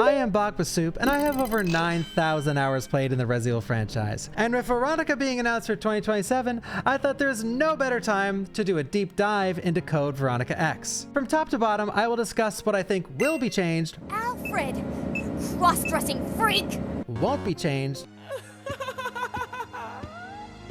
I am Bawkbasoup, and I have over 9,000 hours played in the Resident Evil franchise. And with Veronica being announced for 2027, I thought there's no better time to do a deep dive into Code Veronica X. From top to bottom, I will discuss what I think will be changed, Alfred, you cross-dressing freak! won't be changed,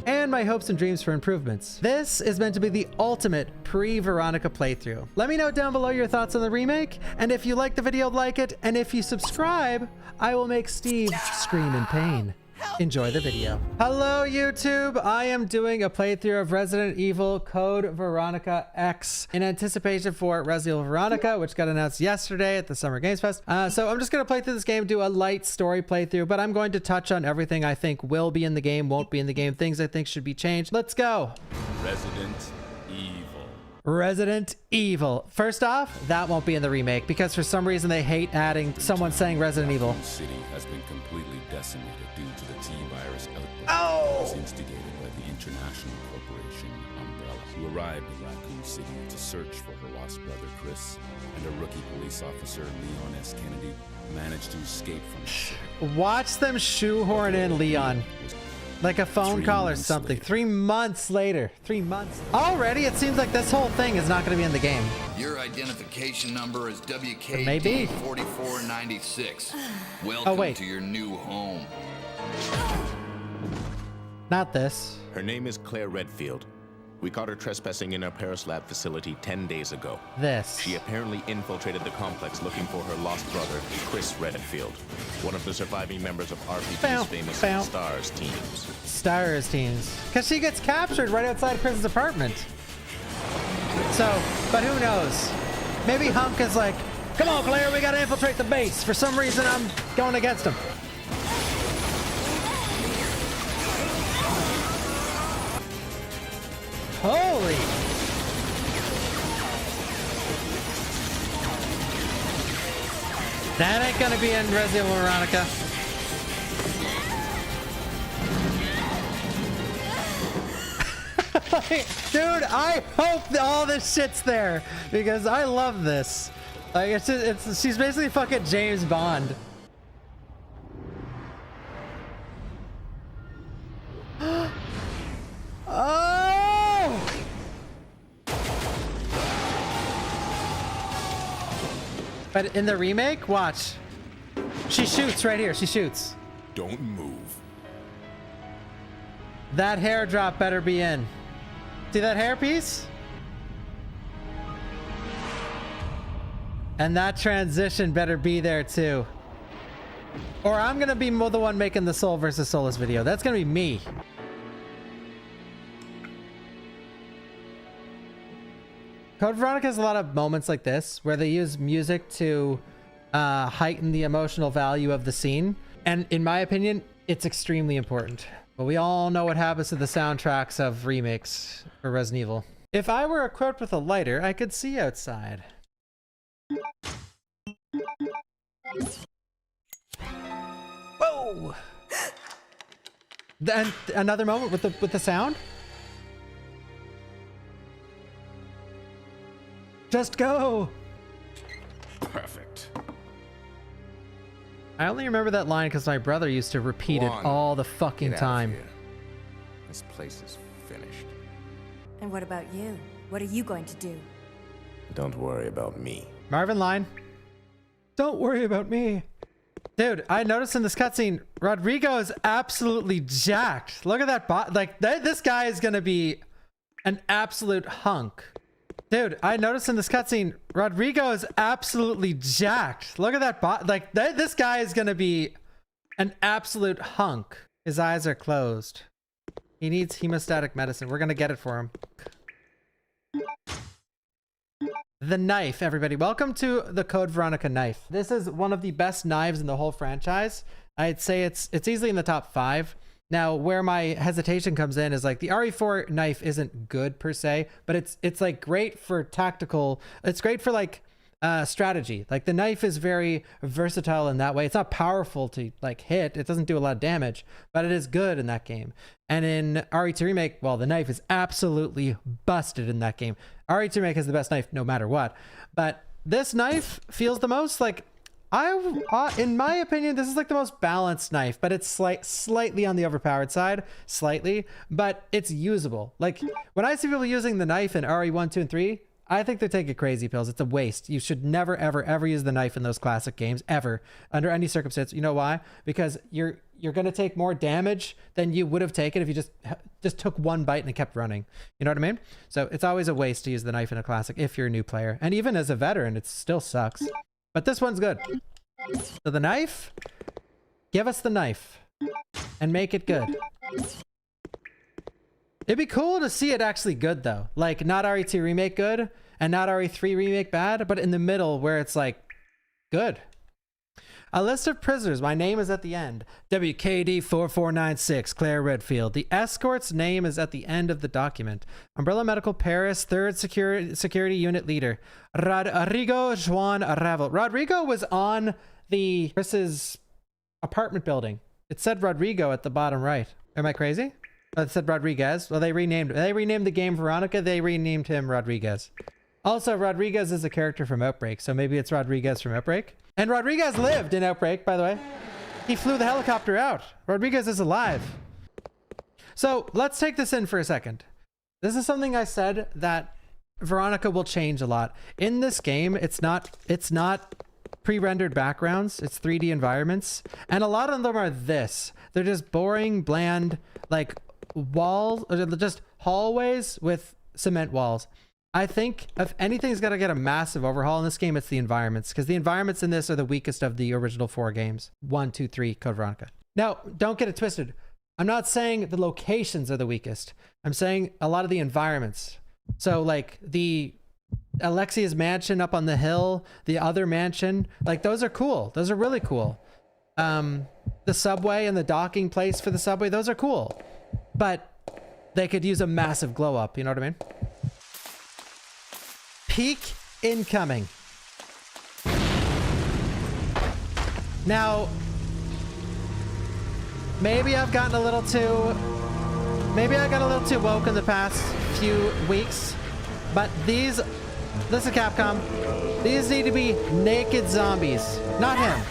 and my hopes and dreams for improvements. This is meant to be the ultimate pre-Veronica playthrough. Let me know down below your thoughts on the remake, and if you like the video, like it, and if you subscribe, I will make Steve scream in pain. Enjoy the video. Hello YouTube, I am doing a playthrough of Resident Evil Code Veronica X in anticipation for Resident Evil Veronica, which got announced yesterday at the Summer Games Fest. So I'm just gonna play through this game, do a light story playthrough, but I'm going to touch on everything I think will be in the game, won't be in the game, things I think should be changed. Let's go. Resident Evil. First off, that won't be in the remake because for some reason they hate adding someone saying Resident Evil. The city has been completely decimated due to the T-virus outbreak. Oh! It was instigated by the international corporation Umbrella, who arrived in Raccoon City to search for her lost brother Chris, and a rookie police officer, Leon S. Kennedy, managed to escape from the city. Watch them shoehorn in Leon. Like a phone call or something. 3 months later. 3 months. Already, it seems like this whole thing is not going to be in the game. Your identification number is WKD Maybe. 4496. Welcome wait. to your new home. Not this. Her name is Claire Redfield. We caught her trespassing in our Paris lab facility 10 days ago. This. She apparently infiltrated the complex looking for her lost brother, Chris Redfield, one of the surviving members of RPG's famous STARS teams. STARS teams. Because she gets captured right outside Chris's apartment. So, but who knows? Maybe Hunk is like, come on, Claire, we gotta infiltrate the base. For some reason, I'm going against him. Holy! That ain't gonna be in Resident Evil Veronica. Dude, I hope all this shit's there because I love this. Like it's just, she's basically fucking James Bond. Oh! But in the remake, watch. She shoots right here. She shoots. Don't move. That hair drop better be in. See that hair piece? And that transition better be there too. Or I'm gonna be the one making the Soul versus Soulless video. That's gonna be me. Code Veronica has a lot of moments like this where they use music to heighten the emotional value of the scene. And in my opinion, it's extremely important. But we all know what happens to the soundtracks of remakes for Resident Evil. If I were equipped with a lighter, I could see outside. Whoa! Then another moment with the sound. Just go. Perfect. I only remember that line because my brother used to repeat it all the fucking Get out of time. here. This place is finished. And what about you? What are you going to do? Don't worry about me. Marvin line. Don't worry about me. Dude, I noticed in this cutscene, Rodrigo is absolutely jacked. Look at that bot. Like, this guy is going to be an absolute hunk. Dude, I noticed in this cutscene, Rodrigo is absolutely jacked. Look at that bot. Like, this guy is going to be an absolute hunk. His eyes are closed. He needs hemostatic medicine. We're going to get it for him. The knife, everybody. Welcome to the Code Veronica knife. This is one of the best knives in the whole franchise. I'd say it's easily in the top 5. Now, where my hesitation comes in is like the RE4 knife isn't good per se, but it's like great for tactical. It's great for like strategy. Like the knife is very versatile in that way. It's not powerful to like hit. It doesn't do a lot of damage, but it is good in that game. And in RE2 Remake, well, the knife is absolutely busted in that game. RE2 Remake has the best knife no matter what. But this knife feels the most like In my opinion, this is like the most balanced knife, but it's slightly on the overpowered side, slightly, but it's usable. Like when I see people using the knife in RE1, 2, and 3, I think they're taking crazy pills. It's a waste. You should never, ever, ever use the knife in those classic games, ever, under any circumstance. You know why? Because you're going to take more damage than you would have taken if you just took one bite and it kept running. You know what I mean? So it's always a waste to use the knife in a classic if you're a new player. And even as a veteran, it still sucks. But this one's good. So the knife, give us the knife and make it good. It'd be cool to see it actually good though. Like not RE2 remake good and not RE3 remake bad, but in the middle where it's like good. A list of prisoners. My name is at the end. WKD 4496, Claire Redfield. The escort's name is at the end of the document. Umbrella Medical Paris, 3rd Security Unit Leader. Rodrigo Juan Ravel. Rodrigo was on Chris's apartment building. It said Rodrigo at the bottom right. Am I crazy? It said Rodriguez. Well, they renamed the game Veronica. They renamed him Rodriguez. Also, Rodriguez is a character from Outbreak, so maybe it's Rodriguez from Outbreak. And Rodriguez lived in Outbreak, by the way. He flew the helicopter out. Rodriguez is alive. So let's take this in for a second. This is something I said that Veronica will change a lot. In this game, it's not pre-rendered backgrounds. It's 3D environments. And a lot of them are this. They're just boring, bland, like walls, or just hallways with cement walls. I think if anything's got to get a massive overhaul in this game, it's the environments, because the environments in this are the weakest of the original 4 games. 1, 2, 3, Code Veronica. Now, don't get it twisted. I'm not saying the locations are the weakest. I'm saying a lot of the environments. So like the Alexia's mansion up on the hill, the other mansion, like those are cool. Those are really cool. The subway and the docking place for the subway, those are cool. But they could use a massive glow up, you know what I mean? Peak incoming. Now, maybe I got a little too woke in the past few weeks, but listen Capcom, these need to be naked zombies. Not him.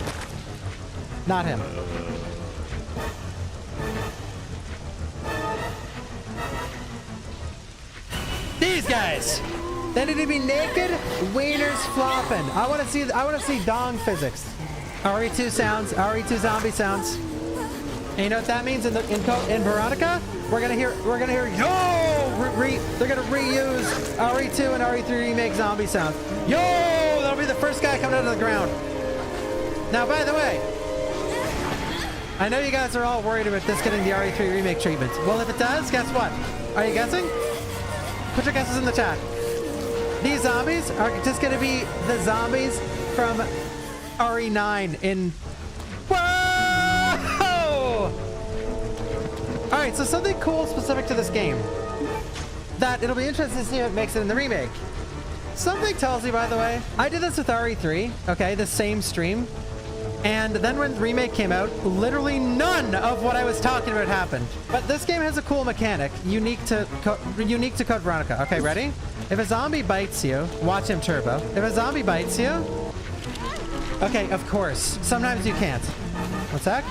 Not him. These guys. They need to be naked, wieners flopping. I want to see dong physics. RE2 sounds, RE2 zombie sounds. And you know what that means in Veronica? We're gonna hear yo. They're gonna reuse RE2 and RE3 remake zombie sounds. Yo, that'll be the first guy coming out of the ground. Now, by the way, I know you guys are all worried about this getting the RE3 remake treatment. Well, if it does, guess what? Are you guessing? Put your guesses in the chat. These zombies are just going to be the zombies from RE9 in... Whoa! Alright, so something cool specific to this game that it'll be interesting to see if it makes it in the remake. Something tells me, by the way, I did this with RE3, okay, the same stream. And then when the remake came out, literally none of what I was talking about happened. But this game has a cool mechanic, unique to Code Veronica. Okay, ready? If a zombie bites you, watch him turbo. If a zombie bites you... Okay, of course. Sometimes you can't. One sec.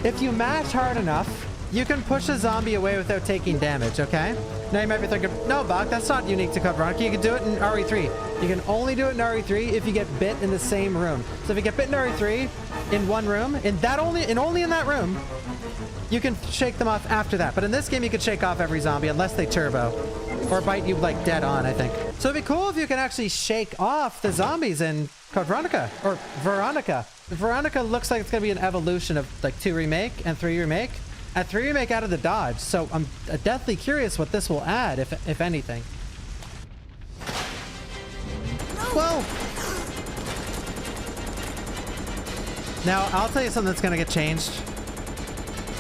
If you mash hard enough, you can push a zombie away without taking damage, okay? Now you might be thinking, no, Bach, that's not unique to Code Veronica. You can do it in RE3. You can only do it in RE3 if you get bit in the same room. So if you get bit in RE3 in one room, only in that room, you can shake them off after that. But in this game, you can shake off every zombie unless they turbo or bite you like dead on, I think. So it'd be cool if you can actually shake off the zombies in Code Veronica or Veronica. Veronica looks like it's going to be an evolution of like 2 remake and 3 remake. And 3 remake out of the dodge, so I'm deathly curious what this will add, if anything. Whoa! Now, I'll tell you something that's gonna get changed.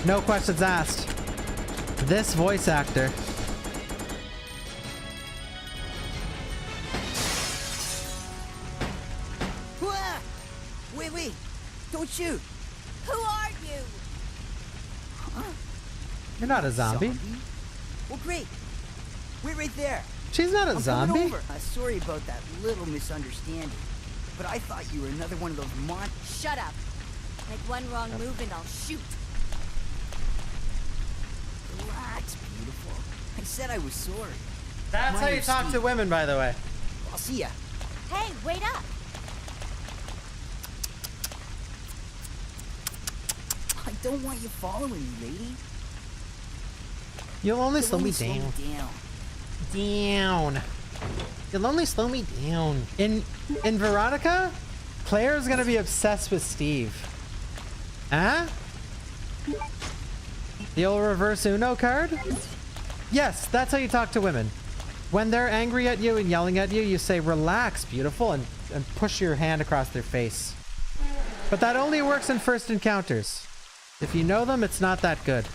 No questions asked. This voice actor. Wait, don't shoot. Who are you? You're not a zombie. Well, great. Wait right there. She's not a zombie. Over. Sorry about that little misunderstanding. but I thought you were another one of those Shut up. Make one wrong move and I'll shoot. Relax, beautiful. I said I was sorry. That's how you talk to women, by the way. I'll see ya. Hey, wait up. I don't want you following me, lady. You'll only slow me Slow down. me down. Down. You'll only slow me down. In Veronica, Claire's gonna be obsessed with Steve. Huh? The old reverse Uno card? Yes, that's how you talk to women. When they're angry at you and yelling at you, you say, relax, beautiful, and push your hand across their face. But that only works in first encounters. If you know them, it's not that good.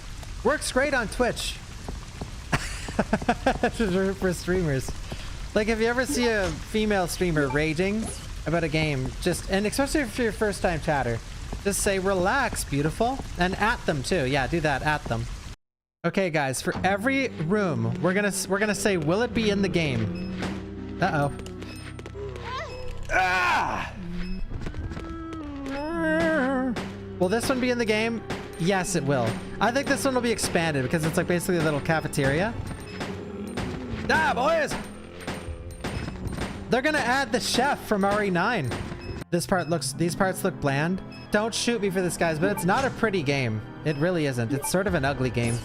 Works great on Twitch. For streamers. Like, if you ever see a female streamer raging about a game, and especially if you're a first-time chatter, just say, relax, beautiful, and at them too. Yeah, do that, at them. Okay, guys, for every room, we're gonna say, will it be in the game? Uh-oh. Ah! Will this one be in the game? Yes, it will. I think this one will be expanded because it's like basically a little cafeteria. Ah, boys! They're gonna add the chef from RE9. These parts look bland. Don't shoot me for this, guys, but it's not a pretty game. It really isn't. It's sort of an ugly game.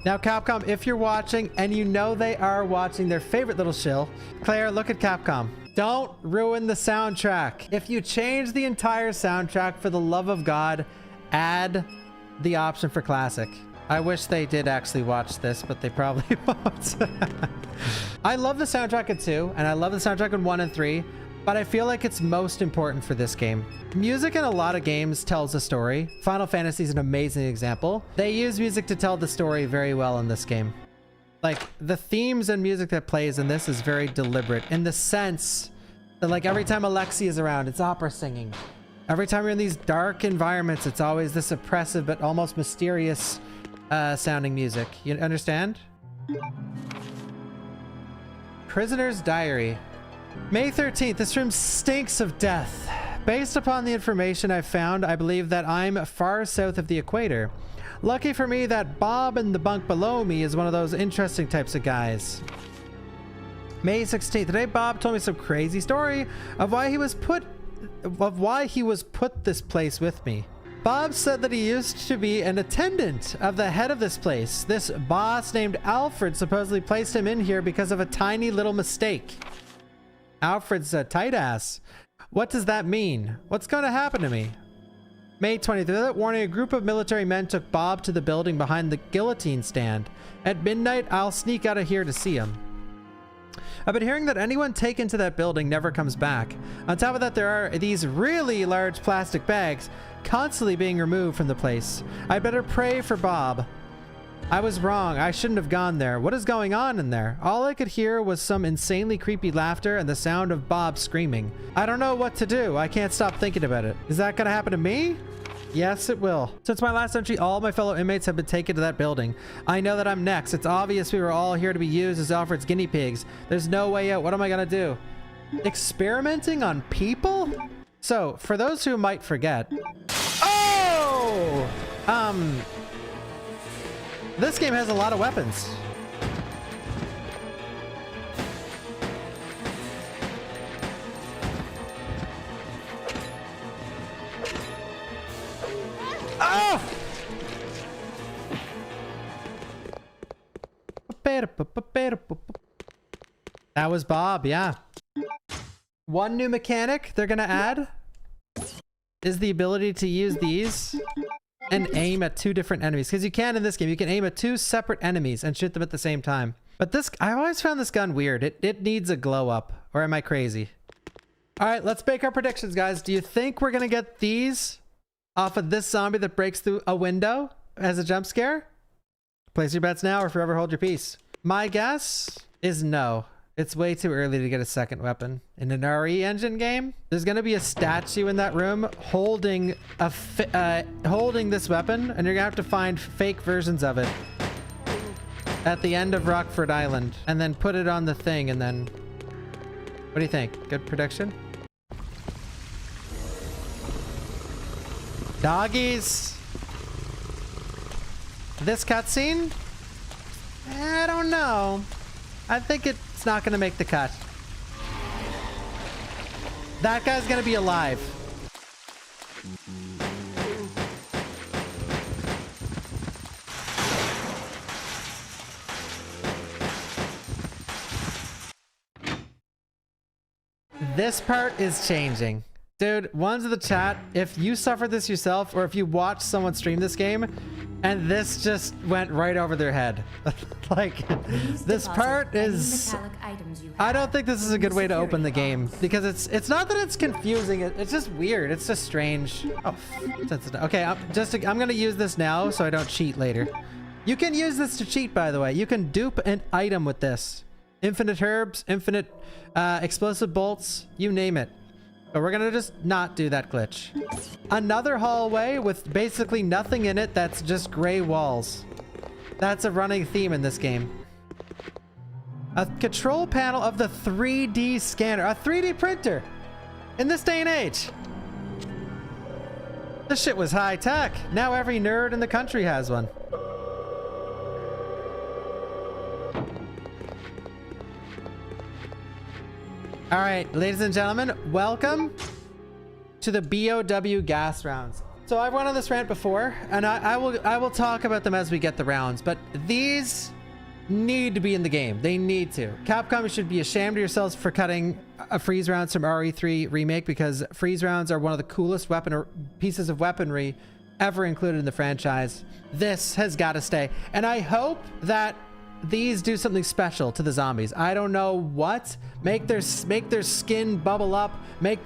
Now, Capcom, if you're watching, and you know they are watching their favorite little shill, Claire, look at Capcom. Don't ruin the soundtrack. If you change the entire soundtrack, for the love of God, add the option for classic. I wish they did actually watch this, but they probably won't. I love the soundtrack in 2, and I love the soundtrack in 1 and 3, but I feel like it's most important for this game. Music in a lot of games tells a story. Final Fantasy is an amazing example. They use music to tell the story very well in this game. Like, the themes and music that plays in this is very deliberate in the sense that, like, every time Alexi is around, it's opera singing. Every time you're in these dark environments, it's always this oppressive but almost mysterious sounding music. You understand? Prisoner's Diary. May 13th. This room stinks of death. Based upon the information I've found, I believe that I'm far south of the equator. Lucky for me that Bob in the bunk below me is one of those interesting types of guys. May 16th. Today Bob told me some crazy story of why he was put this place with me. Bob said that he used to be an attendant of the head of this place. This boss named Alfred supposedly placed him in here because of a tiny little mistake. Alfred's a tight ass. What does that mean? What's going to happen to me? May 23rd. That warning, a group of military men took Bob to the building behind the guillotine stand. At midnight, I'll sneak out of here to see him. I've been hearing that anyone taken to that building never comes back. On top of that, there are these really large plastic bags constantly being removed from the place. I'd better pray for Bob. I was wrong. I shouldn't have gone there. What is going on in there? All I could hear was some insanely creepy laughter and the sound of Bob screaming. I don't know what to do. I can't stop thinking about it. Is that gonna happen to me? Yes, it will. Since my last entry, all my fellow inmates have been taken to that building. I know that I'm next. It's obvious we were all here to be used as Alfred's guinea pigs. There's no way out. What am I gonna do? Experimenting on people? So, for those who might forget... Oh! This game has a lot of weapons. Oh! That was Bob, yeah. One new mechanic they're gonna add is the ability to use these and aim at 2 different enemies. Because you can in this game, you can aim at 2 separate enemies and shoot them at the same time. But this, I always found this gun weird. It needs a glow up, or am I crazy? All right, let's make our predictions, guys. Do you think we're gonna get these off of this zombie that breaks through a window as a jump scare? Place your bets now or forever hold your peace. My guess is no. It's way too early to get a second weapon. In an RE engine game, there's gonna be a statue in that room holding this weapon, and you're gonna have to find fake versions of it at the end of Rockford Island, and then put it on the thing, and then... What do you think? Good prediction? Doggies. This cutscene? I don't know. I think it's not gonna make the cut. That guy's gonna be alive. This part is changing. Dude, ones in the chat, if you suffered this yourself or if you watched someone stream this game and this just went right over their head. Like, this part is... I don't think this is a good way to open the game because it's not that it's confusing, it's just weird. It's just strange. Oh, okay, I'm gonna use this now so I don't cheat later. You can use this to cheat, by the way. You can dupe an item with this. Infinite herbs, infinite explosive bolts, you name it. But we're gonna just not do that glitch. Another hallway with basically nothing in it that's just gray walls. That's a running theme in this game. A control panel of the 3D scanner. A 3D printer! In this day and age. This shit was high tech. Now every nerd in the country has one. All right, ladies and gentlemen, welcome to the BOW gas rounds. So I've went on this rant before, and I will talk about them as we get the rounds, but these need to be in the game. They need to. Capcom should be ashamed of yourselves for cutting a freeze rounds from RE3 Remake, because freeze rounds are one of the coolest pieces of weaponry ever included in the franchise. This has got to stay, and I hope that these do something special to the zombies. I don't know what. Make their skin bubble up. Make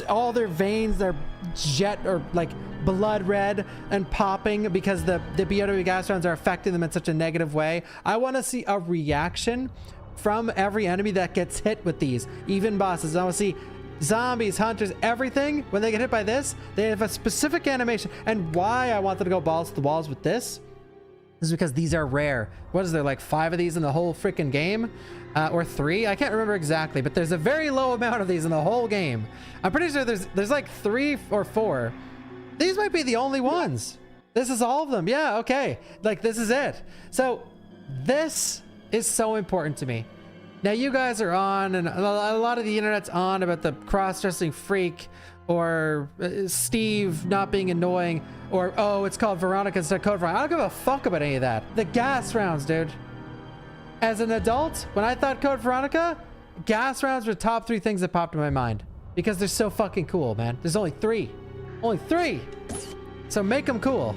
all their veins, their jet or like blood red and popping because the BOW gas rounds are affecting them in such a negative way. I want to see a reaction from every enemy that gets hit with these, even bosses. I want to see zombies, hunters, everything. When they get hit by this, they have a specific animation. And why I want them to go balls to the walls with this is because these are rare. What is there, like 5 of these in the whole freaking game? Or 3? I can't remember exactly, but there's a very low amount of these in the whole game. I'm pretty sure there's like 3 or 4. These might be the only ones. This is all of them. Yeah, okay. Like, this is it. So this is so important to me. Now you guys are on, and a lot of the internet's on about the cross-dressing freak, or Steve not being annoying, or oh, it's called Veronica instead of Code Veronica. I don't give a fuck about any of that. The gas rounds, dude. As an adult, when I thought Code Veronica, gas rounds were the top 3 things that popped in my mind. Because they're so fucking cool, man. There's only 3. Only 3! So make them cool.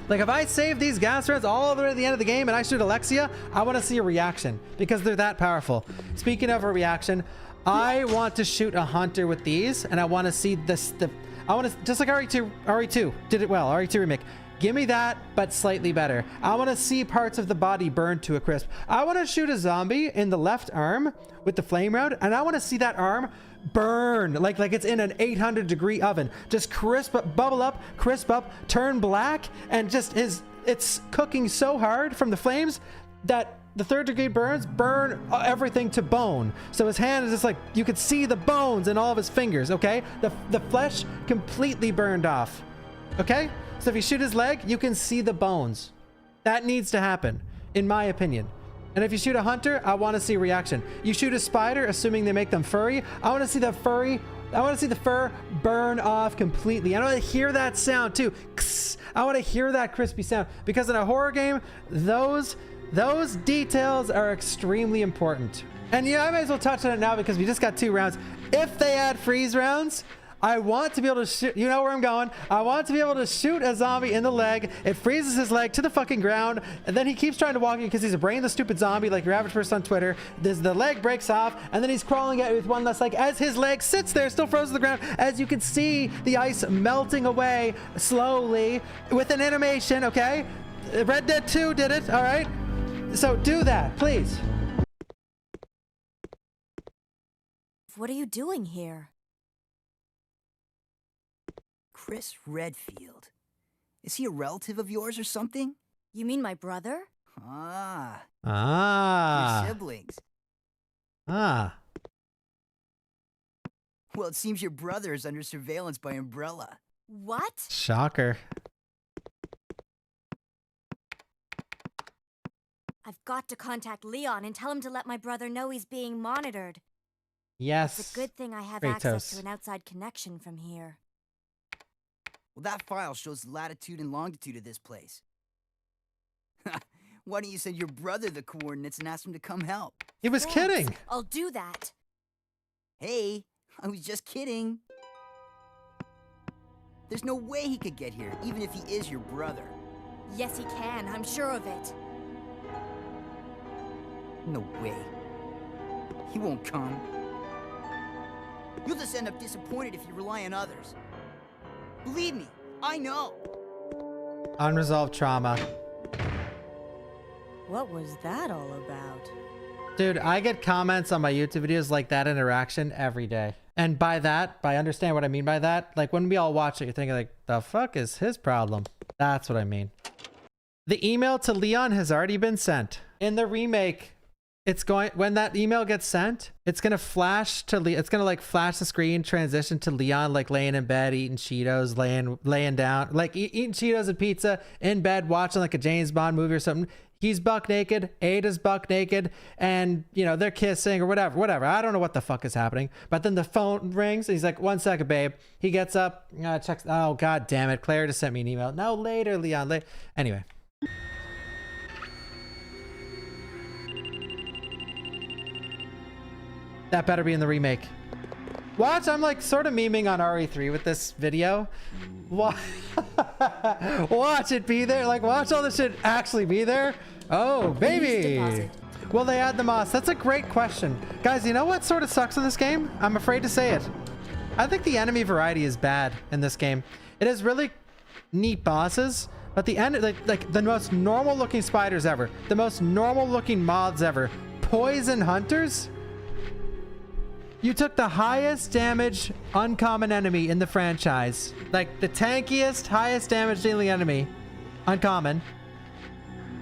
Like, if I save these gas rounds all the way to the end of the game and I shoot Alexia, I want to see a reaction. Because they're that powerful. Speaking of a reaction, I want to shoot a hunter with these, and I want to see this. I want to, just like RE2 did it well. RE2 Remake. Give me that, but slightly better. I want to see parts of the body burned to a crisp. I want to shoot a zombie in the left arm with the flame round, and I want to see that arm burn like it's in an 800-degree oven. Just crisp up, bubble up, crisp up, turn black, and just it's cooking so hard from the flames that the 3rd-degree burns burn everything to bone. So his hand is just like, you could see the bones in all of his fingers, okay? The flesh completely burned off, okay? So if you shoot his leg, you can see the bones. That needs to happen, in my opinion. And if you shoot a hunter, I want to see a reaction. You shoot a spider, assuming they make them furry, I want to see the fur burn off completely. I want to hear that sound too. I want to hear that crispy sound, because in a horror game, those details are extremely important. And yeah, I might as well touch on it now because we just got 2 rounds. If they add freeze rounds, I want to be able to shoot, you know where I'm going. I want to be able to shoot a zombie in the leg. It freezes his leg to the fucking ground, and then he keeps trying to walk in because he's a brainless, stupid zombie like your average person on Twitter. The leg breaks off, and then he's crawling at it with one less leg as his leg sits there, still frozen to the ground. As you can see, the ice melting away slowly with an animation, okay? Red Dead 2 did it, all right? So do that, please. What are you doing here? Chris Redfield. Is he a relative of yours or something? You mean my brother? Ah. Ah. Your siblings. Ah. Well, it seems your brother is under surveillance by Umbrella. What? Shocker. I've got to contact Leon and tell him to let my brother know he's being monitored. Yes. It's a good thing I have Kratos. access to an outside connection from here. Well, that file shows the latitude and longitude of this place. Why don't you send your brother the coordinates and ask him to come help? He was Thanks. kidding. I'll do that. Hey, I was just kidding. There's no way he could get here, even if he is your brother. Yes, he can. I'm sure of it. No way. He won't come. You'll just end up disappointed if you rely on others. Believe me, I know. Unresolved trauma. What was that all about? Dude, I get comments on my YouTube videos like that interaction every day. And by understand what I mean by that, like when we all watch it, you're thinking like, the fuck is his problem? That's what I mean. The email to Leon has already been sent. In the remake, when that email gets sent, it's gonna flash to it's gonna like flash the screen, transition to Leon like laying in bed, eating Cheetos, laying down, like eating Cheetos and pizza in bed, watching like a James Bond movie or something. He's buck naked, Ada's buck naked, and you know, they're kissing or whatever. I don't know what the fuck is happening. But then the phone rings and he's like, 1 second, babe. He gets up, checks, oh god damn it, Claire just sent me an email. No, later, Leon, anyway. That better be in the remake. Watch, I'm like sort of memeing on RE3 with this video. Watch it be there. Like, watch all this shit actually be there. Oh, baby. Will they add the moss? That's a great question. Guys, you know what sort of sucks in this game? I'm afraid to say it. I think the enemy variety is bad in this game. It has really neat bosses, but the end, like the most normal looking spiders ever, the most normal looking moths ever, poison hunters. You took the highest damage uncommon enemy in the franchise. Like the tankiest, highest damage dealing enemy, uncommon.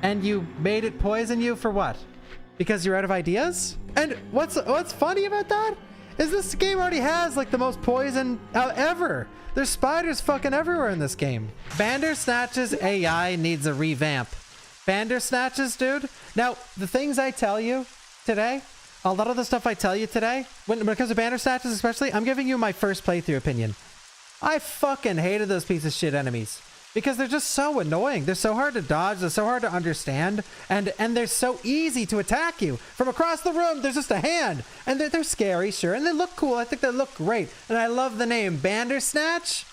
And you made it poison you for what? Because you're out of ideas? And what's funny about that is this game already has like the most poison ever. There's spiders fucking everywhere in this game. Bandersnatch's AI needs a revamp. Bandersnatches, dude. Now, the things I tell you today, a lot of the stuff I tell you today, when it comes to Bandersnatches especially, I'm giving you my first playthrough opinion. I fucking hated those piece of shit enemies because they're just so annoying. They're so hard to dodge. They're so hard to understand. And they're so easy to attack you. From across the room, there's just a hand. And they're scary, sure. And they look cool. I think they look great. And I love the name Bandersnatch.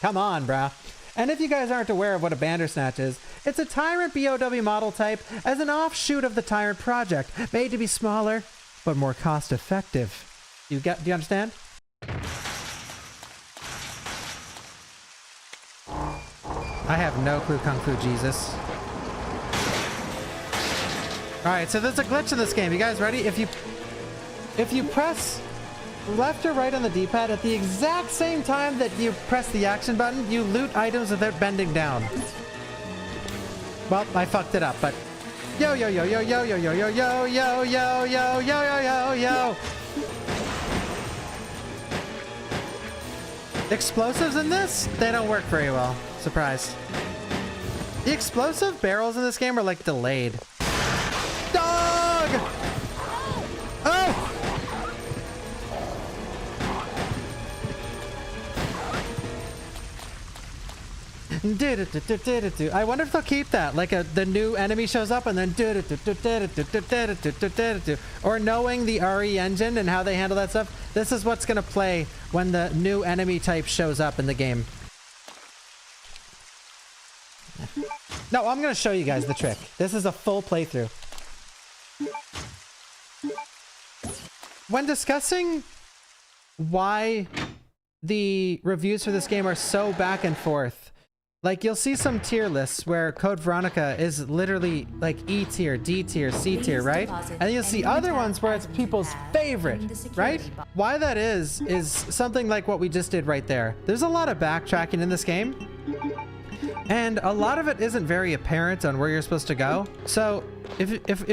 Come on, brah. And if you guys aren't aware of what a Bandersnatch is, it's a Tyrant BOW model type as an offshoot of the Tyrant project, made to be smaller, but more cost effective. Do you understand? I have no clue Kung Fu Jesus. Alright, so there's a glitch in this game. You guys ready? If you press left or right on the D-pad at the exact same time that you press the action button, you loot items without bending down. Well, I fucked it up, but yo yo yo yo yo yo yo yo yo yo yo yo yo yo yo yo. Explosives in this? They don't work very well. Surprise. The explosive barrels in this game are like delayed. Dog! Oh! I wonder if they'll keep that, like the new enemy shows up and then or knowing the RE engine and how they handle that stuff. This is what's gonna play when the new enemy type shows up in the game. No, I'm gonna show you guys the trick. This is a full playthrough. When discussing why the reviews for this game are so back and forth, like you'll see some tier lists where Code Veronica is literally like E tier, D tier, C tier, right? And then you'll see other ones where it's people's favorite, right? Why that is something like what we just did right there. There's a lot of backtracking in this game, and a lot of it isn't very apparent on where you're supposed to go. So if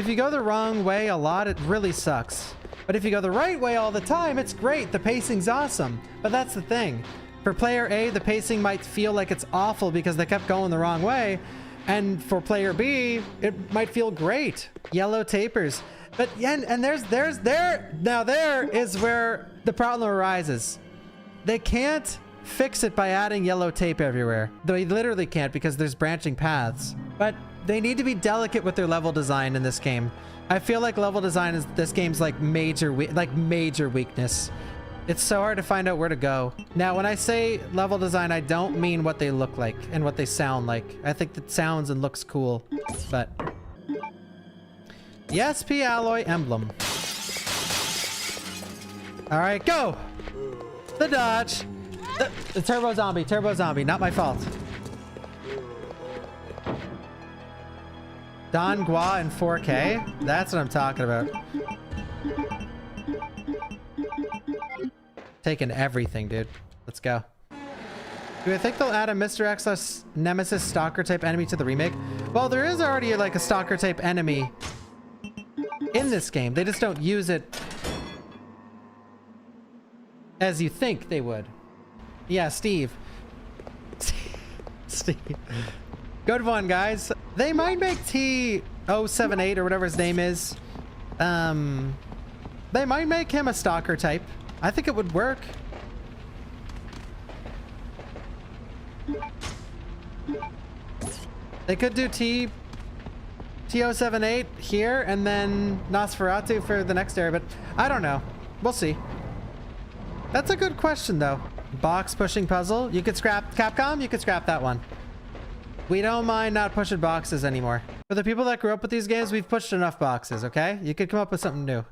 you go the wrong way a lot, it really sucks. But if you go the right way all the time, it's great. The pacing's awesome. But that's the thing. For player A, the pacing might feel like it's awful because they kept going the wrong way. And for player B, it might feel great. Yellow tapers. But yeah, and now there is where the problem arises. They can't fix it by adding yellow tape everywhere. They literally can't because there's branching paths. But they need to be delicate with their level design in this game. I feel like level design is this game's like major weakness. It's so hard to find out where to go. Now, when I say level design, I don't mean what they look like and what they sound like. I think that sounds and looks cool, but... The SP Alloy emblem. All right, go! The dodge. The turbo zombie, not my fault. Don Gua in 4K? That's what I'm talking about. Taking everything, dude. Let's go. Do I think they'll add a Mr. X Nemesis Stalker type enemy to the remake? Well, there is already like a Stalker type enemy in this game. They just don't use it as you think they would. Yeah, Steve. Steve. Good one, guys. They might make T078 or whatever his name is. They might make him a Stalker type. I think it would work. They could do T078 here and then Nosferatu for the next area, but I don't know. We'll see. That's a good question, though. Box pushing puzzle. You could scrap Capcom. You could scrap that one. We don't mind not pushing boxes anymore. For the people that grew up with these games, we've pushed enough boxes, okay? You could come up with something new.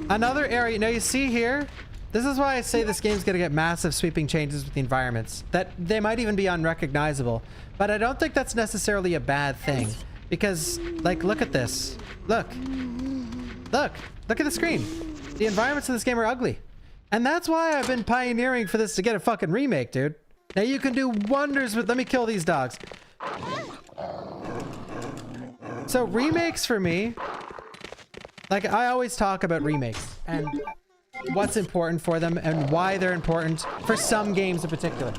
Another area, you see here, this is why I say this game's gonna get massive sweeping changes with the environments, that they might even be unrecognizable, but I don't think that's necessarily a bad thing, because, like, look at this. Look at the screen. The environments in this game are ugly, and that's why I've been pioneering for this to get a fucking remake, dude. Now you can do wonders with, let me kill these dogs. So remakes for me, like, I always talk about remakes and what's important for them and why they're important for some games in particular.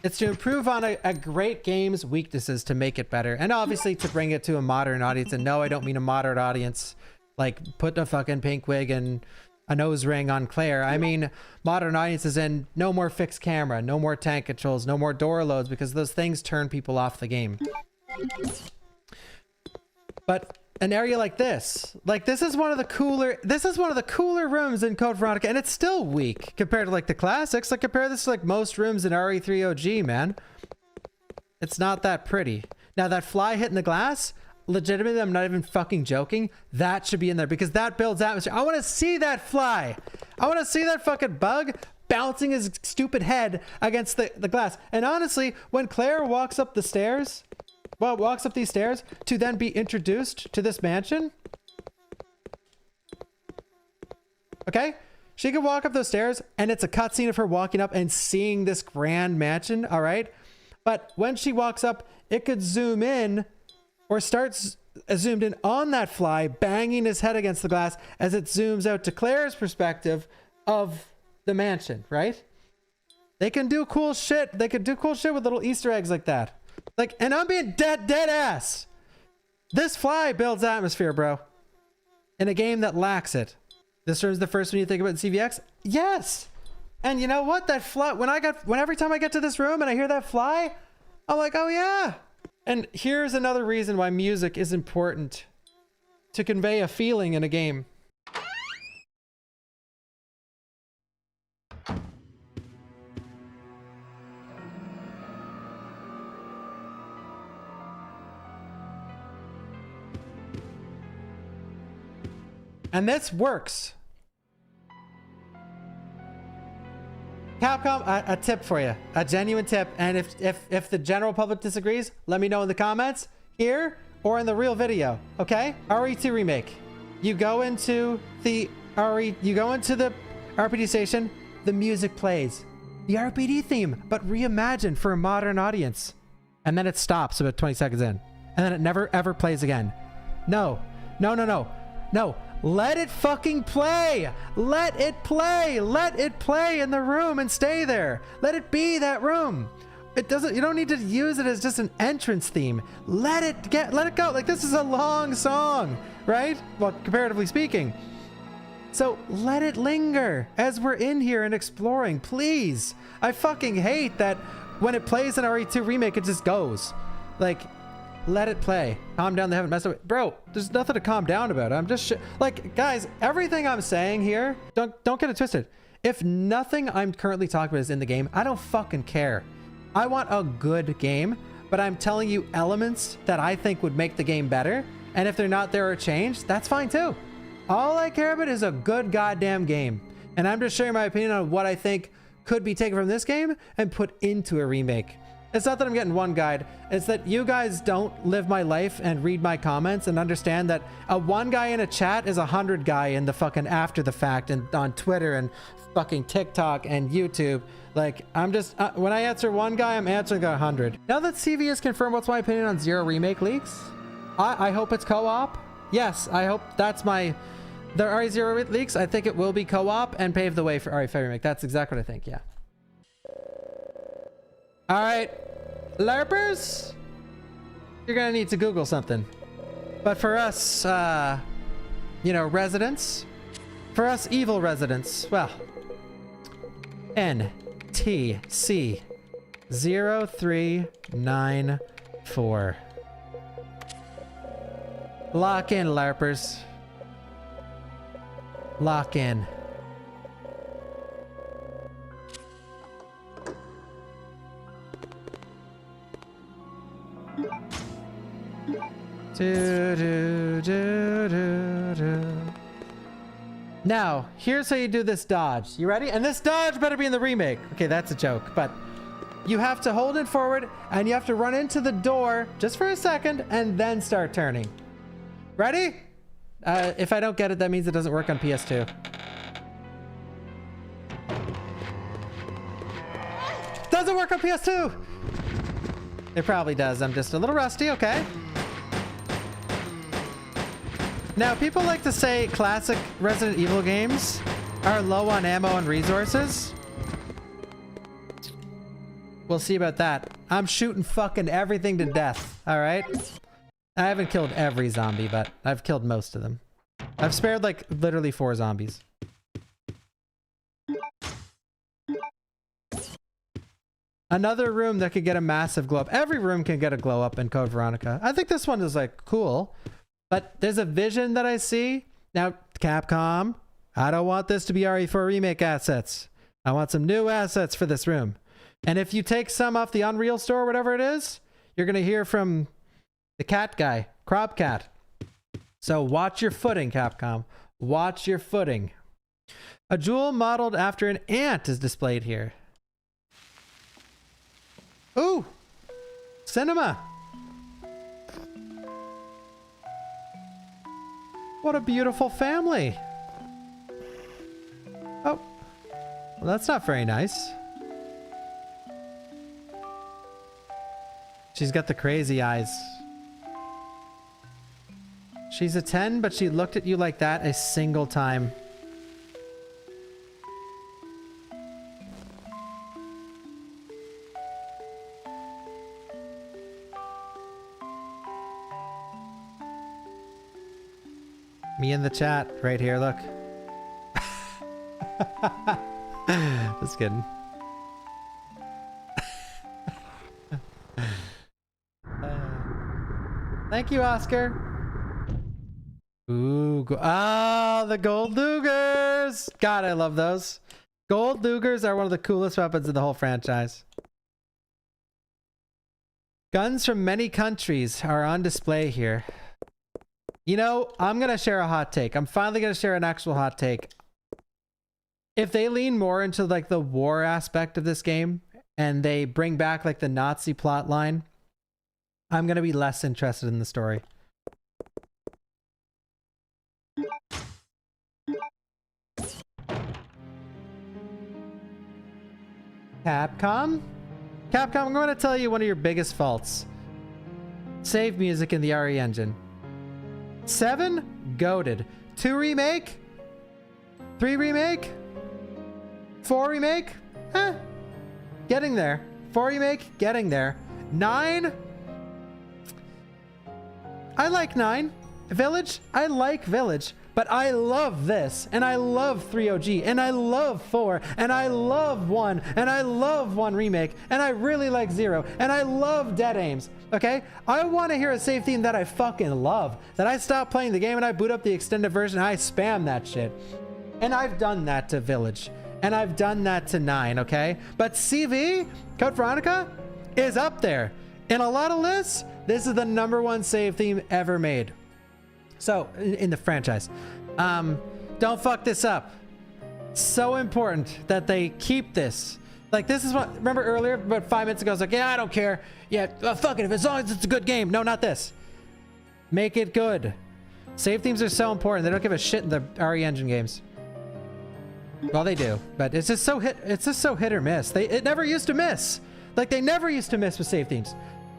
It's to improve on a great game's weaknesses to make it better. And obviously to bring it to a modern audience. And no, I don't mean a moderate audience. Like, put a fucking pink wig and a nose ring on Claire. I mean, modern audiences in no more fixed camera, no more tank controls, no more door loads, because those things turn people off the game. But an area like this is one of the cooler rooms in Code Veronica, and it's still weak compared to like the classics. Like, compare this to like most rooms in RE3 OG, man. It's not that pretty. Now that fly hitting the glass, legitimately, I'm not even fucking joking. That should be in there because that builds atmosphere. I want to see that fly. I want to see that fucking bug bouncing his stupid head against the glass. And honestly, when Claire walks up the stairs, walks up these stairs to then be introduced to this mansion. Okay? She can walk up those stairs and it's a cutscene of her walking up and seeing this grand mansion. All right. But when she walks up, it could zoom in or starts zoomed in on that fly, banging his head against the glass as it zooms out to Claire's perspective of the mansion, right? They can do cool shit. They could do cool shit with little Easter eggs like that. Like, and I'm being dead ass. This fly builds atmosphere, bro. In a game that lacks it. This room's the first one you think about in CVX? Yes. And you know what? That fly, every time I get to this room and I hear that fly, I'm like, oh yeah. And here's another reason why music is important to convey a feeling in a game. And this works. Capcom, a tip for you, a genuine tip. And if the general public disagrees, let me know in the comments here or in the real video. Okay? RE2 remake. You go into the RPD station, the music plays. The RPD theme, but reimagined for a modern audience. And then it stops about 20 seconds in. And then it never ever plays again. No. No, no, no. No. Let it fucking play. Let it play. Let it play in the room and stay there. Let it be that room. It doesn't, you don't need to use it as just an entrance theme. Let it go. Like, this is a long song, right? Well, comparatively speaking. So let it linger as we're in here and exploring, please. I fucking hate that when it plays an RE2 remake, it just goes. Like, let it play. Calm down, they haven't messed up. Bro, there's nothing to calm down about. I'm just like, guys, everything I'm saying here, don't get it twisted. If nothing I'm currently talking about is in the game, I don't fucking care. I want a good game, but I'm telling you elements that I think would make the game better. And if they're not there or changed, that's fine too. All I care about is a good goddamn game. And I'm just sharing my opinion on what I think could be taken from this game and put into a remake. It's not that I'm getting one guide. It's that you guys don't live my life and read my comments and understand that a one guy in a chat is 100 guy in the fucking after the fact and on Twitter and fucking TikTok and YouTube. Like, I'm just, when I answer one guy, I'm answering 100. Now that CV has confirmed, what's my opinion on Zero Remake leaks? I hope it's co-op. Yes, I hope that's my... There are Zero leaks. I think it will be co-op and pave the way for RE5 Remake. That's exactly what I think, yeah. All right, LARPers, you're gonna need to Google something. But for us, you know, residents, for us evil residents, well, NTC 0394. Lock in, LARPers. Lock in. Now, here's how you do this dodge. You ready? And this dodge better be in the remake. Okay, that's a joke, but you have to hold it forward and you have to run into the door just for a second and then start turning. Ready? If I don't get it, that means it doesn't work on PS2. Doesn't work on PS2! It probably does. I'm just a little rusty, okay? Now, people like to say classic Resident Evil games are low on ammo and resources. We'll see about that. I'm shooting fucking everything to death, all right? I haven't killed every zombie, but I've killed most of them. I've spared like literally 4 zombies. Another room that could get a massive glow up. Every room can get a glow up in Code Veronica. I think this one is like cool, but there's a vision that I see. Now, Capcom, I don't want this to be RE4 Remake assets. I want some new assets for this room. And if you take some off the Unreal Store, or whatever it is, you're going to hear from the cat guy, Crobcat. So watch your footing, Capcom. Watch your footing. A jewel modeled after an ant is displayed here. Ooh! Cinema! What a beautiful family! Oh. Well, that's not very nice. She's got the crazy eyes. She's a 10, but she looked at you like that a single time. Me in the chat right here, look. Just kidding. Thank you, Oscar. Ooh, the gold Lugers! God, I love those. Gold Lugers are one of the coolest weapons in the whole franchise. Guns from many countries are on display here. You know, I'm going to share a hot take. I'm finally going to share an actual hot take. If they lean more into like the war aspect of this game and they bring back like the Nazi plot line, I'm going to be less interested in the story. Capcom? Capcom, I'm going to tell you one of your biggest faults. Save music in the RE engine. 7 Goated. 2 remake? 3 remake? 4 remake? Eh. Getting there. 4 remake? Getting there. 9? I like 9. Village? I like Village. But I love this, and I love 3OG, and I love 4, and I love 1, and I love 1 remake, and I really like 0, and I love Dead Aims, okay? I want to hear a save theme that I fucking love, that I stop playing the game and I boot up the extended version and I spam that shit. And I've done that to Village, and I've done that to 9, okay? But CV, Code Veronica, is up there. In a lot of lists, this is the #1 save theme ever made. So, in the franchise, don't fuck this up. So important that they keep this. Like, this is what, remember earlier, about 5 minutes ago, I was like, yeah, I don't care. Yeah, fuck it, as long as it's a good game. No, not this. Make it good. Save themes are so important. They don't give a shit in the RE Engine games. Well, they do, but it's just so hit or miss. It never used to miss. Like, they never used to miss with save themes.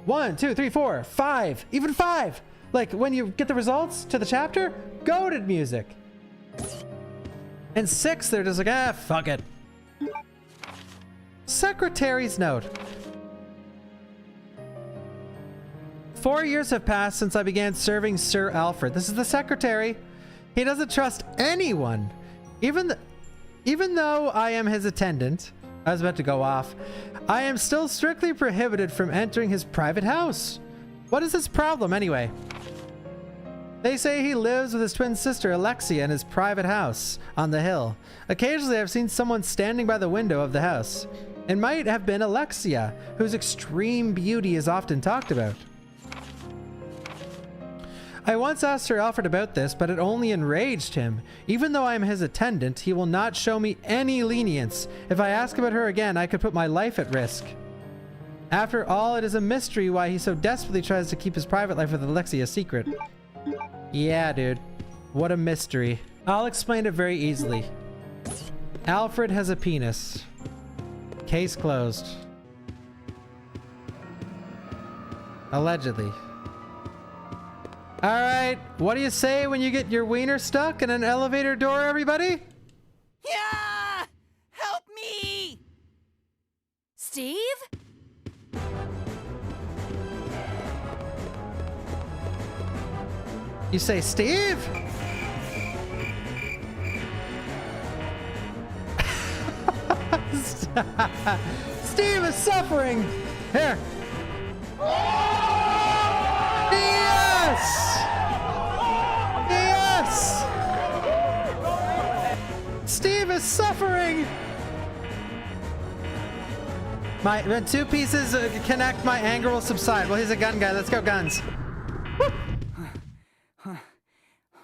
1, 2, 3, 4, 5, even 5. Like, when you get the results to the chapter, goated music. And 6, they're just like, ah, fuck it. Secretary's note. 4 years have passed since I began serving Sir Alfred. This is the secretary. He doesn't trust anyone. Even though I am his attendant, I was about to go off, I am still strictly prohibited from entering his private house. What is his problem anyway? They say he lives with his twin sister Alexia in his private house on the hill. Occasionally I've seen someone standing by the window of the house. It might have been Alexia, whose extreme beauty is often talked about. I once asked Sir Alfred about this, but it only enraged him. Even though I am his attendant, he will not show me any lenience. If I ask about her again, I could put my life at risk. After all, it is a mystery why he so desperately tries to keep his private life with Alexia a secret. Yeah, dude. What a mystery. I'll explain it very easily. Alfred has a penis. Case closed. Allegedly. Alright, what do you say when you get your wiener stuck in an elevator door, everybody? Yeah! Help me! Steve? You say, Steve? Steve is suffering! Here. Yes! Yes! Steve is suffering! When 2 pieces connect, my anger will subside. Well, he's a gun guy. Let's go guns.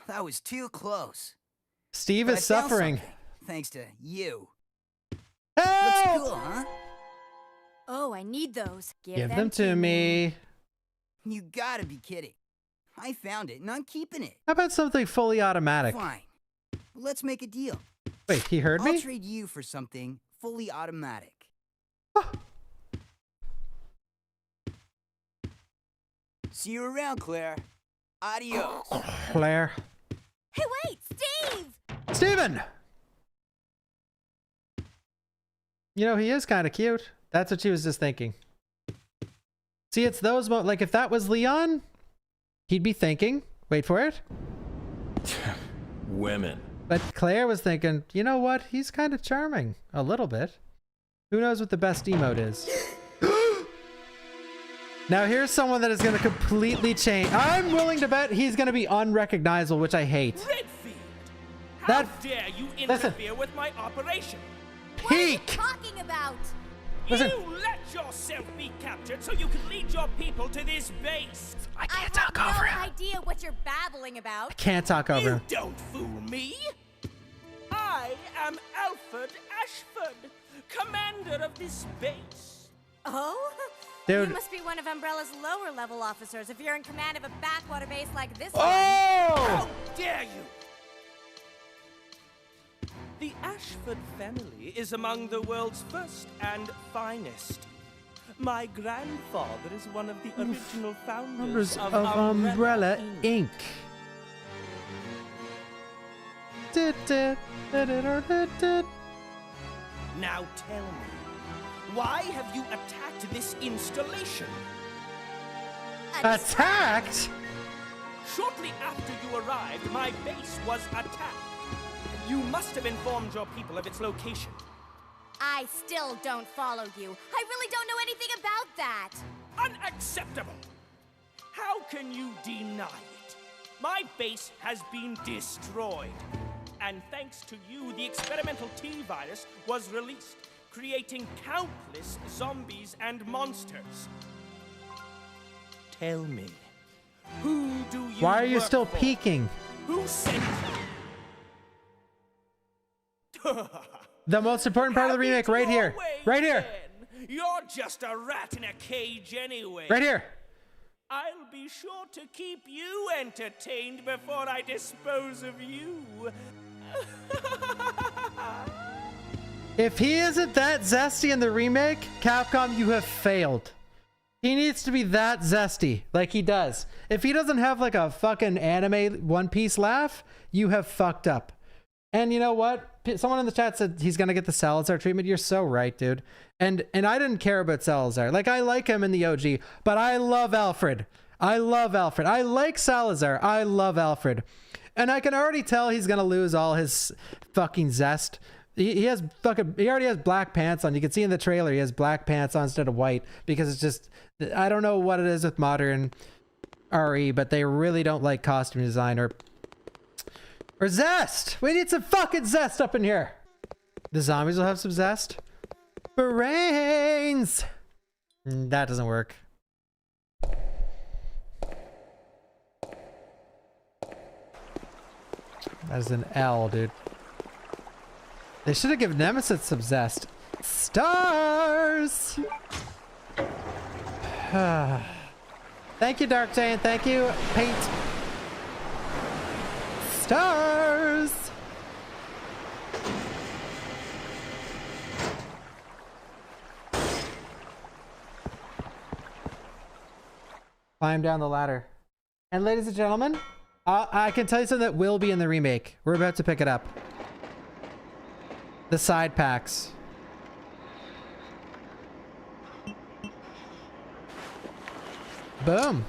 That was too close. Steve But is suffering. thanks to you. Help! Looks cool, huh? Oh, I need those. Give them to me. You gotta be kidding. I found it and I'm keeping it. How about something fully automatic? Fine. Let's make a deal. Wait, he heard I'll me? trade you for something fully automatic. Oh. See you around, Claire. Adios. Claire. Hey, wait, Steve! Steven! You know, he is kind of cute. That's what she was just thinking. See, it's those like if that was Leon, he'd be thinking, wait for it. Women. But Claire was thinking, you know what? He's kind of charming. A little bit. Who knows what the best emote is? Now here's someone that is going to completely change. I'm willing to bet he's going to be unrecognizable, which I hate. Redfield! How That- dare you listen. interfere with my operation? What are you Peek! talking about? Listen. You let yourself be captured so you can lead your people to this base. I I can't have talk over no him. idea what you're babbling about. Can't talk over You him. don't fool me. I am Alfred Ashford, commander of this base. Oh? Dude. You must be one of Umbrella's lower level officers if you're in command of a backwater base like this Oh! How dare you! The Ashford family is among the world's first and finest. My grandfather is one of the original founders Members of of Umbrella Inc. Inc. Now tell me, why have you attacked this installation? Attacked? Shortly after you arrived, my base was attacked. You must have informed your people of its location. I still don't follow you. I really don't know anything about that. Unacceptable! How can you deny it? My base has been destroyed. And thanks to you, the experimental T-virus was released, creating countless zombies and monsters. Tell me, who do you Why are you work still for? peeking? Who sent you? The most important part of the Have it remake right your here. way, Right here. then. You're just a rat in a cage anyway. Right here. I'll be sure to keep you entertained before I dispose of you. If he isn't that zesty in the remake, Capcom, you have failed. He needs to be that zesty, like he does. If he doesn't have like a fucking anime One Piece laugh, you have fucked up. And you know what? Someone in the chat said he's gonna get the Salazar treatment. You're so right, dude. And I didn't care about Salazar. Like, I like him in the OG, but I love Alfred. I love Alfred. I like Salazar. I love Alfred. And I can already tell he's gonna lose all his fucking zest. He already has black pants on. You can see in the trailer he has black pants on instead of white, because it's just, I don't know what it is with modern RE, but they really don't like costume design or zest. We need some fucking zest up in here. The zombies will have some zest. Brains. That doesn't work. That is an L, dude. They should have given Nemesis some zest. Stars! Thank you, Dark Giant. Thank you, Paint. Stars! Climb down the ladder. And ladies and gentlemen, I can tell you something that will be in the remake. We're about to pick it up. The side packs. Boom.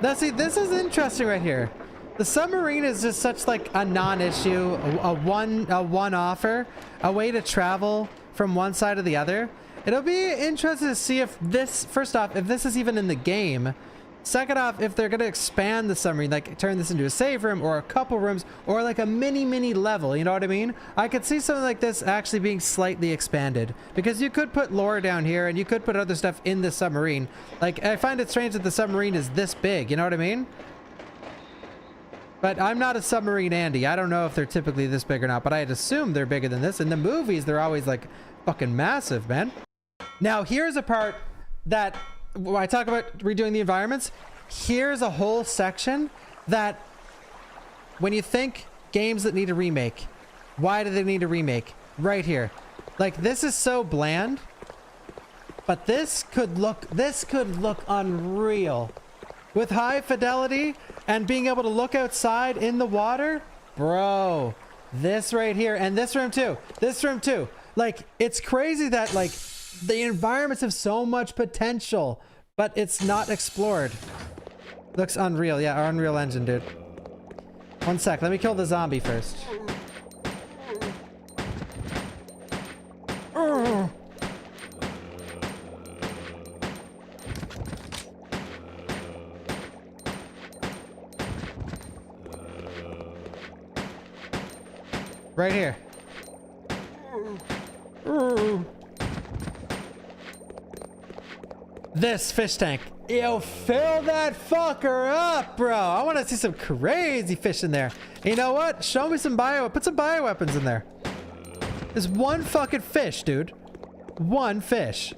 Now see, this is interesting right here. The submarine is just such like a non-issue, a one-offer, a way to travel from one side to the other. It'll be interesting to see if this, first off, if this is even in the game. Second off, if they're going to expand the submarine, like turn this into a save room or a couple rooms or like a mini level, you know what I mean? I could see something like this actually being slightly expanded, because you could put lore down here and you could put other stuff in the submarine. Like, I find it strange that the submarine is this big, you know what I mean? But I'm not a submarine Andy. I don't know if they're typically this big or not, but I'd assume they're bigger than this. In the movies, they're always like fucking massive, man. Now, here's a part that, when I talk about redoing the environments, here's a whole section that when you think games that need a remake, why do they need a remake? Right here. Like, this is so bland, but this could look unreal. With high fidelity and being able to look outside in the water, bro, this right here, and this room too. Like, it's crazy that like the environments have so much potential, but it's not explored. Looks unreal. Yeah, our Unreal Engine, dude. One sec. Let me kill the zombie first. Right here. This fish tank. Yo, fill that fucker up, bro. I want to see some crazy fish in there. You know what? Show me some put some bioweapons in there. There's one fucking fish, dude. One fish.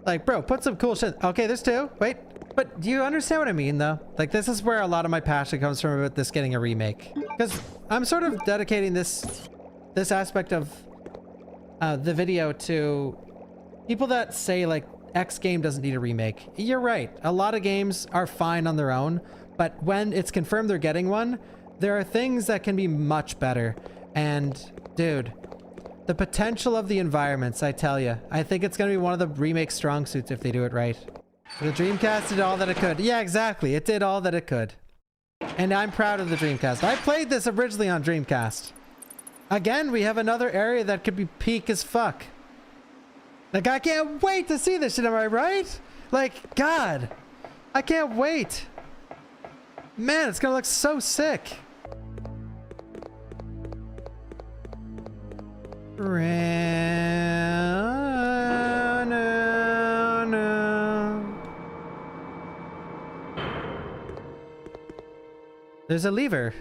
Like, bro, put some cool shit. Okay, there's two. Wait. But do you understand what I mean, though? Like, this is where a lot of my passion comes from about this getting a remake. Because I'm sort of dedicating this aspect of the video to People that say like X game doesn't need a remake, you're right. A lot of games are fine on their own, but when it's confirmed they're getting one, there are things that can be much better. And dude, the potential of the environments, I tell you, I think it's going to be one of the remake strong suits if they do it right. The Dreamcast did all that it could. Yeah, exactly. It did all that it could. And I'm proud of the Dreamcast. I played this originally on Dreamcast. Again, we have another area that could be peak as fuck. Like, I can't wait to see this shit, am I right? Like, God, I can't wait. Man, it's gonna look so sick. There's a lever.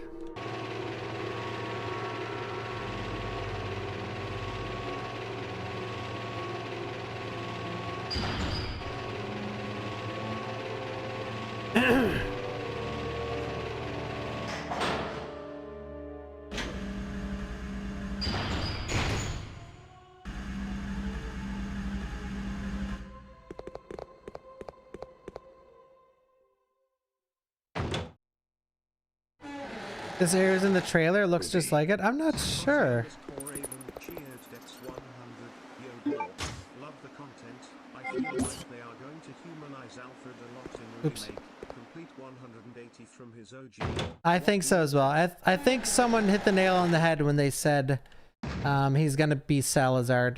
This area's in the trailer, looks just like it. I'm not sure. Oops. I think so as well. I think someone hit the nail on the head when they said he's gonna be Salazar.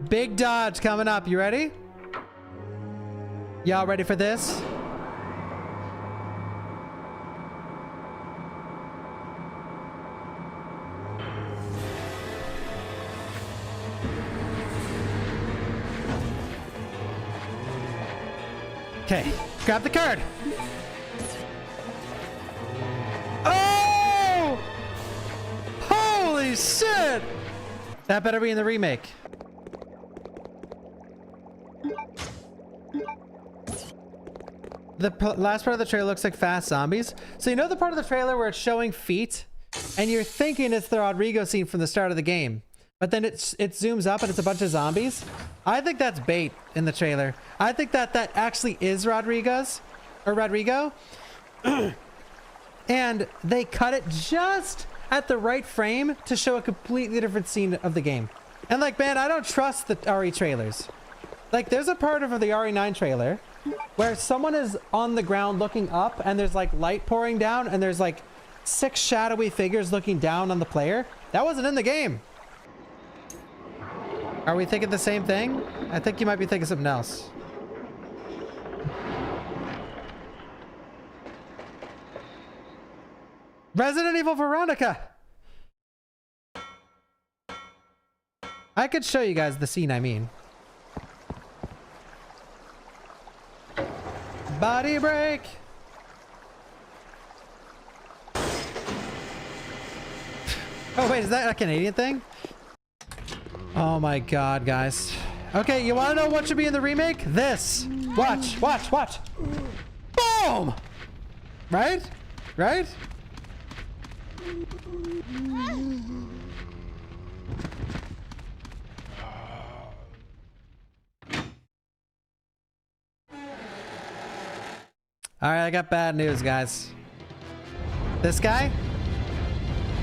Big dodge coming up. You ready? Y'all ready for this? Okay, grab the card. Oh! Holy shit! That better be in the remake. The last part of the trailer looks like fast zombies. So you know the part of the trailer where it's showing feet and you're thinking it's the Rodrigo scene from the start of the game, but then it zooms up and it's a bunch of zombies? I think that's bait in the trailer. I think that actually is Rodrigo. And they cut it just at the right frame to show a completely different scene of the game. And like, man, I don't trust the RE trailers. Like, there's a part of the RE9 trailer where someone is on the ground looking up and there's like light pouring down and there's like 6 shadowy figures looking down on the player. That wasn't in the game. Are we thinking the same thing? I think you might be thinking something else. Resident Evil Veronica. I could show you guys the scene I mean. Body break. Oh wait, is that a Canadian thing? Oh my god, guys. Okay, you want to know what should be in the remake? This. Watch, watch, watch. Boom! Right? Right? Alright, I got bad news, guys. This guy?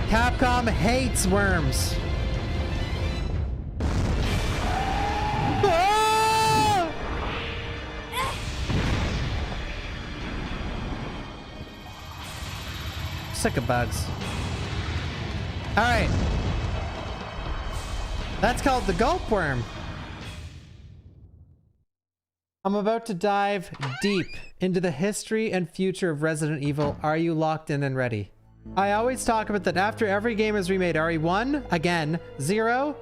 Capcom hates worms. Ah! Sick of bugs. Alright. That's called the gulp worm. I'm about to dive deep into the history and future of Resident Evil. Are you locked in and ready? I always talk about that after every game is remade. RE1, again, 0,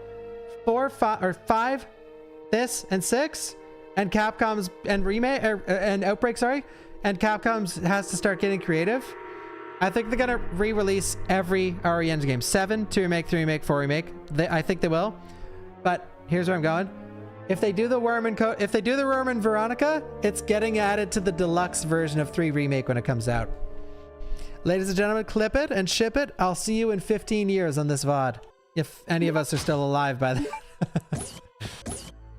4, 5, or 5, this, and 6, and Capcom's, and remake, and Outbreak, sorry, and Capcom's has to start getting creative. I think they're gonna re-release every RE Engine game. 7, 2 remake, 3 remake, 4 remake. I think they will. But here's where I'm going. If they do the worm and if they do the worm and Veronica, it's getting added to the deluxe version of 3 Remake when it comes out. Ladies and gentlemen, clip it and ship it. I'll see you in 15 years on this VOD. If any of us are still alive by then.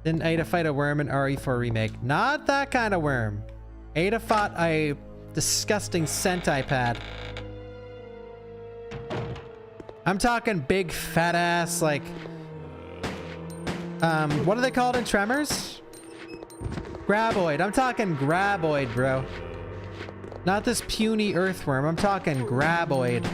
Didn't Ada fight a worm in RE4 Remake? Not that kind of worm. Ada fought a disgusting Sentai pad. I'm talking big fat ass, like... what are they called in Tremors? Graboid. I'm talking Graboid, bro. Not this puny earthworm. I'm talking Graboid.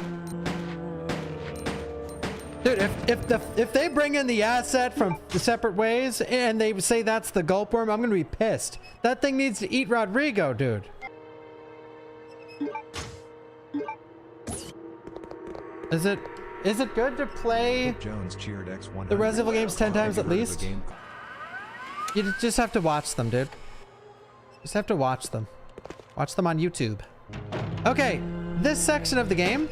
Dude, if they bring in the asset from the separate ways and they say that's the Gulpworm, I'm gonna be pissed. That thing needs to eat Rodrigo, dude. Is it good to play Jones cheered X100 the Resident Evil games 10 times at least? You just have to watch them, dude. Just have to watch them. Watch them on YouTube. Okay, this section of the game.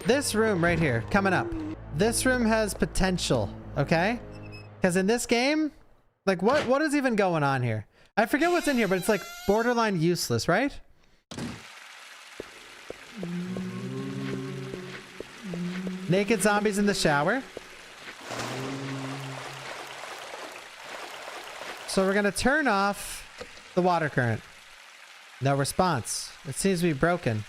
This room right here, coming up. This room has potential, okay? Because in this game, like what is even going on here? I forget what's in here, but it's like borderline useless, right? Naked zombies in the shower. So we're gonna turn off the water current. No response. It seems to be broken.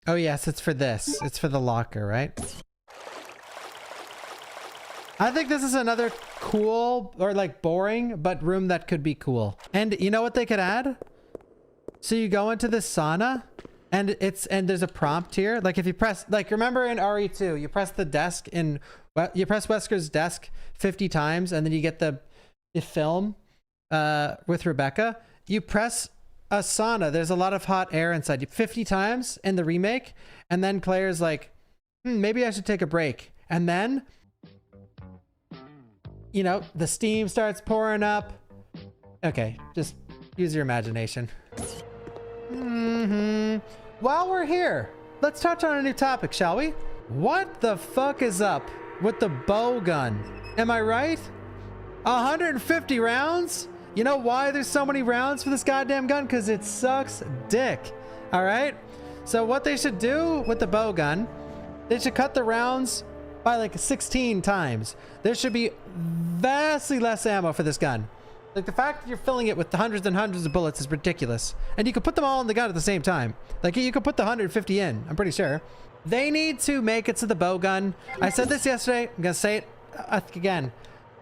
Oh yes, it's for this. It's for the locker, right? I think this is another cool or like boring, but room that could be cool. And you know what they could add? So you go into this sauna and there's a prompt here. Like if you press, like remember in RE2, you press the desk you press Wesker's desk 50 times and then you get the film with Rebecca. You press a sauna, there's a lot of hot air inside you 50 times in the remake, and then Claire's like, maybe I should take a break. And then, you know, the steam starts pouring up. Okay, just use your imagination. While we're here, let's touch on a new topic, shall we? What the fuck is up with the bow gun? Am I right? 150 rounds? You know why there's so many rounds for this goddamn gun? Because it sucks dick. All right? So what they should do with the bow gun, they should cut the rounds by like 16 times. There should be vastly less ammo for this gun. Like the fact that you're filling it with hundreds and hundreds of bullets is ridiculous. And you could put them all in the gun at the same time. Like you could put the 150 in, I'm pretty sure. They need to make it so the bow gun. I said this yesterday, I'm gonna say it again.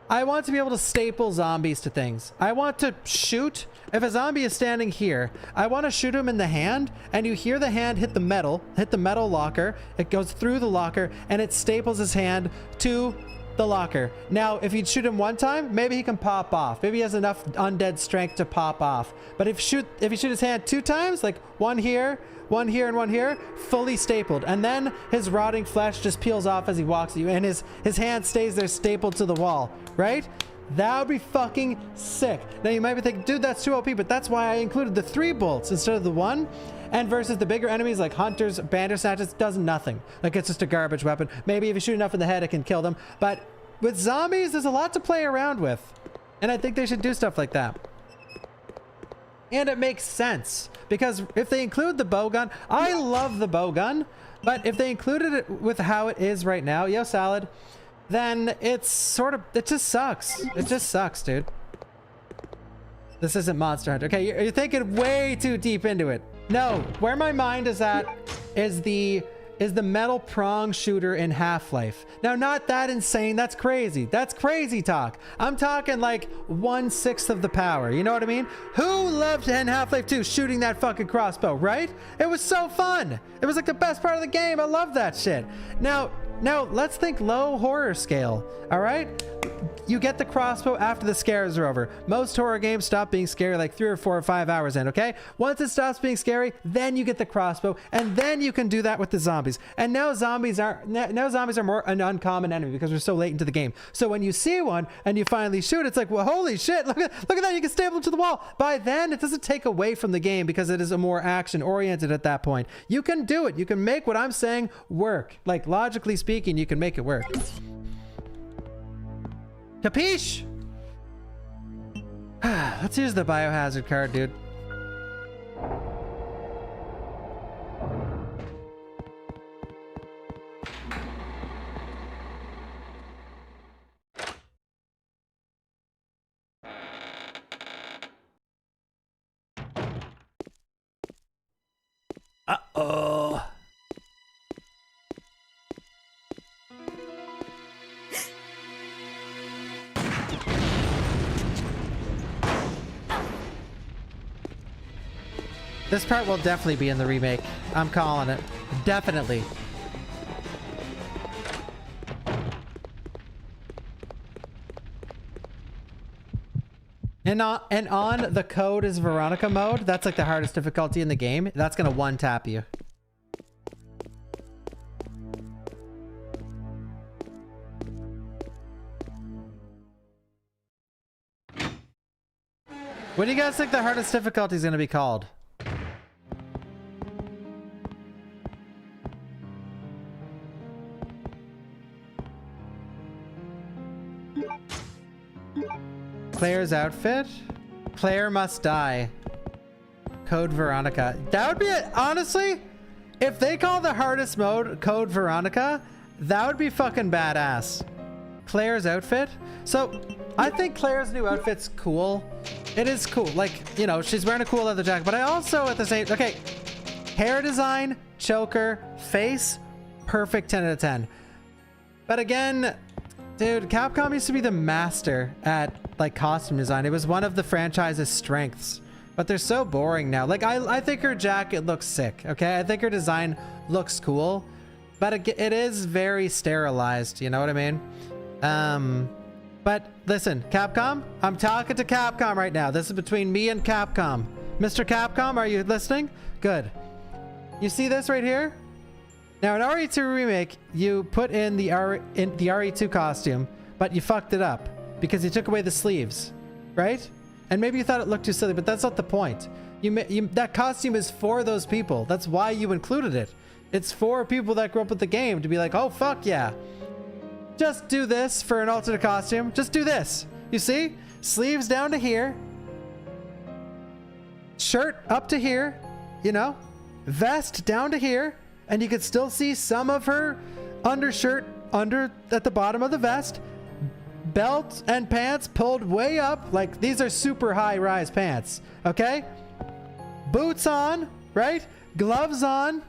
I want to be able to staple zombies to things. I want to shoot. If a zombie is standing here, I want to shoot him in the hand, and you hear the hand hit the metal locker. It goes through the locker, and it staples his hand to the locker. Now, if you shoot him one time, maybe he can pop off. Maybe he has enough undead strength to pop off. But if you shoot his hand 2 times, like one here, and one here, fully stapled. And then his rotting flesh just peels off as he walks at you, and his hand stays there stapled to the wall, right? That would be fucking sick. Now you might be thinking, dude, that's too OP, but that's why I included the 3 bolts instead of the 1. And versus the bigger enemies like hunters, bandersnatches, does nothing. Like it's just a garbage weapon. Maybe if you shoot enough in the head, it can kill them. But with zombies, there's a lot to play around with. And I think they should do stuff like that. And it makes sense. Because if they include the bow gun, I love the bow gun, but if they included it with how it is right now, yo salad, then it's sort of, it just sucks. It just sucks, dude. This isn't Monster Hunter. Okay, you're thinking way too deep into it. No, where my mind is at is the is the metal prong shooter in Half-Life. Now, not that insane. That's crazy. That's crazy talk. I'm talking like 1/6 of the power. You know what I mean? Who loved in Half-Life 2 shooting that fucking crossbow, right? It was so fun. It was like the best part of the game. I love that shit. Now let's think low horror scale. All right? You get the crossbow after the scares are over. Most horror games stop being scary like 3 or 4 or 5 hours in, okay? Once it stops being scary, then you get the crossbow, and then you can do that with the zombies. And now zombies are more an uncommon enemy because we're so late into the game. So when you see one and you finally shoot, it's like, well, holy shit, look at that, you can staple them to the wall. By then, it doesn't take away from the game because it is a more action-oriented at that point. You can do it. You can make what I'm saying work. Like, logically speaking, you can make it work. Capiche? Let's use the biohazard card, dude. Uh-oh. This part will definitely be in the remake. I'm calling it. Definitely. And on the code is Veronica mode. That's like the hardest difficulty in the game. That's gonna one tap you. What do you guys think the hardest difficulty is gonna be called? Claire's outfit? Claire must die. Code Veronica. That would be it. Honestly, if they call the hardest mode Code Veronica, that would be fucking badass. Claire's outfit? So, I think Claire's new outfit's cool. It is cool. Like, you know, she's wearing a cool leather jacket, but I also at the same... Okay, hair design, choker, face, perfect 10 out of 10. But again... Dude, Capcom used to be the master at, like, costume design. It was one of the franchise's strengths. But they're so boring now. Like, I think her jacket looks sick, okay? I think her design looks cool. But it is very sterilized, you know what I mean? But listen, Capcom, I'm talking to Capcom right now. This is between me and Capcom. Mr. Capcom, are you listening? Good. You see this right here? Now, in RE2 Remake, you put in the RE2 costume, but you fucked it up because you took away the sleeves, right? And maybe you thought it looked too silly, but that's not the point. That costume is for those people. That's why you included it. It's for people that grew up with the game to be like, oh, fuck yeah. Just do this for an alternate costume. Just do this. You see? Sleeves down to here. Shirt up to here, you know? Vest down to here. And you could still see some of her undershirt at the bottom of the vest. Belt and pants pulled way up. Like, these are super high-rise pants, okay? Boots on, right? Gloves on.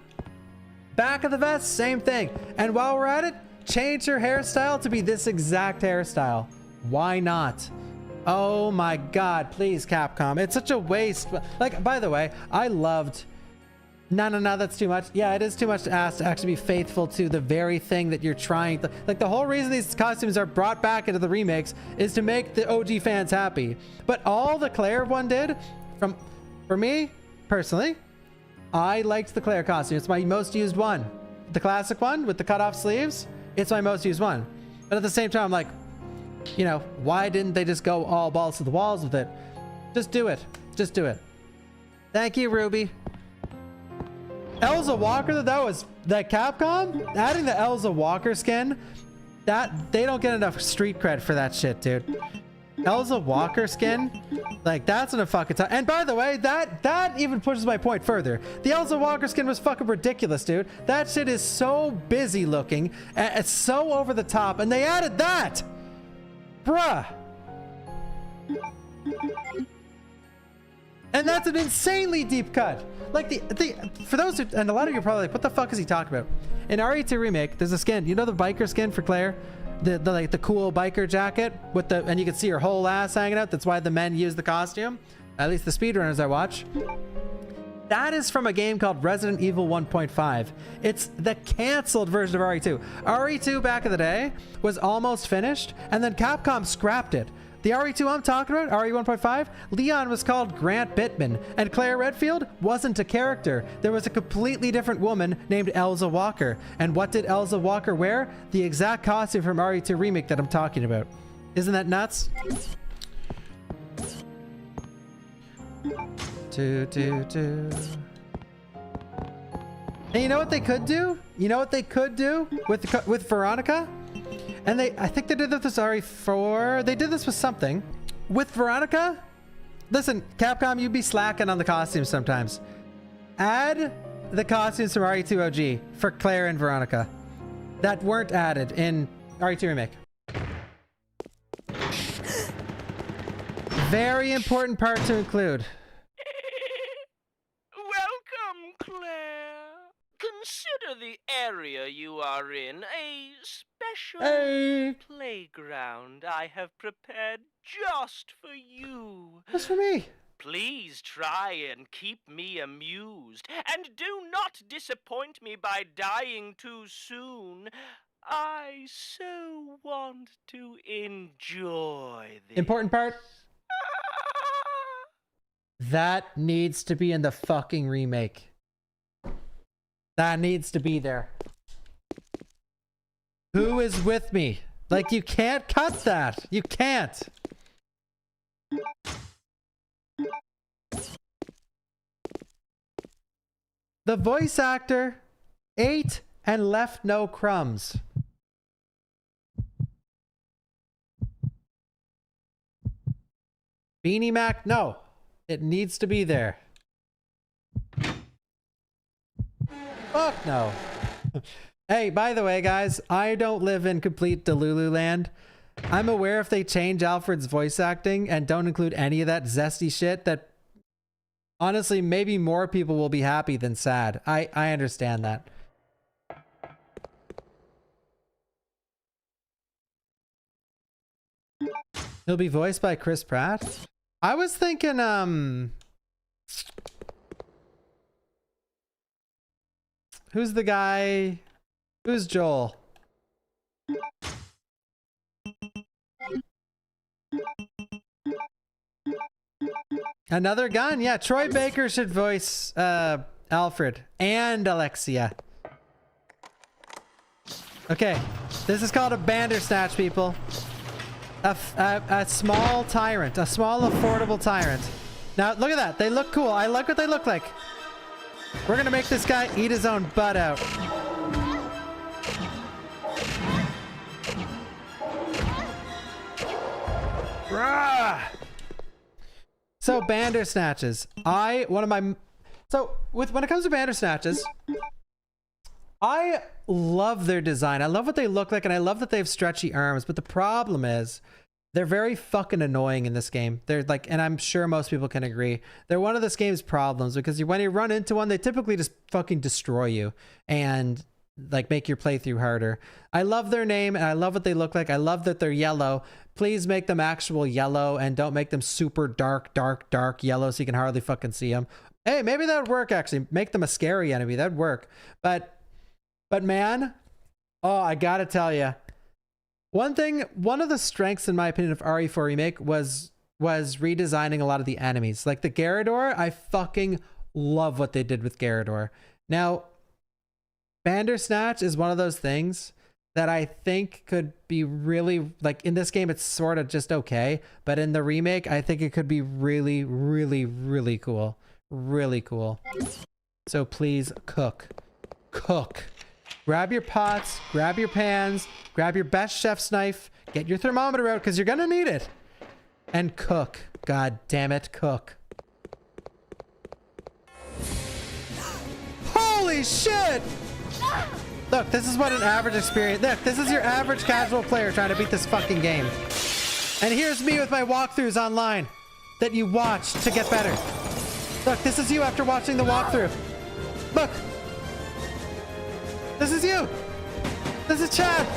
Back of the vest, same thing. And while we're at it, change her hairstyle to be this exact hairstyle. Why not? Oh my god, please, Capcom. It's such a waste. Like, by the way, I loved... No, that's too much. Yeah, it is too much to ask to actually be faithful to the very thing that you're trying to... Like, the whole reason these costumes are brought back into the remakes is to make the OG fans happy. But all the Claire one did, for me, personally, I liked the Claire costume. It's my most used one. The classic one with the cut-off sleeves, it's my most used one. But at the same time, I'm like, you know, why didn't they just go all balls to the walls with it? Just do it. Just do it. Thank you, Ruby. Elza Walker, that Capcom adding the Elza Walker skin, that they don't get enough street cred for that shit, dude. Elza Walker skin, like, that's in a fucking time. And by the way, that even pushes my point further. The Elza Walker skin was fucking ridiculous, dude. That shit is so busy looking, and it's so over the top, and they added that, bruh. And that's an insanely deep cut. Like for those who, and a lot of you are probably like, what the fuck is he talking about? In RE2 Remake, there's a skin. You know the biker skin for Claire? The like the cool biker jacket with the, and you can see her whole ass hanging out. That's why the men use the costume. At least the speedrunners I watch. That is from a game called Resident Evil 1.5. It's the canceled version of RE2. RE2 back in the day was almost finished, and then Capcom scrapped it. The RE2 I'm talking about, RE 1.5, Leon was called Grant Bittman, and Claire Redfield wasn't a character. There was a completely different woman named Elza Walker. And what did Elza Walker wear? The exact costume from RE2 Remake that I'm talking about. Isn't that nuts? And you know what they could do? You know what they could do with Veronica? And I think they did this with RE4. They did this with something. With Veronica? Listen, Capcom, you'd be slacking on the costumes sometimes. Add the costumes from RE2 OG for Claire and Veronica that weren't added in RE2 Remake. Very important part to include. Welcome, Claire. Consider the area you are in a special playground I have prepared just for you. Just for me. Please try and keep me amused, and do not disappoint me by dying too soon. I so want to enjoy this. Important part. That needs to be in the fucking remake. That needs to be there. Who is with me? Like, you can't cut that. You can't. The voice actor ate and left no crumbs. Beanie Mac, no. It needs to be there. Fuck no. Hey, by the way, guys, I don't live in complete Delulu land. I'm aware if they change Alfred's voice acting and don't include any of that zesty shit, that honestly, maybe more people will be happy than sad. I understand that. He'll be voiced by Chris Pratt? I was thinking, who's the guy? Who's Joel? Another gun? Yeah, Troy Baker should voice Alfred and Alexia. Okay, this is called a Bandersnatch, people. A small tyrant, a small affordable tyrant. Now look at that, they look cool. I like what they look like. We're gonna make this guy eat his own butt out. Rah! So Bandersnatches, when it comes to Bandersnatches, I love their design. I love what they look like, and I love that they have stretchy arms. But the problem is, they're very fucking annoying in this game. They're like, and I'm sure most people can agree, they're one of this game's problems, because when you run into one, they typically just fucking destroy you and like make your playthrough harder. I love their name, and I love what they look like. I love that they're yellow. Please make them actual yellow, and don't make them super dark yellow so you can hardly fucking see them. Hey, maybe that would work, actually. Make them a scary enemy. That'd work. But man, oh, I gotta tell you, one of the strengths, in my opinion, of RE4 Remake was redesigning a lot of the enemies. Like the Garrador, I fucking love what they did with Garrador. Now, Bandersnatch is one of those things that I think could be really, like, in this game, it's sort of just okay. But in the remake, I think it could be really, really, really cool. Really cool. So please cook. Grab your pots, grab your pans, grab your best chef's knife, get your thermometer out, because you're gonna need it. And cook. God damn it, cook. Holy shit! Look, this is what an average experience... Look, this is your average casual player trying to beat this fucking game. And here's me with my walkthroughs online that you watch to get better. Look, this is you after watching the walkthrough. Look. This is you. This is Chad.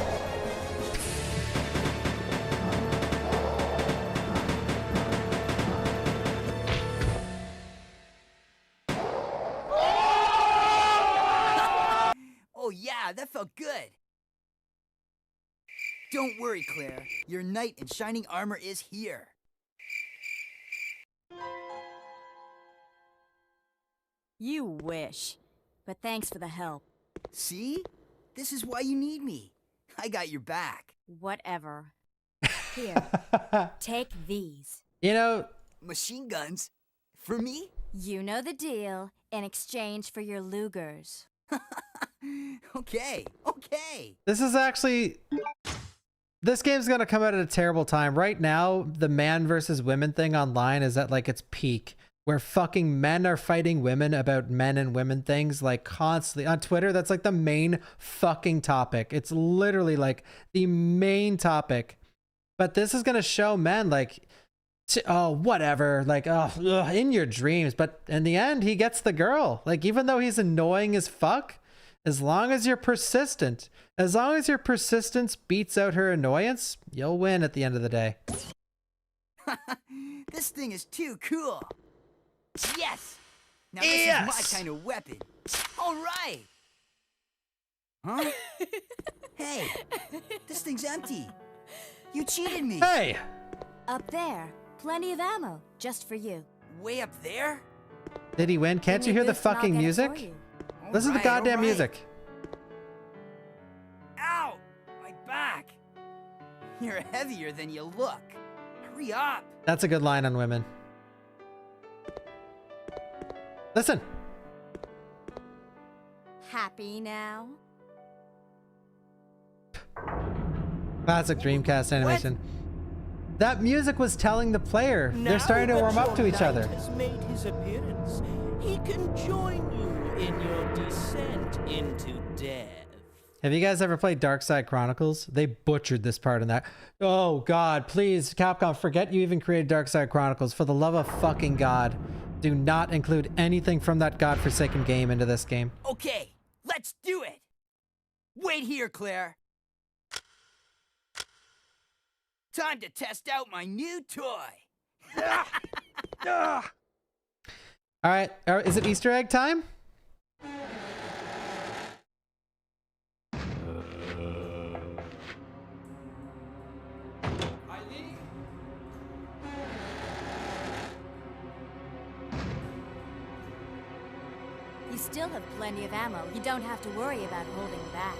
Oh yeah, that felt good. Don't worry, Claire. Your knight in shining armor is here. You wish. But thanks for the help. See? This is why you need me. I got your back. Whatever. Here, take these. You know, Machine guns? For me? You know the deal. In exchange for your Lugers. Okay. this is actually... This game's gonna come out at a terrible time. Right now, the man versus women thing online is at like its peak, where fucking men are fighting women about men and women things like constantly. On Twitter, that's like the main fucking topic. It's literally like the main topic. But this is gonna show men like, oh, whatever, like, oh, ugh, in your dreams. But in the end, he gets the girl. Like, even though he's annoying as fuck, as long as you're persistent, as long as your persistence beats out her annoyance, you'll win at the end of the day. This thing is too cool. Yes! Now this Yes! is my kind of weapon. All right. Huh? Hey, this thing's empty. You cheated me. Hey! Up there. Plenty of ammo. Just for you. Way up there? Did he win? Can't you hear the fucking music? Listen to the goddamn music. Ow! My back. You're heavier than you look. Hurry up. That's a good line on women. Listen. Happy now? Classic Dreamcast animation. That music was telling the player they're starting to warm up to each other. Has made his appearance. He can join you in your descent into death. Have you guys ever played Dark Side Chronicles? They butchered this part in that. Oh God, please, Capcom, forget you even created Dark Side Chronicles. For the love of fucking God, do not include anything from that godforsaken game into this game. Okay, let's do it. Wait here, Claire. Time to test out my new toy. All right, is it Easter egg time? You still have plenty of ammo. You don't have to worry about holding back.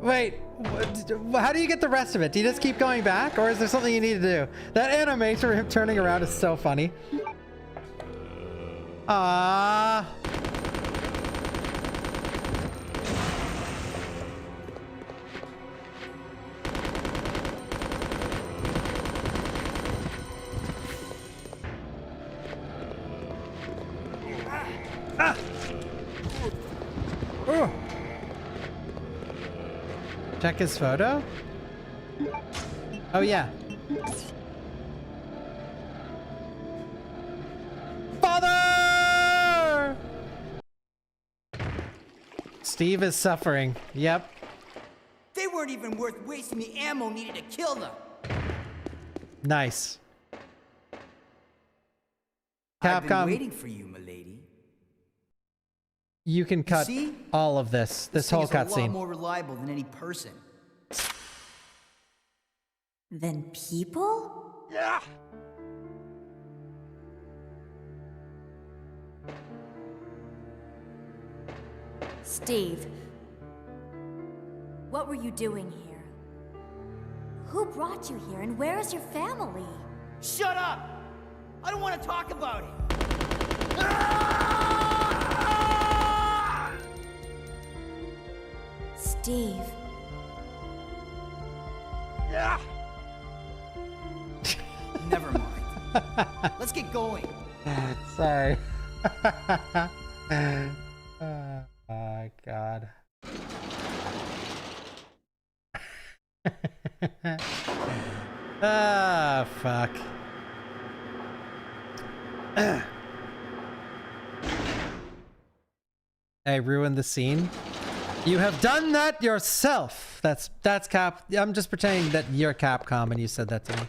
Wait, how do you get the rest of it? Do you just keep going back, or is there something you need to do? That animation of him turning around is so funny. Ah. Check his photo? Oh yeah. Father! Steve is suffering. Yep. They weren't even worth wasting the ammo needed to kill them. Nice. I've been Capcom, waiting for you, milady. you can cut see? all of this whole thing is a lot cutscene. more reliable than any person. Then people? Yeah. Steve, what were you doing here? Who brought you here, and where is your family? Shut up! I don't want to talk about it. Steve. Yeah. Never mind. Let's get going. Sorry. Oh my God. Ah, fuck. I ruined the scene. You have done that yourself. That's Cap. I'm just pretending that you're Capcom and you said that to me.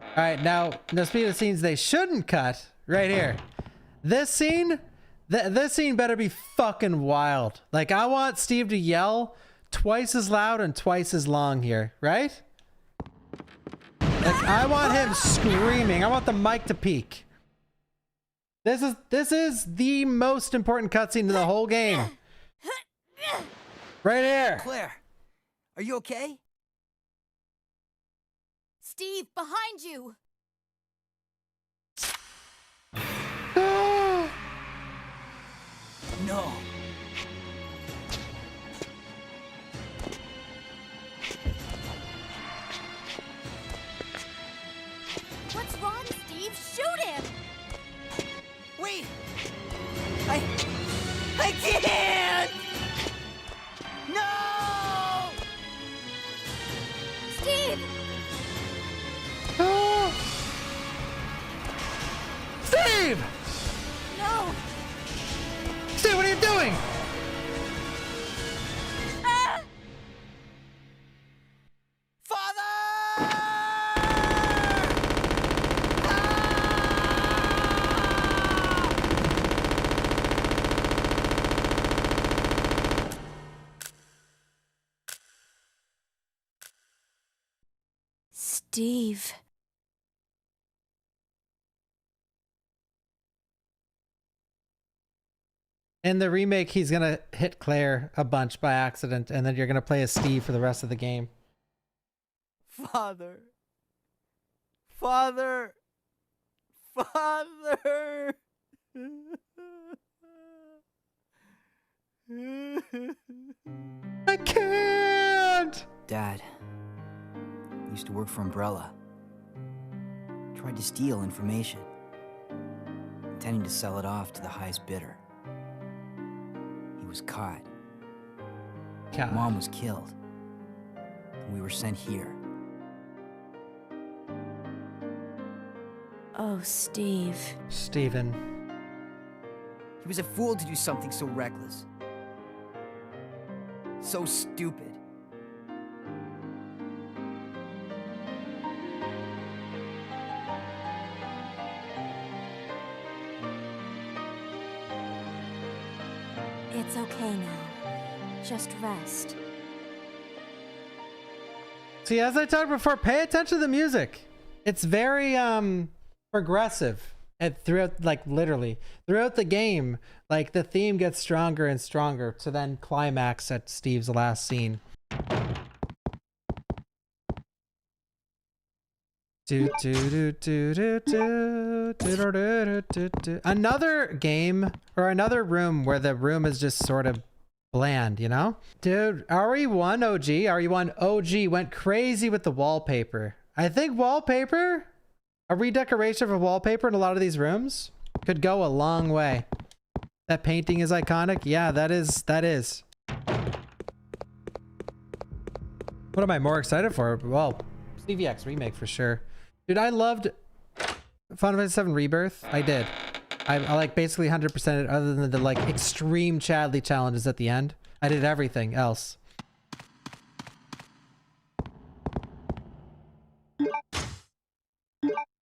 All right, now speaking of scenes they shouldn't cut, right here. This scene, this scene better be fucking wild. Like, I want Steve to yell twice as loud and twice as long here, right? Like, I want him screaming. I want the mic to peak. This is the most important cutscene in the whole game. Right here. Claire, are you okay? Steve, behind you! No. What's wrong, Steve? Shoot him! Wait! I can't! No! Steve! Steve! No! Steve, what are you doing? Ah! Father! Steve. In the remake, he's gonna hit Claire a bunch by accident, and then you're gonna play as Steve for the rest of the game. Father. Father. Father. I can't! Dad used to work for Umbrella. Tried to steal information, intending to sell it off to the highest bidder. He was caught. God. Mom was killed. And we were sent here. Oh, Steve. Steven. He was a fool to do something so reckless. So stupid. It's okay now. Just rest. See, as I talked before, pay attention to the music. It's very progressive. And throughout, like, literally throughout the game, like, the theme gets stronger and stronger to then climax at Steve's last scene. Another game or another room where the room is just sort of bland, you know? Dude, RE1 OG, RE1 OG went crazy with the wallpaper. I think wallpaper, a redecoration of wallpaper in a lot of these rooms could go a long way. That painting is iconic. Yeah, that is. What am I more excited for? Well, CVX Remake for sure. Dude, I loved Final Fantasy VII Rebirth. I did. I like basically 100% it, other than the like extreme Chadley challenges at the end. I did everything else.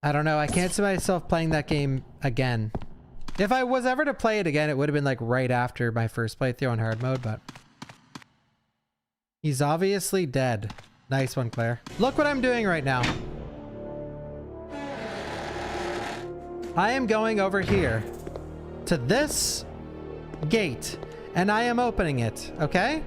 I don't know. I can't see myself playing that game again. If I was ever to play it again, it would have been like right after my first playthrough on hard mode, but he's obviously dead. Nice one, Claire. Look what I'm doing right now. I am going over here to this gate and I am opening it, okay?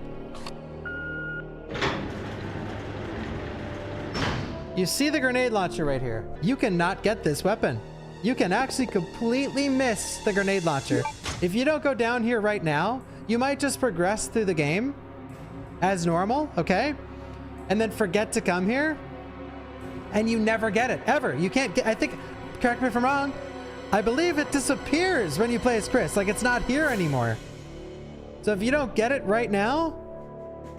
You see the grenade launcher right here. You cannot get this weapon. You can actually completely miss the grenade launcher. If you don't go down here right now, you might just progress through the game as normal, okay? And then forget to come here and you never get it, ever. You can't get, I think, correct me if I'm wrong, I believe it disappears when you play as Chris. Like, it's not here anymore. So if you don't get it right now,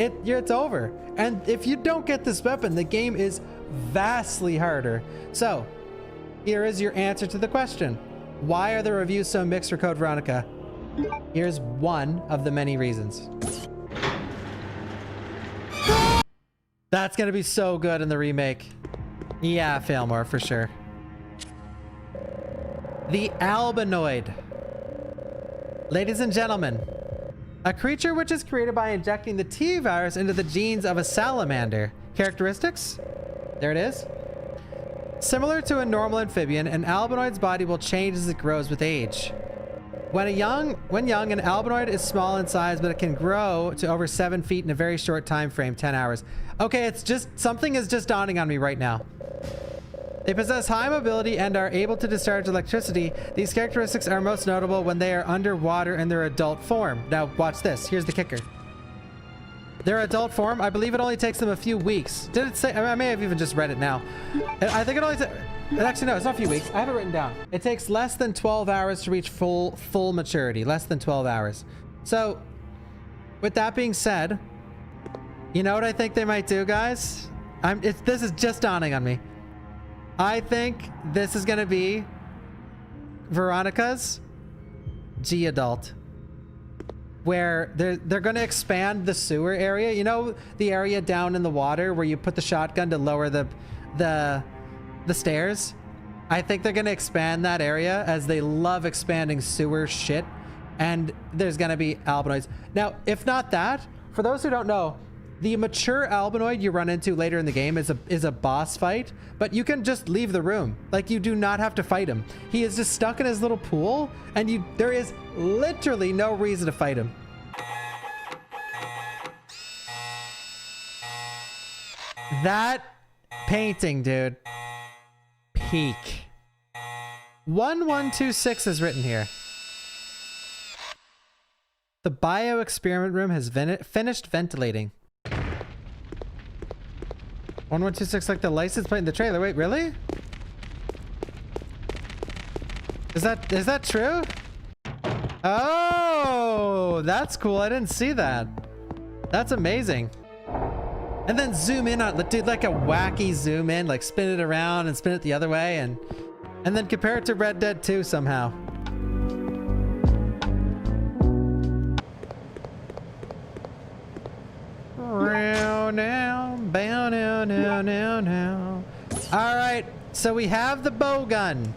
it's over. And if you don't get this weapon, the game is vastly harder. So here is your answer to the question. Why are the reviews so mixed for Code Veronica? Here's one of the many reasons. That's gonna be so good in the remake. Yeah, fail more for sure. The albinoid. Ladies and gentlemen, a creature which is created by injecting the T virus into the genes of a salamander. Characteristics? There it is. Similar to a normal amphibian, an albinoid's body will change as it grows with age. When young, an albinoid is small in size, but it can grow to over 7 feet in a very short time frame, 10 hours. Okay, it's just, something is just dawning on me right now. They possess high mobility and are able to discharge electricity. These characteristics are most notable when they are underwater in their adult form. Now, watch this. Here's the kicker. Their adult form, I believe it only takes them a few weeks. Did it say? I may have even just read it now. I think it only actually, no, it's not a few weeks. I have it written down. It takes less than 12 hours to reach full maturity. Less than 12 hours. So, with that being said, you know what I think they might do, guys? This is just dawning on me. I think this is going to be Veronica's G-Adult, where they're going to expand the sewer area. You know, the area down in the water where you put the shotgun to lower the stairs? I think they're going to expand that area, as they love expanding sewer shit. And there's going to be albinoids. Now, if not that, for those who don't know, the mature albinoid you run into later in the game is a boss fight, but you can just leave the room. Like, you do not have to fight him. He is just stuck in his little pool, and there is literally no reason to fight him. That painting, dude. Peak. 1126 is written here. The bio-experiment room has finished ventilating. 1126, like the license plate in the trailer. Wait, really? Is that true? Oh, that's cool. I didn't see that. That's amazing. And then zoom in on, dude, like a wacky zoom in, like spin it around and spin it the other way, and then compare it to Red Dead 2 somehow. Now. All right, so we have the bow gun.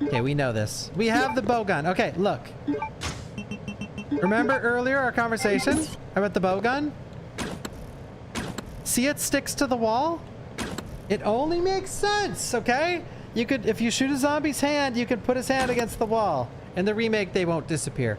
Okay, we know this. We have the bow gun. Okay, look. Remember earlier our conversation about the bow gun? See, it sticks to the wall? It only makes sense, okay? You could, if you shoot a zombie's hand, you could put his hand against the wall. In the remake, they won't disappear.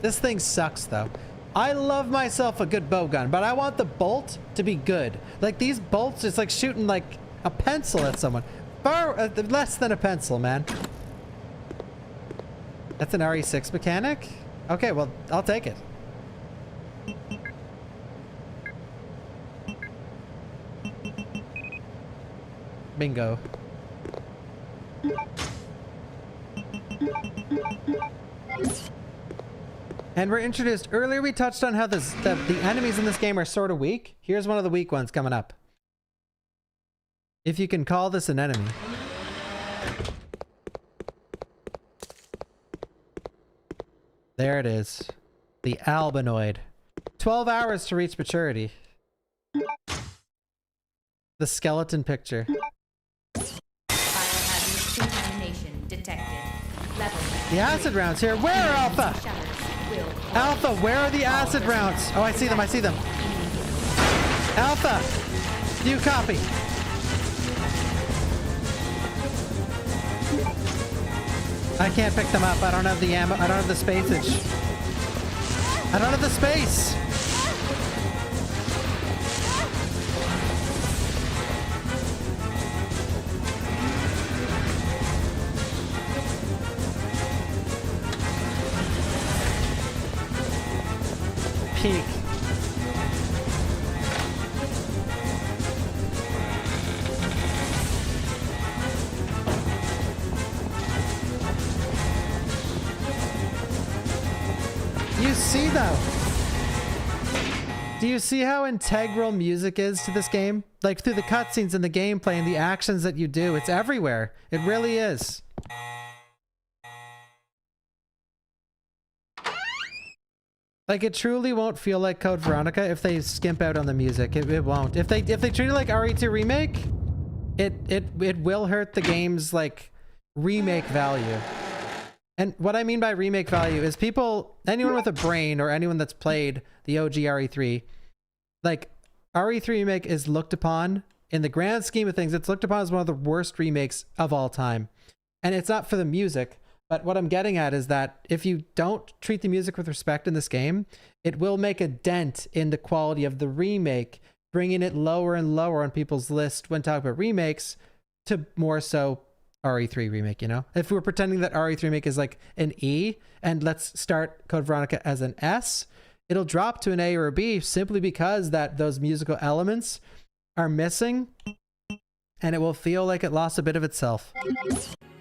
This thing sucks, though. I love myself a good bow gun, but I want the bolt to be good. Like, these bolts, it's like shooting like a pencil at someone. Far less than a pencil, man. That's an RE6 mechanic? Okay, well, I'll take it. Bingo. And we're introduced. Earlier we touched on how the enemies in this game are sort of weak. Here's one of the weak ones coming up. If you can call this an enemy. There it is. The albinoid. 12 hours to reach maturity. The skeleton picture. Biohazard contamination detected. The acid rounds here. Where, Alpha? Alpha, where are the acid rounds? Oh, I see them. I see them. Alpha, do you copy? I can't pick them up. I don't have the ammo. I don't have the spacage. I don't have the space. Peak. you see though? Do you see how integral music is to this game? Like through the cutscenes and the gameplay and the actions that you do, it's everywhere. It really is. Like it truly won't feel like Code Veronica if they skimp out on the music. It won't. If they treat it like RE2 Remake, it will hurt the game's like remake value. And what I mean by remake value is people, anyone with a brain or anyone that's played the OG RE3, like RE3 Remake is looked upon, in the grand scheme of things, it's looked upon as one of the worst remakes of all time. And it's not for the music, but what I'm getting at is that if you don't treat the music with respect in this game, it will make a dent in the quality of the remake, bringing it lower and lower on people's list when talking about remakes to more so RE3 Remake, you know? If we're pretending that RE3 Remake is like an E and let's start Code Veronica as an S, it'll drop to an A or a B simply because that those musical elements are missing and it will feel like it lost a bit of itself.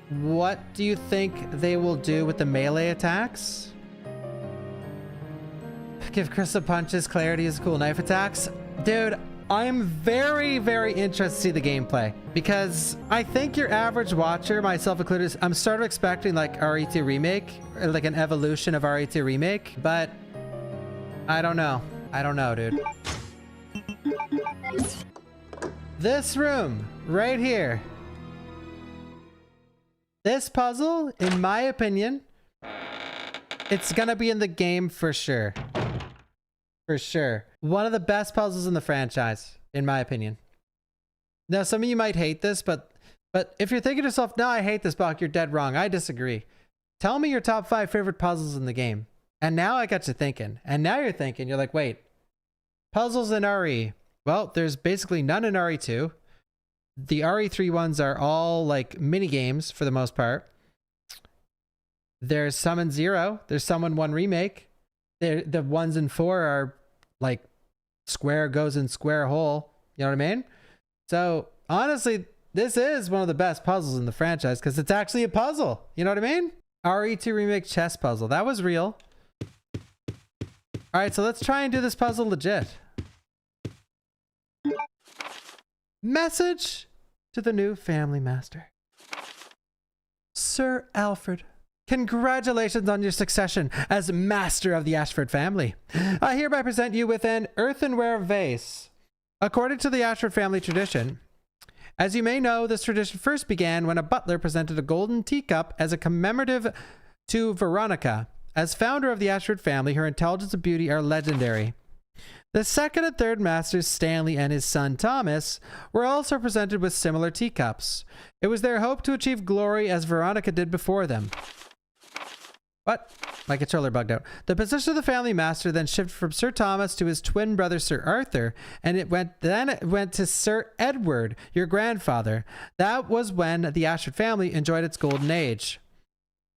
What do you think they will do with the melee attacks? Give Chris a punches, clarity is cool. Knife attacks? Dude, I'm very, very interested to see the gameplay because I think your average watcher, myself included, I'm sort of expecting like RE2 Remake, or like an evolution of RE2 Remake, but I don't know. I don't know, dude. This room right here. This puzzle, in my opinion, it's gonna be in the game for sure. For sure. One of the best puzzles in the franchise, in my opinion. Now, some of you might hate this, but if you're thinking to yourself, no, I hate this, Bawk, you're dead wrong. I disagree. Tell me your top 5 favorite puzzles in the game. And now I got you thinking. And now you're thinking, you're like, wait, puzzles in RE. Well, there's basically none in RE2. The RE3 ones are all like mini games for the most part. There's some in 0. There's some in 1 Remake. The ones in 4 are like square goes in square hole. You know what I mean? So honestly, this is one of the best puzzles in the franchise because it's actually a puzzle. You know what I mean? RE2 Remake chess puzzle. That was real. All right, so let's try and do this puzzle legit. Message to the new family master. Sir Alfred, congratulations on your succession as master of the Ashford family. I hereby present you with an earthenware vase. According to the Ashford family tradition, as you may know, this tradition first began when a butler presented a golden teacup as a commemorative to Veronica. As founder of the Ashford family, her intelligence and beauty are legendary. The second and third masters, Stanley and his son Thomas, were also presented with similar teacups. It was their hope to achieve glory as Veronica did before them. What? My controller bugged out. The position of the family master then shifted from Sir Thomas to his twin brother Sir Arthur, and it went to Sir Edward, your grandfather. That was when the Ashford family enjoyed its golden age.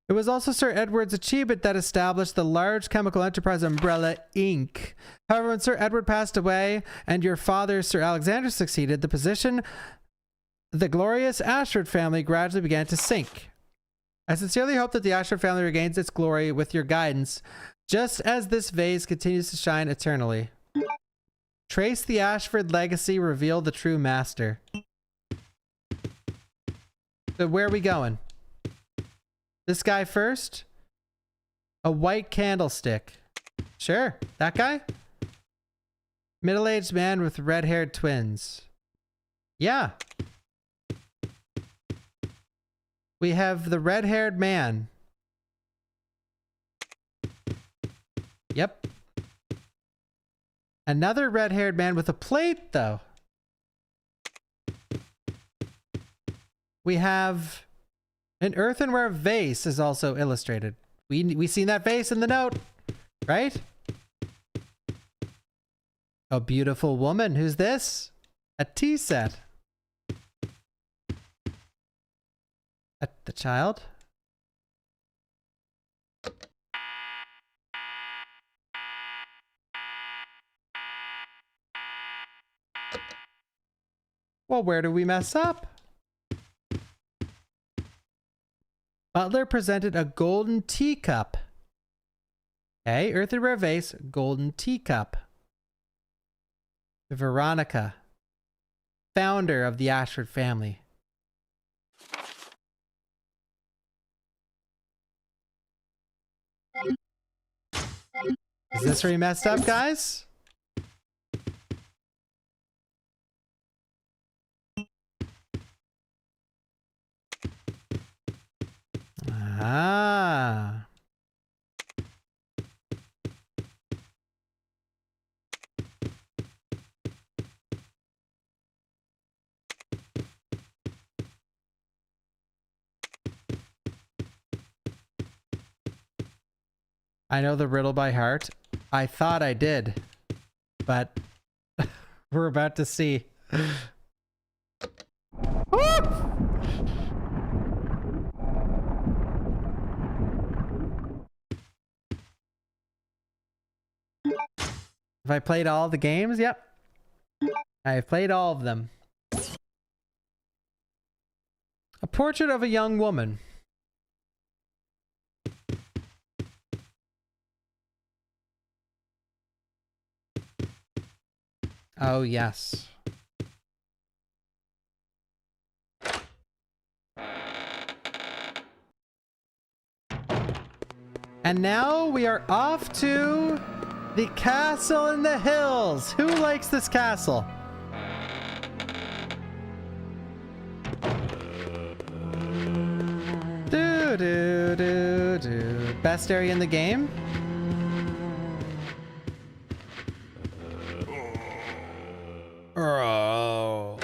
It was also Sir Edward's achievement that established the large chemical enterprise Umbrella Inc. However, when Sir Edward passed away and your father Sir Alexander succeeded the position, the glorious Ashford family gradually began to sink. I sincerely hope that the Ashford family regains its glory with your guidance, just as this vase continues to shine eternally. Trace the Ashford legacy, reveal the true master. So where are we going? This guy first? A white candlestick. Sure, that guy? Middle-aged man with red-haired twins. Yeah. We have the red-haired man. Yep. Another red-haired man with a plate, though. We have an earthenware vase is also illustrated. We seen that vase in the note, right? A beautiful woman. Who's this? A tea set. The child? Well, where do we mess up? Butler presented a golden teacup. Okay, earthenware vase, golden teacup. Veronica, founder of the Ashford family. Is this where you messed up, guys? Ah. I know the riddle by heart. I thought I did, but we're about to see. Have I played all the games? Yep. I've played all of them. A portrait of a young woman. Oh, yes. And now we are off to the castle in the hills. Who likes this castle? Best area in the game? Oh.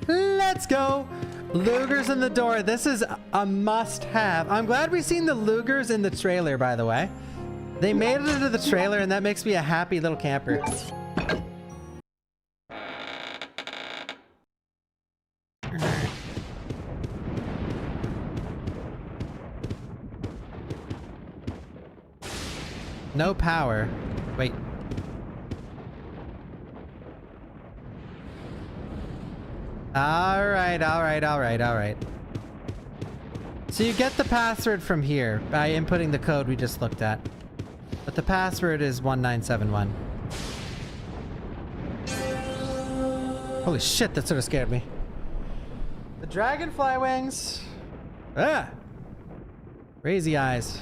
Let's go. Lugers in the door. This is a must-have. I'm glad we've seen the Lugers in the trailer, by the way. They made it into the trailer, and that makes me a happy little camper. No power. Wait. All right. So you get the password from here by inputting the code we just looked at. But the password is 1971. Holy shit, that sort of scared me. The dragonfly wings. Ah! Crazy eyes.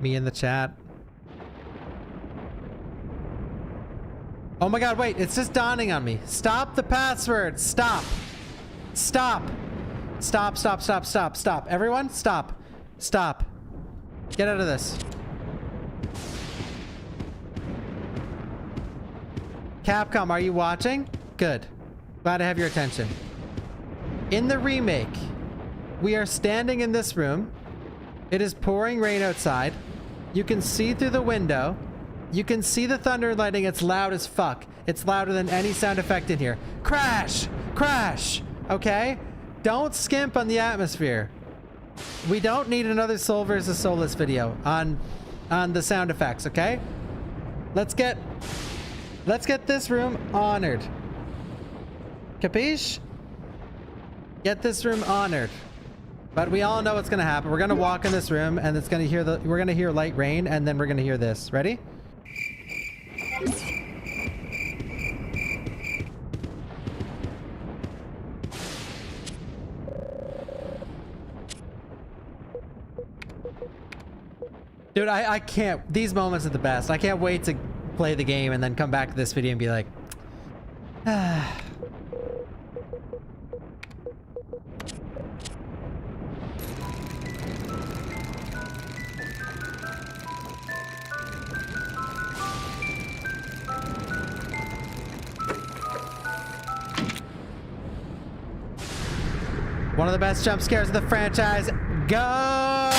Me in the chat. Oh my god, wait, it's just dawning on me. Stop the password. Stop. Stop. Stop. Everyone, stop. Stop. Get out of this. Capcom, are you watching? Good. Glad to have your attention. In the remake, we are standing in this room. It is pouring rain outside. You can see through the window. You can see the thunder and lightning. It's loud as fuck. It's louder than any sound effect in here. Crash! Crash! Okay? Don't skimp on the atmosphere. We don't need another Soul vs. Soulless video on the sound effects, okay? Let's get this room honored. Capiche? Get this room honored. But we all know what's gonna happen. We're gonna walk in this room and it's gonna we're gonna hear light rain and then we're gonna hear this. Ready? Dude, I can't. These moments are the best. I can't wait to play the game and then come back to this video and be like, ah. One of the best jump scares of the franchise. Go!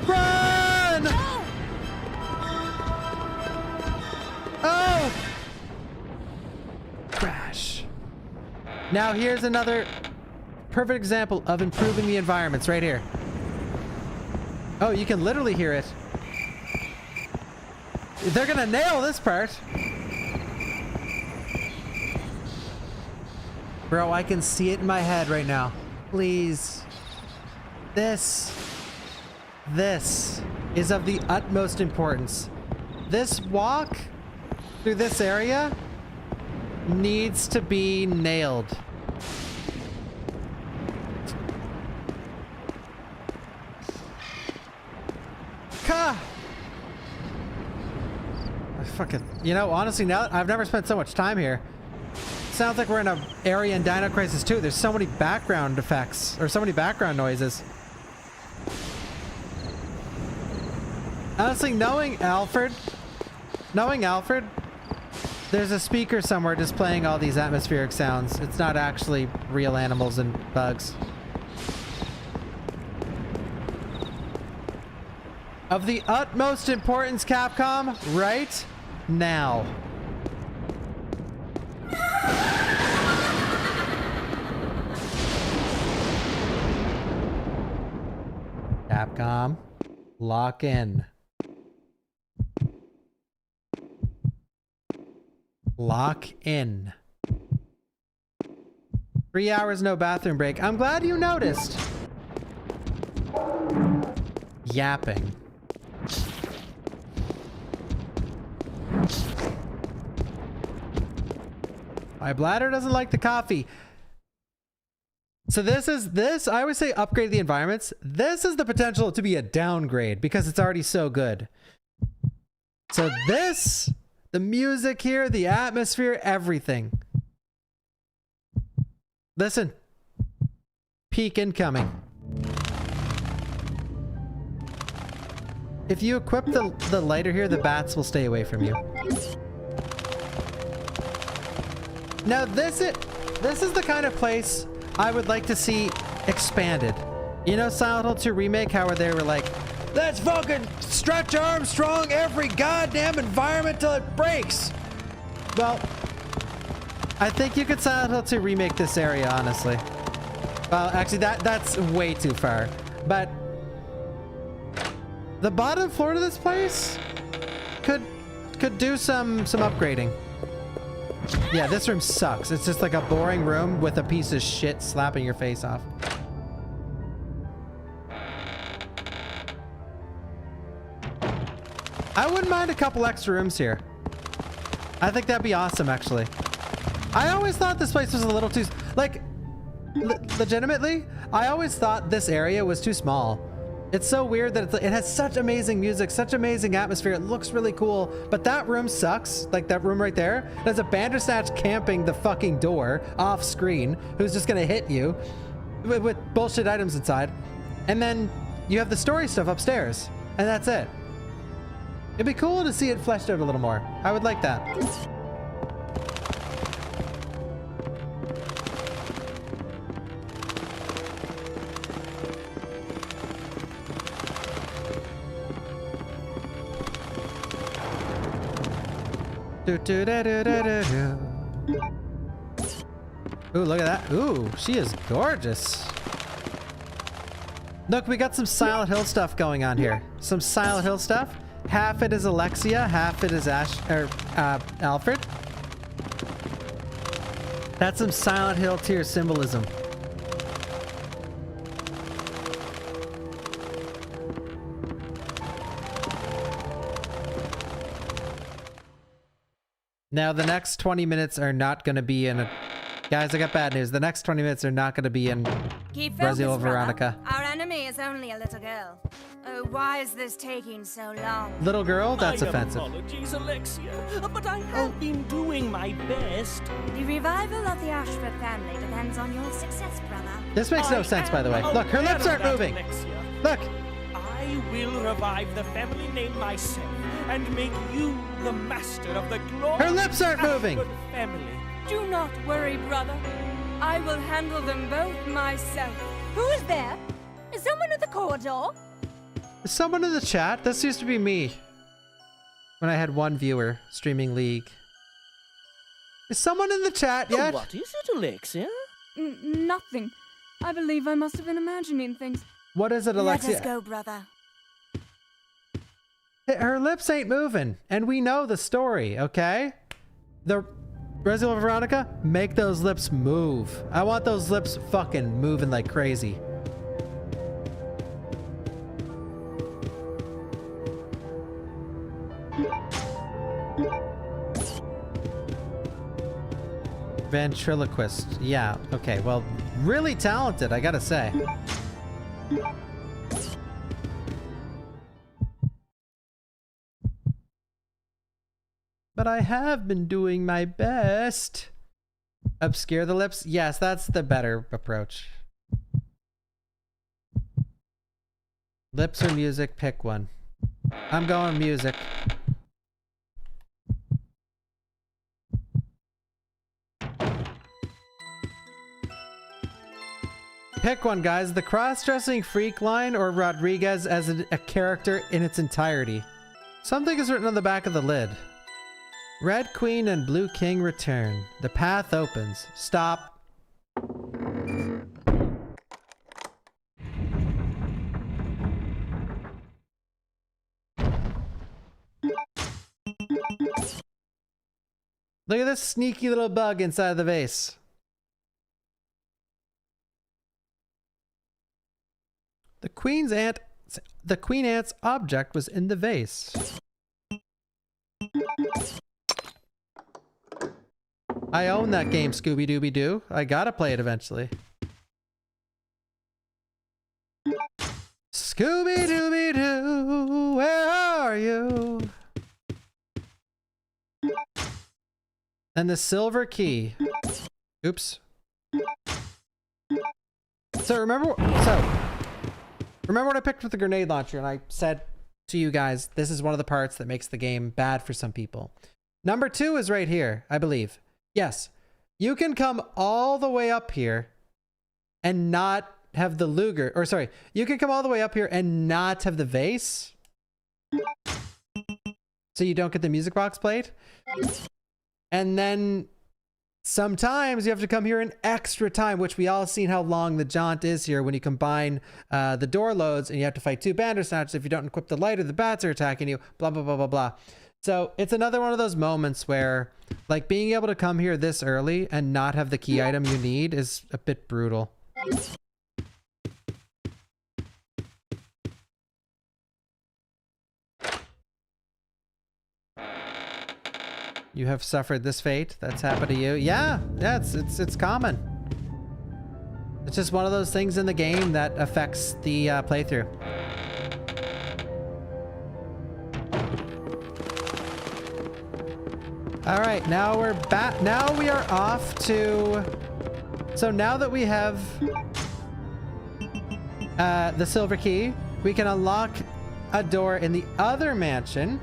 Run! Oh! Crash. Now here's another perfect example of improving the environments right here. Oh, you can literally hear it. They're gonna nail this part. Bro, I can see it in my head right now. Please. This is of the utmost importance. This walk through this area needs to be nailed. Fucking, you know, honestly, now I've never spent so much time here. Sounds like we're in an area in Dino Crisis 2. There's so many background effects, or so many background noises. Honestly, knowing Alfred, there's a speaker somewhere just playing all these atmospheric sounds. It's not actually real animals and bugs. Of the utmost importance, Capcom, right now. Capcom, lock in. Lock in. 3 hours, no bathroom break. I'm glad you noticed. Yapping. My bladder doesn't like the coffee. So this, I always say upgrade the environments. This is the potential to be a downgrade because it's already so good. So this, the music here, the atmosphere, everything. Listen. Peak incoming. If you equip the lighter here, the bats will stay away from you. Now this is the kind of place I would like to see expanded. You know Silent Hill 2 Remake, how they were like, let's fucking stretch Armstrong every goddamn environment till it breaks. Well, I think you could Silent Hill 2 Remake this area, honestly. Well, actually that's way too far. But the bottom floor to this place could do some upgrading. Yeah, this room sucks. It's just like a boring room with a piece of shit slapping your face off. I wouldn't mind a couple extra rooms here. I think that'd be awesome, actually. I always thought this place was a little too... Like, legitimately, I always thought this area was too small. It's so weird that it has such amazing music, such amazing atmosphere. It looks really cool, but that room sucks. Like that room right there. There's a Bandersnatch camping the fucking door off screen who's just gonna hit you with bullshit items inside. And then you have the story stuff upstairs, and that's it. It'd be cool to see it fleshed out a little more. I would like that. Ooh, look at that. Ooh, she is gorgeous. Look, we got some Silent Hill stuff going on here. Some Silent Hill stuff. Half it is Alexia, half it is Alfred. That's some Silent Hill tier symbolism. Now, the next 20 minutes are not going to be in a... Guys, I got bad news. The next 20 minutes are not going to be in Brazil Veronica. Our enemy is only a little girl. Oh, why is this taking so long? Little girl? That's offensive. Apologies, Alexia, but I have been doing my best. The revival of the Ashford family depends on your success, brother. This makes no sense, by the way. Look, her lips aren't moving. Alexia. Look. I will revive the family name myself and make you the master of the glorious Her lips aren't moving. Ashford family. Do not worry, brother. I will handle them both myself. Who is there? Is someone at the corridor? Is someone in the chat? This used to be me. When I had one viewer streaming League. Is someone in the chat yet? What is it, Alexia? Nothing. I believe I must have been imagining things. What is it, Alexia? Let us go, brother. Her lips ain't moving, and we know the story, okay? Resident Evil Veronica, make those lips move. I want those lips fucking moving like crazy. Ventriloquist. Yeah, okay. Well, really talented, I gotta say. But I have been doing my best. Obscure the lips? Yes, that's the better approach. Lips or music? Pick one. I'm going music. Pick one, guys. The cross-dressing freak line or Rodriguez as a character in its entirety. Something is written on the back of the lid. Red Queen and Blue King return. The path opens. Stop. Look at this sneaky little bug inside the vase. The Queen Ant's object was in the vase. I own that game, Scooby-Dooby-Doo. I gotta play it eventually. Scooby-Dooby-Doo, where are you? And the silver key. Oops. Remember when I picked up the grenade launcher and I said to you guys, this is one of the parts that makes the game bad for some people. Number 2 is right here, I believe. Yes, you can come all the way up here and not have the Luger, or sorry, you can come all the way up here and not have the vase. So you don't get the music box played. And then sometimes you have to come here an extra time, which we all seen how long the jaunt is here when you combine the door loads and you have to fight 2 Bandersnatchers. If you don't equip the lighter, the bats are attacking you, blah, blah, blah, blah, blah. So it's another one of those moments where like being able to come here this early and not have the key item you need is a bit brutal. You have suffered this fate that's happened to you. Yeah, it's common. It's just one of those things in the game that affects the playthrough. All right, now we're back. Now we are off to... So now that we have the silver key, we can unlock a door in the other mansion,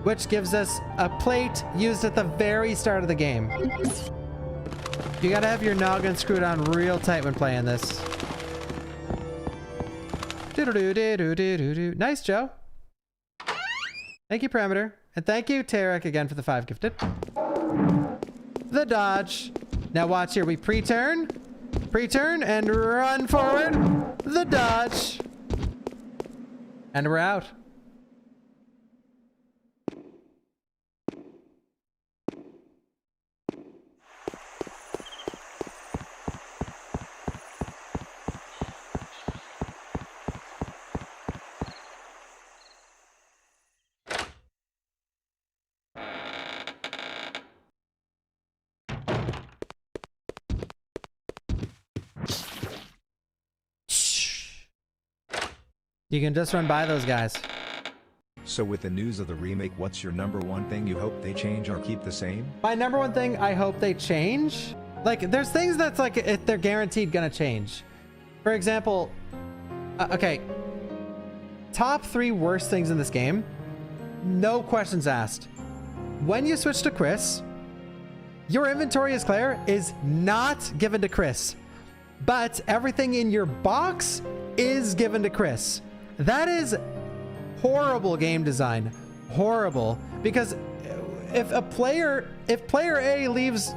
which gives us a plate used at the very start of the game. You gotta have your noggin screwed on real tight when playing this. Nice, Joe. Thank you, Parameter. And thank you, Tarek, again for the 5 gifted. The dodge. Now watch here. We pre-turn, and run forward. The dodge. And we're out. You can just run by those guys. So with the news of the remake, what's your #1 thing you hope they change or keep the same? My #1 thing I hope they change. Like, there's things that's like, if they're guaranteed gonna change. For example, okay. Top 3 worst things in this game. No questions asked. When you switch to Chris, your inventory as Claire is not given to Chris. But everything in your box is given to Chris. That is horrible game design. Horrible. Because if player A leaves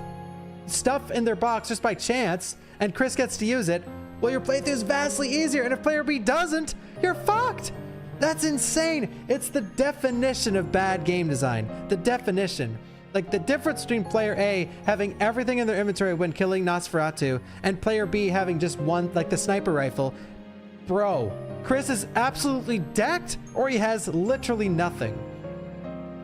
stuff in their box just by chance and Chris gets to use it, well, your playthrough is vastly easier. And if player B doesn't, you're fucked. That's insane. It's the definition of bad game design. The definition. Like the difference between player A having everything in their inventory when killing Nosferatu and player B having just one, like the sniper rifle. Bro, Chris is absolutely decked or he has literally nothing.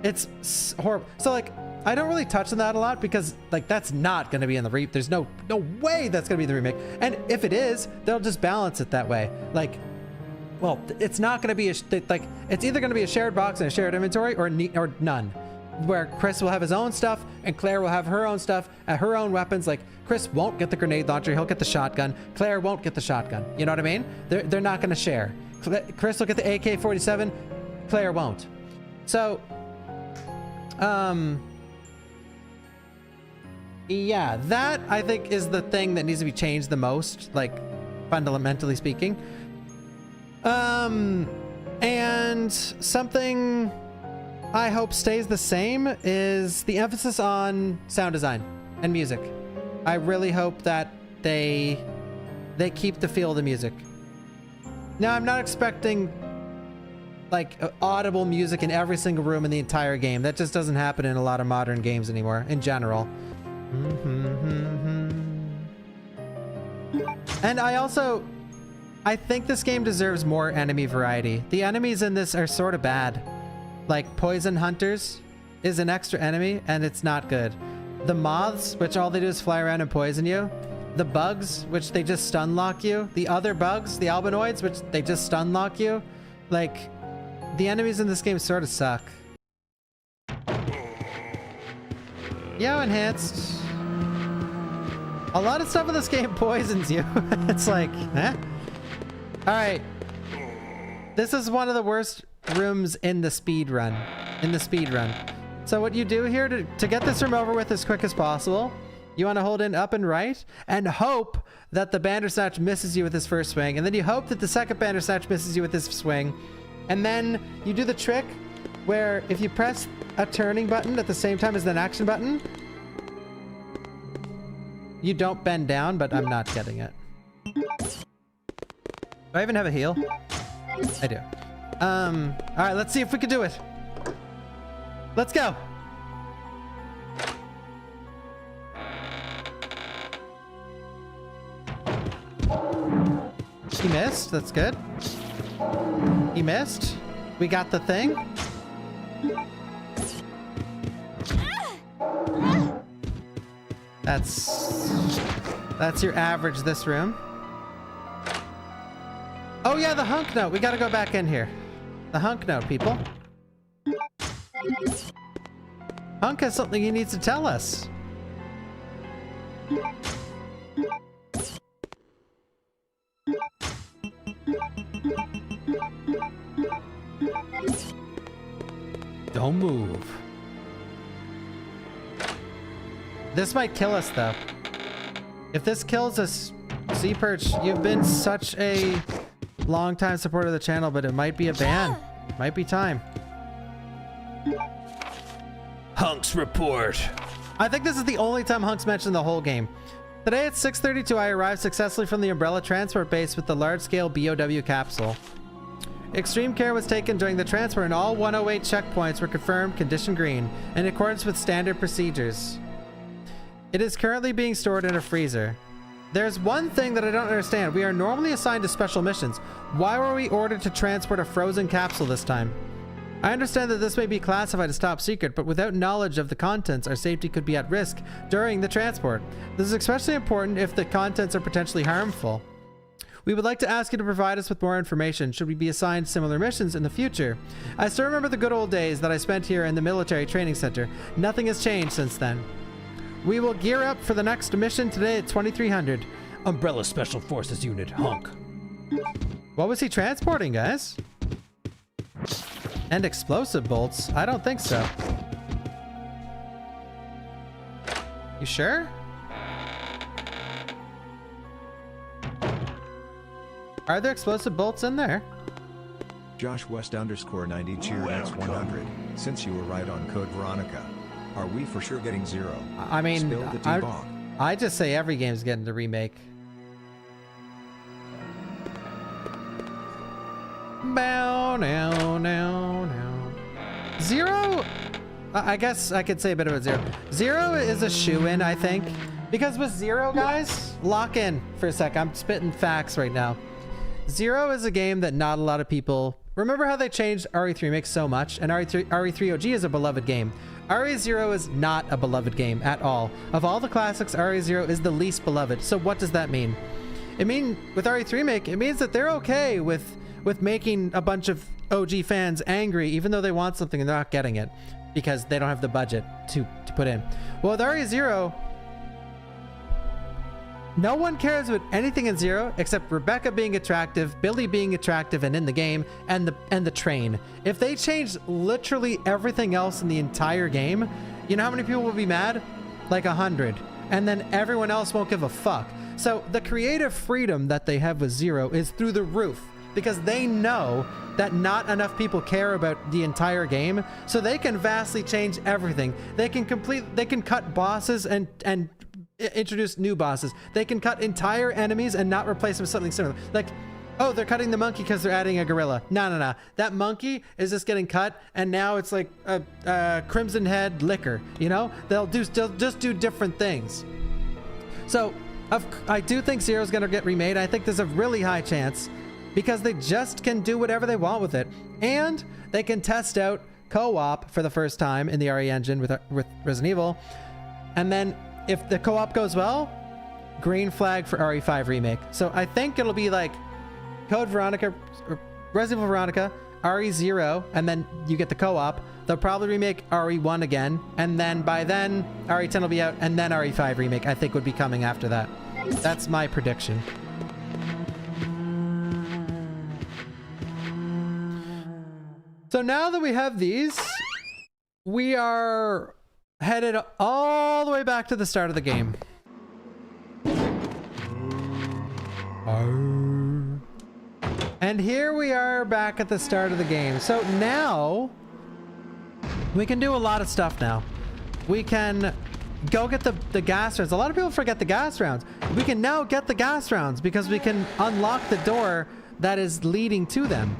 It's horrible. So like, I don't really touch on that a lot because like that's not going to be in the there's no way that's going to be the remake. And if it is, they'll just balance it that way. Like, well, it's not going to be like it's either going to be a shared box and a shared inventory or none. Where Chris will have his own stuff and Claire will have her own stuff and her own weapons. Like Chris won't get the grenade launcher, he'll get the shotgun. Claire won't get the shotgun. You know what I mean? They're not going to share. Chris will get the AK-47, Claire won't. So, yeah, that I think is the thing that needs to be changed the most, like fundamentally speaking. And something I hope stays the same is the emphasis on sound design and music. I really hope that they keep the feel of the music. Now, I'm not expecting like audible music in every single room in the entire game. That just doesn't happen in a lot of modern games anymore in general. And I think this game deserves more enemy variety. The enemies in this are sort of bad. Like poison hunters is an extra enemy and it's not good. The moths, which all they do is fly around and poison you. The bugs, which they just stun lock you. The other bugs, the albinoids, which they just stun lock you. Like, the enemies in this game sort of suck. Yo, enhanced. A lot of stuff in this game poisons you. It's like, eh? Alright. This is one of the worst rooms in the speed run. So what you do here to get this room over with as quick as possible, you want to hold in up and right and hope that the Bandersnatch misses you with his first swing, and then you hope that the second Bandersnatch misses you with his swing, and then you do the trick where if you press a turning button at the same time as an action button, you don't bend down, but I'm not getting it. Do I even have a heal? I do. Alright, let's see if we can do it. Let's go. He missed. That's good. He missed. We got the thing. That's your average this room. Oh yeah, the hunk note. We gotta go back in here. The hunk note, people. Hunk has something he needs to tell us. Don't move. This might kill us, though. If this kills us, Sea Perch, you've been such a long-time supporter of the channel, but it might be a ban. Might be time. Hunks report. I think this is the only time Hunks mentioned the whole game. Today at 6:32, I arrived successfully from the Umbrella transport base with the large-scale BOW capsule. Extreme care was taken during the transfer and all 108 checkpoints were confirmed condition green in accordance with standard procedures. It is currently being stored in a freezer. There's one thing that I don't understand. We are normally assigned to special missions. Why were we ordered to transport a frozen capsule this time? I understand that this may be classified as top secret, but without knowledge of the contents, our safety could be at risk during the transport. This is especially important if the contents are potentially harmful. We would like to ask you to provide us with more information should we be assigned similar missions in the future. I still remember the good old days that I spent here in the military training center. Nothing has changed since then. We will gear up for the next mission today at 2300. Umbrella Special Forces Unit, Hunk. What was he transporting, guys? And explosive bolts? I don't think so. You sure? Are there explosive bolts in there? Josh West _90 cheer X 100. Since you were right on code Veronica, are we for sure getting 0? I mean, Spill the debunk. I just say every game's getting the remake. Bow now. 0 I guess I could say a bit about Zero. Zero is a shoo-in, I think. Because with Zero, guys, lock in for a sec. I'm spitting facts right now. Zero is a game that not a lot of people... Remember how they changed RE3 Remake so much? And RE3 OG is a beloved game. RE0 is not a beloved game at all. Of all the classics, RE0 is the least beloved. So what does that mean? It means, with RE3 Remake, it means that they're okay with making a bunch of OG fans angry, even though they want something and they're not getting it because they don't have the budget to put in. Well, with RE0, no one cares about anything in Zero except Rebecca being attractive, Billy being attractive and in the game, and the train. If they changed literally everything else in the entire game, you know how many people will be mad? Like 100. And then everyone else won't give a fuck. So the creative freedom that they have with Zero is through the roof because they know that not enough people care about the entire game, so they can vastly change everything. They can cut bosses and introduce new bosses. They can cut entire enemies and not replace them with something similar. Like, oh, they're cutting the monkey because they're adding a gorilla. No. That monkey is just getting cut, and now it's like a Crimson Head liquor. You know, they'll just do different things. So, I do think Zero's gonna get remade. I think there's a really high chance because they just can do whatever they want with it, and they can test out co-op for the first time in the RE engine with Resident Evil, and then if the co-op goes well, green flag for RE5 Remake. So I think it'll be like Code Veronica, or Resident Evil Veronica, RE0, and then you get the co-op. They'll probably remake RE1 again, and then by then RE10 will be out, and then RE5 Remake I think would be coming after that. That's my prediction. So now that we have these, we are headed all the way back to the start of the game. And here we are back at the start of the game. So now we can do a lot of stuff now. We can go get the gas rounds. A lot of people forget the gas rounds. We can now get the gas rounds because we can unlock the door that is leading to them,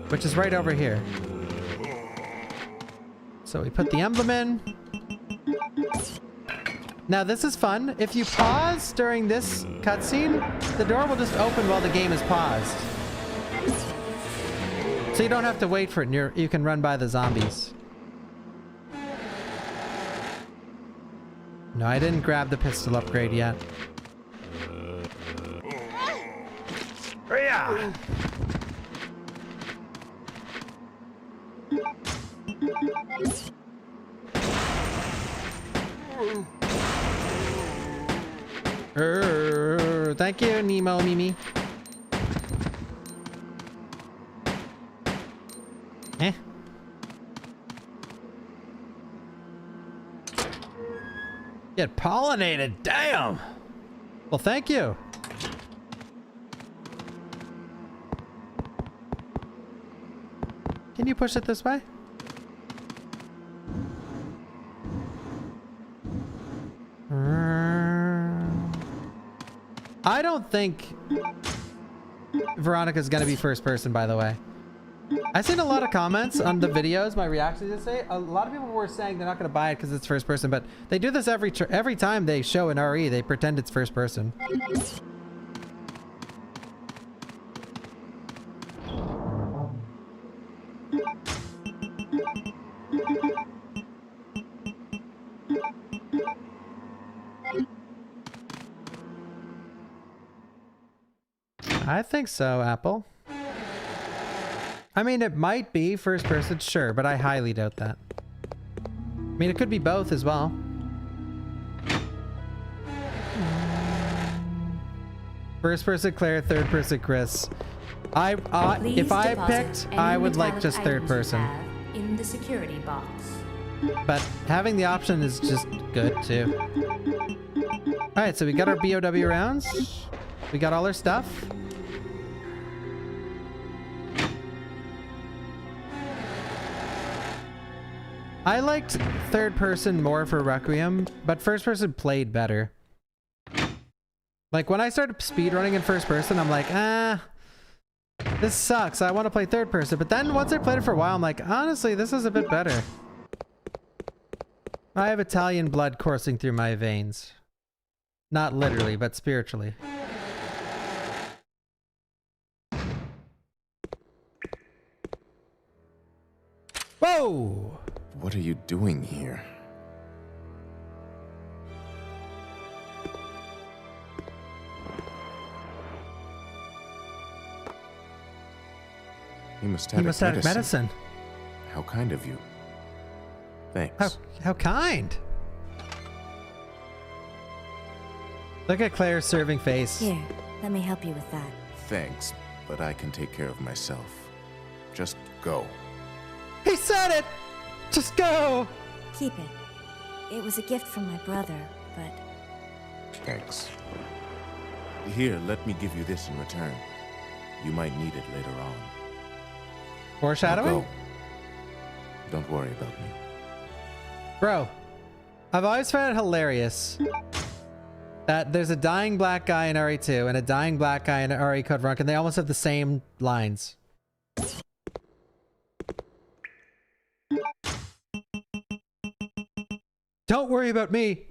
which is right over here. So we put the emblem in. Now this is fun. If you pause during this cutscene, the door will just open while the game is paused. So you don't have to wait for it, and you can run by the zombies. No, I didn't grab the pistol upgrade yet. Yeah. Thank you, Nemo Mimi. Get pollinated, damn! Well, thank you. Can you push it this way? I don't think Veronica's gonna be first person, by the way. I've seen a lot of comments on the videos, my reactions yesterday. A lot of people were saying they're not gonna buy it because it's first person, but they do this every time they show an RE, they pretend it's first person. I think so, Apple. I mean, it might be first person, sure, but I highly doubt that. I mean, it could be both as well. First person Claire, third person Chris. If I picked, I would like just third person. In the security box. But having the option is just good too. Alright, so we got our BOW rounds. We got all our stuff. I liked third person more for Requiem, but first person played better. Like when I started speedrunning in first person, I'm like, this sucks. I want to play third person. But then once I played it for a while, I'm like, honestly, this is a bit better. I have Italian blood coursing through my veins. Not literally, but spiritually. Whoa! What are you doing here? Hemostatic medicine. How kind of you. Thanks. How kind. Look at Claire's serving face. Here, let me help you with that. Thanks, but I can take care of myself. Just go. He said it! Just go! Keep it. It was a gift from my brother, but... Thanks. Here, let me give you this in return. You might need it later on. Foreshadowing? Go. Don't worry about me. Bro, I've always found it hilarious that there's a dying black guy in RE2 and a dying black guy in RE Code Veronica, and they almost have the same lines. Don't worry about me.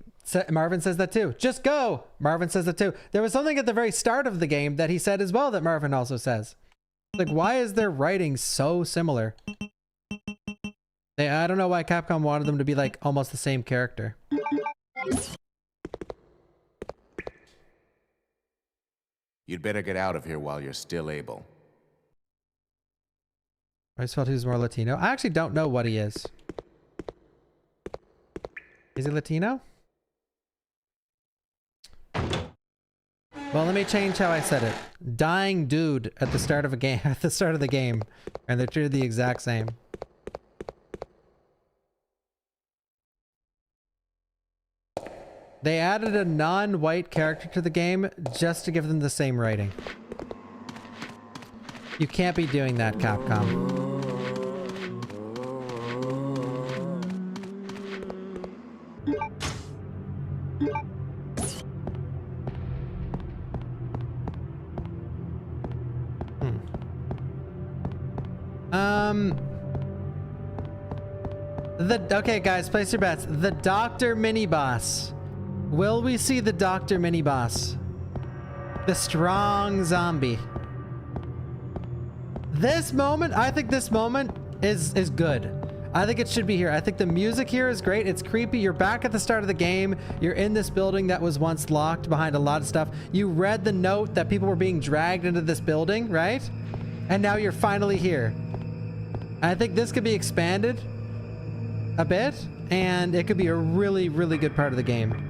Marvin says that too. Just go. Marvin says that too. There was something at the very start of the game that he said as well that Marvin also says. Like, why is their writing so similar? I don't know why Capcom wanted them to be like almost the same character. You'd better get out of here while you're still able. I just felt he was more Latino. I actually don't know what he is. Is he Latino? Well, let me change how I said it. Dying dude at the start of a game, at the start of the game, and they're treated the exact same. They added a non-white character to the game just to give them the same writing. You can't be doing that, Capcom. Okay, guys, place your bets. The Doctor Mini Boss. Will we see the Doctor Mini Boss? The strong zombie. This moment, I think this moment is good. I think it should be here. I think the music here is great. It's creepy. You're back at the start of the game. You're in this building that was once locked behind a lot of stuff. You read the note that people were being dragged into this building, right? And now you're finally here. I think this could be expanded a bit, and it could be a really, really good part of the game.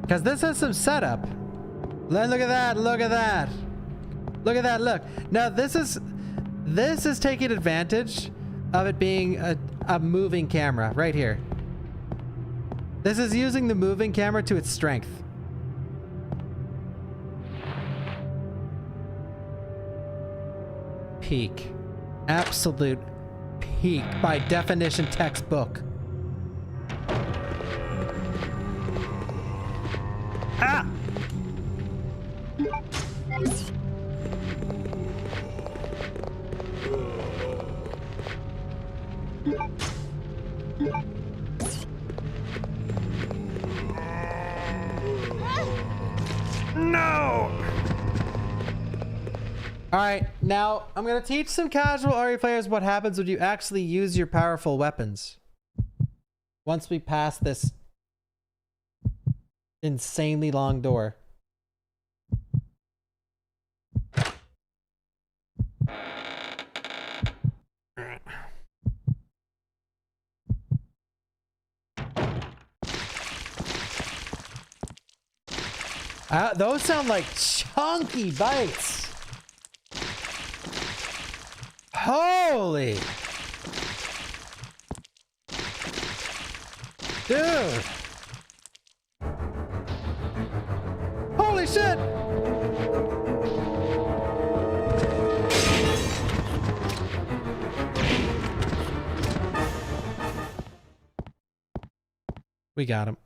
Because this has some setup. Look at that, look at that. Look at that, look. Now this is taking advantage of it being a moving camera right here. This is using the moving camera to its strength. Peak. Absolute peak by definition textbook. Ah! No! Alright, now I'm gonna teach some casual RE players what happens when you actually use your powerful weapons. Once we pass this insanely long door. Those sound like chunky bites. Holy. Dude. Holy shit. We got him.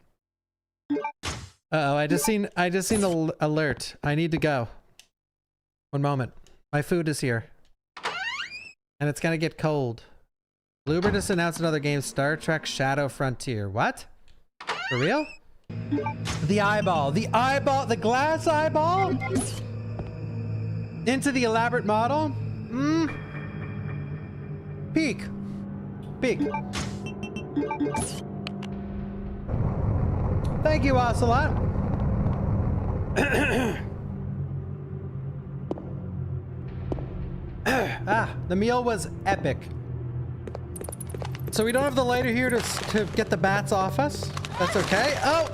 Uh-oh, I just seen the alert. I need to go. One moment. My food is here. And it's gonna get cold Bloober just announced another game, Star Trek Shadow Frontier. What? For real? The eyeball. The eyeball. The glass eyeball? Into the elaborate model? Peek. Peek. Thank you, Ocelot. The meal was epic. So we don't have the lighter here to get the bats off us. That's okay. Oh!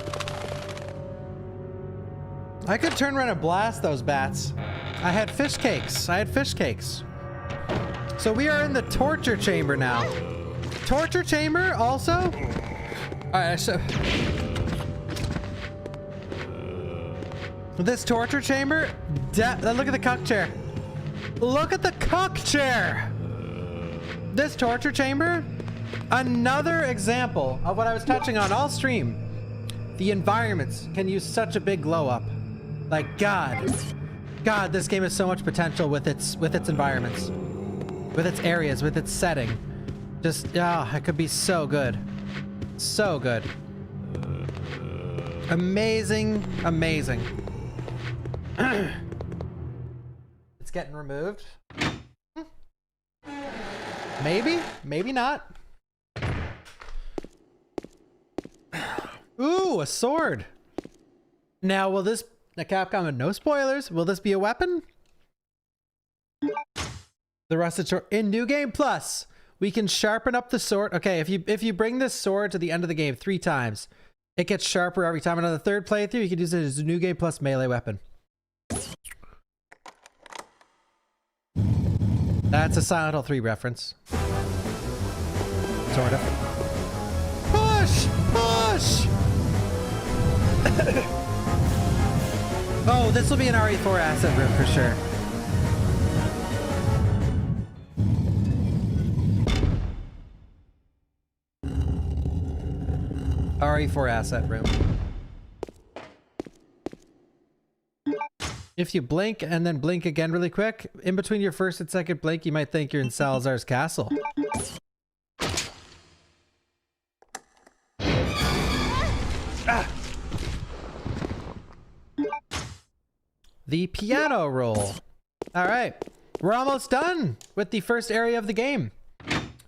I could turn around and blast those bats. I had fish cakes. I had fish cakes. So we are in the torture chamber now. Torture chamber also? Alright, so... This torture chamber? Look at the cuck chair. Look at the cuck chair! This torture chamber? Another example of what I was touching on all stream. The environments can use such a big glow up. Like, God, this game has so much potential with its environments, with its areas, with its setting. Just, it could be so good. So good. Amazing, amazing. It's getting removed. Maybe, maybe not. Ooh, a sword. Now, will this, the Capcom with no spoilers, will this be a weapon? The rusted sword in New Game Plus. We can sharpen up the sword. Okay, if you bring this sword to the end of the game 3 times, it gets sharper every time. And on the 3rd playthrough, you can use it as a New Game Plus melee weapon. That's a Silent Hill 3 reference. Sort of. Push! Push! Oh, this will be an RE4 asset room for sure. RE4 asset room. If you blink and then blink again really quick, in between your first and second blink, you might think you're in Salazar's castle. Ah! The piano roll. All right, we're almost done with the first area of the game.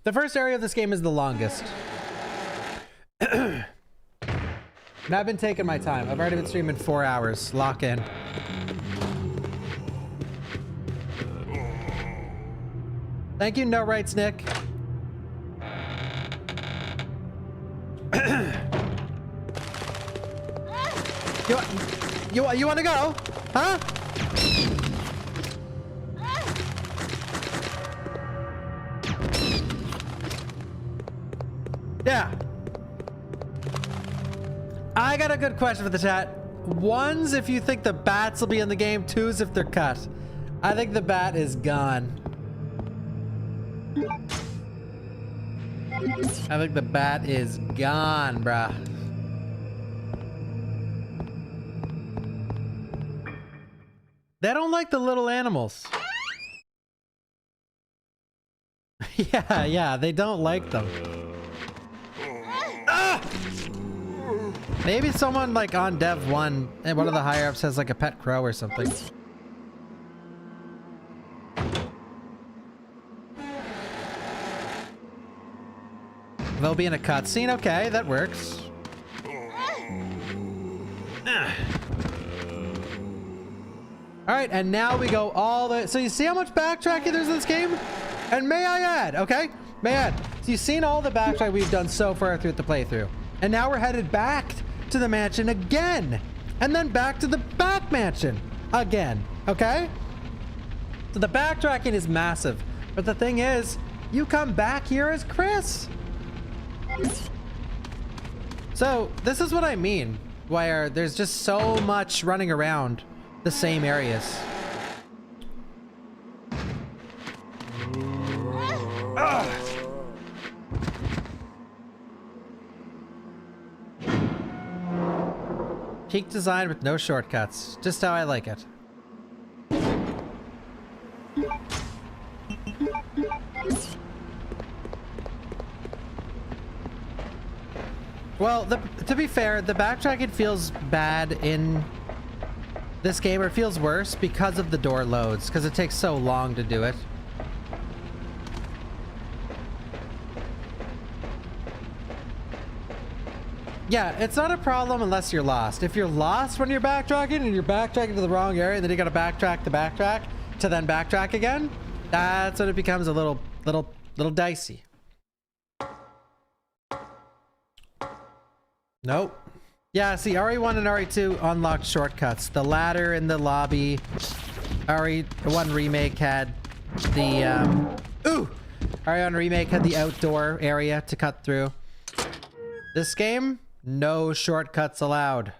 The first area of this game is the longest. And I've been taking my time. I've already been streaming 4 hours. Lock in. Thank you, No Rights Nick. You want to go? Huh? Yeah. I got a good question for the chat. 1s if you think the bats will be in the game. 2s if they're cut. I think the bat is gone. I think the bat is gone, bruh. They don't like the little animals. Yeah, they don't like them. Ah! Maybe someone like on Dev 1 and one of the higher ups has like a pet crow or something. They'll be in a cutscene. Okay, that works. All right, and now we go all the... So you see how much backtracking there's in this game? And may I add, okay? May I add. So you've seen all the backtrack we've done so far through the playthrough. And now we're headed back to the mansion again. And then back to the back mansion again, okay? So the backtracking is massive. But the thing is, you come back here as Chris. So this is what I mean, where there's just so much running around the same areas. Peak design with no shortcuts, just how I like it. Well, to be fair, the backtracking feels bad in this game, or it feels worse because of the door loads, because it takes so long to do it. Yeah, it's not a problem unless you're lost. If you're lost when you're backtracking and you're backtracking to the wrong area, and then you gotta backtrack the backtrack to then backtrack again, that's when it becomes a little dicey. Nope. Yeah, see, RE1 and RE2 unlocked shortcuts. The ladder in the lobby. RE1 Remake had the RE1 Remake had the outdoor area to cut through. This game, no shortcuts allowed.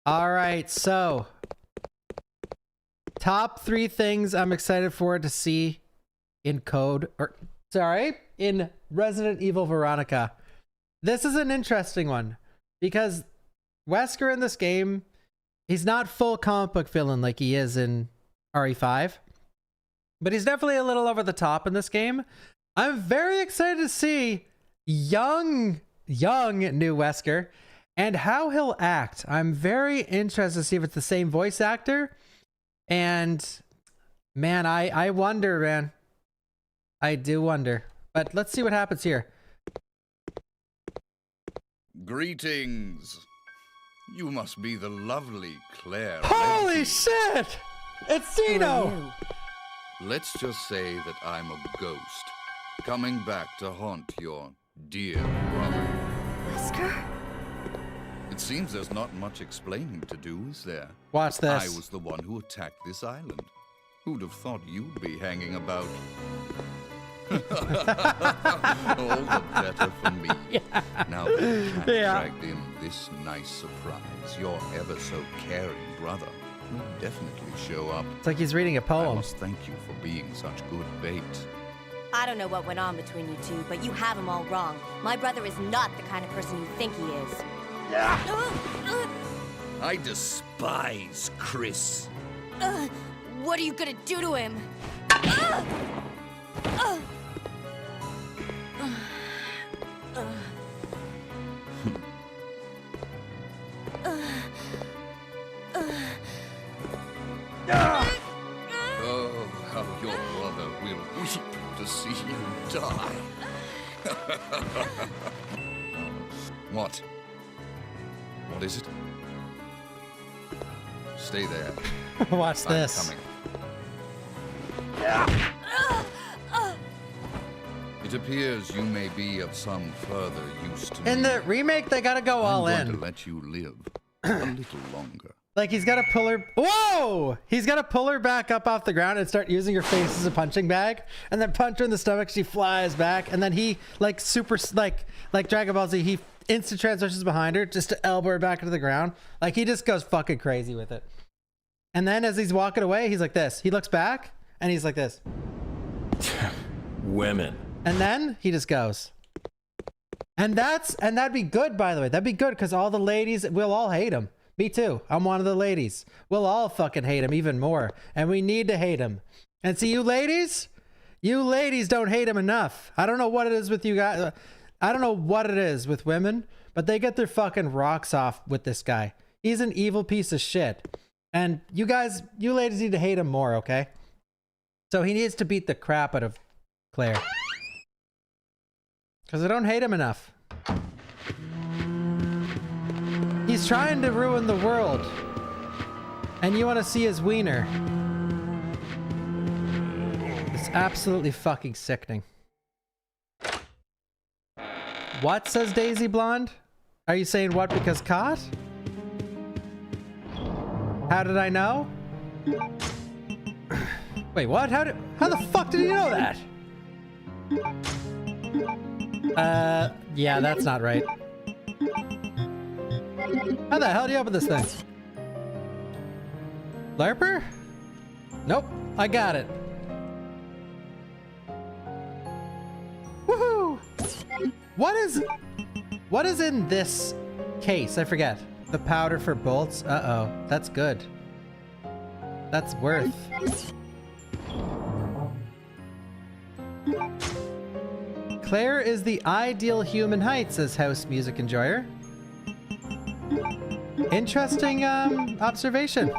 All right, so top 3 things I'm excited for to see in in Resident Evil Veronica. This is an interesting one because Wesker in this game, he's not full comic book villain like he is in RE5, but he's definitely a little over the top in this game. I'm very excited to see young new Wesker and how he'll act. I'm very interested to see if it's the same voice actor. And man, I wonder, man. I do wonder. But let's see what happens here. Greetings. You must be the lovely Claire. Holy shit! It's Dino! Let's just say that I'm a ghost, coming back to haunt your dear brother. Wesker? It seems there's not much explaining to do, is there? Watch this. I was the one who attacked this island. Who'd have thought you'd be hanging about? All the better for me. Yeah. Now that you can't dragged in this nice surprise, your ever so caring brother will definitely show up. It's like he's reading a poem. I must thank you for being such good bait. I don't know what went on between you two, but you have him all wrong. My brother is not the kind of person you think he is. I despise Chris. What are you gonna do to him? Oh, how your brother will weep to see you die. What? What is it? Stay there. Watch this. I'm coming. It appears you may be of some further use to me. In the remake, they gotta go all I'm in. going to let you live a little longer. Like he's gotta pull her. Whoa! He's gotta pull her back up off the ground and start using her face as a punching bag, and then punch her in the stomach. She flies back, and then he like like Dragon Ball Z. He instant transitions behind her just to elbow her back into the ground. Like he just goes fucking crazy with it. And then as he's walking away, he's like this. He looks back and he's like this. Women. And then he just goes. And that'd be good, by the way. That'd be good because all the ladies, we'll all hate him. Me too. I'm one of the ladies. We'll all fucking hate him even more. And we need to hate him. And see, you ladies don't hate him enough. I don't know what it is with you guys. I don't know what it is with women, but they get their fucking rocks off with this guy. He's an evil piece of shit. And you ladies need to hate him more, okay? So he needs to beat the crap out of Claire. Because I don't hate him enough. He's trying to ruin the world. And you want to see his wiener. It's absolutely fucking sickening. What, says Daisy Blonde? Are you saying what because caught? How did I know? Wait, what? How the fuck did you know that? Yeah, that's not right. How the hell do you open this thing? Larper? Nope, I got it. Woohoo! What is in this case? I forget. The powder for bolts? Uh-oh, that's good. That's worth. Claire is the ideal human height, says House Music Enjoyer. Interesting observation.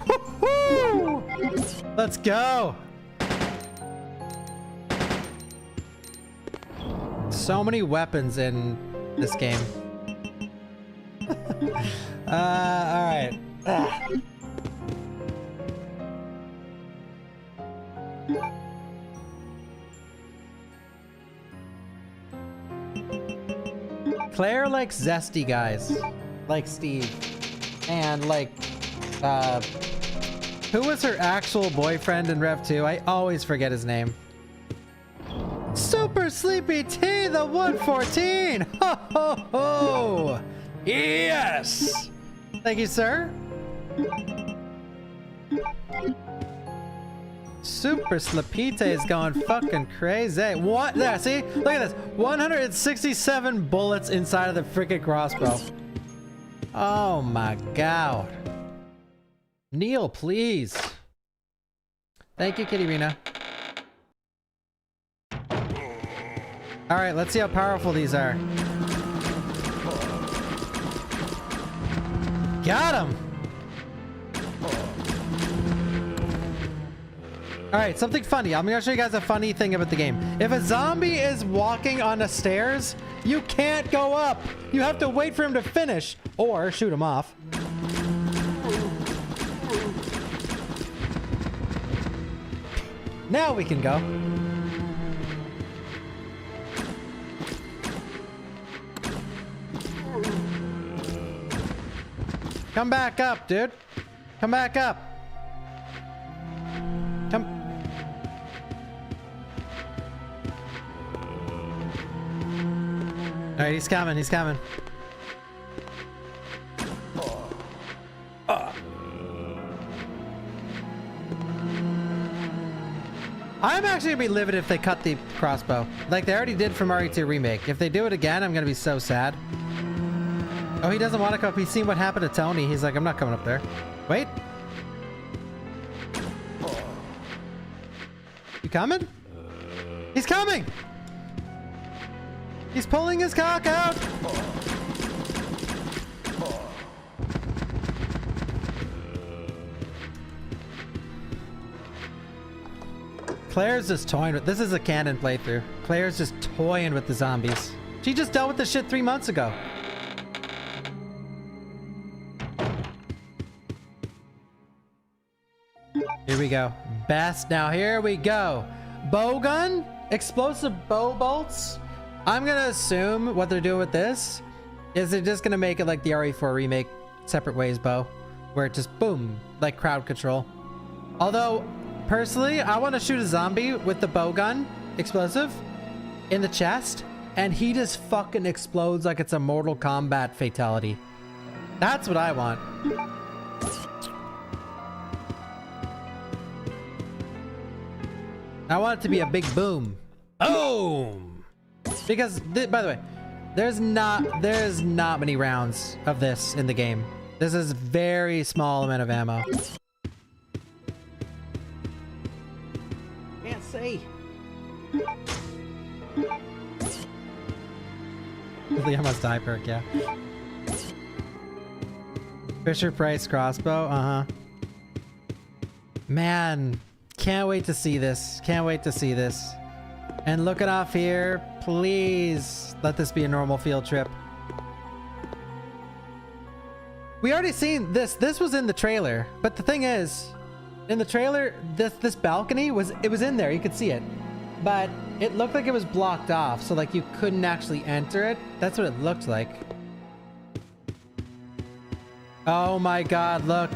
Woo-hoo! Let's go. So many weapons in this game. All right. Claire likes zesty guys, like Steve, and like, who was her actual boyfriend in Rev 2? I always forget his name. Super Sleepy T, the 114! Ho ho ho! Yes! Thank you, sir. Super Slapite is going fucking crazy. What? There, see? Look at this. 167 bullets inside of the freaking crossbow. Oh my god. Neil, please. Thank you, Kitty Rena. Alright, let's see how powerful these are. Got him! Alright, something funny. I'm gonna show you guys a funny thing about the game. If a zombie is walking on the stairs, you can't go up. You have to wait for him to finish or shoot him off. Now we can go. Come back up, dude. Come back up. Come. All right, he's coming. He's coming. I'm actually gonna be livid if they cut the crossbow, like they already did from RE2 Remake. If they do it again, I'm gonna be so sad. Oh, he doesn't want to come up. He's seen what happened to Tony. He's like, I'm not coming up there. Wait. You coming? He's coming! He's pulling his cock out! Claire's just toying with... This is a canon playthrough. Claire's just toying with the zombies. She just dealt with this shit 3 months ago. Here we go. Best. Now here we go. Bow gun? Explosive bow bolts? I'm gonna assume what they're doing with this is they're just gonna make it like the RE4 Remake Separate Ways bow, where it just boom, like crowd control. Although, personally, I want to shoot a zombie with the bow gun explosive in the chest, and he just fucking explodes like it's a Mortal Kombat fatality. That's what I want. I want it to be a big boom. Boom! Because, by the way, there's not many rounds of this in the game. This is a very small amount of ammo. Can't see. The almost die perk, yeah. Fisher Price crossbow, uh-huh. Man, can't wait to see this. Can't wait to see this. And looking off here, please let this be a normal field trip. We already seen this. This was in the trailer, but the thing is, in the trailer, this balcony was in there. You could see it, but it looked like it was blocked off, so like you couldn't actually enter it. That's what it looked like. Oh my God! Look,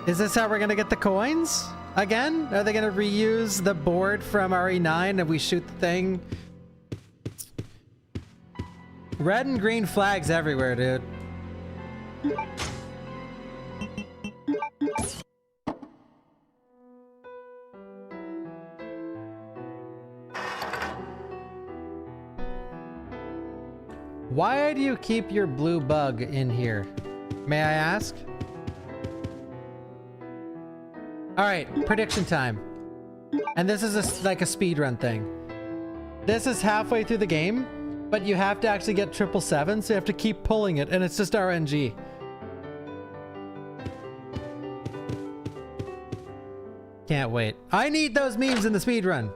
is this how we're gonna get the coins? Again? Are they gonna reuse the board from RE9 and we shoot the thing? Red and green flags everywhere, dude. Why do you keep your blue bug in here? May I ask? All right, prediction time. And this is like a speedrun thing. This is halfway through the game, but you have to actually get 777, so you have to keep pulling it, and it's just RNG. Can't wait. I need those memes in the speedrun.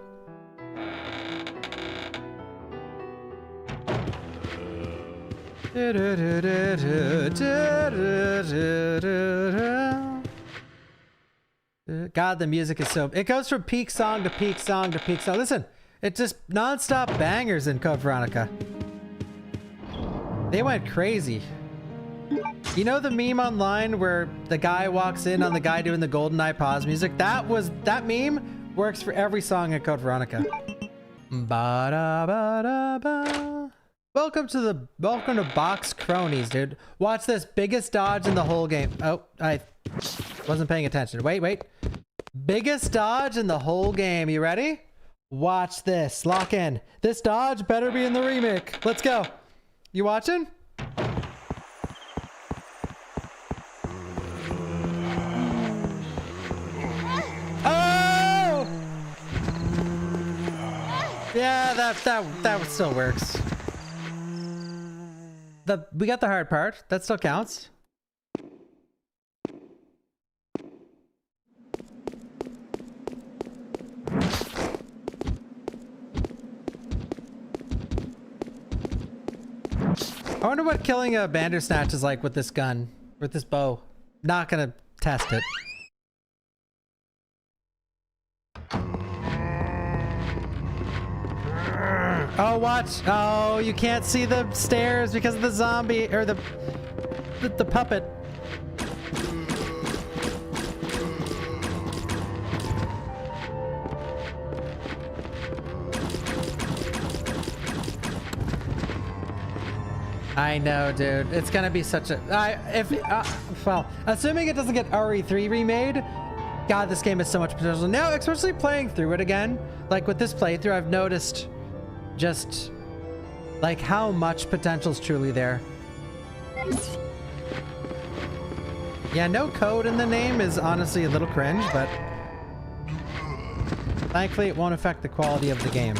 God, the music is so... It goes from peak song to peak song to peak song. Listen, it's just non-stop bangers in Code Veronica. They went crazy. You know the meme online where the guy walks in on the guy doing the GoldenEye pause music? That meme works for every song in Code Veronica. Ba-da-ba-da-ba. Welcome to Box Cronies, dude. Watch this. Biggest dodge in the whole game. Oh, I wasn't paying attention. Wait. Biggest dodge in the whole game. You ready? Watch this. Lock in. This dodge better be in the remake. Let's go. You watching? Oh! Yeah, that still works. We got the hard part. That still counts. I wonder what killing a Bandersnatch is like with this gun, with this bow. Not gonna test it. Oh, watch. Oh, you can't see the stairs because of the zombie, or the puppet. I know, dude. It's gonna be such a... well, assuming it doesn't get RE3 remade, God, this game has so much potential. Now, especially playing through it again, like with this playthrough, I've noticed just like how much potential is truly there. Yeah, no code in the name is honestly a little cringe, but thankfully it won't affect the quality of the game.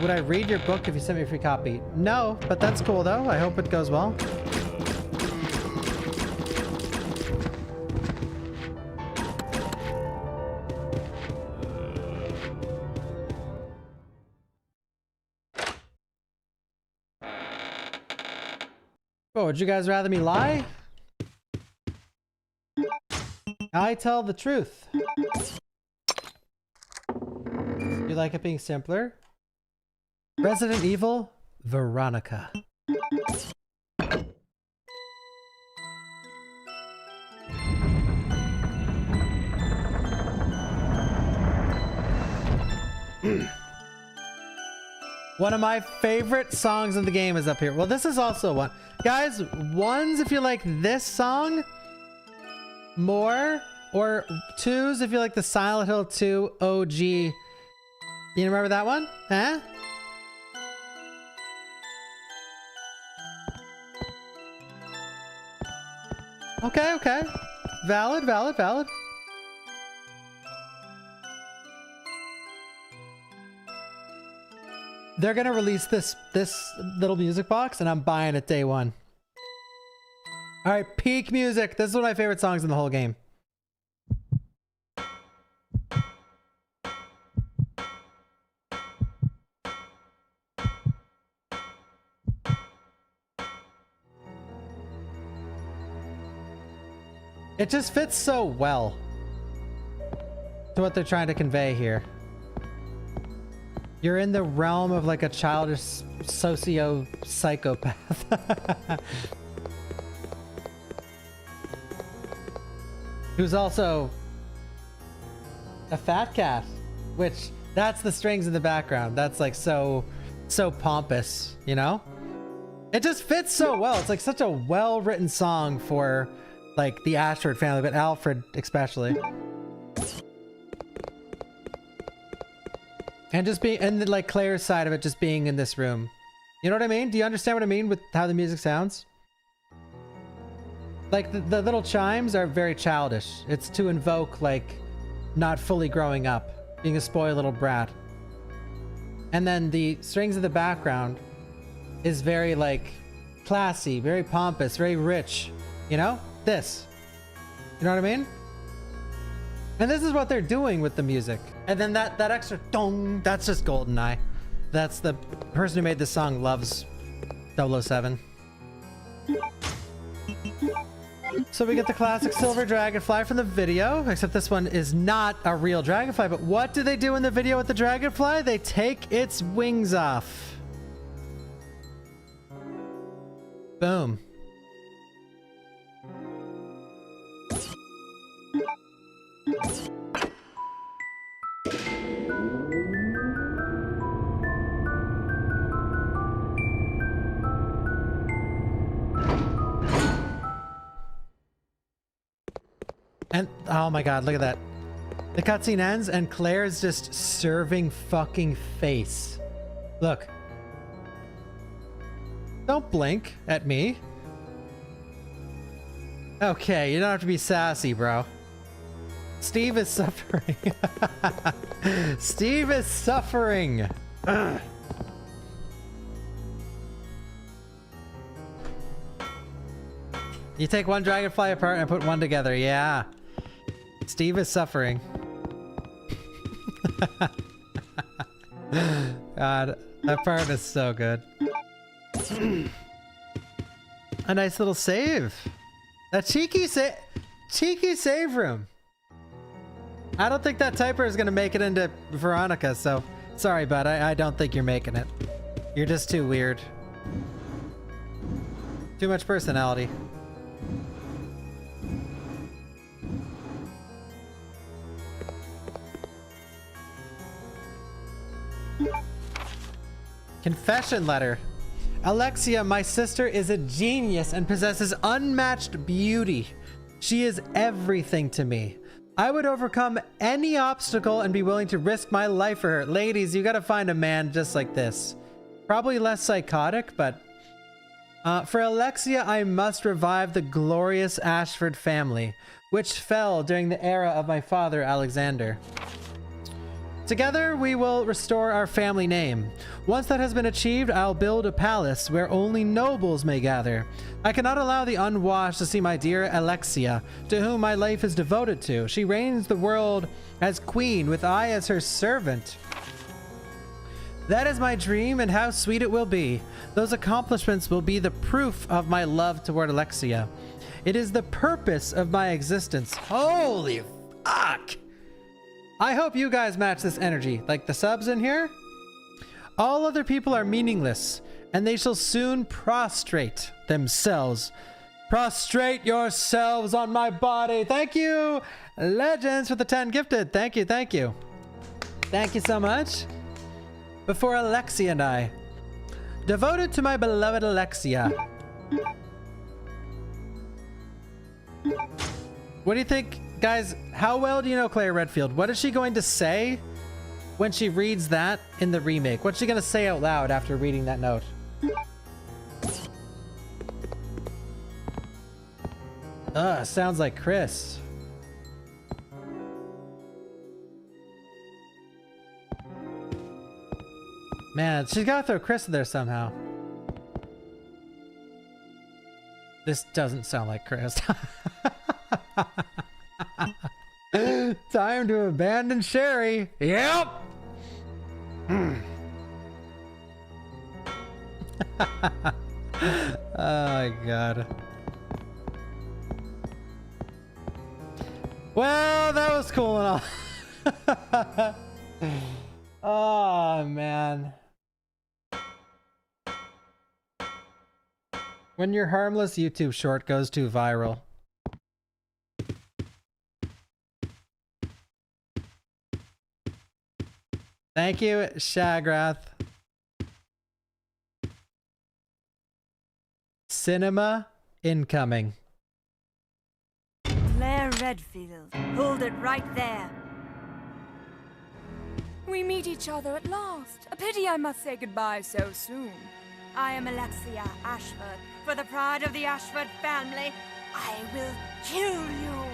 Would I read your book if you sent me a free copy? No, but that's cool though. I hope it goes well. Oh, would you guys rather me lie? I tell the truth. You like it being simpler? Resident Evil, Veronica. One of my favorite songs in the game is up here. Well, this is also one. Guys, ones if you like this song more, or twos if you like the Silent Hill 2 OG. You remember that one? Huh? Okay. Valid. They're gonna release this little music box, and I'm buying it day one. All right, peak music. This is one of my favorite songs in the whole game. It just fits so well to what they're trying to convey here. You're in the realm of like a childish socio-psychopath. Who's also a fat cat, which that's the strings in the background. That's like so pompous, you know? It just fits so well. It's like such a well-written song for like the Ashford family, but Alfred especially. And just being, and then like Claire's side of it just being in this room. You know what I mean? Do you understand what I mean with how the music sounds? Like the little chimes are very childish. It's to invoke like not fully growing up, being a spoiled little brat. And then the strings of the background is very like classy, very pompous, very rich. You know? This. You know what I mean? And this is what they're doing with the music. And then that extra dong, that's just GoldenEye. That's the person who made this song loves 007. So we get the classic silver dragonfly from the video, except this one is not a real dragonfly. But what do they do in the video with the dragonfly? They take its wings off. Boom. And oh my god, look at that. The cutscene ends and Claire's just serving fucking face. Look. Don't blink at me. Okay, you don't have to be sassy, bro. Steve is suffering. Steve is suffering. Ugh. You take one dragonfly apart and put one together. Yeah. Steve is suffering. God, that part is so good. A nice little save. A cheeky save room. I don't think that typer is gonna make it into Veronica, so sorry, bud. I don't think you're making it. You're just too weird. Too much personality. Confession letter. Alexia, my sister, is a genius and possesses unmatched beauty. She is everything to me. I would overcome any obstacle and be willing to risk my life for her. Ladies, you gotta find a man just like this. Probably less psychotic, but... for Alexia, I must revive the glorious Ashford family, which fell during the era of my father, Alexander. Together, we will restore our family name. Once that has been achieved, I'll build a palace where only nobles may gather. I cannot allow the unwashed to see my dear Alexia, to whom my life is devoted to. She reigns the world as queen, with I as her servant. That is my dream, and how sweet it will be. Those accomplishments will be the proof of my love toward Alexia. It is the purpose of my existence. Holy fuck! I hope you guys match this energy, like the subs in here. All other people are meaningless, and they shall soon prostrate themselves. Prostrate yourselves on my body. Thank you, Legends, for the 10 gifted. Thank you, thank you. Thank you so much. Before Alexia and I. Devoted to my beloved Alexia. What do you think? Guys, how well do you know Claire Redfield? What is she going to say when she reads that in the remake? What's she going to say out loud after reading that note? Ugh, sounds like Chris. Man, she's got to throw Chris in there somehow. This doesn't sound like Chris. Time to abandon Sherry. Yep. Oh my god. Well, that was cool and all. Oh man. When your harmless YouTube short goes too viral. Thank you, Shagrath. Cinema incoming. Claire Redfield, hold it right there. We meet each other at last. A pity I must say goodbye so soon. I am Alexia Ashford. For the pride of the Ashford family, I will kill you.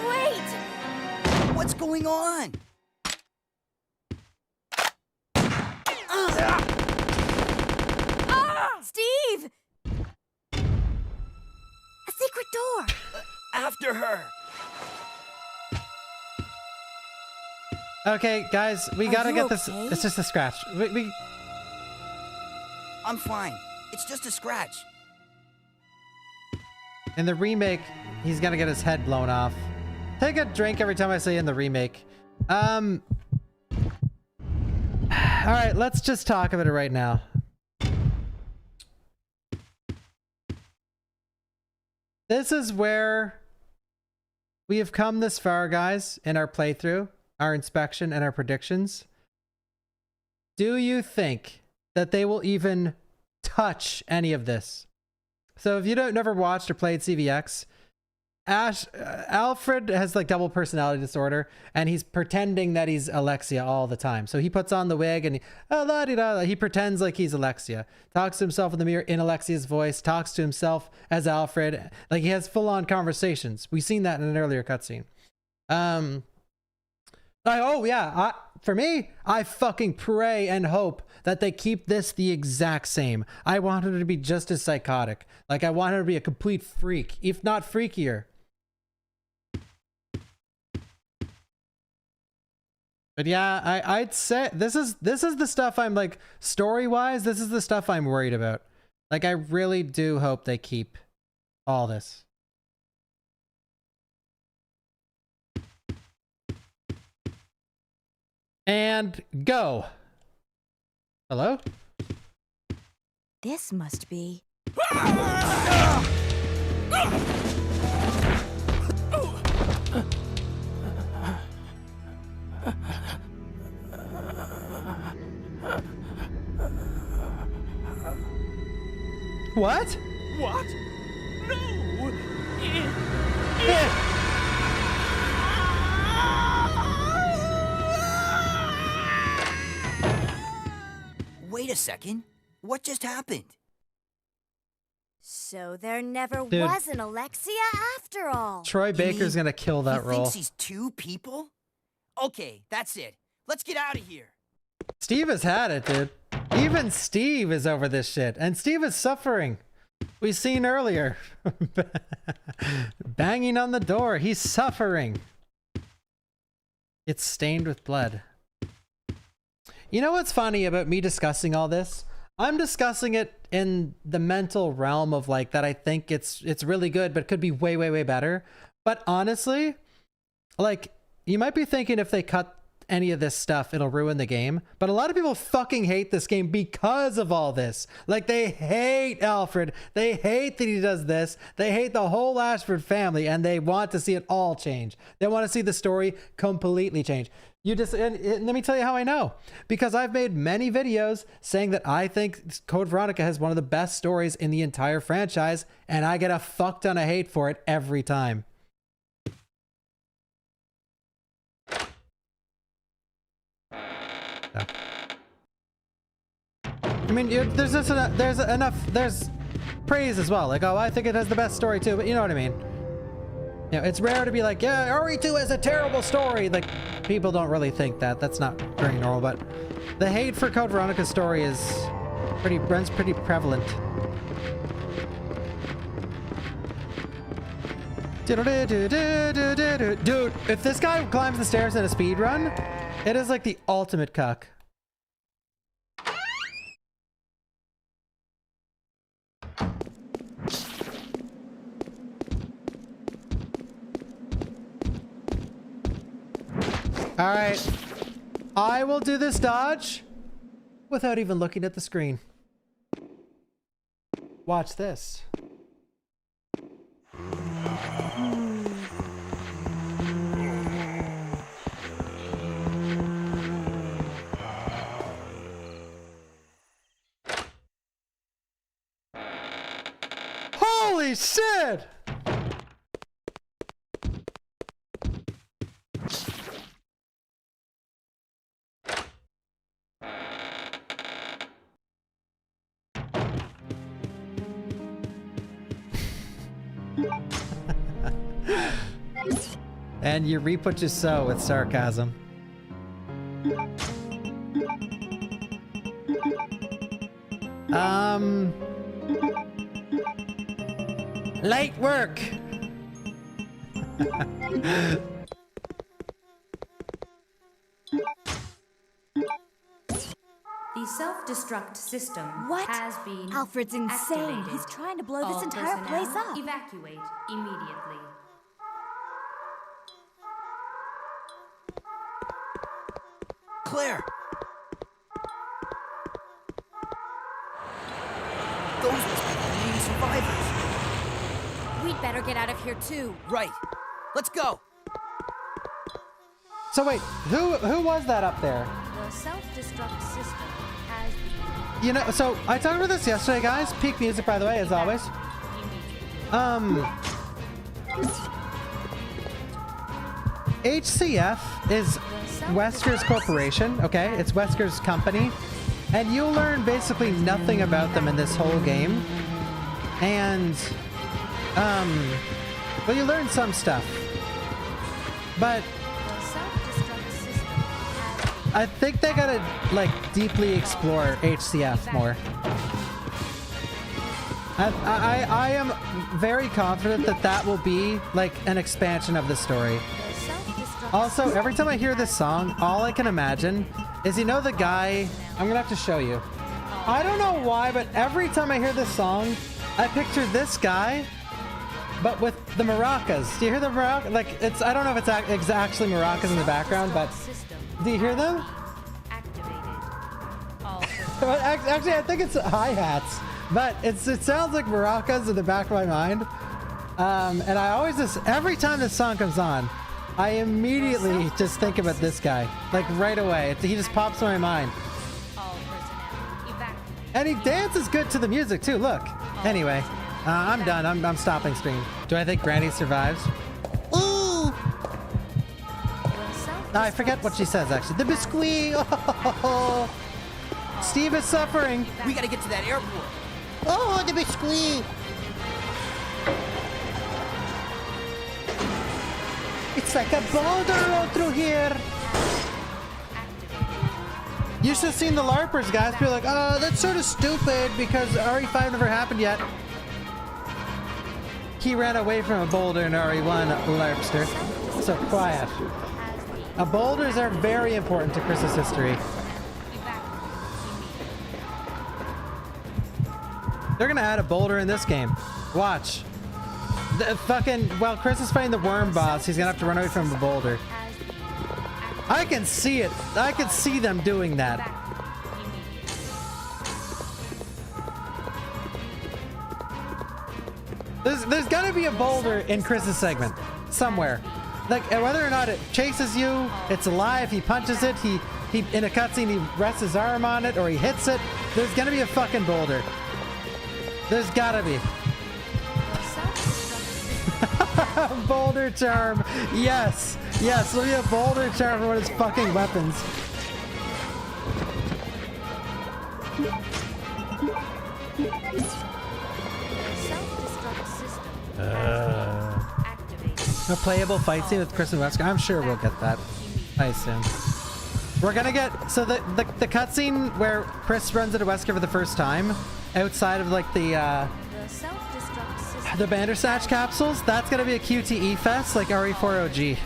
Wait! What's going on? Steve! A secret door! After her! Okay, guys, we gotta get this. Okay? It's just a scratch. I'm fine. It's just a scratch. In the remake, he's gonna get his head blown off. Take a drink every time I say in the remake. All right, let's just talk about it right now. This is where we have come this far, guys, in our playthrough, our inspection, and our predictions. Do you think that they will even touch any of this? So if you don't never watched or played CVX, Alfred has like double personality disorder, and he's pretending that he's Alexia all the time. So he puts on the wig and he pretends like he's Alexia, talks to himself in the mirror in Alexia's voice, talks to himself as Alfred. Like he has full-on conversations. We've seen that in an earlier cutscene. For me, I fucking pray and hope that they keep this the exact same. I want her to be just as psychotic. Like I want her to be a complete freak, if not freakier. But yeah, I'd say this is the stuff I'm like, story-wise, this is the stuff I'm worried about. Like I really do hope they keep all this. And go. Hello? This must be... What? What? No! Wait a second. What just happened? So there never Dude. was an Alexia after all. Troy Baker's gonna kill that role. He thinks he's two people? Okay, that's it. Let's get out of here. Steve has had it, dude. Even Steve is over this shit. And Steve is suffering. We seen earlier. Banging on the door. He's suffering. It's stained with blood. You know what's funny about me discussing all this? I'm discussing it in the mental realm of like that I think it's really good, but could be way, way, way better. But honestly, like you might be thinking if they cut any of this stuff, it'll ruin the game. But a lot of people fucking hate this game because of all this. Like they hate Alfred. They hate that he does this. They hate the whole Ashford family, and they want to see it all change. They want to see the story completely change. And let me tell you how I know. Because I've made many videos saying that I think Code Veronica has one of the best stories in the entire franchise, and I get a fuck ton of hate for it every time. So. I mean, there's praise as well. Like, oh, I think it has the best story too, but you know what I mean. You know, it's rare to be like, yeah, RE2 has a terrible story. Like, people don't really think that. That's not very normal, but the hate for Code Veronica's story is pretty prevalent. Dude, if this guy climbs the stairs in a speed run, it is like the ultimate cuck. All right, I will do this dodge without even looking at the screen. Watch this. And you reap what you sow with sarcasm. Light work! The self-destruct system What? has been Alfred's insane. activated. He's trying to blow this All entire place personnel up. Evacuate immediately. Claire! Those must be the remaining survivors. We'd better get out of here too. Right. Let's go. So wait, who was that up there? The self-destruct system has been You know, so I talked about this yesterday, guys. Peak music, by the way, as always. HCF is Wesker's corporation, okay? It's Wesker's company. And you'll learn basically nothing about them in this whole game. And, well, you learn some stuff. But the self-destruct system has I think they gotta, like, deeply explore HCF more. I am very confident that that will be, like, an expansion of the story. Also, every time I hear this song, all I can imagine is, you know the guy... I'm gonna have to show you. I don't know why, but every time I hear this song, I picture this guy, but with the maracas. Do you hear the maracas? Like, it's... I don't know if it's actually maracas in the background, but... Do you hear them? Actually, I think it's hi-hats. But it sounds like maracas in the back of my mind. And I always just... Every time this song comes on, I immediately just think about this guy. Like, right away. He just pops in my mind. And he dances good to the music, too. Look. Anyway, I'm done. I'm stopping stream. Do I think Granny survives? Ooh! I forget what she says, actually. The biscuit! Oh, Steve is suffering. We gotta get to that airport. Oh, the biscuit! It's like a boulder road through here. You should have seen the LARPers, guys. Be like, oh, that's sort of stupid because RE5 never happened yet. He ran away from a boulder in RE1, LARPster. So quiet. Boulders are very important to Chris's history. They're gonna add a boulder in this game. Watch. While Chris is fighting the worm boss, he's gonna have to run away from a boulder. I can see it. I can see them doing that. There's gotta be a boulder in Chris's segment. Somewhere. Like, whether or not it chases you, it's alive, he punches it, he in a cutscene, he rests his arm on it, or he hits it. There's gonna be a fucking boulder. There's gotta be. Boulder charm. Yes. Yes, there'll be a boulder charm for one of his fucking weapons. A playable fight scene with Chris and Wesker. I'm sure we'll get that. I assume. We're gonna get... So the cutscene where Chris runs into Wesker for the first time, outside of like the Bandersnatch capsules, that's gonna be a QTE fest like RE4 OG.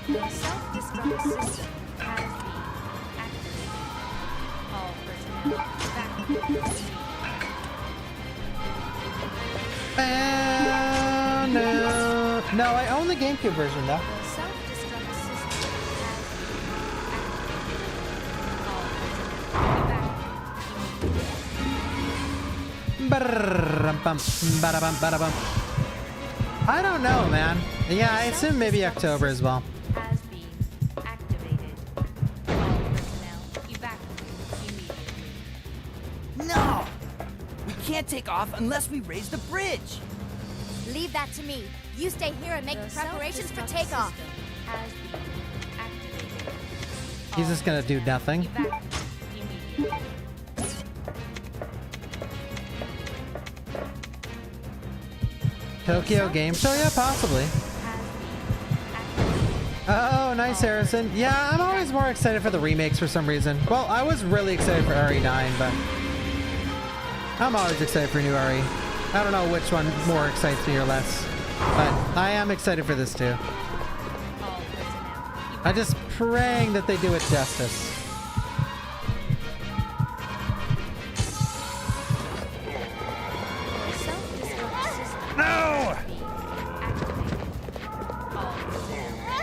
The self-destruct system has been activated. All personnel evacuate. No, I own the GameCube version though. The self-destruct system has been activated. I don't know, man. Yeah, I assume maybe October as well. Has been activated. All personnel evacuate immediately. No! We can't take off unless we raise the bridge. Leave that to me. You stay here and make preparations for takeoff. Has been activated. He's just gonna do nothing. Tokyo Game Show? Yeah, possibly. Oh, nice, Harrison. Yeah, I'm always more excited for the remakes for some reason. Well, I was really excited for RE9, but I'm always excited for new RE. I don't know which one more excites me or less, but I am excited for this too. I'm just praying that they do it justice. No!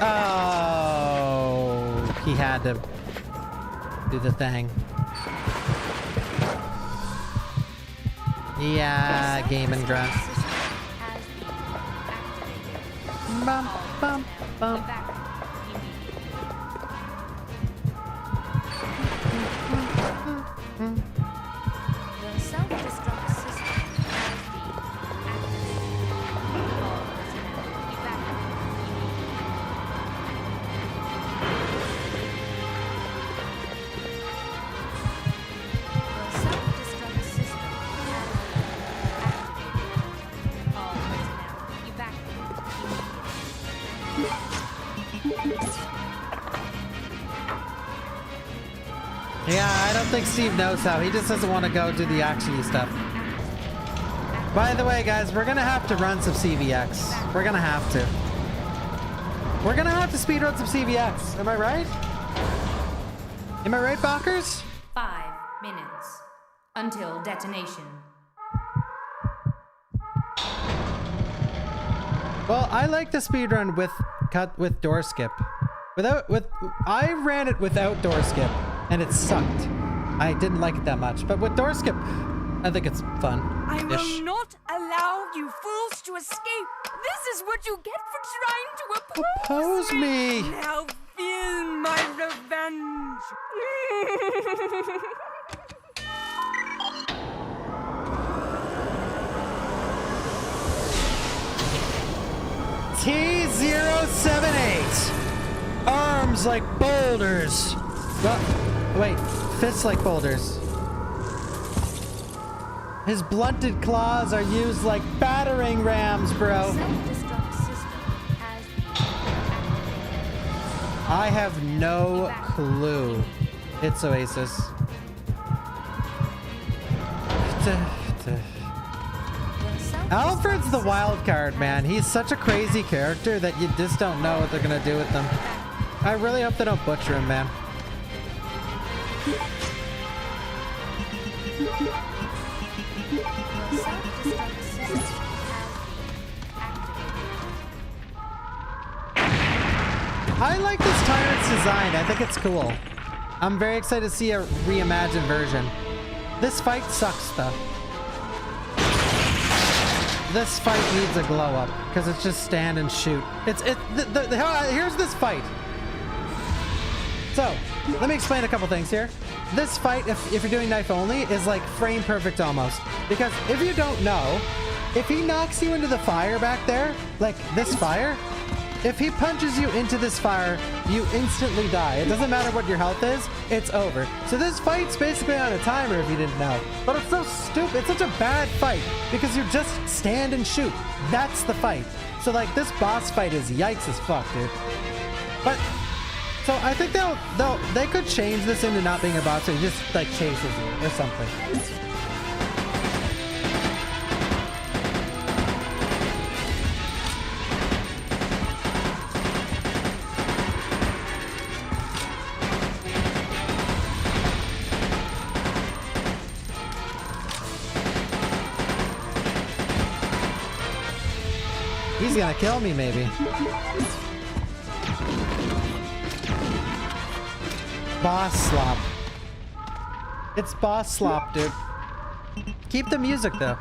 Oh, he had to do the thing. Yeah, Game and Grunt. Bum, bum, bum. Yeah, I don't think Steve knows how. He just doesn't want to go do the actiony stuff. By the way, guys, we're gonna have to run some CVX. We're gonna have to. We're gonna have to speedrun some CVX. Am I right? Am I right, Bonkers? 5 minutes until detonation. Well, I like the speedrun with door skip. I ran it without door skip, and it sucked. I didn't like it that much, but with door skip, I think it's fun. I will not allow you fools to escape. This is what you get for trying to oppose me. Now feel my revenge. T078. Arms like boulders. Well, wait, fists like boulders. His blunted claws are used like battering rams, bro. I have no clue. It's Oasis. Alfred's the wild card, man. He's such a crazy character that you just don't know what they're gonna do with them. I really hope they don't butcher him, man. I like this tyrant's design. I think it's cool. I'm very excited to see a reimagined version. This fight sucks, though. This fight needs a glow up because it's just stand and shoot. Here's this fight. So, let me explain a couple things here. This fight, if you're doing knife only, is like frame perfect almost. Because if you don't know, if he knocks you into the fire back there, like this fire, if he punches you into this fire, you instantly die. It doesn't matter what your health is, it's over. So this fight's basically on a timer if you didn't know. But it's so stupid, it's such a bad fight because you just stand and shoot. That's the fight. So like this boss fight is yikes as fuck, dude. But so I think they could change this into not being a boss, so he just like chases you or something. He's gonna kill me, maybe. Boss slop. It's boss slop, dude. Keep the music, though.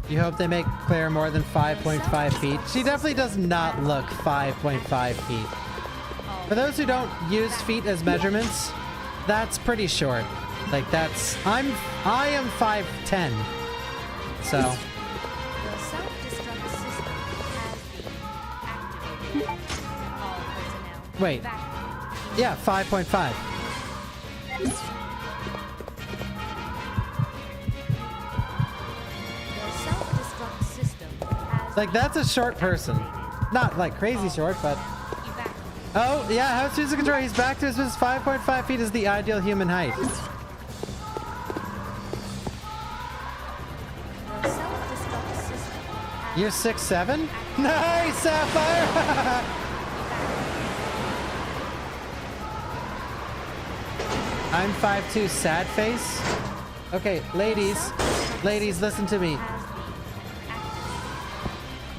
You hope they make Claire more than 5.5 feet. She definitely does not look 5.5 feet. For those who don't use feet as measurements, that's pretty short. Like that's... I am 5'10". So... Wait. Yeah, 5.5. The self-destruct system has Like, that's a short person. Not like crazy short, but... Oh, yeah, how's physical control? He's back to his 5.5 feet is the ideal human height. You're 6'7"? Nice, Sapphire! I'm 5'2", sad face. Okay, ladies, listen to me.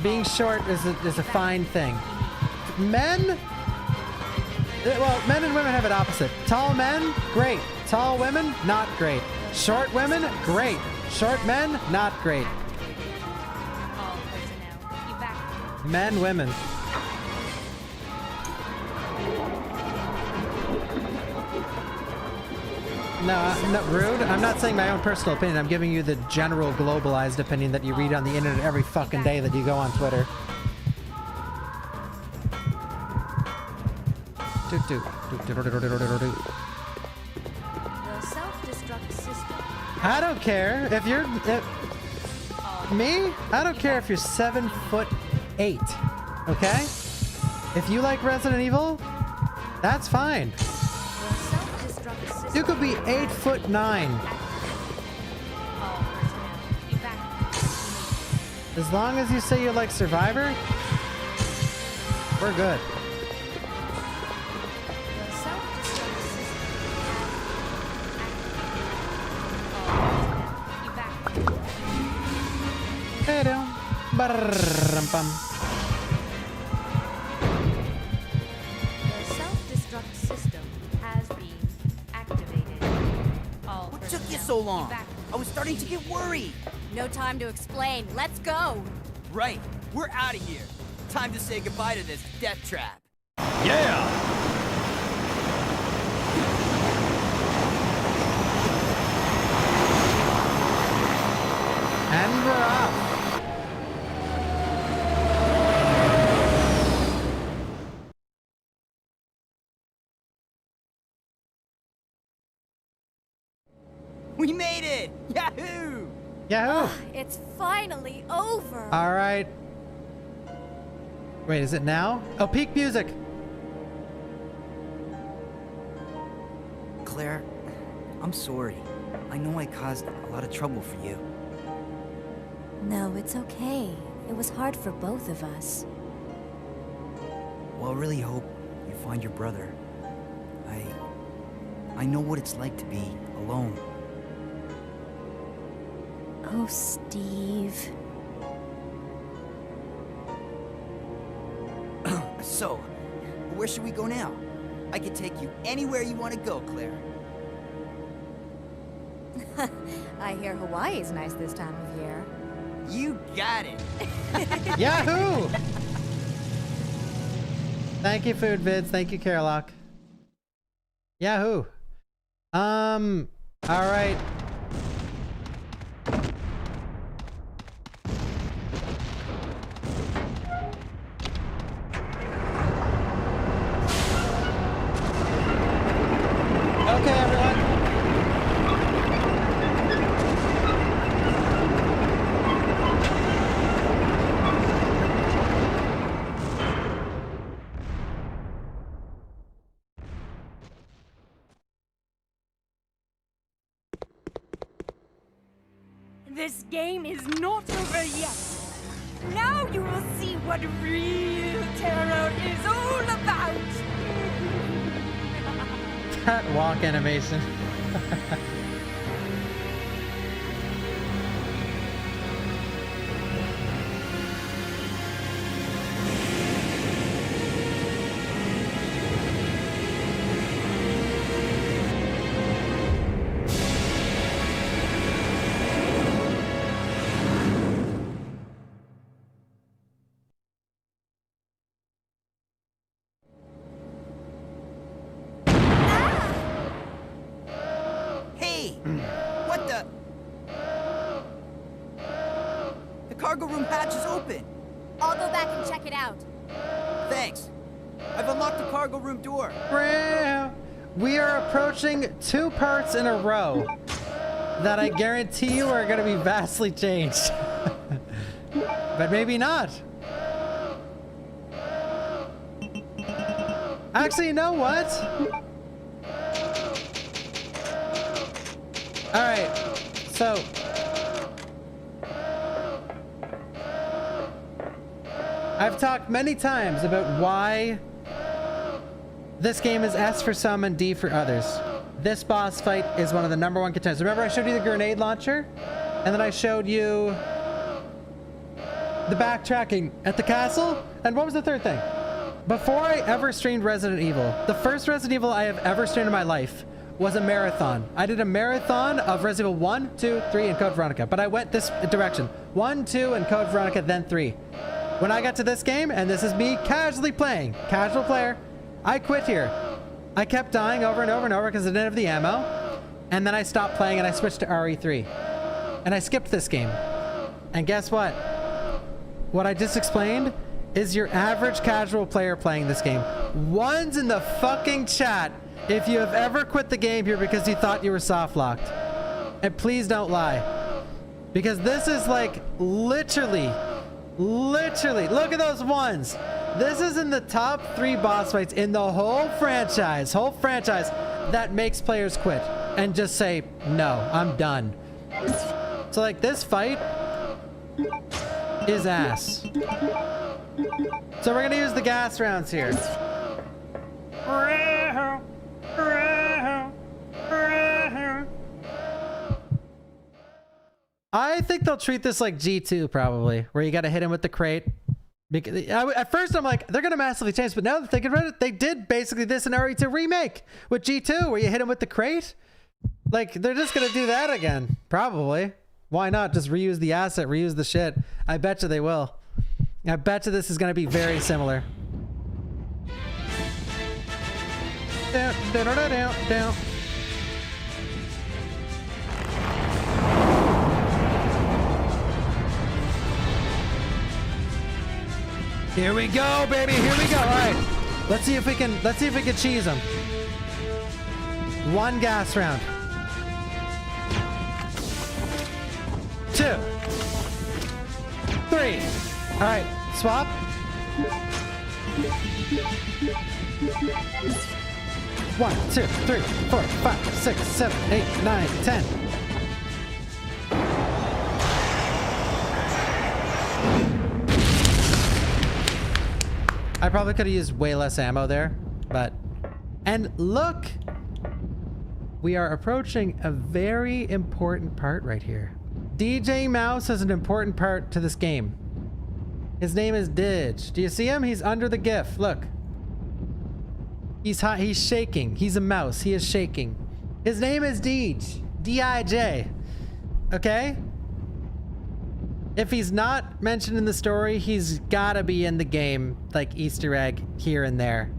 Being short is a fine thing. Men? Well, men and women have it opposite. Tall men, great. Tall women, not great. Short women, great. Short men, not great. Men, women. No, rude. I'm not saying my own personal opinion. I'm giving you the general globalized opinion that you read on the internet every fucking day that you go on Twitter. The self-destruct system. I don't care if you're me. I don't care if you're 7'8". Okay, if you like Resident Evil, that's fine. You could be 8'9". As long as you say you like Survivor, we're good. Hey, down. Ba-rum-pum. The self-destruct system has been activated. What took you so long? I was starting to get worried. No time to explain. Let's go. Right. We're out of here. Time to say goodbye to this death trap. Yeah! And we're off. We made it! Yahoo! Yahoo! It's finally over. All right. Wait, is it now? Oh, peak music. Claire, I'm sorry. I know I caused a lot of trouble for you. No, it's okay. It was hard for both of us. Well, I really hope you find your brother. I know what it's like to be alone. Oh, Steve. So, where should we go now? I can take you anywhere you want to go, Claire. I hear Hawaii's nice this time of year. You got it! Yahoo! Thank you, Food Vids. Thank you, Carolock. Yahoo! All right. Okay, everyone. This game is not over yet. Now you will see what real terror is all about. That walk animation. What the? The cargo room hatch is open. I'll go back and check it out. Thanks. I've unlocked the cargo room door. We are approaching 2 parts in a row that I guarantee you are going to be vastly changed. But maybe not. Actually, you know what? Alright, so... I've talked many times about why this game is S for some and D for others. This boss fight is one of the #1 contenders. Remember I showed you the grenade launcher? And then I showed you the backtracking at the castle? And what was the third thing? Before I ever streamed Resident Evil, the first Resident Evil I have ever streamed in my life was a marathon. I did a marathon of Resident Evil 1, 2, 3, and Code Veronica. But I went this direction. 1, 2, and Code Veronica, then 3. When I got to this game, and this is me casually playing, casual player, I quit here. I kept dying over and over and over because I didn't have the ammo. And then I stopped playing and I switched to RE3. And I skipped this game. And guess what? What I just explained is your average casual player playing this game. One's in the fucking chat if you have ever quit the game here because you thought you were soft locked. And please don't lie. Because this is like literally, look at those ones. This is in the top 3 boss fights in the whole franchise that makes players quit and just say, no, I'm done. So like this fight is ass. So we're gonna use the gas rounds here. I think they'll treat this like G2 probably, where you gotta hit him with the crate. Because at first I'm like, they're gonna massively change, but now that thinking about it, they did basically this in RE2 Remake with G2, where you hit him with the crate. Like, they're just gonna do that again, probably. Why not just reuse the asset, reuse the shit? I bet you they will. I bet you this is gonna be very similar. Down, down, down, down, down. Here we go, baby. Here we go. All right. Let's see if we can cheese them. 1 gas round. 2. 3. All right. Swap. 1, 2, 3, 4, 5, 6, 7, 8, 9, 10. I probably could have used way less ammo there, but... And look! We are approaching a very important part right here. DJ Mouse is an important part to this game. His name is Didge. Do you see him? He's under the GIF. Look. He's hot. He's shaking. He's a mouse. He is shaking. His name is Didge. D-I-J. Okay? If he's not mentioned in the story, he's gotta be in the game, like Easter egg here and there.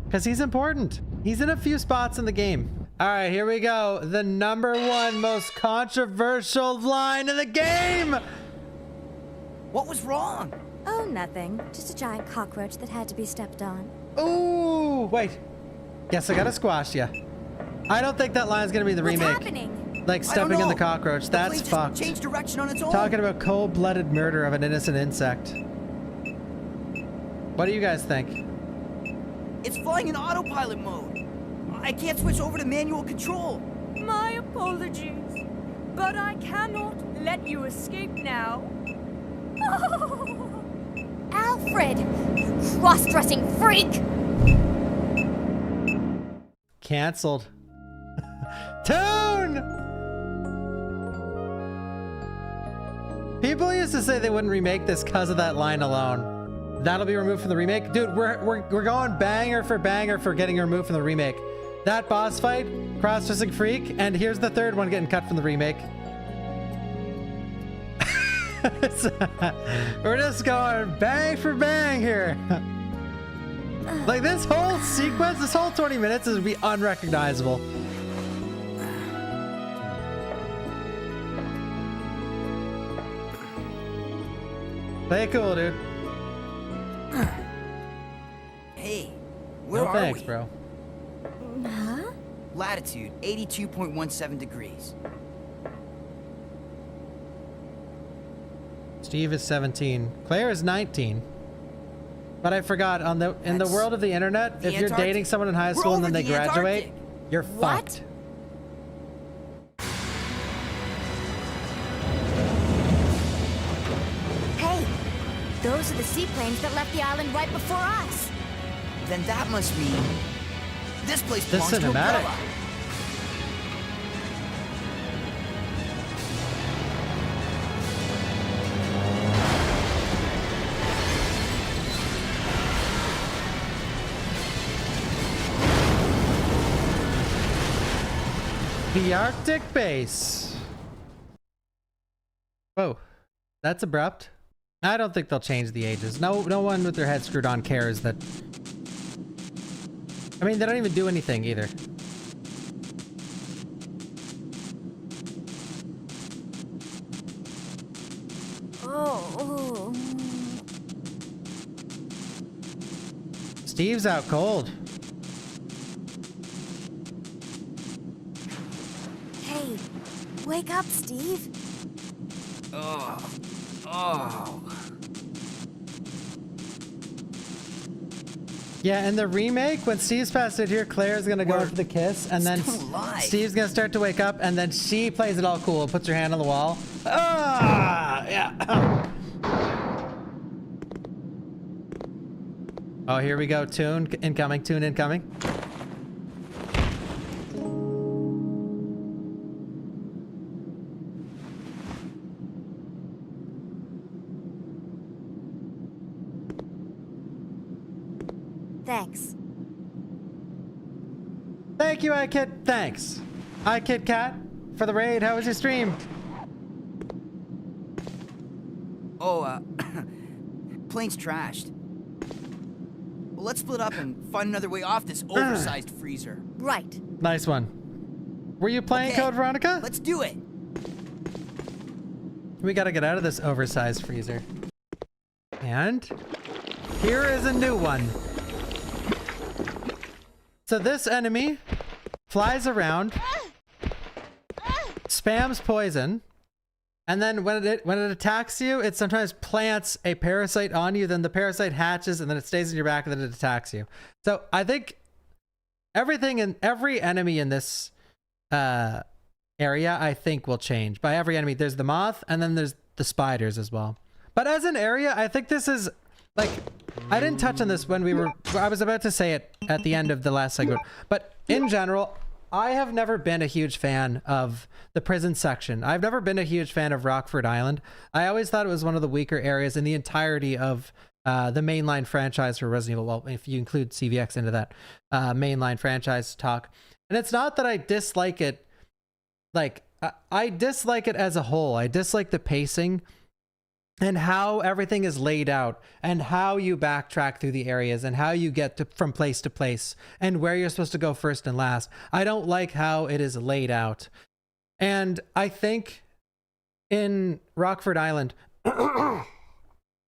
Because he's important. He's in a few spots in the game. All right, here we go. The #1 most controversial line in the game! What was wrong? Oh, nothing. Just a giant cockroach that had to be stepped on. Ooh, wait. Guess I gotta squash ya. I don't think that line's gonna be the remake. What's happening? Like stepping in the cockroach. That's fucked. Changed direction on its own. Talking about cold-blooded murder of an innocent insect. What do you guys think? It's flying in autopilot mode. I can't switch over to manual control. My apologies, but I cannot let you escape now. Alfred, you cross-dressing freak! Cancelled. Tune! People used to say they wouldn't remake this because of that line alone. That'll be removed from the remake. Dude, we're going banger for getting removed from the remake. That boss fight, cross-dressing freak, and here's the third one getting cut from the remake. We're just going bang for bang here. Like this whole sequence, this whole 20 minutes is gonna be unrecognizable. Play it cool, dude. Hey, where are thanks, we? bro. Huh? Latitude 82.17 degrees. Steve is 17. Claire is 19. But I forgot, in the world of the internet, if you're dating someone in high school and then they graduate, you're fucked. Hey, those are the seaplanes that left the island right before us. Then that must mean this place belongs to Umbrella. The Arctic base. Whoa, that's abrupt. I don't think they'll change the ages. No one with their head screwed on cares that. I mean, they don't even do anything either. Oh. Steve's out cold. Hey, wake up, Steve. Oh. Yeah, in the remake, when Steve's passed out here, Claire's gonna go in for the kiss, and then Steve's gonna start to wake up, and then she plays it all cool, puts her hand on the wall. Ah, yeah. Oh, here we go. Tune incoming. Tune incoming. Thanks. Thank you, iKit. Thanks. iKit Cat for the raid. How was your stream? Oh, plane's trashed. Well, let's split up and find another way off this oversized freezer. Right. Nice one. Were you playing Code Veronica? Let's do it. We gotta get out of this oversized freezer. And here is a new one. So this enemy flies around, spams poison, and then when it attacks you, it sometimes plants a parasite on you, then the parasite hatches, and then it stays in your back, and then it attacks you. So I think every enemy in this area, I think, will change. By every enemy, there's the moth, and then there's the spiders as well. But as an area, I think this is, like, I didn't touch on this when I was about to say it at the end of the last segment, but in general, I have never been a huge fan of the prison section. I've never been a huge fan of Rockford Island. I always thought it was one of the weaker areas in the entirety of the mainline franchise for Resident Evil. Well, if you include CVX into that mainline franchise talk. And it's not that I dislike it. Like, I dislike it as a whole. I dislike the pacing and how everything is laid out and how you backtrack through the areas and how you get from place to place and where you're supposed to go first and last. I don't like how it is laid out. And I think in Rockford Island,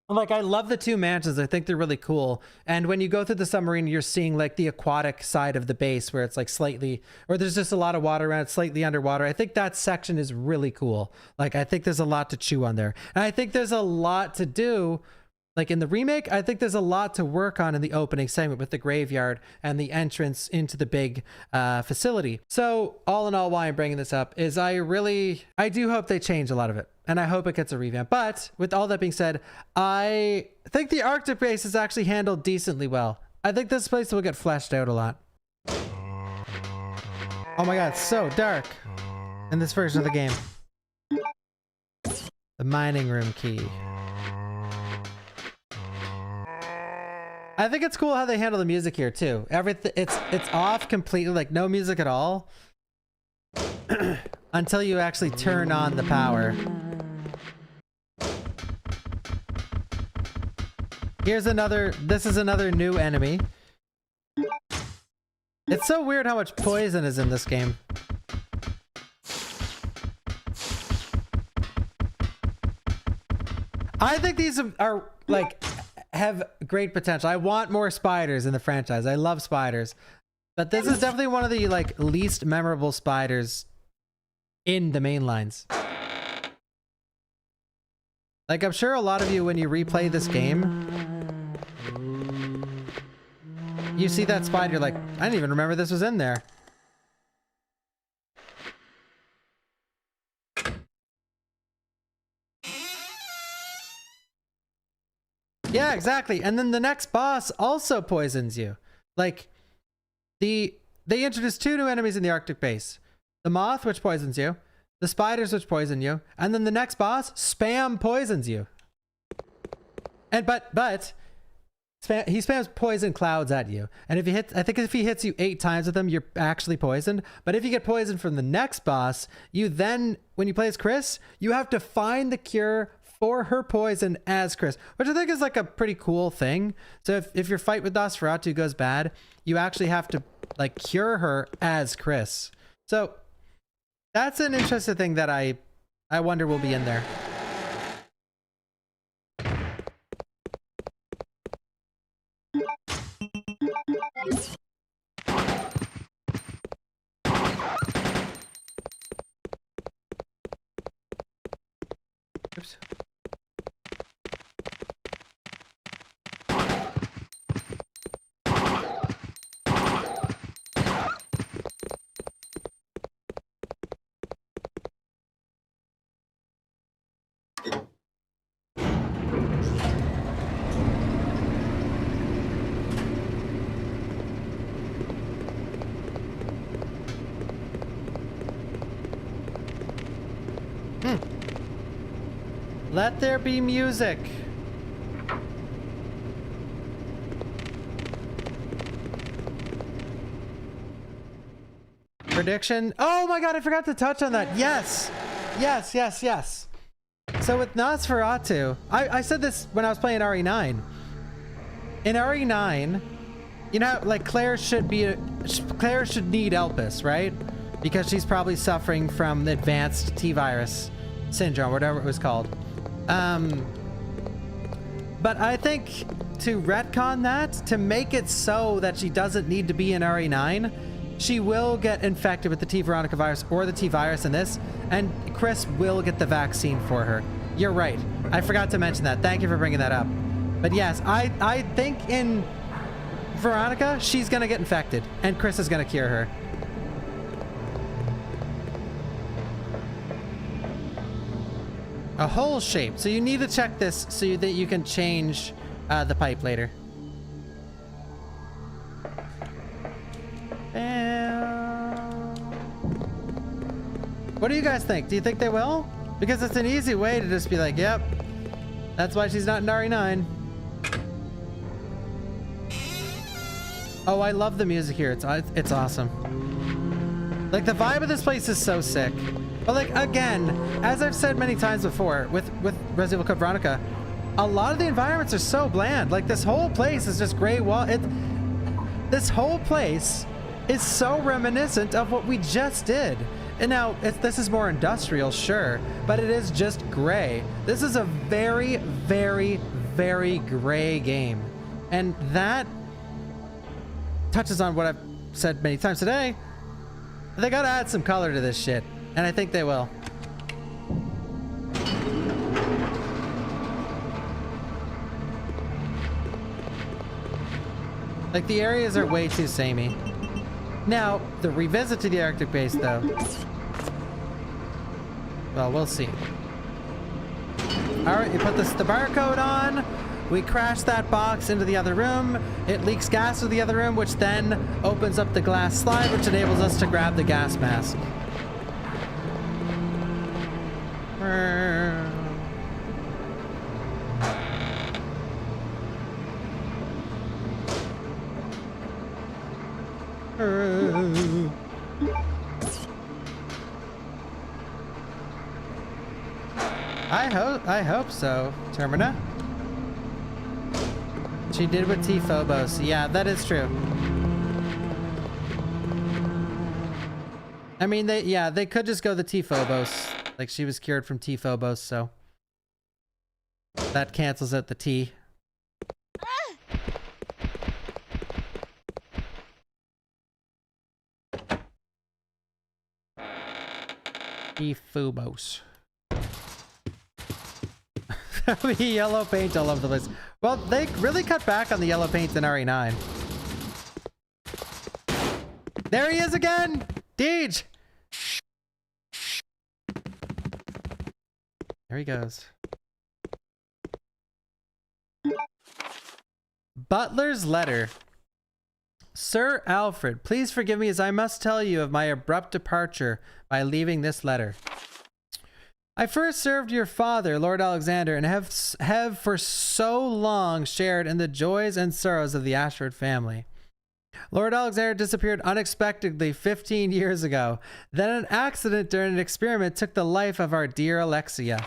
like, I love the two mansions. I think they're really cool. And when you go through the submarine, you're seeing like the aquatic side of the base where it's like slightly, or there's just a lot of water around, it's slightly underwater. I think that section is really cool. Like, I think there's a lot to chew on there. And I think there's a lot to do. Like in the remake, I think there's a lot to work on in the opening segment with the graveyard and the entrance into the big facility. So all in all, why I'm bringing this up is I do hope they change a lot of it. And I hope it gets a revamp. But with all that being said, I think the Arctic base is actually handled decently well. I think this place will get fleshed out a lot. Oh my god, it's so dark in this version of the game. The mining room key. I think it's cool how they handle the music here too. Everything, it's off completely, like no music at all. Until you actually turn on the power. This is another new enemy. It's so weird how much poison is in this game. I think these are like, have great potential. I want more spiders in the franchise. I love spiders. But this is definitely one of the like least memorable spiders in the main lines. Like, I'm sure a lot of you, when you replay this game, you see that spot, you're like, I didn't even remember this was in there. Yeah, exactly. And then the next boss also poisons you. Like, they introduced 2 new enemies in the Arctic base. The moth, which poisons you. The spiders, which poison you. And then the next boss, spam poisons you. And he spams poison clouds at you. And if he hits you 8 times with them, you're actually poisoned. But if you get poisoned from the next boss, you then, when you play as Chris, you have to find the cure for her poison as Chris, which I think is like a pretty cool thing. So if your fight with Nosferatu goes bad, you actually have to like cure her as Chris. So that's an interesting thing that I wonder will be in there. Oops. Let there be music. Prediction. Oh my god, I forgot to touch on that. Yes. Yes, yes, yes. So with Nosferatu, I said this when I was playing RE9. In RE9, you know, like Claire should need Elpis, right? Because she's probably suffering from the advanced T-virus syndrome, whatever it was called. But I think to retcon that, to make it so that she doesn't need to be in RE9, she will get infected with the T Veronica virus or the T virus in this, and Chris will get the vaccine for her. You're right. I forgot to mention that. Thank you for bringing that up. But yes, I think in Veronica, she's gonna get infected, and Chris is gonna cure her. A hole shape. So you need to check this so that you can change the pipe later. What do you guys think? Do you think they will? Because it's an easy way to just be like, yep, that's why she's not in RE9. Oh, I love the music here. It's awesome. Like, the vibe of this place is so sick. But like, again, as I've said many times before with Resident Evil Code Veronica, a lot of the environments are so bland. Like, this whole place is just gray wall. This whole place is so reminiscent of what we just did. And now, this is more industrial, sure, but it is just gray. This is a very, very, very gray game. And that touches on what I've said many times today. They gotta add some color to this shit. And I think they will. Like, the areas are way too samey. Now, the revisit to the Arctic base, though. Well, we'll see. Alright, you put the barcode on. We crash that box into the other room. It leaks gas to the other room, which then opens up the glass slide, which enables us to grab the gas mask. I hope so, Termina. She did with T-Phobos. Yeah, that is true. I mean, they could just go the T-Phobos. Like, she was cured from T-Phobos, so that cancels out the T. T-Phobos. There'll be yellow paint all over the place. Well, they really cut back on the yellow paint in RE9. There he is again! Deej! There he goes. Butler's letter. Sir Alfred, please forgive me as I must tell you of my abrupt departure by leaving this letter. I first served your father, Lord Alexander, and have for so long shared in the joys and sorrows of the Ashford family. Lord Alexander disappeared unexpectedly 15 years ago. Then an accident during an experiment took the life of our dear Alexia.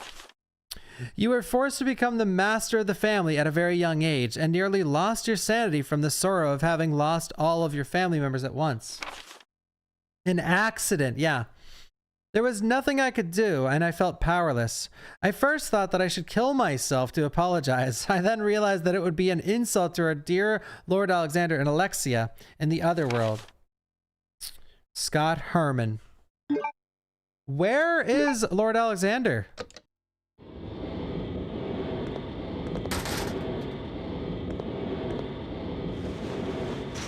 You were forced to become the master of the family at a very young age and nearly lost your sanity from the sorrow of having lost all of your family members at once. An accident, yeah. There was nothing I could do, and I felt powerless. I first thought that I should kill myself to apologize. I then realized that it would be an insult to our dear Lord Alexander and Alexia in the other world. Scott Herman. Where is Lord Alexander?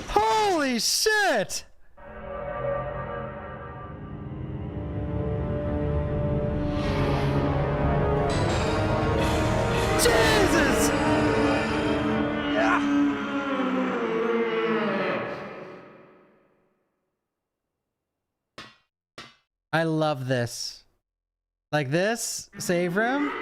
Holy shit! Jesus! Yeah. I love this. Like this? Save room?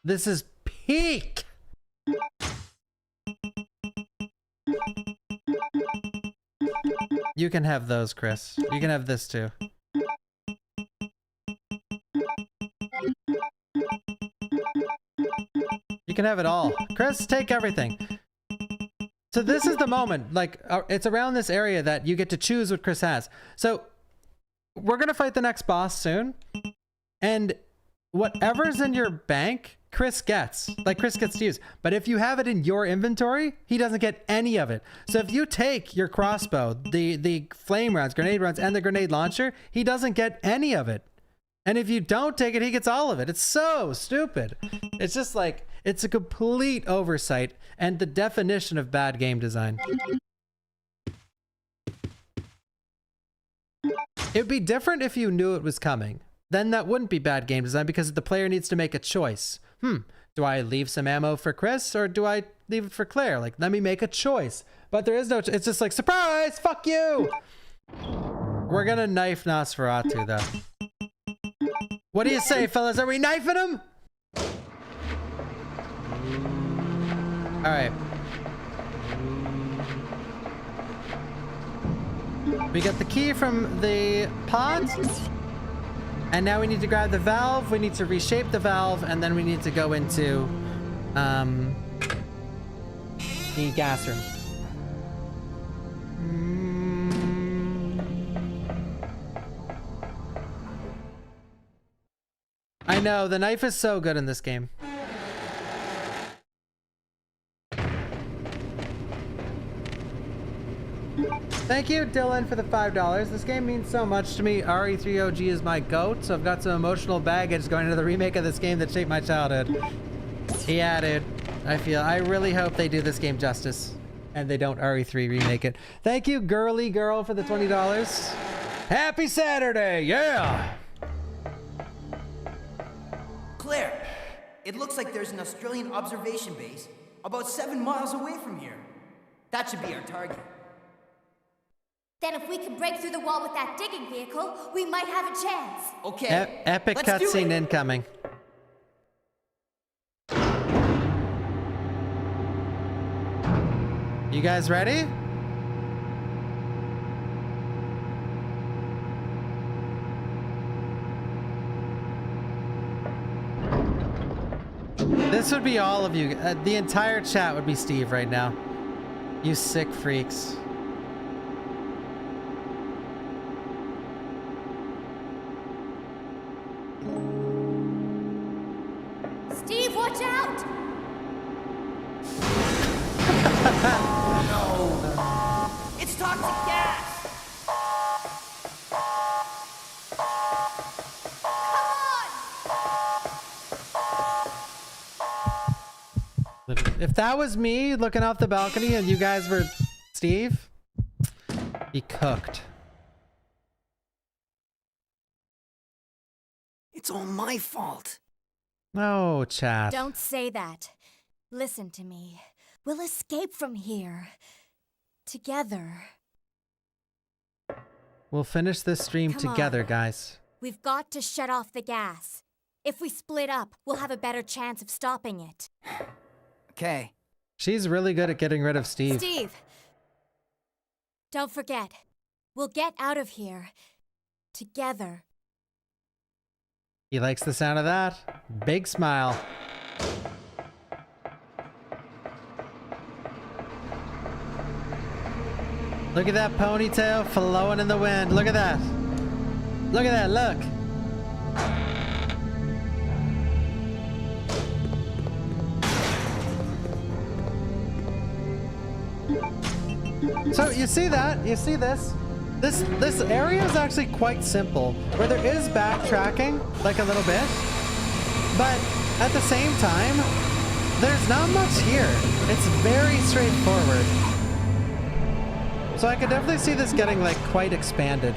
This is peak. You can have those, Chris. You can have this too. You can have it all. Chris, take everything. So this is the moment, like, it's around this area that you get to choose what Chris has. So we're going to fight the next boss soon. And whatever's in your bank, Chris gets. Like, Chris gets to use. But if you have it in your inventory, he doesn't get any of it. So if you take your crossbow, the flame rounds, grenade rounds, and the grenade launcher, he doesn't get any of it. And if you don't take it, he gets all of it. It's so stupid. It's just like, it's a complete oversight and the definition of bad game design. It would be different if you knew it was coming. Then that wouldn't be bad game design because the player needs to make a choice. Do I leave some ammo for Chris or do I leave it for Claire? Like, let me make a choice. But there is no, it's just like, surprise, fuck you. We're gonna knife Nosferatu though. What do you say, fellas? Are we knifing him? All right. We got the key from the pod. And now we need to grab the valve. We need to reshape the valve. And then we need to go into the gas room. I know, the knife is so good in this game. Thank you, Dylan, for the $5. This game means so much to me. RE3OG is my goat, so I've got some emotional baggage going into the remake of this game that shaped my childhood. Yeah, dude. I really hope they do this game justice and they don't RE3 remake it. Thank you, Girly Girl, for the $20. Happy Saturday, yeah! Claire, it looks like there's an Australian observation base about 7 miles away from here. That should be our target. Then if we can break through the wall with that digging vehicle, we might have a chance. Okay. Epic cutscene incoming. You guys ready? This would be all of you. The entire chat would be Steve right now. You sick freaks. Steve, watch out! No! It's toxic gas! If that was me looking off the balcony and you guys were Steve, he cooked. It's all my fault. No, chat. Don't say that. Listen to me. We'll escape from here. Together. We'll finish this stream Come together, on. guys. We've got to shut off the gas. If we split up, we'll have a better chance of stopping it. Okay. She's really good at getting rid of Steve. Steve! Don't forget. We'll get out of here. Together. He likes the sound of that. Big smile. Look at that ponytail flowing in the wind. Look at that. Look at that, look. So you see that? You see this? This area is actually quite simple, where there is backtracking, like a little bit, but at the same time, there's not much here. It's very straightforward. So I could definitely see this getting like quite expanded.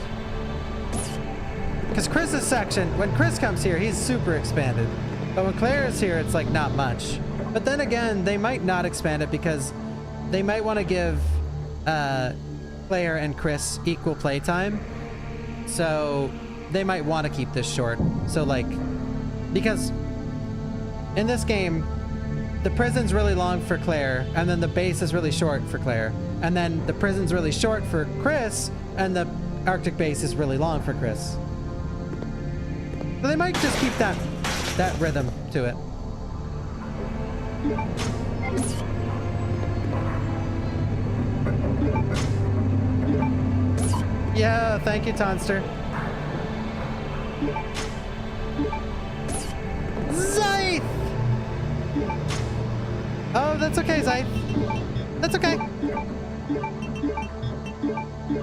Because Chris's section, when Chris comes here, he's super expanded. But when Claire is here, it's like not much. But then again, they might not expand it because they might want to give Claire and Chris equal playtime. So they might want to keep this short. So like, because in this game, the prison's really long for Claire, and then the base is really short for Claire. And then the prison's really short for Chris, and the Arctic base is really long for Chris. So they might just keep that rhythm to it. Yeah, thank you, Tonster. Zyth! Oh, that's okay, Zyth. That's okay.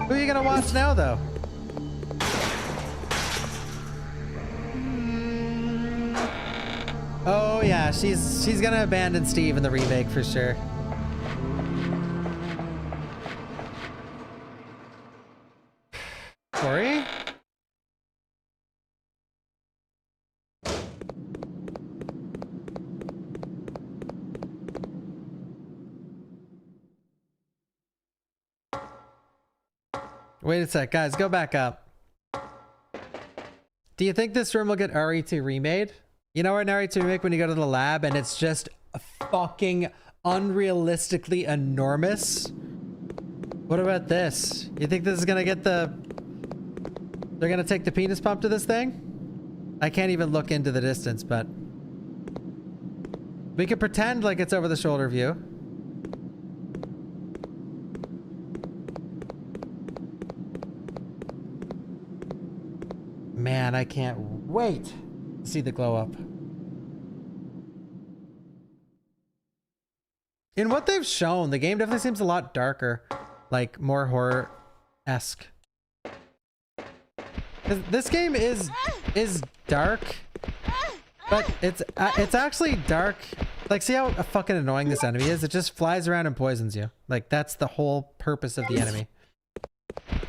Who are you gonna watch now, though? Oh yeah, she's gonna abandon Steve in the remake for sure. Corey? Wait a sec, guys, go back up. Do you think this room will get RE2 remade? You know, in RE2 remake when you go to the lab and it's just fucking unrealistically enormous? What about this? You think this is gonna get the... They're gonna take the penis pump to this thing? I can't even look into the distance, but... We could pretend like it's over the shoulder view. Man, I can't wait to see the glow up. In what they've shown, the game definitely seems a lot darker, like more horror-esque. This game is dark, but it's actually dark. Like, see how fucking annoying this enemy is? It just flies around and poisons you. Like, that's the whole purpose of the enemy.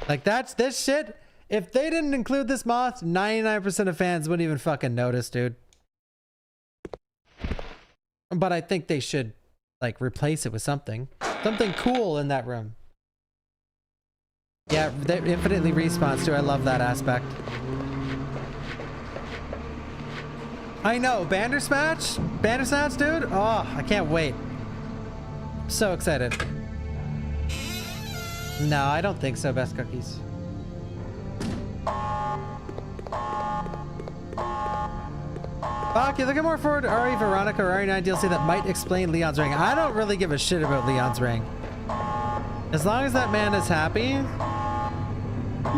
Like, that's this shit. If they didn't include this moth, 99% of fans wouldn't even fucking notice, dude. But I think they should, like, replace it with something. Something cool in that room. Yeah, they infinitely respawns too. I love that aspect. I know, Bandersnatch? Bandersnatch, dude? Oh, I can't wait. So excited. No, I don't think so, Best Cookies. Fuck, you're looking more forward to RE Veronica or RE9 DLC that might explain Leon's ring. I don't really give a shit about Leon's ring. As long as that man is happy.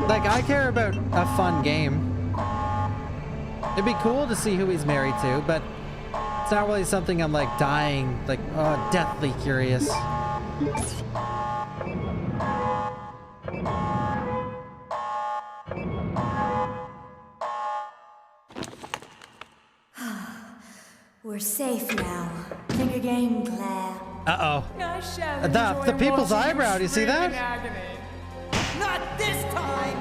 Like, I care about a fun game. It'd be cool to see who he's married to, but it's not really something I'm like dying, like, oh, deathly curious. We're safe now. Think again, Claire. Uh-oh. I shall The people's eyebrow, do you see that? Not this time!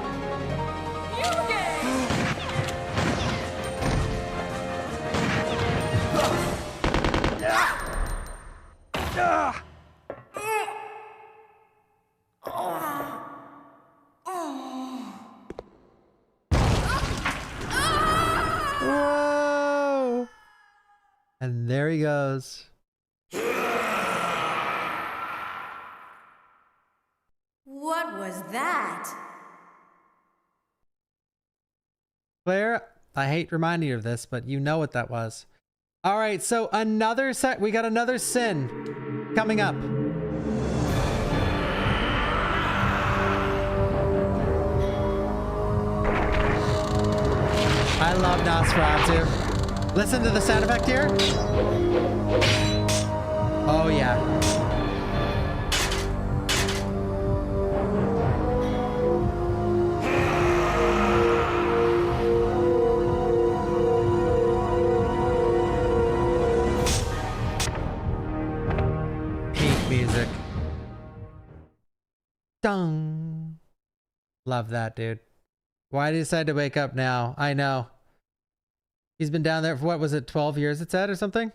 Whoa! And there he goes. What was that? Claire, I hate reminding you of this, but you know what that was. All right, so we got another sin coming up. I love Nosferatu. Listen to the sound effect here. Oh yeah. Peak music. Dung. Love that, dude. Why did he decide to wake up now? I know. He's been down there for, what was it, 12 years it said or something?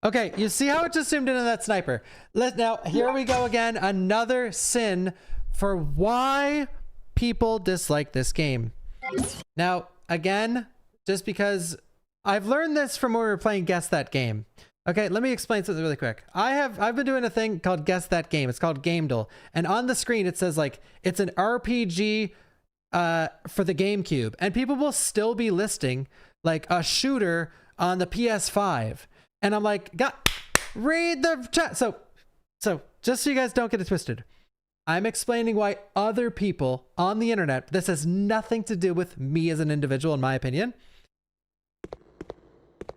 Okay, you see how it just zoomed in on that sniper. Now, here we go again. Another sin for why people dislike this game. Now, again, just because I've learned this from when we were playing Guess That Game. Okay, let me explain something really quick. I've been doing a thing called Guess That Game. It's called Gamedle. And on the screen, it says like, it's an RPG for the GameCube, and people will still be listing like a shooter on the PS5, and I'm like, God, read the chat. So just so you guys don't get it twisted, I'm explaining why other people on the internet, this has nothing to do with me as an individual, in my opinion.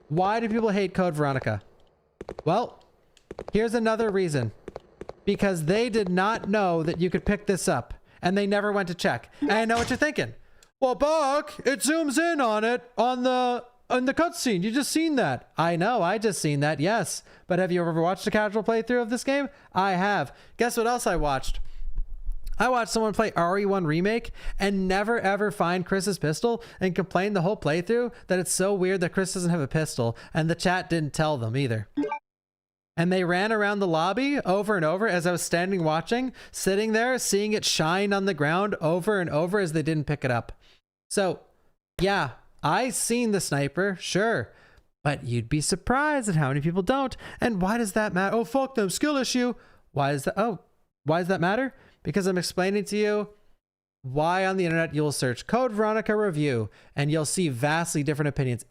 Why do people hate Code Veronica? Well, here's another reason. Because they did not know that you could pick this up, and they never went to check. And I know what you're thinking. Well, Buck, it zooms in on it on the cutscene. You just seen that. I know, I just seen that, yes. But have you ever watched a casual playthrough of this game? I have. Guess what else I watched? I watched someone play RE1 Remake and never ever find Chris's pistol and complain the whole playthrough that it's so weird that Chris doesn't have a pistol, and the chat didn't tell them either. And they ran around the lobby over and over as I was standing watching, sitting there, seeing it shine on the ground over and over as they didn't pick it up. So, yeah, I seen the sniper, sure. But you'd be surprised at how many people don't. And why does that matter? Oh, fuck them, skill issue. Why is that? Oh, why does that matter? Because I'm explaining to you why on the internet you'll search Code Veronica review and you'll see vastly different opinions.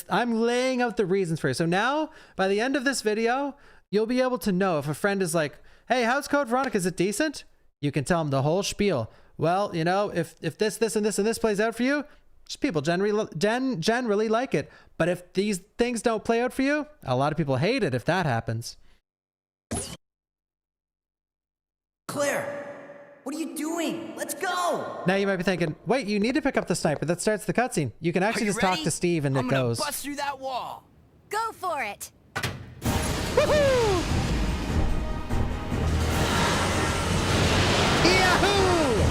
I'm laying out the reasons for you. So now by the end of this video, you'll be able to know if a friend is like, hey, how's Code Veronica? Is it decent? You can tell them the whole spiel. Well, you know, if this, and this plays out for you, just people generally like it. But if these things don't play out for you, a lot of people hate it if that happens. Claire! What are you doing? Let's go! Now you might be thinking, wait, you need to pick up the sniper. That starts the cutscene. You can actually just talk to Steve and it goes. Bust through that wall. Go for it! Woohoo! Yahoo!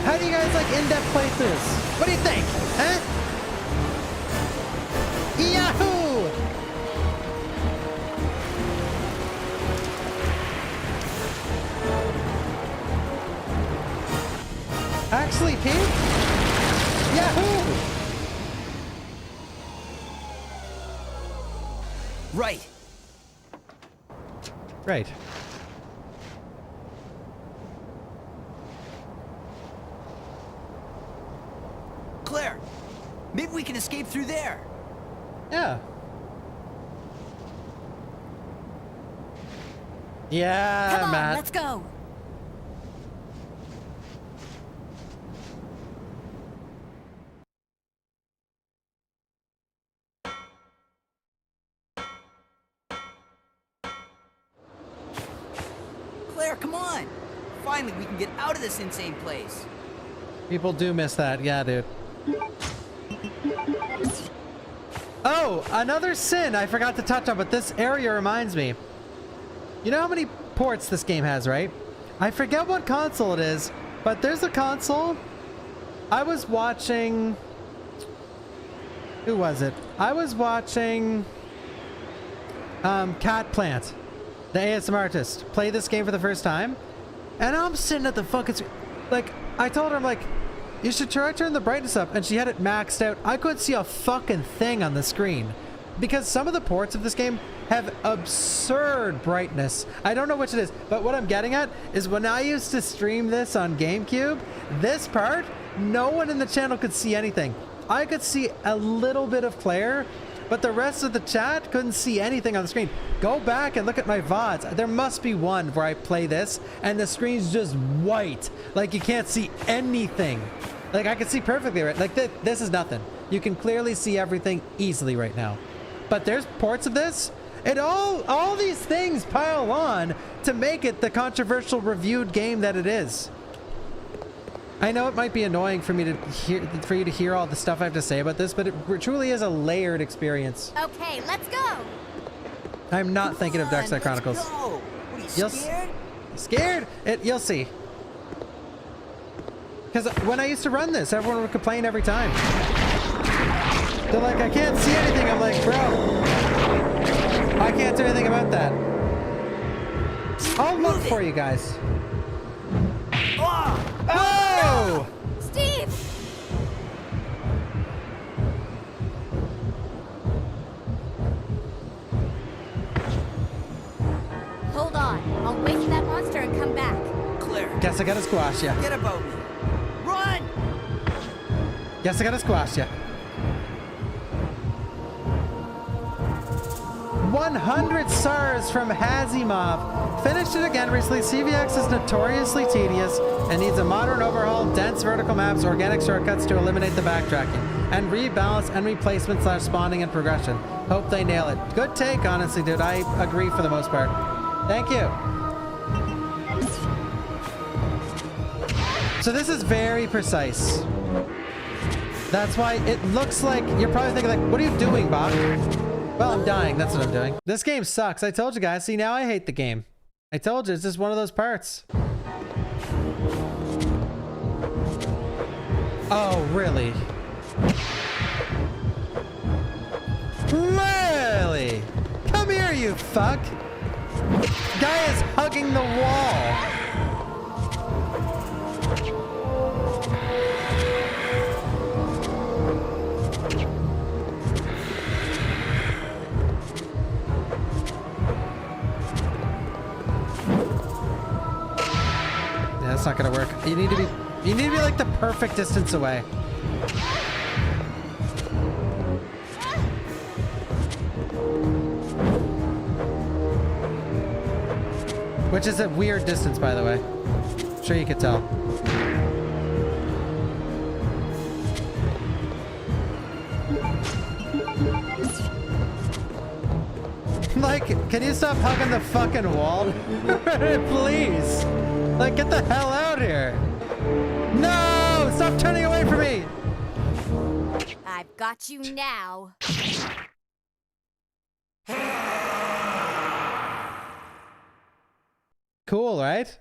How do you guys like in-depth playthroughs? What do you think? Huh? Yahoo! Actually, Pete? Yahoo! Right. Right. Claire, maybe we can escape through there. Yeah. Yeah, Come on, Matt. let's go! come on. Finally, we can get out of this insane place. People do miss that. Yeah, dude. Oh, another sin I forgot to touch on, but this area reminds me. You know how many ports this game has, right? I forget what console it is, but there's a console. I was watching... Who was it? I was watching... Cat Plant, the ASMR artist, play this game for the first time. And I'm sitting at the fucking... Like, I told her, I'm like, you should try to turn the brightness up. And she had it maxed out. I couldn't see a fucking thing on the screen. Because some of the ports of this game have absurd brightness. I don't know which it is, but what I'm getting at is when I used to stream this on GameCube, this part, no one in the channel could see anything. I could see a little bit of Claire, but the rest of the chat couldn't see anything on the screen. Go back and look at my VODs. There must be one where I play this and the screen's just white. Like you can't see anything. Like I can see perfectly right. Like this is nothing. You can clearly see everything easily right now. But there's ports of this, and all these things pile on to make it the controversial reviewed game that it is. I know it might be annoying for me to for you to hear all the stuff I have to say about this, but it truly is a layered experience. Okay, let's go. I'm not thinking of Dark Side Chronicles. What are you scared? Scared? You'll see. Because when I used to run this, everyone would complain every time. They're like, I can't see anything. I'm like, bro, I can't do anything about that. I'll look for you guys. Oh! Steve! Hold on. I'll wait for that monster and come back. Claire. Guess I gotta squash ya. Forget about me. Run! Guess I gotta squash ya. 100 stars from Hazimov. Finished it again recently. CVX is notoriously tedious and needs a modern overhaul, dense vertical maps, organic shortcuts to eliminate the backtracking, and rebalance and replacement / spawning and progression. Hope they nail it. Good take, honestly, dude. I agree for the most part. Thank you. So this is very precise. That's why it looks like you're probably thinking like, what are you doing, Bach? Well, I'm dying. That's what I'm doing. This game sucks. I told you guys. See, now I hate the game. I told you. It's just one of those parts. Oh, really? Really? Come here, you fuck. Guy is hugging the wall. That's not gonna work. You need to be like the perfect distance away. Which is a weird distance, by the way. I'm sure you could tell. Like, can you stop hugging the fucking wall? Please. Like, get the hell out here. No! Stop turning away from me! I've got you now. Cool, right?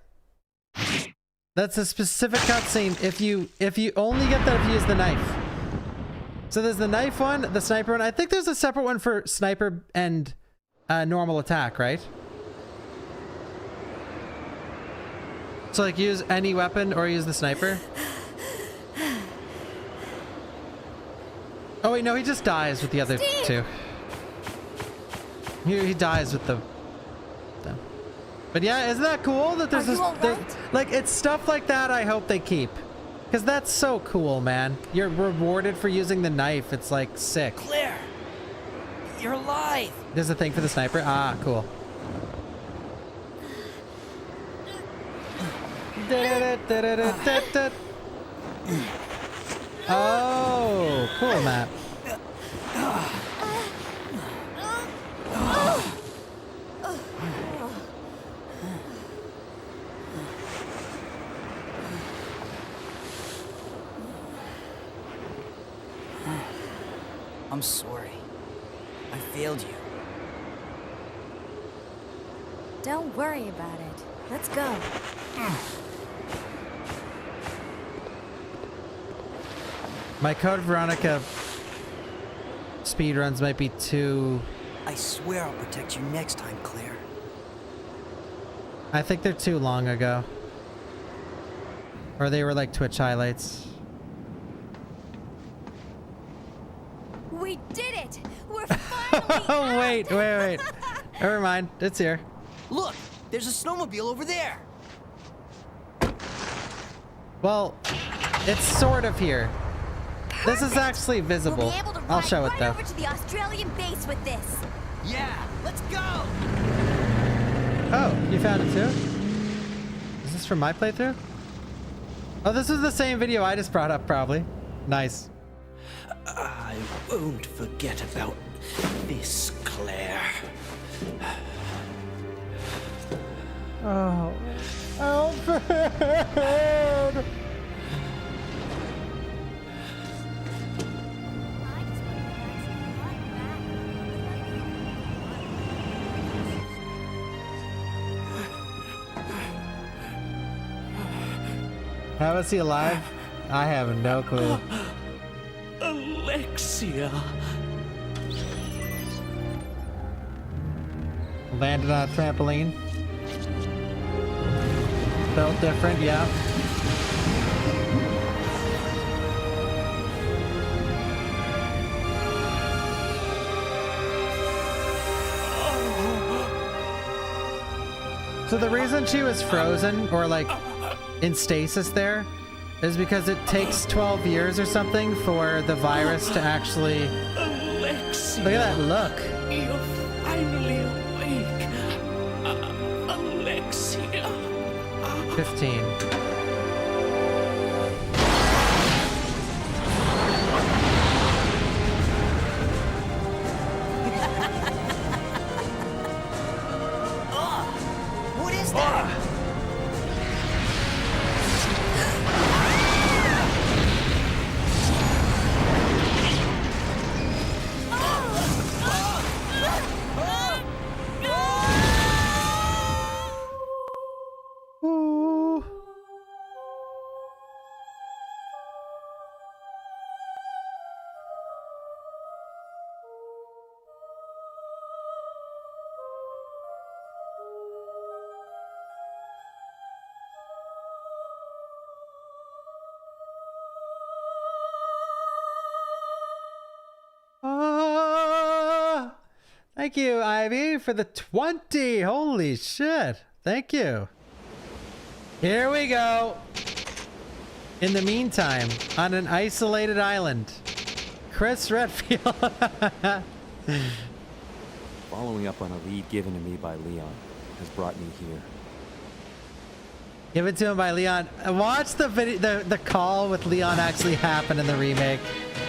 That's a specific cutscene if you only get that if you use the knife. So there's the knife one, the sniper one. I think there's a separate one for sniper and normal attack, right? So like use any weapon or use the sniper. Oh wait, no, he just dies with the other two. He dies with them. But yeah, isn't that cool that there's like it's stuff like that I hope they keep. Because that's so cool, man. You're rewarded for using the knife. It's like sick. Claire, you're alive. There's a thing for the sniper. Ah, cool. Oh, cool map. I'm sorry. I failed you. Don't worry about it. Let's go. My Code Veronica speedruns might be too... I swear I'll protect you next time, Claire. I think they're too long ago. Or they were like Twitch highlights. We did it! We're finally Oh, wait. Never mind. It's here. Look! There's a snowmobile over there! Well, it's sort of here. This is actually visible. We'll be able to I'll ride show it right though. over to the Australian base with this. Yeah! Let's go! Oh, you found it too? Is this from my playthrough? Oh, this is the same video I just brought up, probably. Nice. I won't forget about this, Claire. Oh, Alfred! How is he alive? I have no clue. Alexia. Landed on a trampoline. Felt different, yeah. So the reason she was frozen or like in stasis there is because it takes 12 years or something for the virus to actually... Alexia. Look at that look. You're finally awake. Alexia. 15. What is that? Ooh. Ah, thank you, Ivy, for the 20. Holy shit. Thank you. Here we go. In the meantime, on an isolated island, Chris Redfield. Following up on a lead given to me by Leon has brought me here. Give it to him by Leon. Watch the video, the call with Leon actually happen in the remake.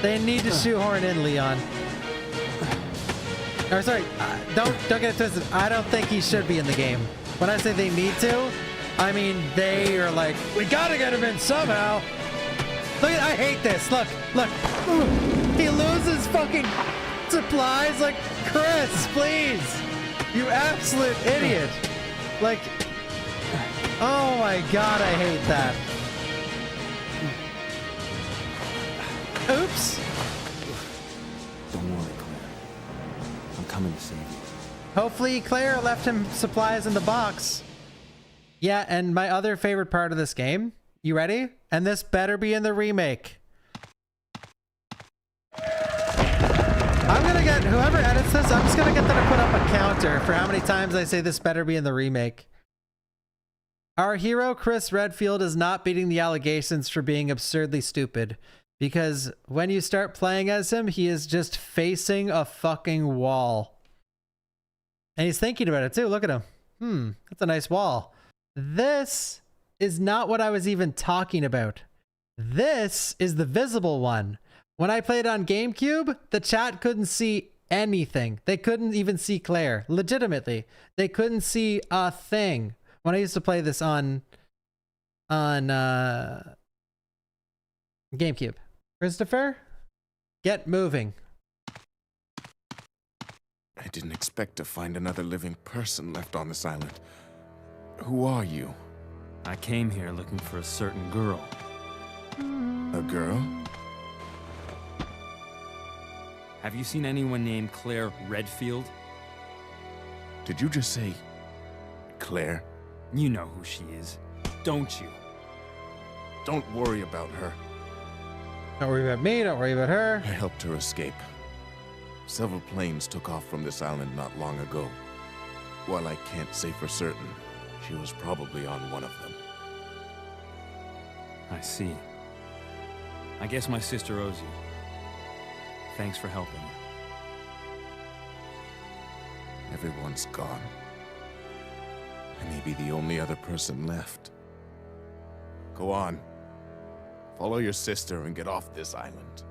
They need to shoehorn in Leon. Or sorry, don't get it twisted. I don't think he should be in the game. When I say they need to, I mean they are like, we gotta get him in somehow. Look at, I hate this. Look. Ooh, he loses fucking supplies. Like, Chris, please, you absolute idiot. Like, oh my god, I hate that. Oops. Don't worry, Claire. I'm coming to save you. Hopefully Claire left him supplies in the box. Yeah, and my other favorite part of this game. You ready? And this better be in the remake. I'm gonna get, whoever edits this, I'm just gonna get them to put up a counter for how many times I say this better be in the remake. Our hero, Chris Redfield, is not beating the allegations for being absurdly stupid. Because when you start playing as him, he is just facing a fucking wall. And he's thinking about it too. Look at him. That's a nice wall. This is not what I was even talking about. This is the visible one. When I played on GameCube, the chat couldn't see anything. They couldn't even see Claire. Legitimately. They couldn't see a thing. When I used to play this on GameCube. Christopher, get moving. I didn't expect to find another living person left on this island. Who are you? I came here looking for a certain girl. A girl? Have you seen anyone named Claire Redfield? Did you just say Claire? You know who she is, don't you? Don't worry about her. Don't worry about me, don't worry about her. I helped her escape. Several planes took off from this island not long ago. While I can't say for certain, she was probably on one of them. I see. I guess my sister owes you. Thanks for helping me. Everyone's gone. I may be the only other person left. Go on. Follow your sister and get off this island.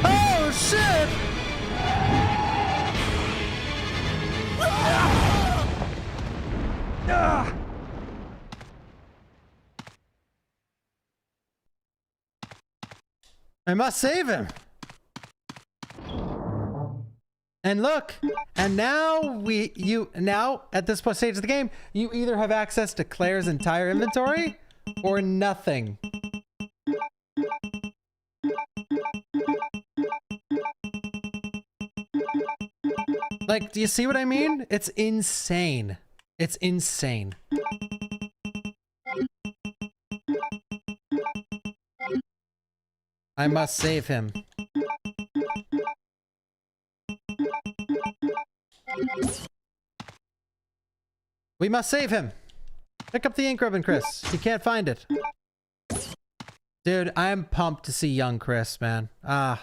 Oh, shit! I must save him. And look, and now now at this stage of the game, you either have access to Claire's entire inventory or nothing. Like, do you see what I mean? It's insane. It's insane. I must save him. We must save him. Pick up the ink ribbon, Chris. You can't find it. Dude, I'm pumped to see young Chris, man. I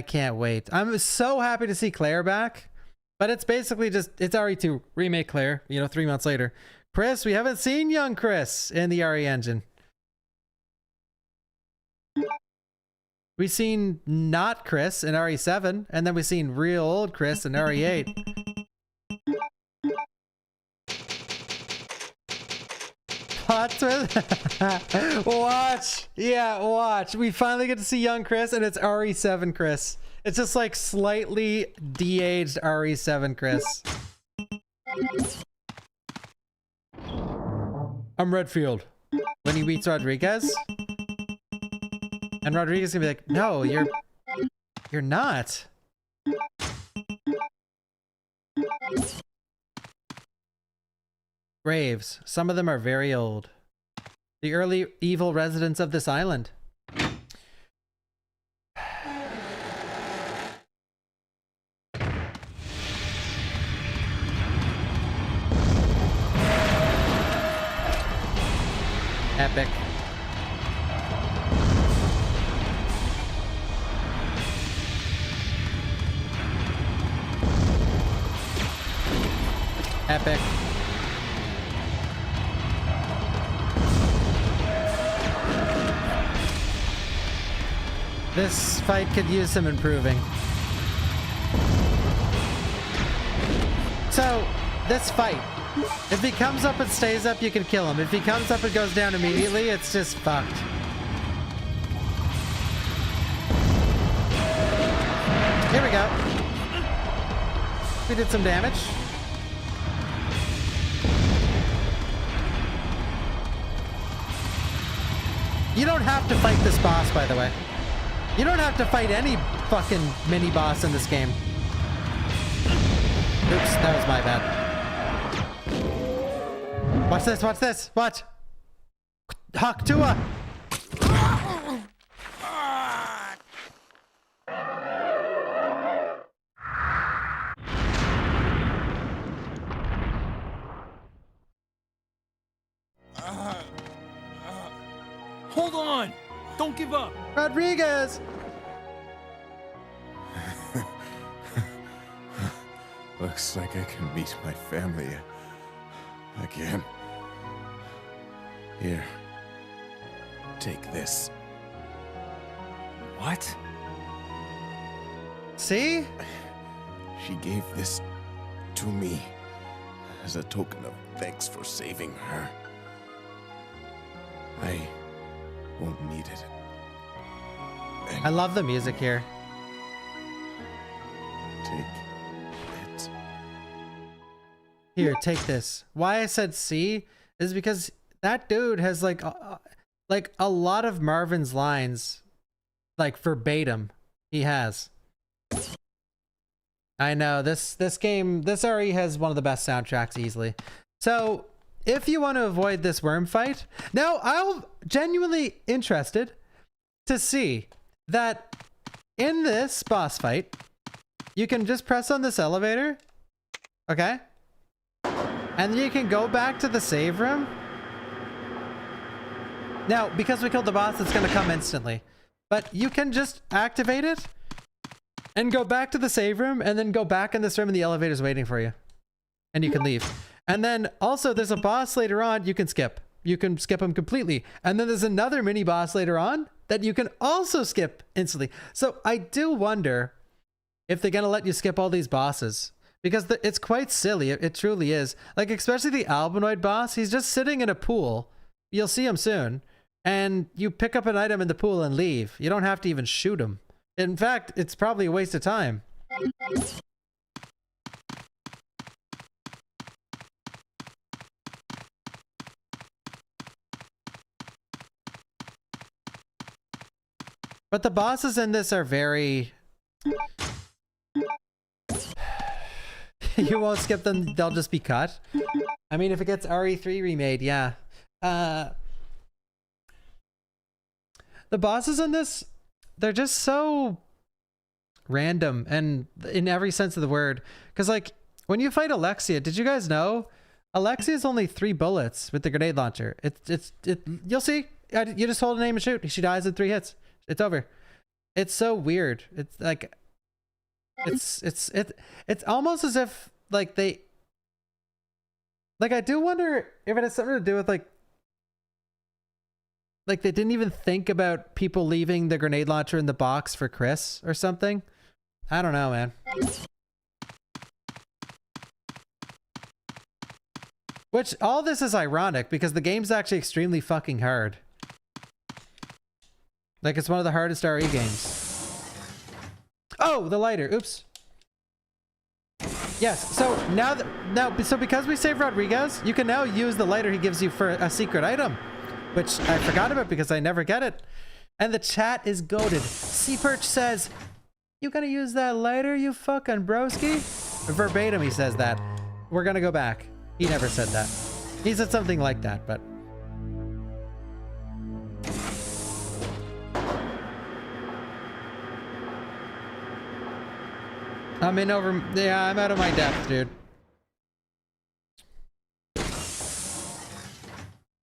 can't wait. I'm so happy to see Claire back. But it's basically just, it's RE2 remake Claire, you know, 3 months later. Chris, we haven't seen young Chris in the RE engine. We've seen not Chris in RE7, and then we've seen real old Chris in RE8. Plot twist. Watch. Yeah, watch. We finally get to see young Chris, and it's RE7 Chris. It's just like slightly de-aged RE7 Chris. I'm Redfield. When he meets Rodriguez. And Rodriguez is gonna be like, no, you're not. Graves. Some of them are very old. The early evil residents of this island. Epic. Epic. This fight could use some improving. So, this fight. If he comes up and stays up, you can kill him. If he comes up and goes down immediately, it's just fucked. Here we go. We did some damage. You don't have to fight this boss, by the way. You don't have to fight any fucking mini boss in this game. Oops, that was my bad. Watch this, watch this, watch. Haktua. Hold on! Don't give up! Rodriguez! Looks like I can meet my family again. Here. Take this. What? See? She gave this to me as a token of thanks for saving her. I won't need it. I love the music here. Take it. Here, take this. Why I said C is because that dude has like a lot of Marvin's lines, like verbatim. He has. I know this game, this RE has one of the best soundtracks easily. So if you want to avoid this worm fight, now I'm genuinely interested to see that in this boss fight, you can just press on this elevator, okay? And then you can go back to the save room. Now, because we killed the boss, it's going to come instantly. But you can just activate it and go back to the save room and then go back in this room and the elevator's waiting for you. And you can leave. And then also there's a boss later on you can skip. You can skip him completely. And then there's another mini boss later on that you can also skip instantly. So I do wonder if they're going to let you skip all these bosses. Because it's quite silly. It truly is. Like, especially the Albinoid boss. He's just sitting in a pool. You'll see him soon. And you pick up an item in the pool and leave. You don't have to even shoot him. In fact, it's probably a waste of time. But the bosses in this are very... You won't skip them, they'll just be cut. I mean, if it gets RE3 remade, yeah. The bosses in this, they're just so random and in every sense of the word. Because like, when you fight Alexia, did you guys know? Alexia's only 3 bullets with the grenade launcher. You'll see. You just hold an aim and shoot. She dies in 3 hits. It's over. It's so weird. It's like... It's almost as if like they like I do wonder if it has something to do with like they didn't even think about people leaving the grenade launcher in the box for Chris or something. I don't know, man. Which all this is ironic because the game's actually extremely fucking hard. Like it's one of the hardest RE games. Oh, the lighter. Oops. Yes. So so because we saved Rodriguez, you can now use the lighter he gives you for a secret item, which I forgot about because I never get it. And the chat is goated. Seaperch says, "You gonna use that lighter, you fucking broski?" Verbatim, he says that. We're gonna go back. He never said that. He said something like that, but. I'm out of my depth, dude.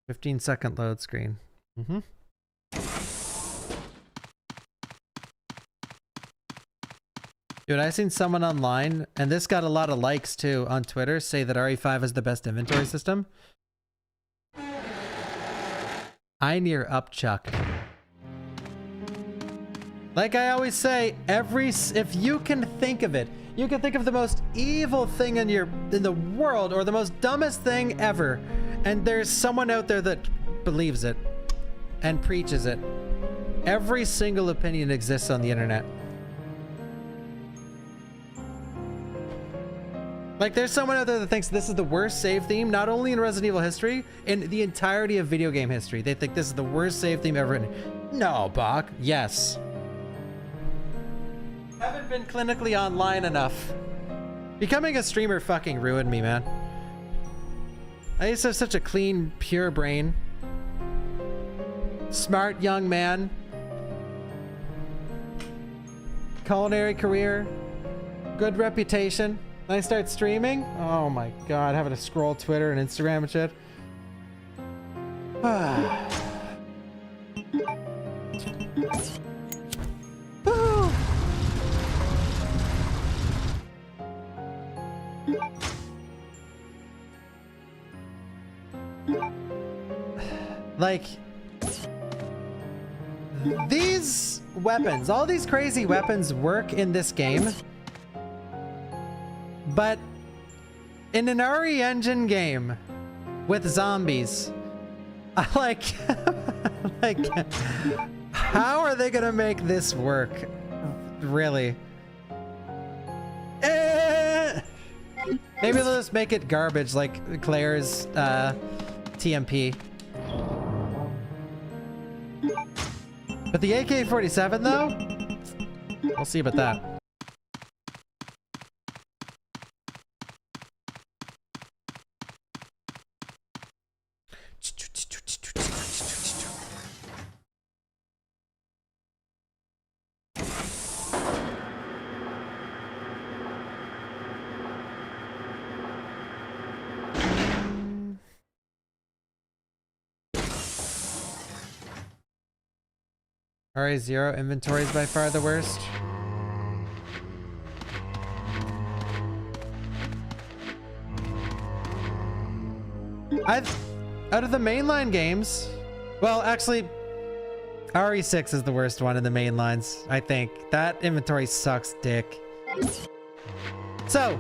15-second load screen. Dude, I seen someone online, and this got a lot of likes too on Twitter, say that RE5 is the best inventory system. I near upchuck. Like I always say, if you can think of it, you can think of the most evil thing in the world or the most dumbest thing ever, and there's someone out there that believes it and preaches it. Every single opinion exists on the internet. Like there's someone out there that thinks this is the worst save theme, not only in Resident Evil history, in the entirety of video game history. They think this is the worst save theme ever written. No, Bach. Yes. Haven't been clinically online enough. Becoming a streamer fucking ruined me, man. I used to have such a clean, pure brain. Smart young man. Culinary career. Good reputation. Then I start streaming. Oh my god, having to scroll Twitter and Instagram and shit. Like, these weapons, all these crazy weapons work in this game, but in an RE Engine game with zombies, I like Like, how are they gonna make this work? Really? Maybe they'll just make it garbage like Claire's TMP. But the AK-47 though? We'll see about that. RA0 inventory is by far the worst. Out of the mainline games, well, actually, RE6 is the worst one in the main lines, I think. That inventory sucks dick. So,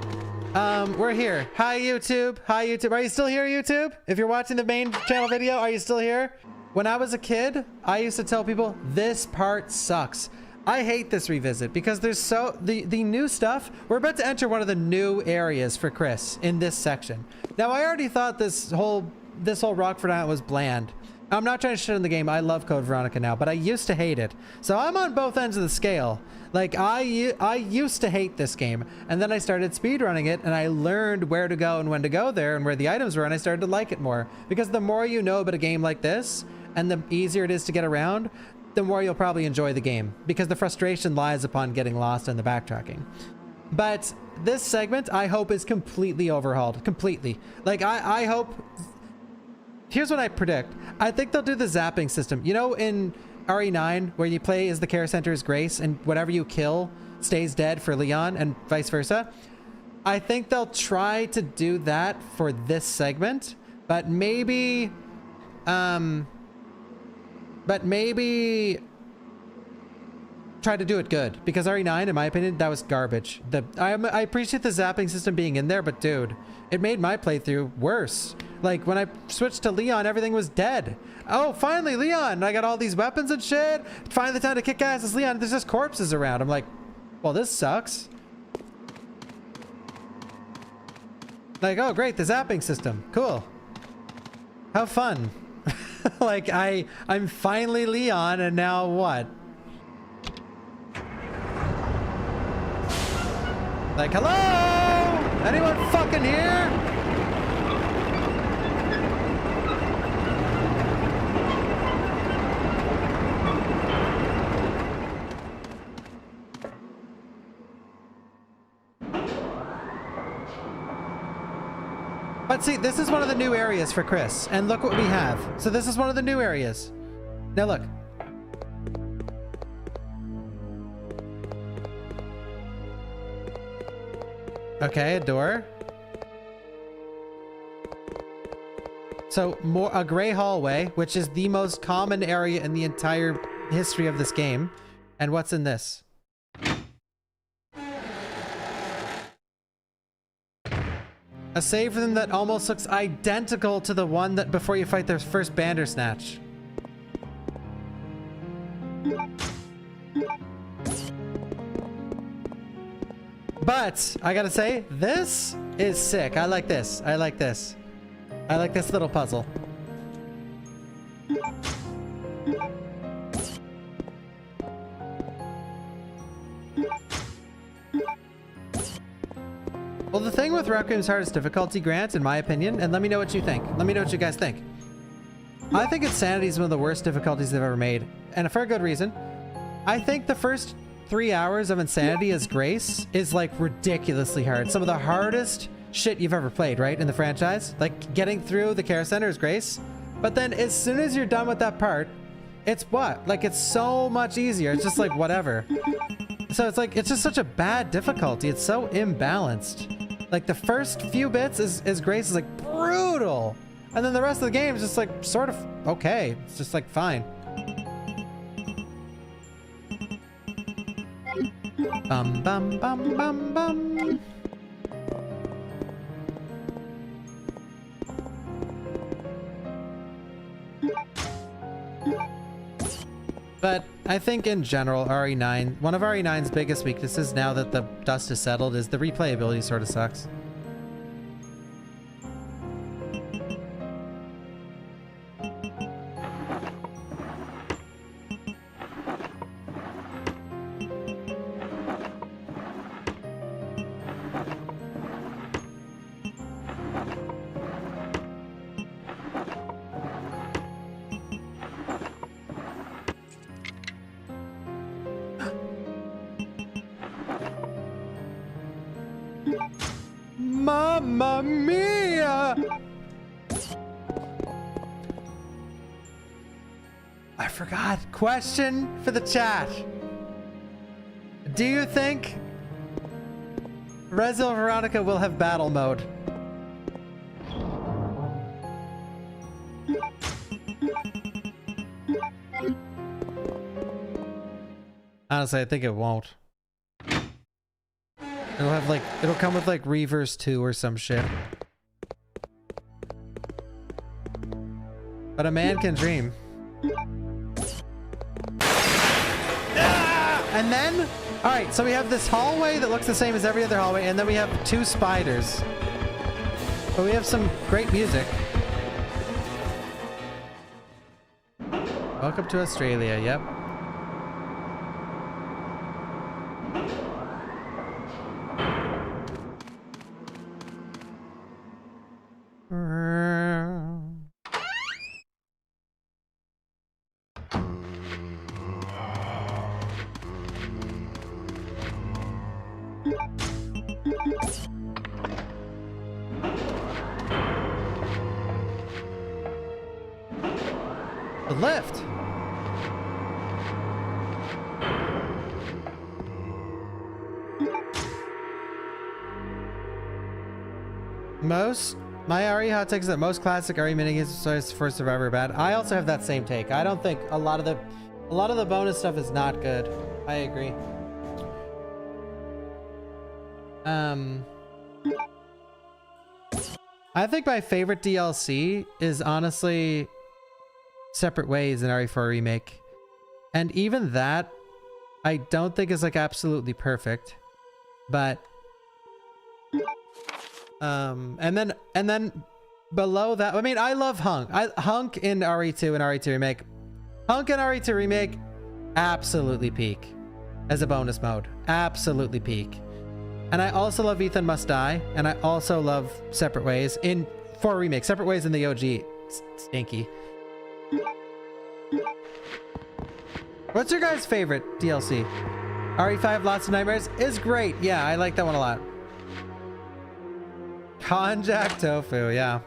we're here. Hi, YouTube. Hi, YouTube. Are you still here, YouTube? If you're watching the main channel video, are you still here? When I was a kid, I used to tell people, this part sucks. I hate this revisit because there's the new stuff. We're about to enter one of the new areas for Chris in this section. Now, I already thought this whole Rockford Island was bland. I'm not trying to shit on the game. I love Code Veronica now, but I used to hate it. So I'm on both ends of the scale. Like, I used to hate this game, and then I started speedrunning it, and I learned where to go and when to go there and where the items were, and I started to like it more. Because the more you know about a game like this, and the easier it is to get around, the more you'll probably enjoy the game. Because the frustration lies upon getting lost in the backtracking. But this segment, I hope, is completely overhauled. Completely. Like, I hope... Here's what I predict. I think they'll do the zapping system. You know, in RE9, where you play as the care center's Grace, and whatever you kill stays dead for Leon, and vice versa. I think they'll try to do that for this segment, but maybe try to do it good, because RE9, in my opinion, that was garbage. I appreciate the zapping system being in there, but dude, it made my playthrough worse. Like, when I switched to Leon, everything was dead. Oh, finally, Leon! I got all these weapons and shit. Finally, the time to kick ass is Leon. There's just corpses around. I'm like, well, this sucks. Like, oh, great, the zapping system. Cool. How fun. Like, I'm finally Leon, and now what? Like, hello? Anyone fucking here? But see, this is one of the new areas for Chris, and look what we have. So this is one of the new areas. Now look. Okay, a door. So a gray hallway, which is the most common area in the entire history of this game. And what's in this? A save room that almost looks identical to the one that before you fight their first Bandersnatch. But I gotta say, this is sick. I like this. I like this. I like this little puzzle. Well, the thing with Requiem's hardest difficulty, Grant, in my opinion, and let me know what you think. Let me know what you guys think. I think Insanity is one of the worst difficulties they've ever made, and for a good reason. I think the first 3 hours of Insanity as Grace is like ridiculously hard. Some of the hardest shit you've ever played, right, in the franchise? Like getting through the care center is Grace. But then as soon as you're done with that part, it's what? Like, it's so much easier. It's just like whatever. So it's like, it's just such a bad difficulty. It's so imbalanced. Like the first few bits is Grace is like brutal. And then the rest of the game is just like sort of okay. It's just like fine. Bum bum bum bum bum. But I think in general, RE9, one of RE9's biggest weaknesses now that the dust is settled is the replayability sort of sucks. Mamma mia! I forgot. Question for the chat. Do you think Resident Veronica will have battle mode? Honestly, I think it won't. It'll have like, it'll come with like Reverse 2 or some shit. But a man can dream. And then, all right, so we have this hallway that looks the same as every other hallway, and then we have 2 spiders. But we have some great music. Welcome to Australia, yep. The lift. My RE hot take is that most classic RE minigames for Survivor are bad. I also have that same take. I don't think a lot of the bonus stuff is not good. I agree. I think my favorite DLC is honestly Separate Ways in RE4 Remake. And even that, I don't think is like absolutely perfect. But and then below that, I mean, I love Hunk. Hunk in RE2 and RE2 Remake. Hunk in RE2 Remake absolutely peak as a bonus mode. Absolutely peak. And I also love Ethan Must Die, and I also love Separate Ways in 4 Remake. Separate Ways in the OG, stinky. What's your guys' favorite DLC? RE5 Lots of Nightmares is great. Yeah, I like that one a lot. Konjac Tofu, yeah.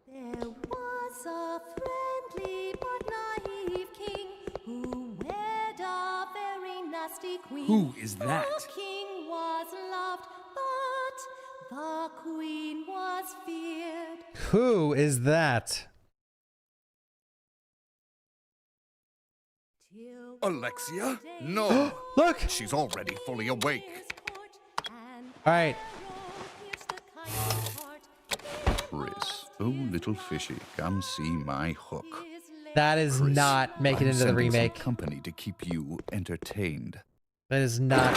There was a friendly but naive king who wed a very nasty queen. Who is that? The king was loved, but the queen was feared. Who is that? Alexia? No. Look! She's already fully awake. All right. Chris, oh little fishy, come see my hook. That is Chris, not make it I'm into the sending some remake. company to keep you entertained. That is not.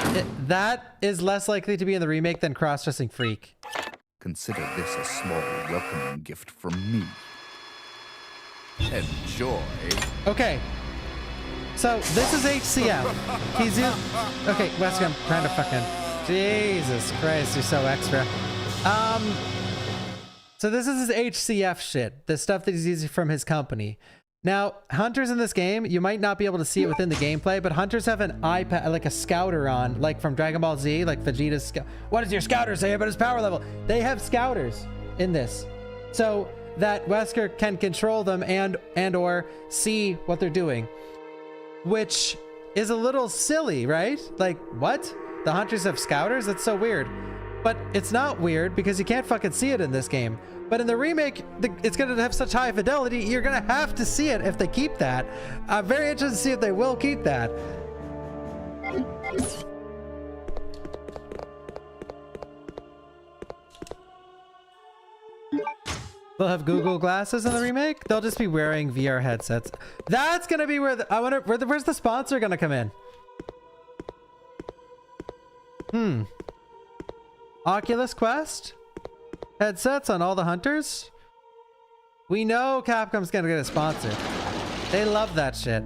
That is less likely to be in the remake than Cross-Dressing Freak. Consider this a small welcoming gift from me. Enjoy. Okay. So this is HCF. He's in. Okay, Wesker, I'm trying to fucking. Jesus Christ, you're so extra. So this is his HCF shit, the stuff that he's using from his company. Now, hunters in this game, you might not be able to see it within the gameplay, but hunters have an iPad, like a scouter on, like from Dragon Ball Z, like Vegeta's. What does your scouter say about his power level? They have scouters in this, so that Wesker can control them and or see what they're doing, which is a little silly, right? Like, what? The hunters have scouters? That's so weird. But it's not weird because you can't fucking see it in this game. But in the remake, it's going to have such high fidelity, you're going to have to see it if they keep that. I'm very interested to see if they will keep that. They'll have Google glasses in the remake. They'll just be wearing VR headsets. That's gonna be where I wonder where's the sponsor gonna come in? Oculus Quest headsets on all the hunters. We know Capcom's gonna get a sponsor. They love that shit.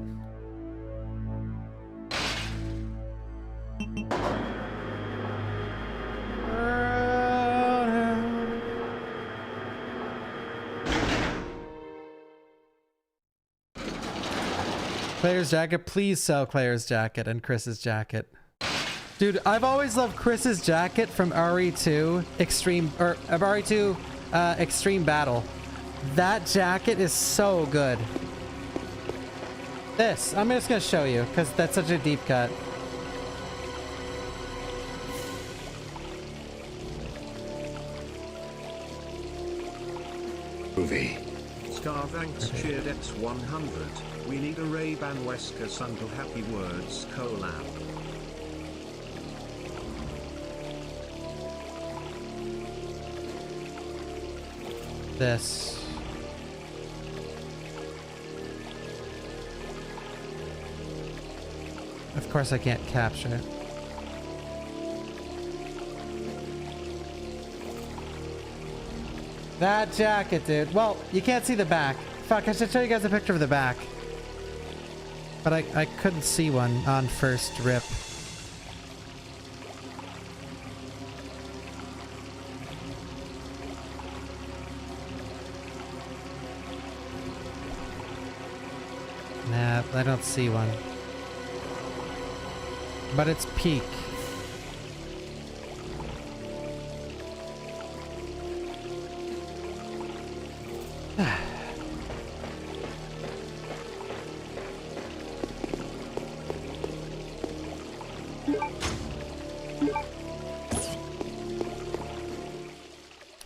Claire's jacket, please sell Claire's jacket and Chris's jacket. Dude, I've always loved Chris's jacket from RE2 Extreme, or RE2 Extreme Battle. That jacket is so good. This, I'm just gonna show you because that's such a deep cut. Movie. Star thanks cheered X100. We need a Ray-Ban Weskus Uncle Happy Words collab. This. Of course I can't capture it. That jacket, dude. Well, you can't see the back. Fuck, I should show you guys a picture of the back. But I couldn't see one on first rip. Nah, I don't see one. But it's peak.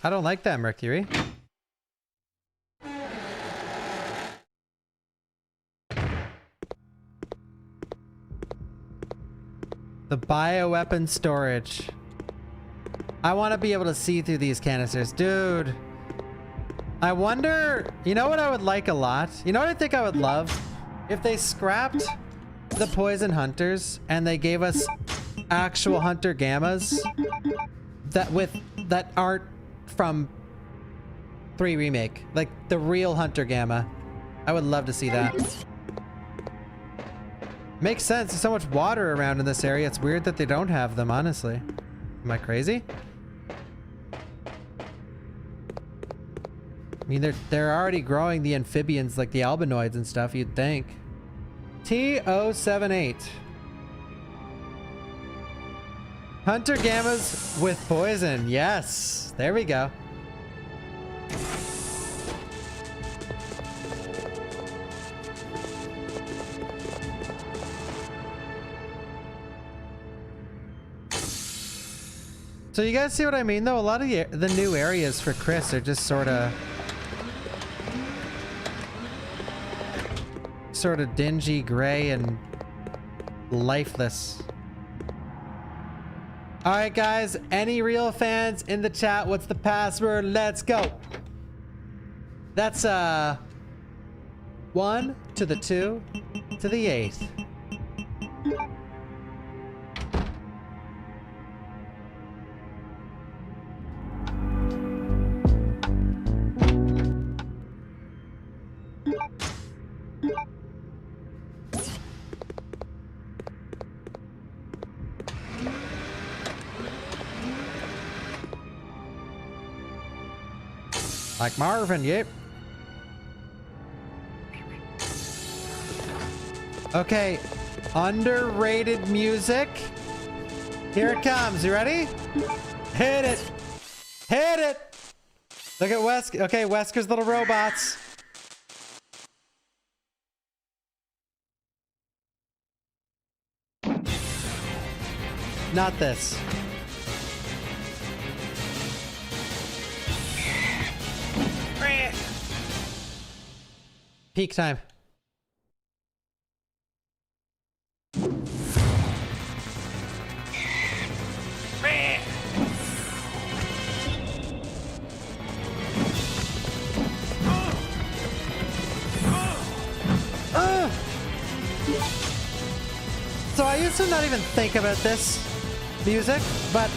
I don't like that, Mercury. The bioweapon storage. I want to be able to see through these canisters. Dude. I wonder... You know what I would like a lot? You know what I think I would love? If they scrapped the poison hunters and they gave us actual hunter gammas that aren't from 3 Remake. Like the real hunter gamma. I would love to see that. Makes sense. There's so much water around in this area. It's weird that they don't have them, honestly. Am I crazy? I mean, they're already growing the amphibians like the albinoids and stuff, you'd think. T078. Hunter gammas with poison. Yes. There we go. So you guys see what I mean, though? A lot of the new areas for Chris are just sort of dingy, gray, and lifeless. All right, guys. Any real fans in the chat? What's the password? Let's go. That's 1 to the 2 to the 8. Like Marvin, yep. Okay, underrated music. Here it comes. You ready? Hit it. Hit it. Look at Wesker. Okay, Wesker's little robots. Not this. Peak time. used to not even think about this music, but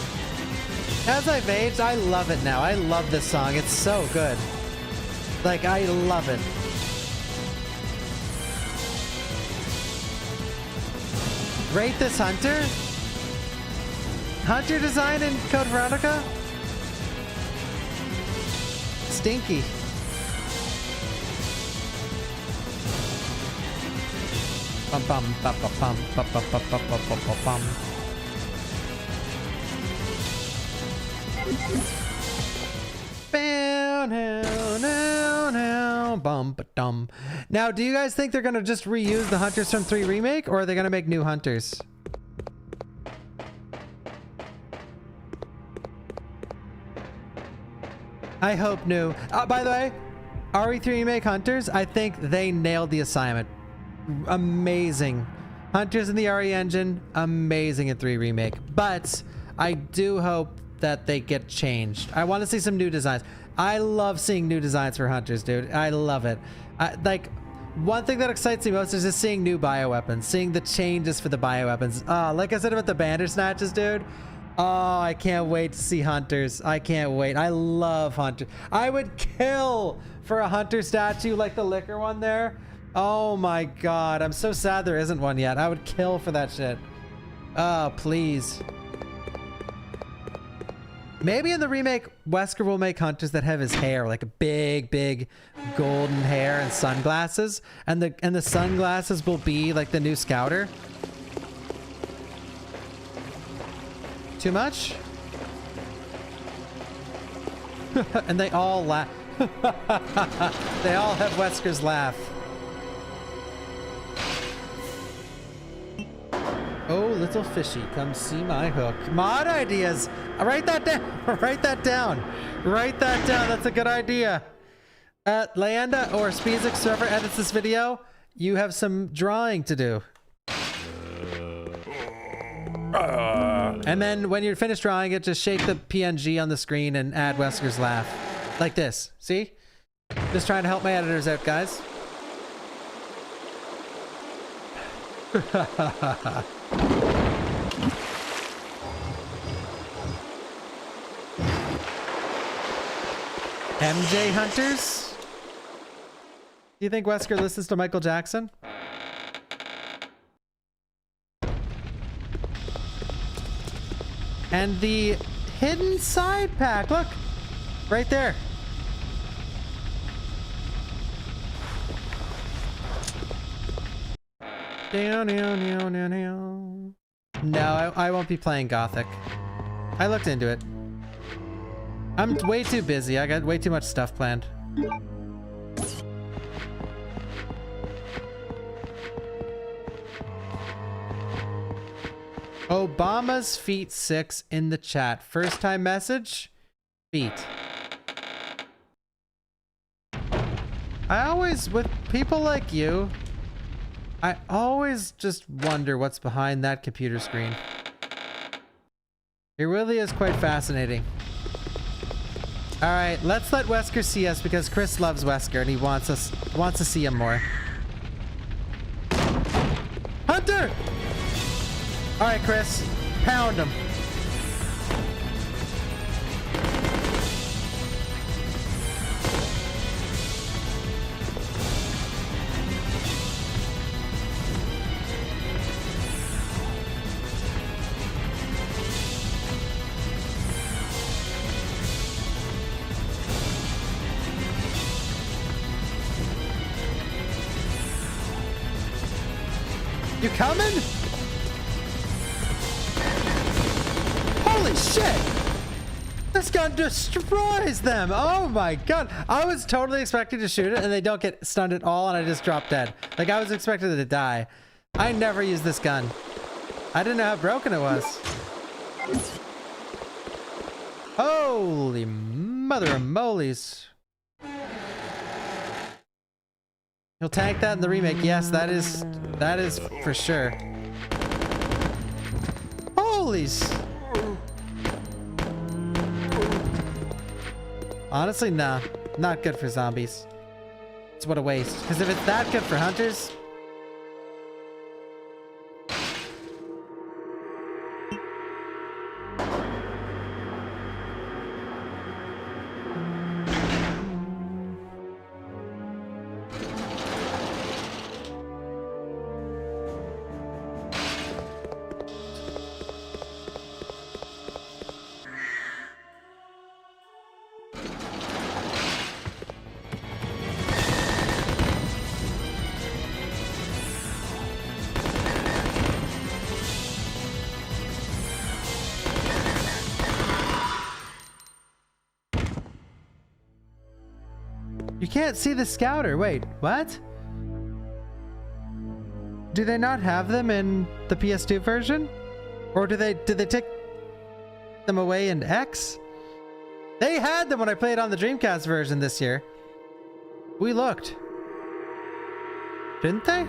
as I've aged, I love it now. I love this song. It's so good. Like, I love it. Rate this hunter? Hunter design in Code Veronica? Stinky. Bum bum bum bum bum bum bum bum bum bum bum bum. Now, do you guys think they're gonna just reuse the hunters from 3 Remake, or are they gonna make new hunters? I hope new. By the way, RE3 Remake hunters, I think they nailed the assignment. Amazing. Hunters in the RE engine, amazing in 3 Remake. But I do hope that they get changed. I want to see some new designs. I love seeing new designs for hunters, dude. I love it. Like, one thing that excites me most is just seeing new bioweapons, seeing the changes for the bioweapons. Like I said about the Bandersnatches, dude. Oh, I can't wait to see hunters. I can't wait. I love hunters. I would kill for a hunter statue like the liquor one there. Oh my god. I'm so sad there isn't one yet. I would kill for that shit. Oh, please. Maybe in the remake, Wesker will make hunters that have his hair, like a big golden hair and sunglasses. And the sunglasses will be like the new scouter. Too much? And they all laugh. They all have Wesker's laugh. Oh, little fishy, come see my hook. Mod ideas. Write that down. Write that down. Write that down. That's a good idea. Leanda or Speezix, whoever edits this video, you have some drawing to do. And then when you're finished drawing it, just shake the PNG on the screen and add Wesker's laugh. Like this. See? Just trying to help my editors out, guys. MJ Hunters? Do you think Wesker listens to Michael Jackson? And the hidden side pack, look, right there. No, I won't be playing Gothic. I looked into it. I'm way too busy. I got way too much stuff planned. Obama's feet 6 in the chat. First time message? Feet. I always, with people like you, I always just wonder what's behind that computer screen. It really is quite fascinating. All right, let's let Wesker see us because Chris loves Wesker and he wants to see him more. Hunter! All right, Chris, pound him. You coming? Holy shit! This gun destroys them! Oh my god! I was totally expecting to shoot it and they don't get stunned at all and I just drop dead. Like I was expecting it to die. I never used this gun. I didn't know how broken it was. Holy mother of molies. You'll tank that in the remake. Yes, that is for sure. Holy honestly, nah. Not good for zombies. It's what a waste. Because if it's that good for hunters... You can't see the scouter. Wait, what? Do they not have them in the PS2 version? Or did they take them away in X? They had them when I played on the Dreamcast version this year. We looked. Didn't they?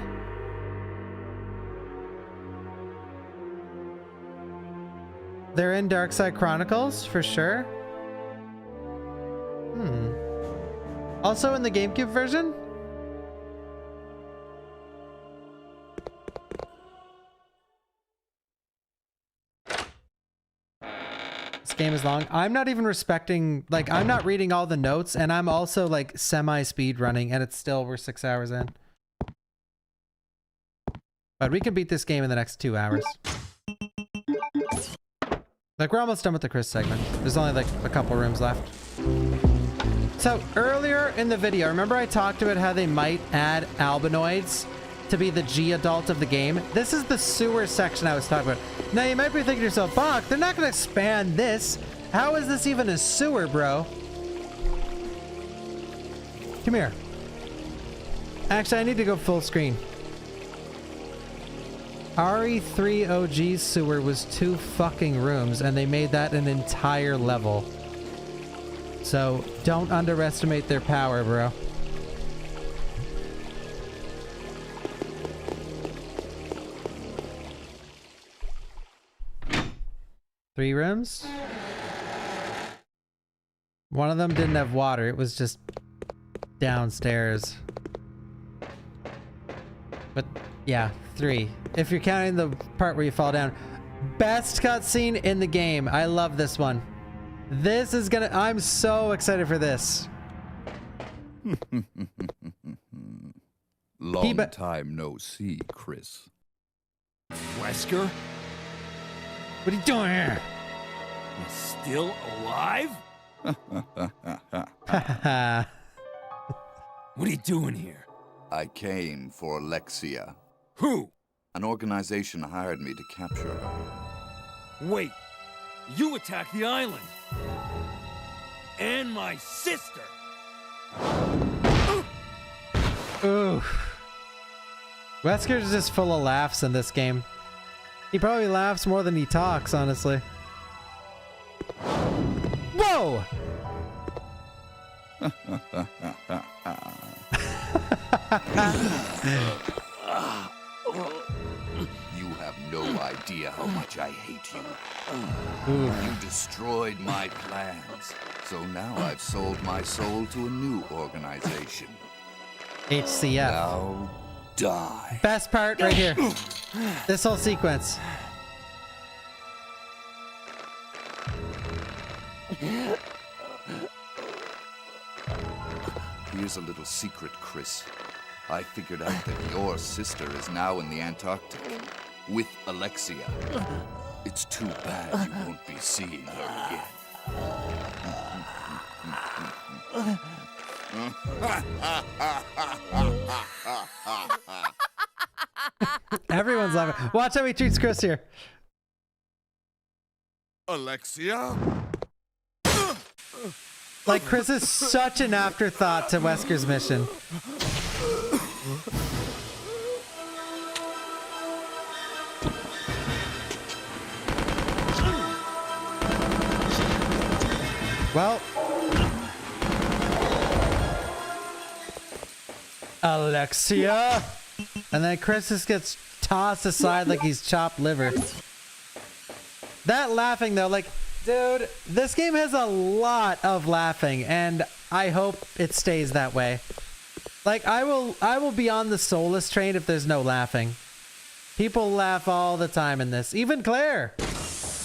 They're in Darkside Chronicles for sure. Also in the GameCube version? This game is long. I'm not even respecting, like, I'm not reading all the notes, and I'm also like semi-speed running, and it's still, we're 6 hours in. But we can beat this game in the next 2 hours. Like, we're almost done with the Chris segment. There's only like a couple rooms left. So earlier in the video, remember I talked about how they might add albinoids to be the G adult of the game? This is the sewer section I was talking about. Now you might be thinking to yourself, Bach, they're not going to expand this. How is this even a sewer, bro? Come here. Actually, I need to go full screen. RE3 OG sewer was 2 fucking rooms, and they made that an entire level. So don't underestimate their power, bro. Three rooms? One of them didn't have water. It was just downstairs. But yeah, 3. If you're counting the part where you fall down. Best cutscene in the game. I love this one. This is gonna... I'm so excited for this. Long time no see, Chris. Wesker? What are you doing here? You're still alive? What are you doing here? I came for Alexia. Who? An organization hired me to capture her. Wait, you attacked the island. And my sister. Ooh. Wesker's just full of laughs in this game. He probably laughs more than he talks, honestly. Whoa! You have no idea how much I hate you. Ooh. You destroyed my plans. So now I've sold my soul to a new organization. HCF. Now die. Best part right here. This whole sequence. Here's a little secret, Chris. I figured out that your sister is now in the Antarctic with Alexia. It's too bad you won't be seeing her again. Everyone's laughing. Watch how he treats Chris here. Alexia? Like, Chris is such an afterthought to Wesker's mission. Well, Alexia, and then Chris just gets tossed aside like he's chopped liver. That laughing though, like, dude, this game has a lot of laughing, and I hope it stays that way. Like, I will be on the soulless train if there's no laughing. People laugh all the time in this, even Claire.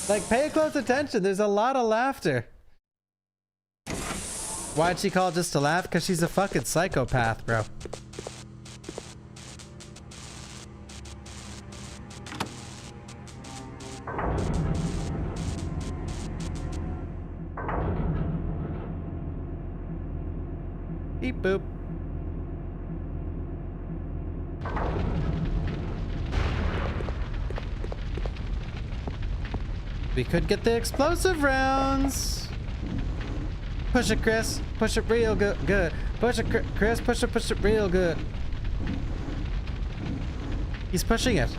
Like, pay close attention. There's a lot of laughter. Why'd she call just to laugh? Because she's a fucking psychopath, bro. Beep boop. We could get the explosive rounds. Push it, Chris. Push it real good. Good. Push it, Chris. Push it real good. He's pushing it.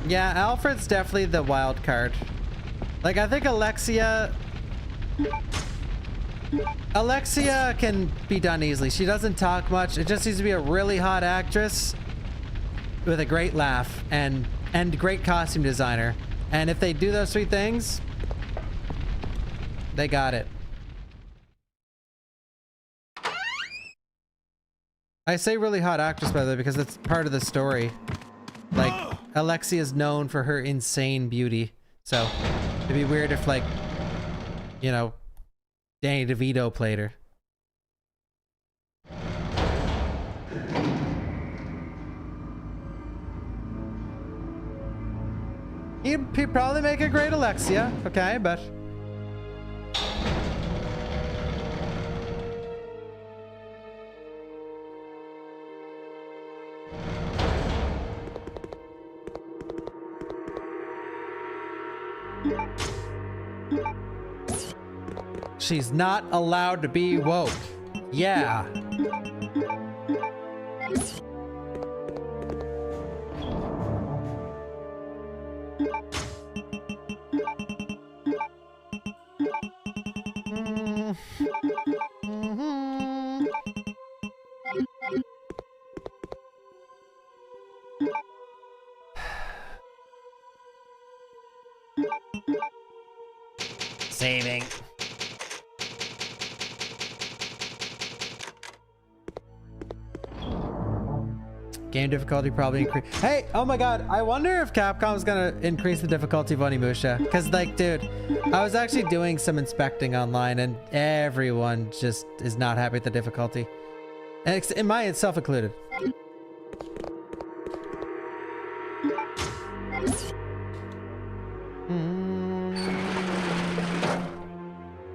Yeah, Alfred's definitely the wild card. Like, I think Alexia can be done easily. She doesn't talk much. It just needs to be a really hot actress with a great laugh and great costume designer. And if they do those three things, they got it. I say really hot actress, by the way, because it's part of the story. Like, Alexia is known for her insane beauty. So, it'd be weird if, like, you know, Danny DeVito played her. He'd probably make a great Alexia, okay, but... She's not allowed to be woke. Yeah. Saving. Game difficulty probably increase. Hey, oh my god, I wonder if Capcom's gonna increase the difficulty of Onimusha. Because, like, dude, I was actually doing some inspecting online and everyone just is not happy with the difficulty. And in mine, it's self-included.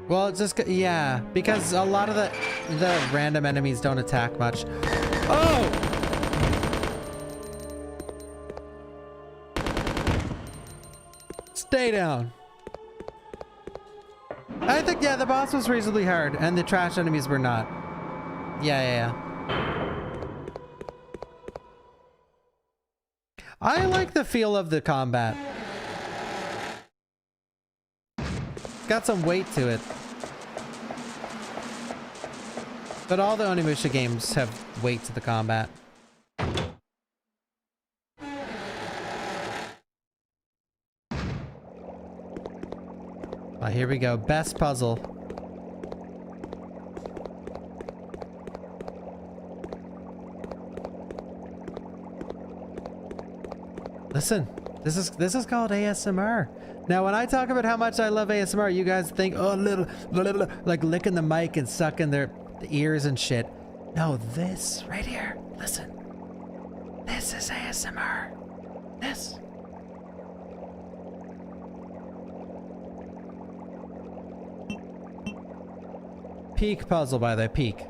Well, it's just, yeah, because a lot of the random enemies don't attack much. Oh! Stay down. I think, yeah, the boss was reasonably hard and the trash enemies were not. Yeah. I like the feel of the combat. It's got some weight to it. But all the Onimusha games have weight to the combat. Oh, here we go. Best puzzle. Listen, this is called ASMR. Now, when I talk about how much I love ASMR, you guys think, oh, little, like licking the mic and sucking the ears and shit. No, this right here. Listen. This is ASMR. This. Peak puzzle, by the way. Peak.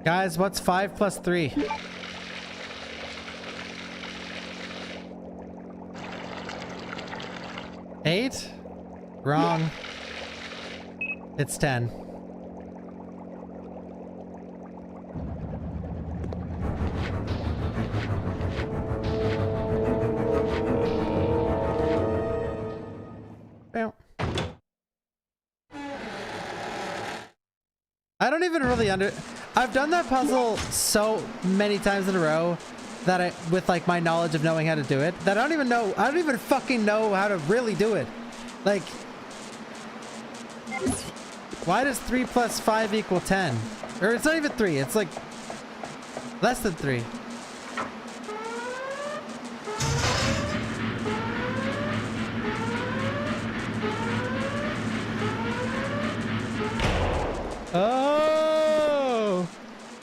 Guys, what's 5 plus 3? Eight? Wrong. It's 10. I don't even really I've done that puzzle so many times in a row that with like my knowledge of knowing how to do it, that I don't even fucking know how to really do it. Like, why does 3 plus 5 equal 10? Or it's not even 3, it's like less than 3.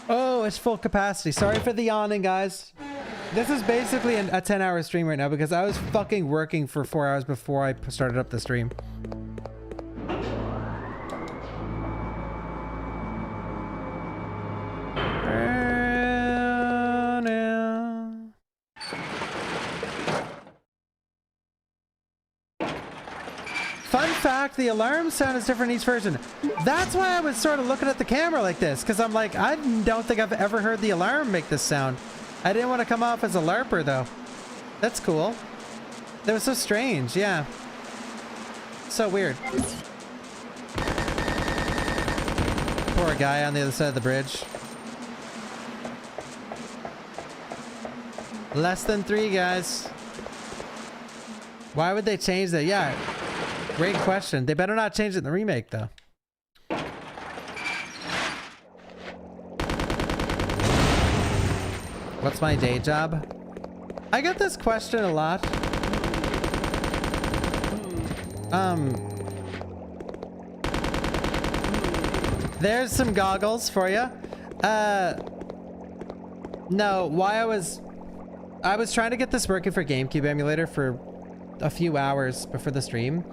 Oh, it's full capacity. Sorry for the yawning, guys. This is basically a 10-hour stream right now because I was fucking working for 4 hours before I started up the stream. Fun fact, the alarm sound is different in each version. That's why I was sort of looking at the camera like this, because I'm like, I don't think I've ever heard the alarm make this sound. I didn't want to come off as a LARPer, though. That's cool. That was so strange, yeah. So weird. Poor guy on the other side of the bridge. Less than 3, guys. Why would they change that? Yeah. Great question. They better not change it in the remake, though. What's my day job? I get this question a lot. There's some goggles for you. No, why I was trying to get this working for GameCube emulator for a few hours before the stream.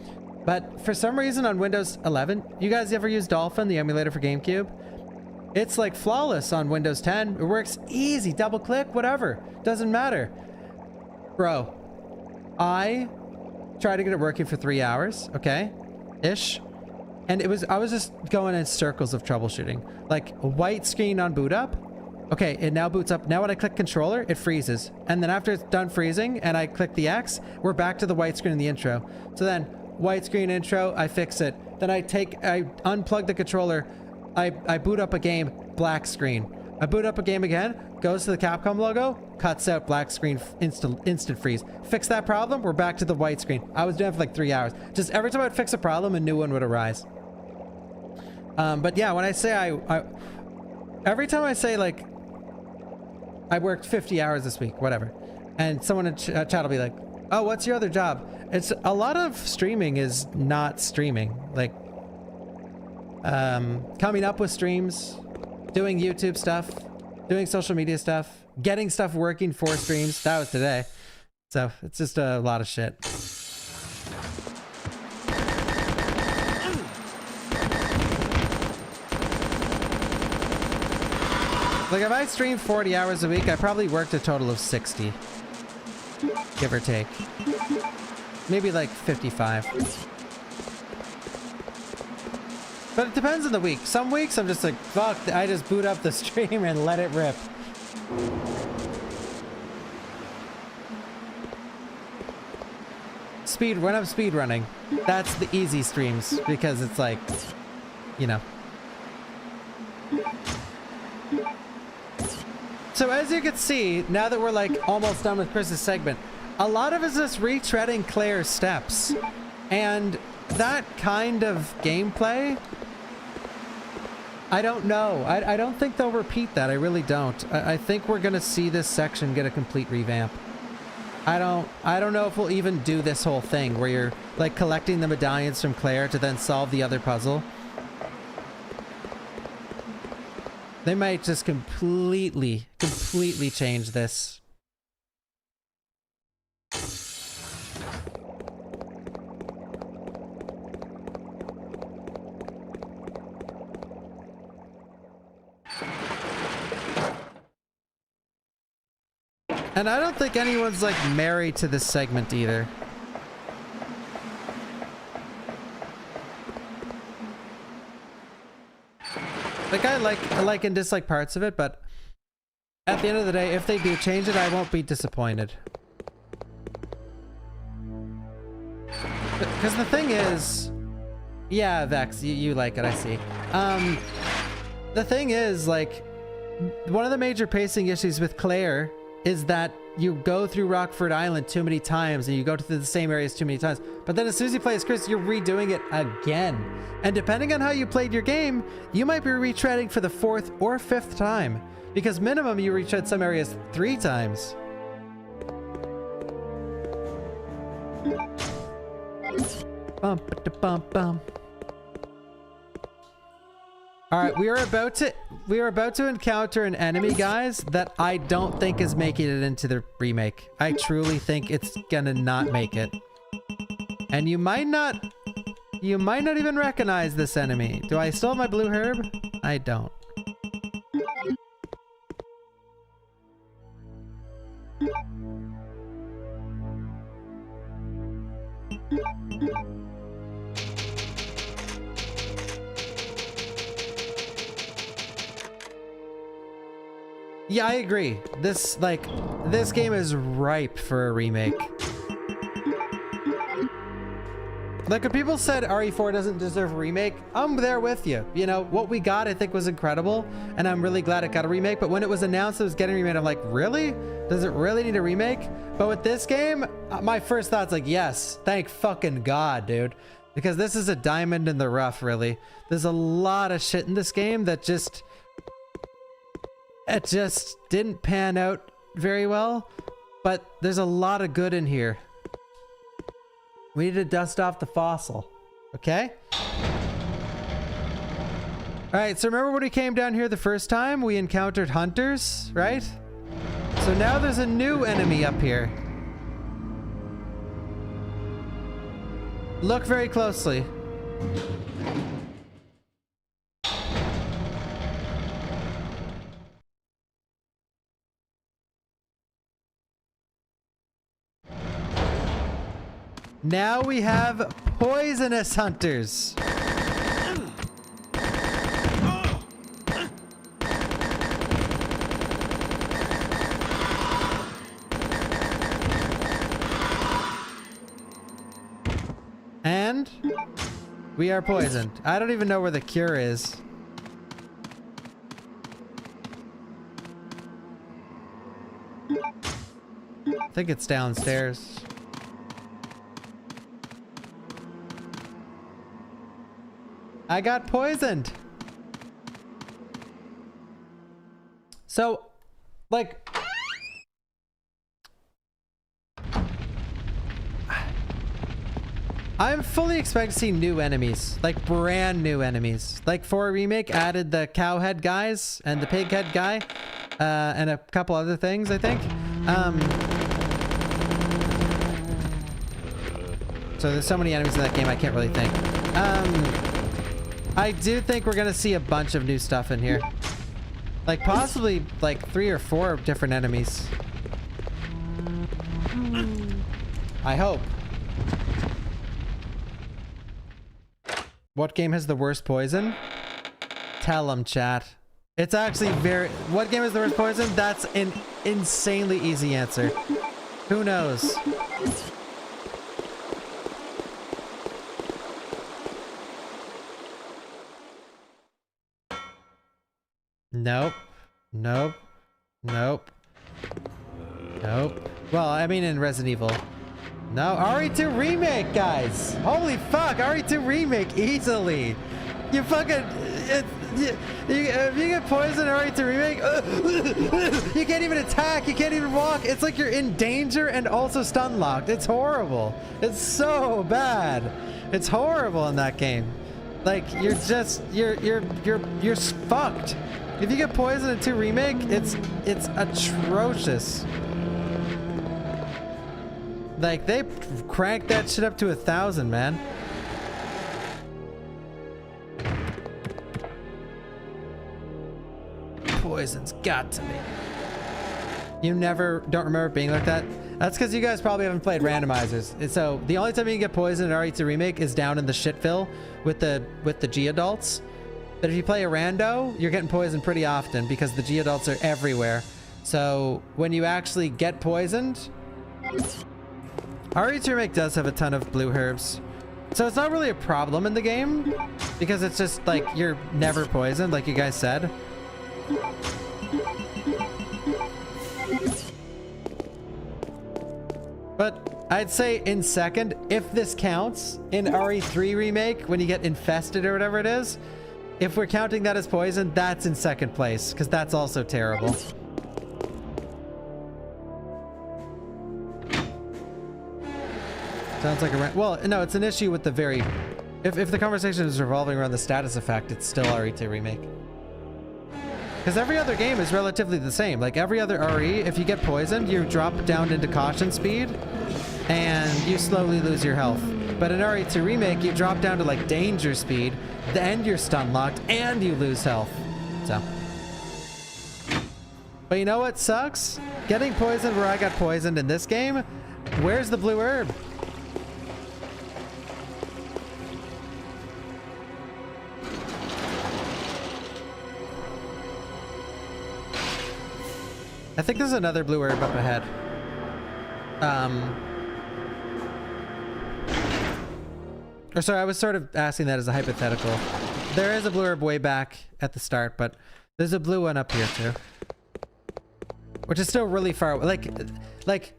But for some reason on Windows 11, you guys ever use Dolphin, the emulator for GameCube? It's like flawless on Windows 10. It works easy, double click, whatever. Doesn't matter. Bro, I tried to get it working for 3 hours, okay? Ish. And I was just going in circles of troubleshooting. Like a white screen on boot up. Okay, it now boots up. Now when I click controller, it freezes. And then after it's done freezing and I click the X, we're back to the white screen in the intro. So then white screen intro, I fix it. Then I unplug the controller, I boot up a game, black screen. I boot up a game again, goes to the Capcom logo, cuts out black screen, instant freeze. Fix that problem, we're back to the white screen. I was doing it for like 3 hours. Just every time I'd fix a problem, a new one would arise. But yeah, when I say every time I say like, I worked 50 hours this week, whatever. And someone in chat will be like, oh, what's your other job? It's a lot of streaming is not streaming. Like, coming up with streams, doing YouTube stuff, doing social media stuff, getting stuff working for streams. That was today. So it's just a lot of shit. Like if I stream 40 hours a week, I probably worked a total of 60. Give or take. Maybe like 55. But it depends on the week. Some weeks I'm just like, fuck, I just boot up the stream and let it rip. When I'm speed running, that's the easy streams because it's like, you know. So as you can see, now that we're like almost done with Chris's segment, a lot of it is just retreading Claire's steps. And that kind of gameplay, I don't know. I don't think they'll repeat that. I really don't. I think we're gonna see this section get a complete revamp. I don't know if we'll even do this whole thing where you're like collecting the medallions from Claire to then solve the other puzzle. They might just completely change this. And I don't think anyone's like married to this segment either. Like I like and dislike parts of it, but at the end of the day, if they do change it, I won't be disappointed. Because the thing is, yeah, Vex, you like it, I see. The thing is, like, one of the major pacing issues with Claire is that you go through Rockford Island too many times and you go to the same areas too many times. But then as soon as you play as Chris, you're redoing it again. And depending on how you played your game, you might be retreading for the 4th or 5th time. Because minimum you retread some areas 3 times. Bum, ba, da, bum, bum. All right, we are about to we are about to encounter an enemy, guys, that I don't think is making it into the remake. I truly think it's gonna not make it. And you might not even recognize this enemy. Do I still have my blue herb? I don't. Yeah, I agree. This game is ripe for a remake. Like, when people said RE4 doesn't deserve a remake, I'm there with you. You know, what we got, I think, was incredible, and I'm really glad it got a remake, but when it was announced it was getting remade, I'm like, really? Does it really need a remake? But with this game, my first thought's like, yes, thank fucking God, dude. Because this is a diamond in the rough, really. There's a lot of shit in this game that it just didn't pan out very well, but there's a lot of good in here. We need to dust off the fossil, okay? All right, so remember when we came down here the first time, we encountered hunters, right? So now there's a new enemy up here. Look very closely. Now we have poisonous hunters. And we are poisoned. I don't even know where the cure is. I think it's downstairs. I got poisoned. So, like, I'm fully expecting to see new enemies, like brand new enemies. Like 4 Remake added the cowhead guys and the pighead guy, and a couple other things, I think. So there's so many enemies in that game, I can't really think. I do think we're gonna see a bunch of new stuff in here. Like possibly like 3 or 4 different enemies. I hope. What game has the worst poison? Tell them, chat. It's actually very... What game has the worst poison? That's an insanely easy answer. Who knows? Nope. Nope. Nope. Nope. Well, I mean in Resident Evil. No, RE2 Remake, guys! Holy fuck, RE2 Remake, easily! You fucking... if you get poisoned in RE2 Remake, you can't even attack, you can't even walk. It's like you're in danger and also stun locked. It's horrible. It's so bad. It's horrible in that game. Like, you're just... You're fucked. If you get poisoned in 2 Remake, it's atrocious. Like, they cranked that shit up to 1,000, man. Poison's got to be. You don't remember being like that? That's because you guys probably haven't played randomizers. And so the only time you can get poisoned in RE2 Remake is down in the shitville with the G-adults. But if you play a rando, you're getting poisoned pretty often because the G-adults are everywhere. So when you actually get poisoned... RE2 Remake does have a ton of blue herbs. So it's not really a problem in the game because it's just like you're never poisoned, like you guys said. But I'd say in second, if this counts, in RE3 Remake, when you get infested or whatever it is, if we're counting that as poison, that's in second place because that's also terrible. Sounds like a... Well, no, it's an issue with the very... If the conversation is revolving around the status effect, it's still RE2 Remake. Because every other game is relatively the same. Like every other RE, if you get poisoned, you drop down into caution speed and you slowly lose your health. But in RE2 Remake, you drop down to like danger speed, and you're stun locked, and you lose health. So. But you know what sucks? Getting poisoned where I got poisoned in this game. Where's the blue herb? I think there's another blue herb up ahead. Or sorry, I was sort of asking that as a hypothetical. There is a blue herb way back at the start, but there's a blue one up here too. Which is still really far away. Like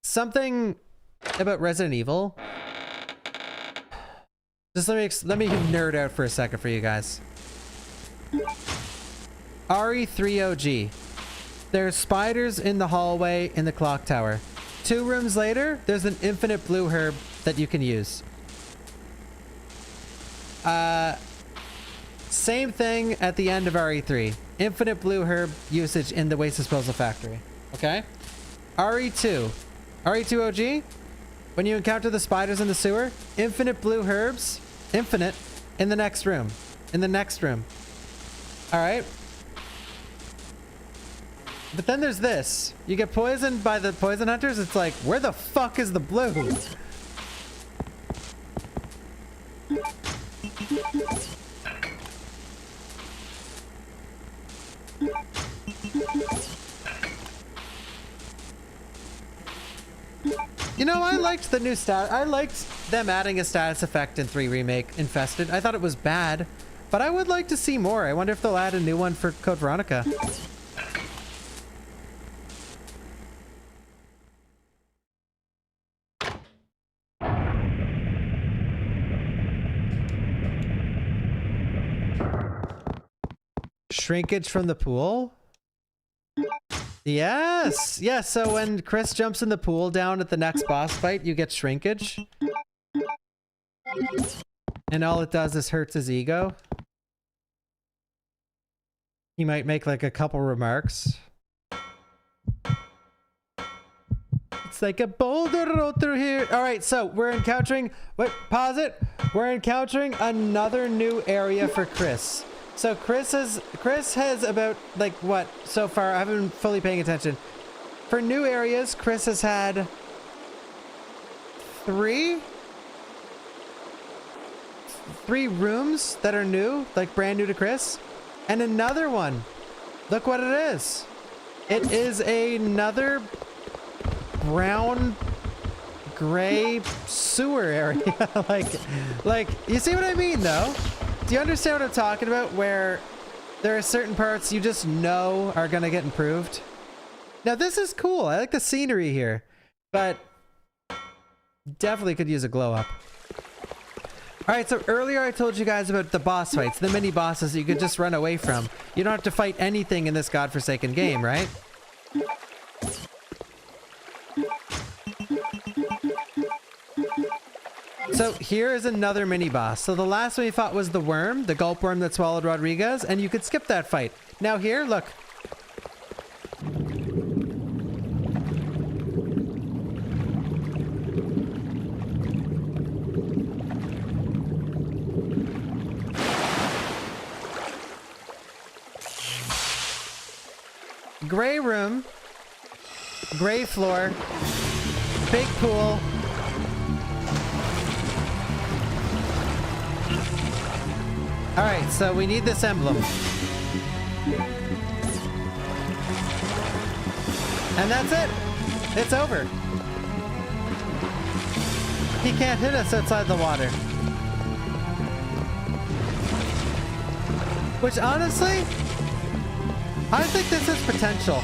something about Resident Evil. Just let me nerd out for a second for you guys. RE3 OG. There's spiders in the hallway in the clock tower. 2 rooms later, there's an infinite blue herb that you can use. Same thing at the end of RE3. Infinite blue herb usage in the waste disposal factory. Okay? RE2. RE2 OG. When you encounter the spiders in the sewer, infinite blue herbs. Infinite. In the next room. In the next room. Alright? But then there's this. You get poisoned by the poison hunters. It's like, where the fuck is the blue? You know, I liked the new stat. I liked them adding a status effect in 3 Remake Infested. I thought it was bad, but I would like to see more. I wonder if they'll add a new one for Code Veronica. Shrinkage from the pool? Yes! Yes, so when Chris jumps in the pool down at the next boss fight, you get shrinkage. And all it does is hurts his ego. He might make like a couple remarks. It's like a boulder rolled through here. Alright, so we're encountering... Wait, pause it. We're encountering another new area for Chris. So Chris has about, like, what, so far? I haven't been fully paying attention. For new areas, Chris has had 3 rooms that are new, like brand new to Chris. And another one. Look what it is. It is another brown gray sewer area. like, you see what I mean, though? Do you understand what I'm talking about? Where there are certain parts you just know are gonna get improved. Now this is cool. I like the scenery here, but definitely could use a glow up. All right, so earlier I told you guys about the boss fights, the mini bosses that you could just run away from. You don't have to fight anything in this godforsaken game, right? So here is another mini boss. So the last one we fought was the worm, the gulp worm that swallowed Rodriguez, and you could skip that fight. Now here, look. Gray room, gray floor, big pool. All right, so we need this emblem. And that's it. It's over. He can't hit us outside the water. Which honestly, I think this is potential.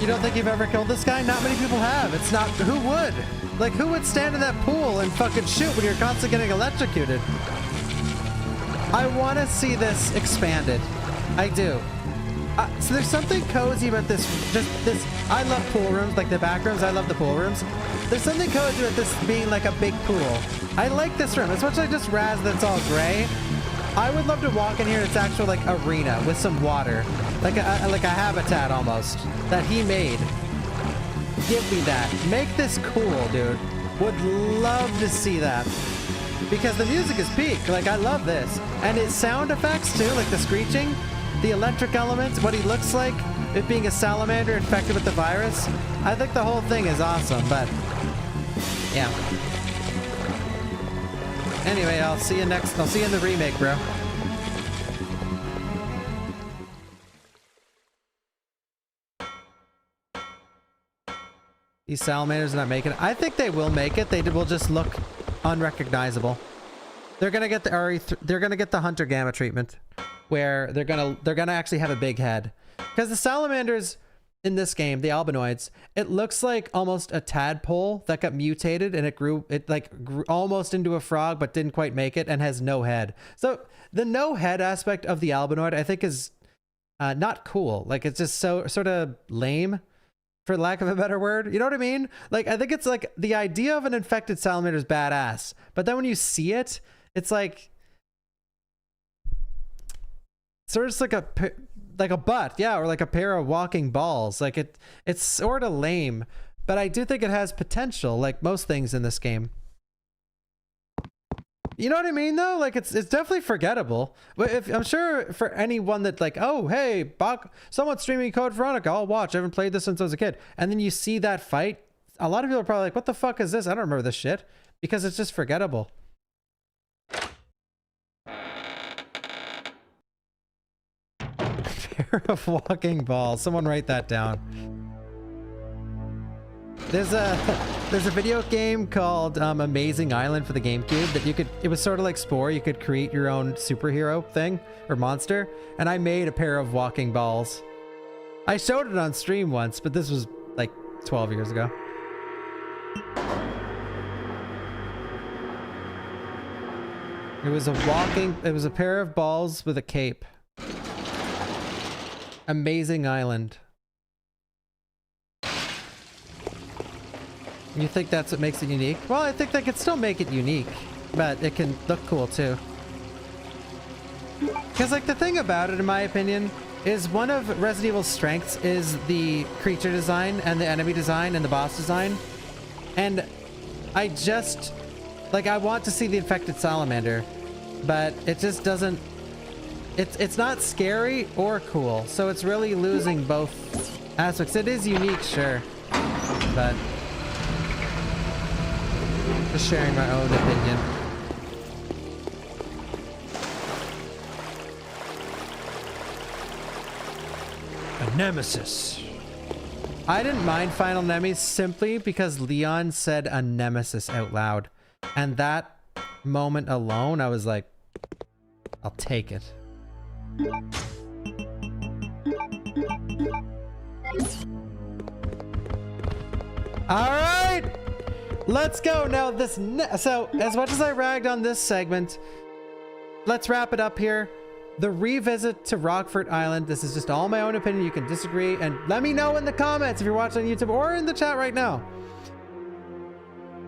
You don't think you've ever killed this guy? Not many people have. It's not, who would? Like, who would stand in that pool and fucking shoot when you're constantly getting electrocuted? I want to see this expanded. I do. So there's something cozy about this. I love pool rooms, like the back rooms. I love the pool rooms. There's something cozy about this being like a big pool. I like this room. As much as I just razz that's all gray, I would love to walk in here and it's actual like arena with some water, like a habitat almost that he made. Give me that. Make this cool, dude. Would love to see that because the music is peak. Like I love this, and his sound effects too, like the screeching, the electric elements, what he looks like, it being a salamander infected with the virus. I think the whole thing is awesome, but yeah. Anyway, I'll see you in the remake, bro. These salamanders are not making it. I think they will make it. They will just look unrecognizable. They're gonna get the RE3, they're gonna get the Hunter Gamma treatment, where they're gonna actually have a big head. Because the salamanders in this game, the albinoids, it looks like almost a tadpole that got mutated and it grew almost into a frog but didn't quite make it and has no head. So the no head aspect of the albinoid I think is not cool. Like it's just so sort of lame, for lack of a better word. You know what I mean? Like I think it's like the idea of an infected salamander is badass, but then when you see it, it's like sort of just like a butt, yeah, or like a pair of walking balls. Like it's sort of lame, but I do think it has potential, like most things in this game. You know what I mean, though? Like it's definitely forgettable. But if I'm sure for anyone that like, oh hey, someone's streaming Code Veronica, I'll watch. I haven't played this since I was a kid, and then you see that fight, a lot of people are probably like, what the fuck is this? I don't remember this shit, because it's just forgettable. Pair of walking balls. Someone write that down. There's a video game called Amazing Island for the GameCube that it was sort of like Spore. You could create your own superhero thing or monster, and I made a pair of walking balls. I showed it on stream once, but this was like 12 years ago. It was a pair of balls with a cape. Amazing Island. You think that's what makes it unique? Well, I think they could still make it unique, but it can look cool too. Because like the thing about it, in my opinion, is one of Resident Evil's strengths is the creature design and the enemy design and the boss design. And I just, like, I want to see the infected salamander, but it just doesn't, it's not scary or cool. So it's really losing both aspects. It is unique, sure, but just sharing my own opinion. A nemesis. I didn't mind Final Nemesis simply because Leon said a nemesis out loud. And that moment alone, I was like, I'll take it. All right, let's go now. So as much as I ragged on this segment, let's wrap it up here. The revisit to Rockfort Island. This is just all my own opinion. You can disagree and let me know in the comments if you're watching on YouTube or in the chat right now.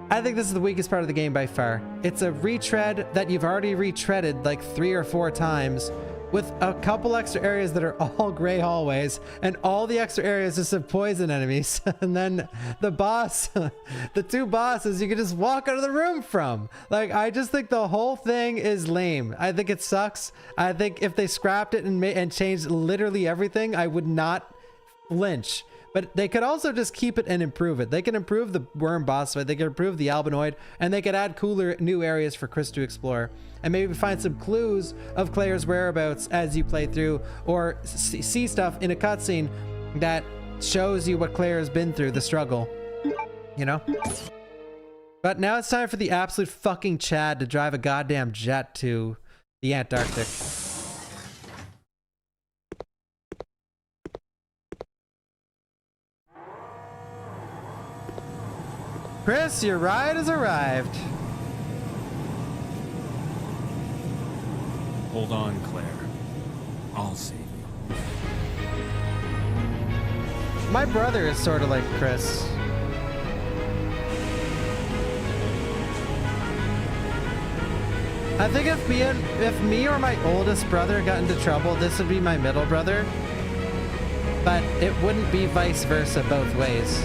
I think this is the weakest part of the game by far. It's a retread that you've already retreaded like 3 or 4 times with a couple extra areas that are all gray hallways and all the extra areas just have poison enemies. And then the boss, the 2 bosses you can just walk out of the room from. Like, I just think the whole thing is lame. I think it sucks. I think if they scrapped it and changed literally everything, I would not flinch. But they could also just keep it and improve it. They can improve the worm boss fight, they can improve the albinoid, and they could add cooler new areas for Chris to explore. And maybe find some clues of Claire's whereabouts as you play through, or see stuff in a cutscene that shows you what Claire has been through, the struggle. You know? But now it's time for the absolute fucking Chad to drive a goddamn jet to the Antarctic. Chris, your ride has arrived. Hold on, Claire. I'll save you. My brother is sort of like Chris. I think if me or my oldest brother got into trouble, this would be my middle brother. But it wouldn't be vice versa both ways.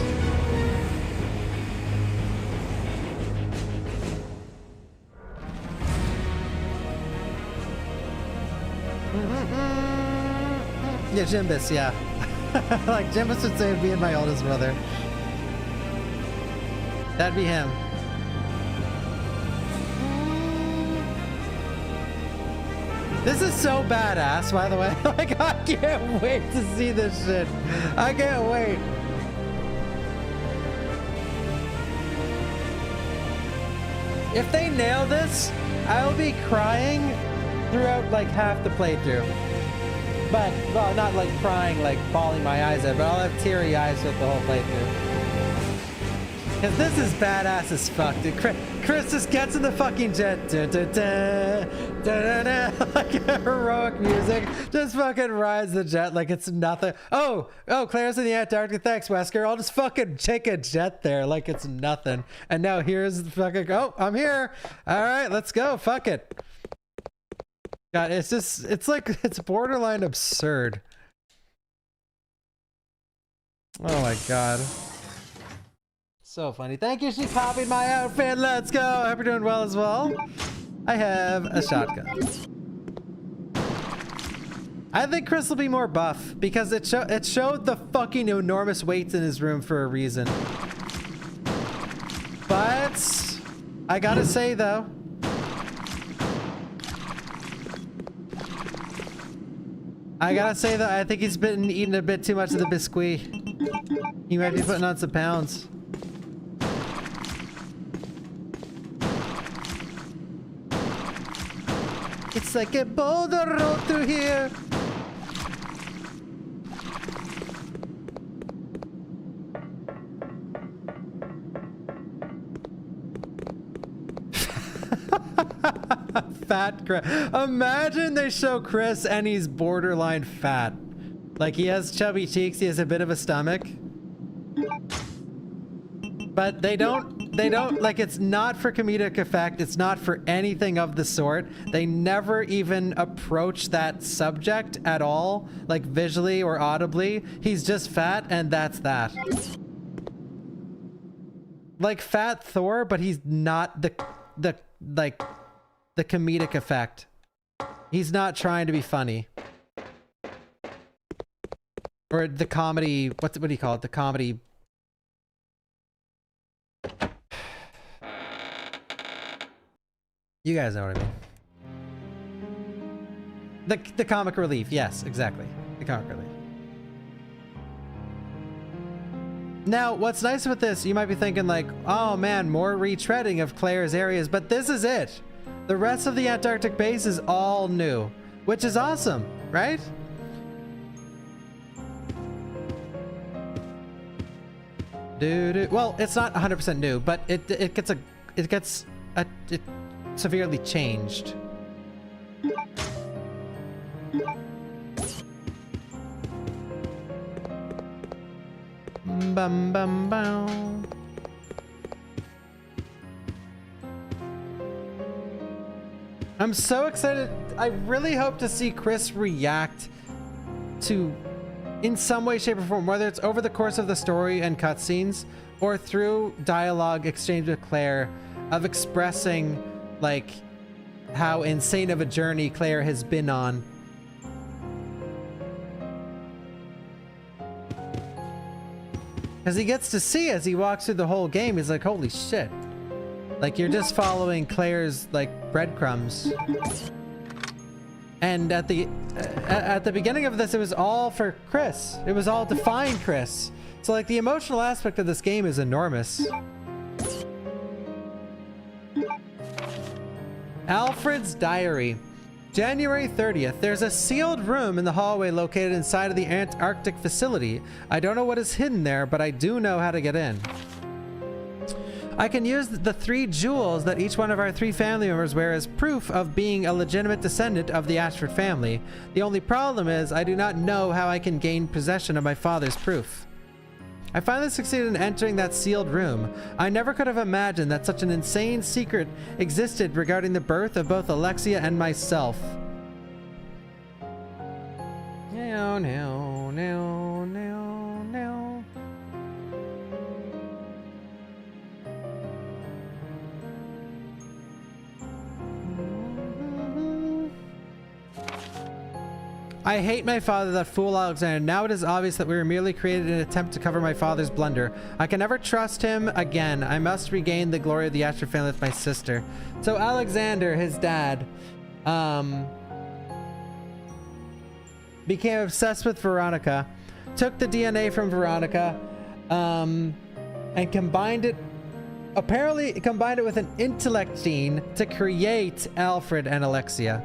Yeah, Jimbus, yeah. Like, Jimbus would say it'd be my oldest brother. That'd be him. This is so badass, by the way. Like, I can't wait to see this shit. I can't wait. If they nail this, I'll be crying throughout like half the playthrough. But, well, not like crying, like bawling my eyes out, but I'll have teary eyes with the whole playthrough. Because this is badass as fuck, dude. Chris just gets in the fucking jet. Da, da, da, da, da, da, like heroic music. Just fucking rides the jet like it's nothing. Oh, Claire's in the Antarctic. Thanks, Wesker. I'll just fucking take a jet there like it's nothing. And now here's the fucking, oh, I'm here. All right, let's go. Fuck it. God, it's just, it's like, it's borderline absurd. Oh my God. So funny. Thank you. She copied my outfit. Let's go. I hope you're doing well as well. I have a shotgun. I think Chris will be more buff because it showed the fucking enormous weights in his room for a reason. But I gotta say though, I think he's been eating a bit too much of the biscuit. He might be putting on some pounds. It's like a boulder road through here. Fat Chris. Imagine they show Chris and he's borderline fat. Like he has chubby cheeks, he has a bit of a stomach. But they don't, like, it's not for comedic effect. It's not for anything of the sort. They never even approach that subject at all, like visually or audibly. He's just fat and that's that. Like fat Thor, but he's not the comedic effect. He's not trying to be funny. Or the comedy, what do you call it? The comedy. You guys know what I mean. The comic relief. Yes, exactly. The comic relief. Now, what's nice with this, you might be thinking like, oh man, more retreading of Claire's areas, but this is it. The rest of the Antarctic base is all new, which is awesome, right? Well, it's not 100% new, but it gets severely changed. Bum bum bum. I'm so excited. I really hope to see Chris react to, in some way, shape, or form, whether it's over the course of the story and cutscenes or through dialogue exchange with Claire, of expressing like how insane of a journey Claire has been on. Because he gets to see as he walks through the whole game, he's like, holy shit. Like, you're just following Claire's, like, breadcrumbs. And at the beginning of this, it was all for Chris. It was all to find Chris. So, like, the emotional aspect of this game is enormous. Alfred's Diary. January 30th. There's a sealed room in the hallway located inside of the Antarctic facility. I don't know what is hidden there, but I do know how to get in. I can use the 3 jewels that each one of our 3 family members wear as proof of being a legitimate descendant of the Ashford family. The only problem is I do not know how I can gain possession of my father's proof. I finally succeeded in entering that sealed room. I never could have imagined that such an insane secret existed regarding the birth of both Alexia and myself. No, no, no, no, no. I hate my father, that fool Alexander. Now it is obvious that we were merely created in an attempt to cover my father's blunder. I can never trust him again. I must regain the glory of the Ashford family with my sister. So Alexander, his dad, became obsessed with Veronica, took the DNA from Veronica, and combined it, apparently combined it with an intellect gene to create Alfred and Alexia.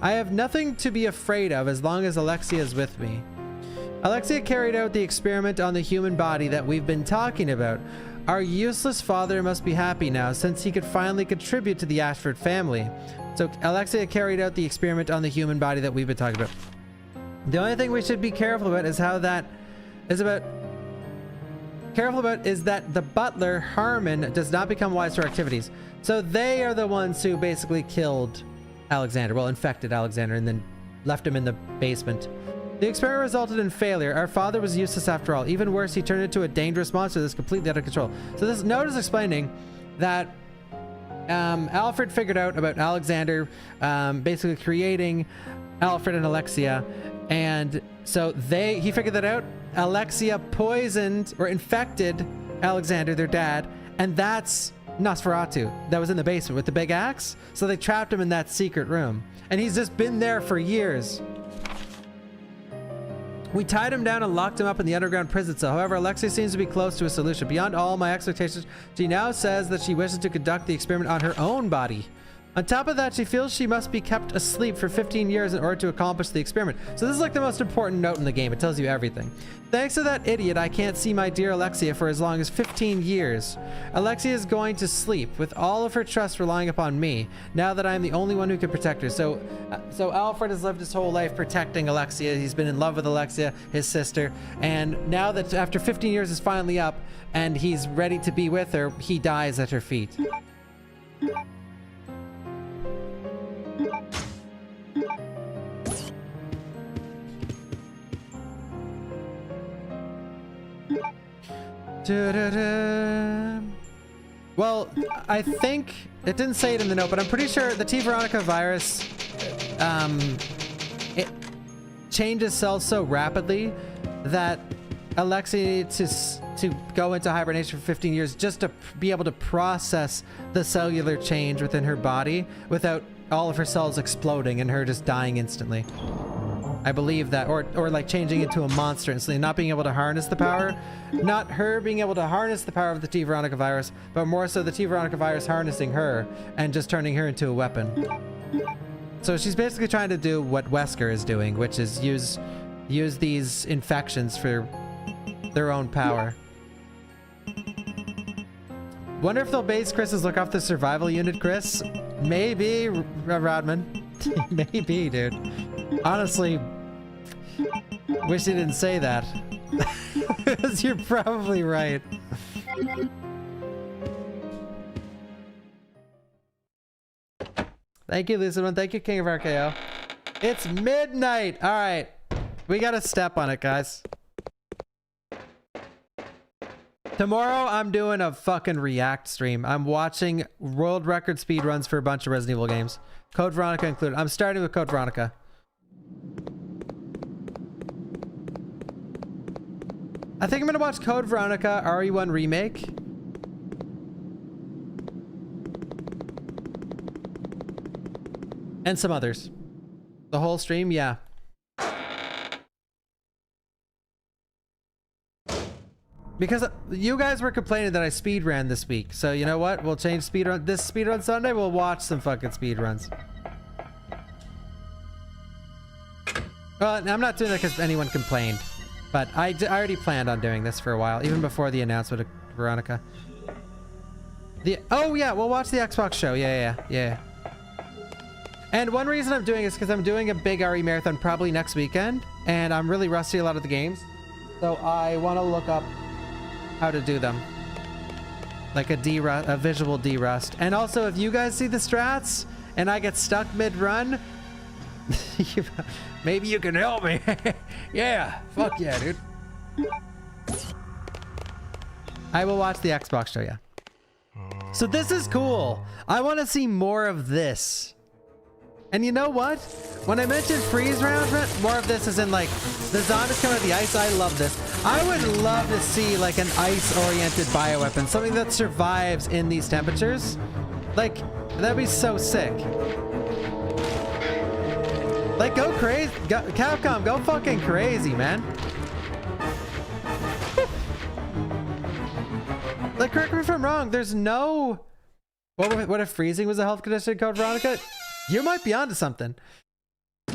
I have nothing to be afraid of as long as Alexia is with me. Alexia carried out the experiment on the human body that we've been talking about. Our useless father must be happy now, since he could finally contribute to the Ashford family. So Alexia carried out the experiment on the human body that we've been talking about. The only thing we should be careful about is how that is about... Careful about is that the butler, Harmon, does not become wise to our activities. So they are the ones who basically killed Alexander, well, infected Alexander, and then left him in the basement. The experiment resulted in failure. Our father was useless after all. Even worse, he turned into a dangerous monster that's completely out of control. So this note is explaining that Alfred figured out about Alexander basically creating Alfred and Alexia, and so he figured that out. Alexia poisoned or infected Alexander, their dad, and that's Nosferatu that was in the basement with the big axe. So they trapped him in that secret room, and he's just been there for years. We tied him down and locked him up in the underground prison cell. However, Alexia seems to be close to a solution. Beyond all my expectations, she now says that she wishes to conduct the experiment on her own body. On top of that, she feels she must be kept asleep for 15 years in order to accomplish the experiment. So this is like the most important note in the game. It tells you everything. Thanks to that idiot, I can't see my dear Alexia for as long as 15 years. Alexia is going to sleep with all of her trust relying upon me, now that I'm the only one who can protect her. So Alfred has lived his whole life protecting Alexia. He's been in love with Alexia, his sister. And now that after 15 years is finally up and he's ready to be with her, he dies at her feet. Well, I think it didn't say it in the note, but I'm pretty sure the T. Veronica virus, it changes cells so rapidly that Alexia needs to go into hibernation for 15 years just to be able to process the cellular change within her body without all of her cells exploding and her just dying instantly. I believe that, or like changing into a monster instantly, not being able to harness the power. Not her being able to harness the power of the T. Veronica virus, but more so the T. Veronica virus harnessing her and just turning her into a weapon. So she's basically trying to do what Wesker is doing, which is use these infections for their own power. Wonder if they'll base Chris's look off the survival unit, Chris? Maybe, Rodman. Maybe, dude. Honestly, wish you didn't say that. Because you're probably right. Thank you, Lucid One. Thank you, King of RKO. It's midnight. All right. We got to step on it, guys. Tomorrow, I'm doing a fucking React stream. I'm watching world record speedruns for a bunch of Resident Evil games. Code Veronica included. I'm starting with Code Veronica. I think I'm gonna watch Code Veronica RE1 Remake. And some others. The whole stream, yeah. Because you guys were complaining that I speedran this week. So you know what? We'll change speedrun. This speedrun Sunday, we'll watch some fucking speedruns. Well, I'm not doing that because anyone complained. But I already planned on doing this for a while, even before the announcement of Veronica. Oh yeah, we'll watch the Xbox show. Yeah. And one reason I'm doing it is because I'm doing a big RE marathon probably next weekend, and I'm really rusty a lot of the games. So I want to look up how to do them. Like a visual derust. And also, if you guys see the strats and I get stuck mid-run, maybe you can help me. Yeah, fuck yeah, dude. I will watch the Xbox show, yeah. So this is cool. I want to see more of this. And you know what? When I mentioned freeze rounds, more of this is in like the zombies coming out of the ice. I love this. I would love to see like an ice-oriented bioweapon, something that survives in these temperatures. Like, that'd be so sick. Like, go crazy. Capcom, go fucking crazy, man. Like, correct me if I'm wrong, there's no... What if freezing was a health condition in Code Veronica? You might be onto something.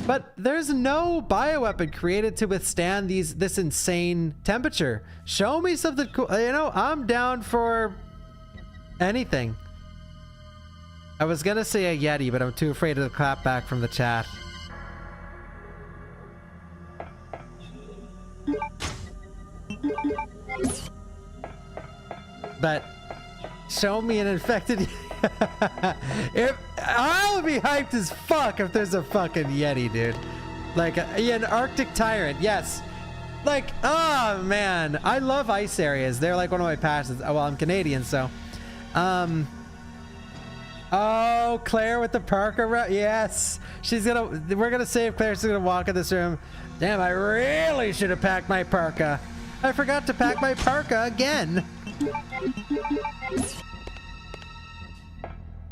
But there's no bioweapon created to withstand this insane temperature. Show me something cool. You know, I'm down for anything. I was gonna say a Yeti, but I'm too afraid of the clap back from the chat. But show me an infected... If I'll be hyped as fuck if there's a fucking Yeti, dude. Like an Arctic tyrant, yes. Like, oh man, I love ice areas. They're like one of my passions. Oh, well, I'm Canadian, so. Oh, Claire with the parka. Yes, we're gonna save Claire. She's gonna walk in this room. Damn, I really should have packed my parka. I forgot to pack my parka again.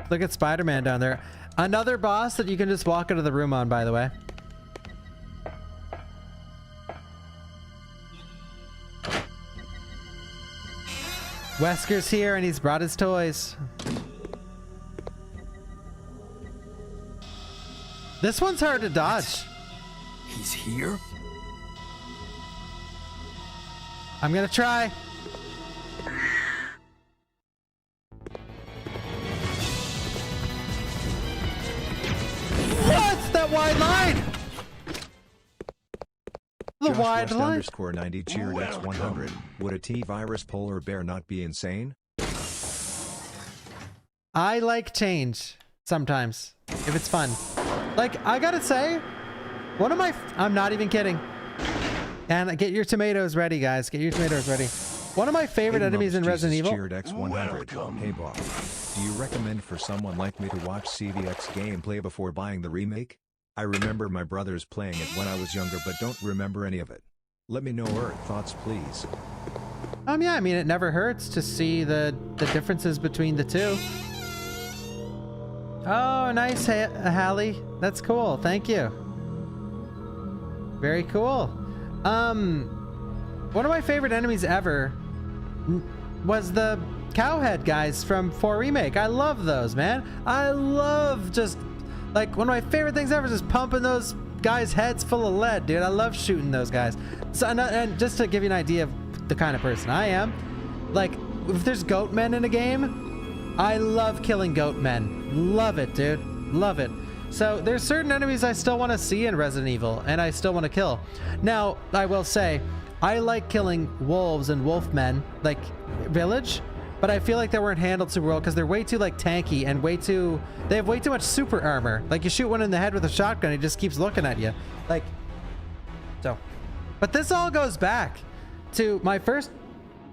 Look at Spider-Man down there. Another boss that you can just walk into the room on, by the way. Wesker's here and he's brought his toys. This one's hard to dodge. He's here? I'm gonna try. What's that wide line? The Josh wide West line. Underscore 90 cheered X100. Would a T-virus polar bear not be insane? I like change sometimes if it's fun. Like, I gotta say, one of my... I'm not even kidding. And get your tomatoes ready, guys. Get your tomatoes ready. One of my favorite enemies in Resident Evil... Cheered X100. Hey, Bob. Do you recommend for someone like me to watch CVX gameplay before buying the remake? I remember my brothers playing it when I was younger but don't remember any of it. Let me know your thoughts, please. Yeah, I mean, it never hurts to see the differences between the two. Oh, nice, Hallie. That's cool. Thank you. Very cool. One of my favorite enemies ever was the cowhead guys from 4 Remake. I love those, man. I love just, like, one of my favorite things ever is just pumping those guys' heads full of lead, dude. I love shooting those guys. So, and just to give you an idea of the kind of person I am, like, if there's goat men in a game, I love killing goat men. Love it, dude. Love it. So there's certain enemies I still want to see in Resident Evil, and I still want to kill. Now, I will say, I like killing wolves and wolfmen, like Village, but I feel like they weren't handled super well because they're way too like tanky and they have way too much super armor. Like you shoot one in the head with a shotgun, it just keeps looking at you. Like, so. But this all goes back to my first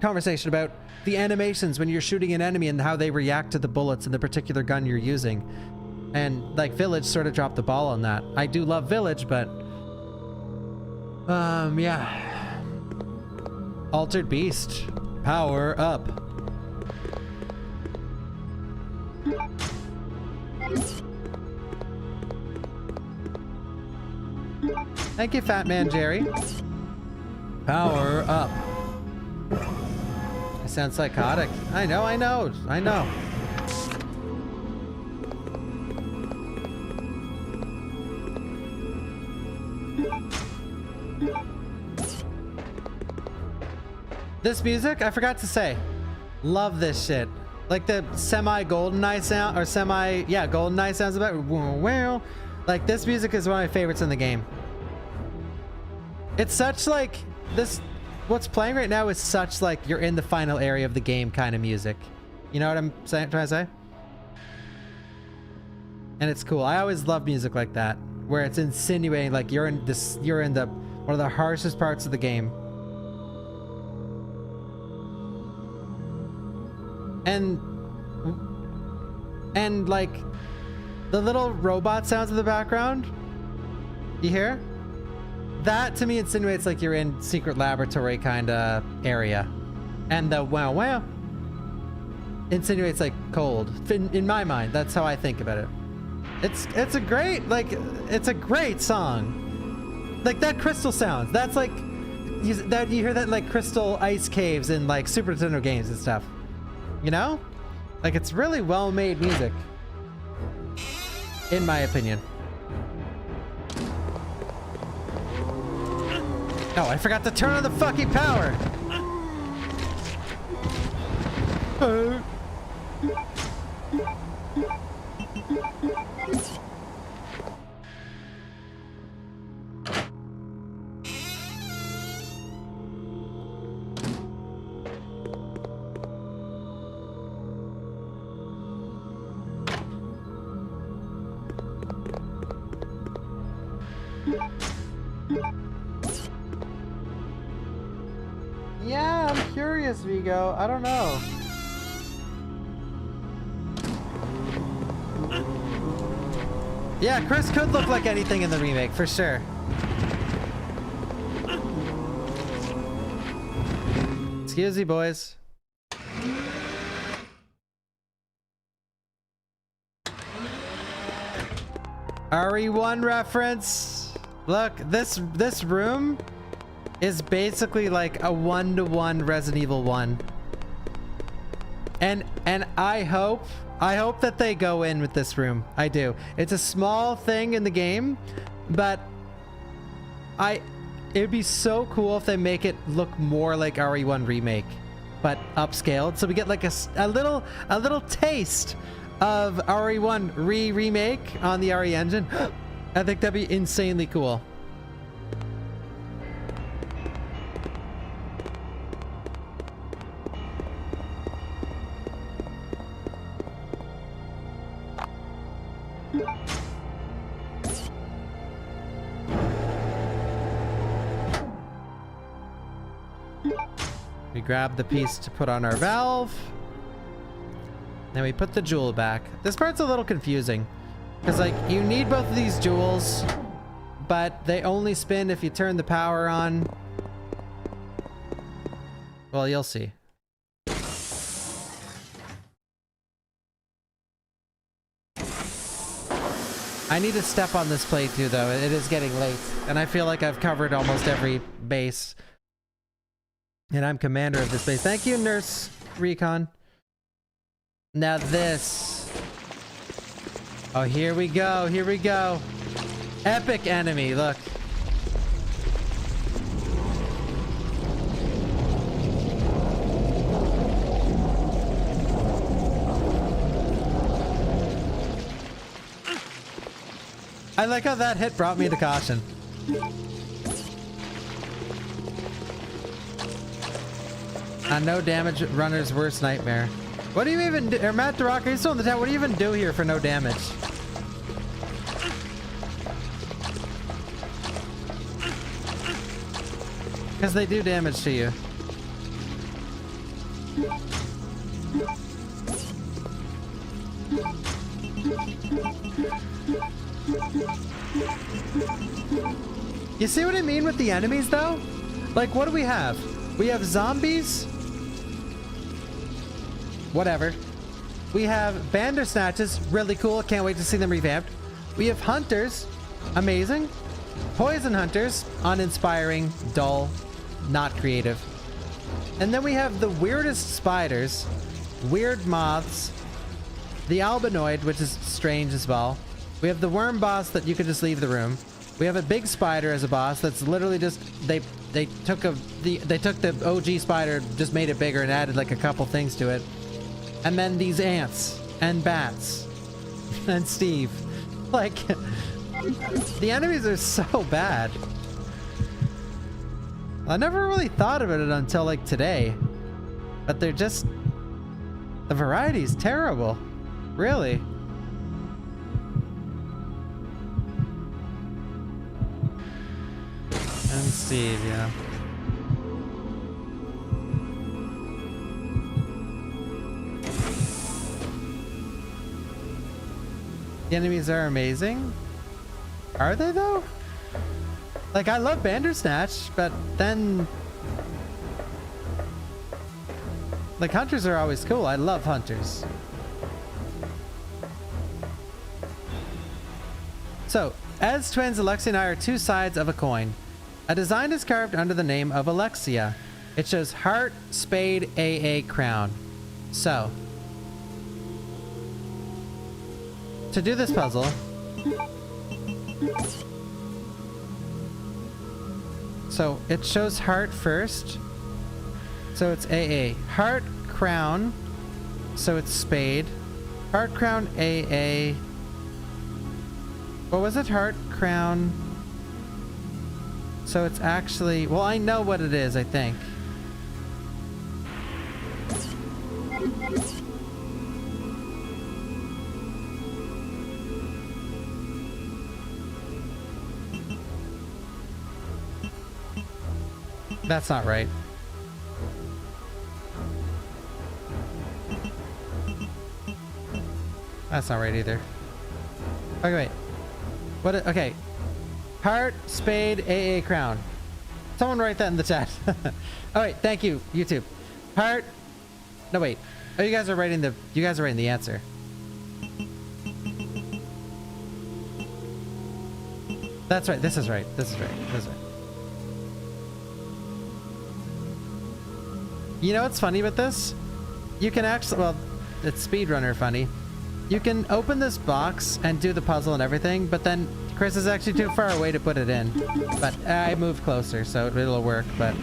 conversation about the animations when you're shooting an enemy and how they react to the bullets in the particular gun you're using. And like Village sort of dropped the ball on that. I do love Village, but yeah. Altered Beast, power up. Thank you, Fat Man Jerry. Power up. I sound psychotic. I know. This music, I forgot to say, love this shit. Like the semi-GoldenEye sound, or GoldenEye sounds about. Like this music is one of my favorites in the game. It's such like this. what's playing right now is such like you're in the final area of the game kind of music. You know what I'm trying to say? And it's cool. I always love music like that, where it's insinuating like you're in the one of the harshest parts of the game. And like the little robot sounds in the background, you hear? That to me insinuates like you're in secret laboratory kind of area. And the wow wow insinuates like cold. In my mind, that's how I think about it. It's a great, like, it's a great song. Like that crystal sounds, that's like you hear that in like crystal ice caves in like Super Nintendo games and stuff. You know? Like it's really well made music. In my opinion. Oh, I forgot to turn on the fucking power. Yeah, I'm curious, Vigo. I don't know. Yeah, Chris could look like anything in the remake, for sure. Excuse me, boys. RE1 reference. Look, this room is basically like a 1-to-1 Resident Evil 1. And I hope that they go in with this room. I do. It's a small thing in the game, but it'd be so cool if they make it look more like RE1 Remake, but upscaled. So we get like a little taste of RE1 remake on the RE engine. I think that'd be insanely cool. We grab the piece to put on our valve. Then we put the jewel back. This part's a little confusing because like you need both of these jewels, but they only spin if you turn the power on. Well, you'll see. I need to step on this playthrough though. It is getting late and I feel like I've covered almost every base. And I'm commander of this base. Thank you, Nurse Recon. Now this. Oh, here we go. Here we go. Epic enemy. Look. I like how that hit brought me to caution. A no damage runner's worst nightmare. What do you even do? Matt DeRock, are you still in the chat? What do you even do here for no damage? Because they do damage to you. You see what I mean with the enemies though? Like what do we have? We have zombies. Whatever. We have Bandersnatches, really cool, can't wait to see them revamped. We have Hunters, amazing. Poison Hunters, uninspiring, dull, not creative. And then we have the weirdest spiders, weird moths, the Albinoid, which is strange as well. We have the worm boss that you could just leave the room. We have a big spider as a boss that's literally just, they took the OG spider, just made it bigger and added like a couple things to it. And then these ants and bats and Steve. Like, the enemies are so bad. I never really thought of it until like today. But they're just... the variety is terrible. Really. And Steve, yeah. The enemies are amazing. Are they though? Like, I love Bandersnatch, but then... like, hunters are always cool. I love hunters. So, as twins, Alexia and I are two sides of a coin. A design is carved under the name of Alexia. It shows heart, spade, AA, crown. So, to do this puzzle, so it shows heart first. So it's AA. Heart, crown. So it's spade. Heart, crown, AA. What was it? Heart, crown. So it's actually... well, I know what it is, I think. That's not right. That's not right either. Okay, wait. What? Okay. Heart, spade, AA, crown. Someone write that in the chat. Oh wait, thank you, YouTube. Heart. No wait. Oh, you guys are writing the. You guys are writing the answer. That's right. This is right. This is right. This is right. You know what's funny about this? You can actually, well, it's speedrunner funny. You can open this box and do the puzzle and everything, but then Chris is actually too far away to put it in. But I moved closer, so it'll work, but...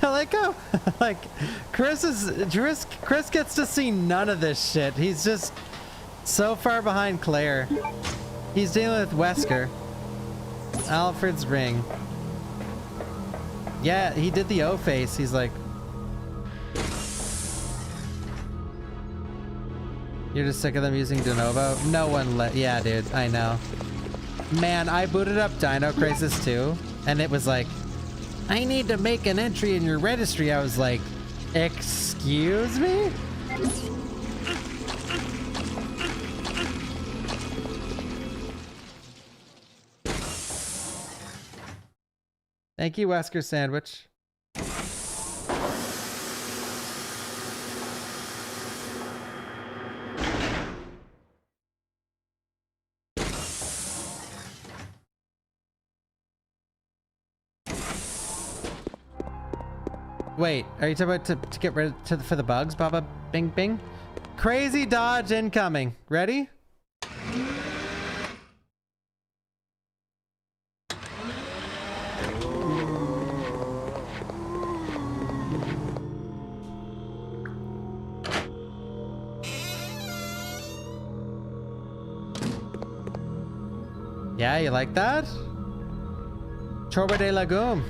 Let go. Like, Chris gets to see none of this shit. He's just so far behind Claire. He's dealing with Wesker. Alfred's ring. Yeah, he did the O face. He's like, you're just sick of them using de novo? No one yeah, dude, I know. Man, I booted up Dino Crisis 2, and it was like, I need to make an entry in your registry. I was like, excuse me? Thank you, Wesker Sandwich. Wait, are you talking about to get rid of for the bugs, Baba Bing Bing? Crazy dodge incoming. Ready? Yeah, you like that? Chorba de Lagoon.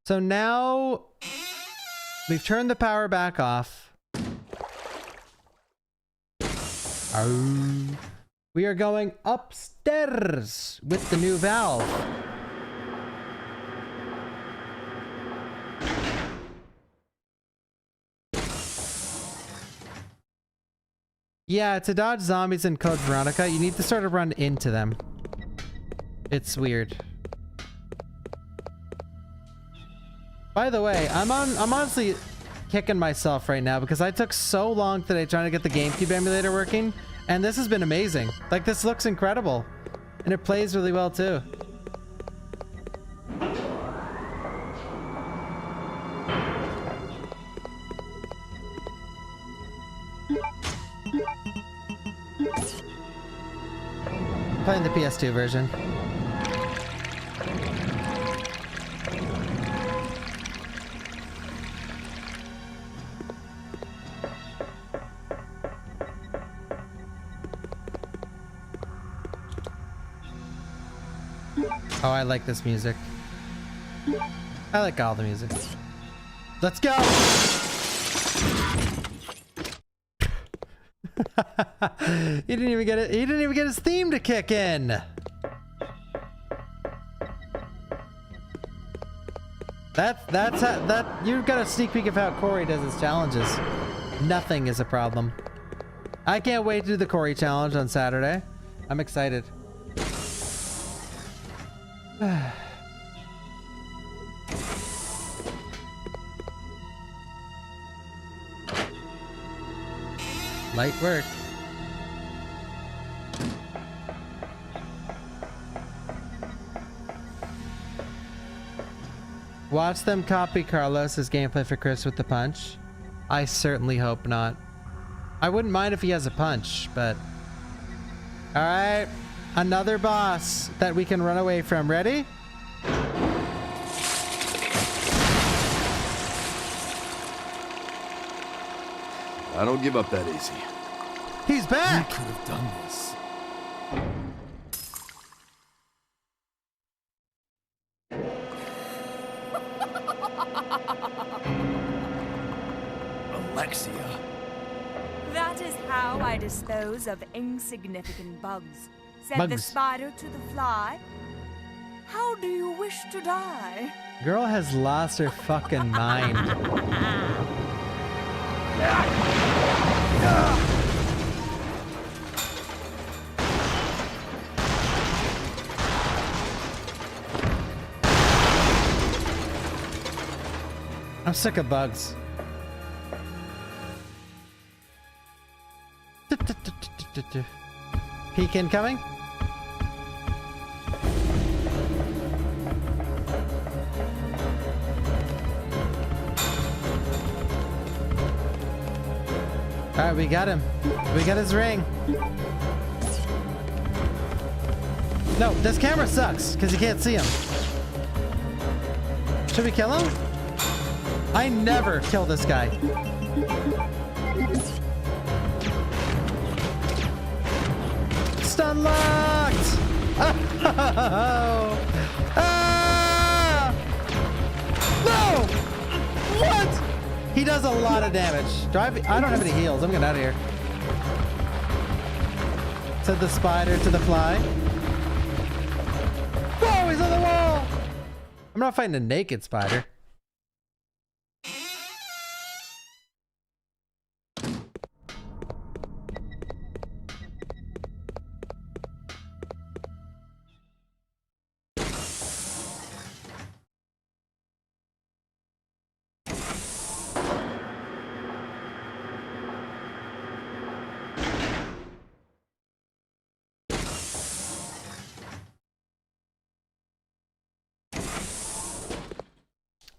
So now we've turned the power back off. We are going upstairs with the new valve. Yeah, to dodge zombies in Code Veronica, you need to sort of run into them. It's weird. By the way, I'm honestly kicking myself right now because I took so long today trying to get the GameCube emulator working, and this has been amazing. Like, this looks incredible, and it plays really well too. playing the PS2 version. Oh, I like this music. I like all the music. Let's go! He didn't even get it. He didn't even get his theme to kick in. That's how you've got a sneak peek of how Corey does his challenges. Nothing is a problem. I can't wait to do the Corey challenge on Saturday. I'm excited. Light work. Watch them copy Carlos's gameplay for Chris with the punch. I certainly hope not. I wouldn't mind if he has a punch, but... Alright, another boss that we can run away from. Ready? I don't give up that easy. He's back! You could have done this. Alexia. That is how I dispose of insignificant bugs. Said the spider to the fly. How do you wish to die? Girl has lost her fucking mind. I'm sick of bugs. Peek incoming. Alright, we got him. We got his ring. No, this camera sucks because you can't see him. Should we kill him? I never kill this guy. Stun locked! Oh! Ah! No! What? He does a lot of damage. I don't have any heals. I'm getting out of here. Said the spider to the fly. Whoa, he's on the wall! I'm not fighting a naked spider.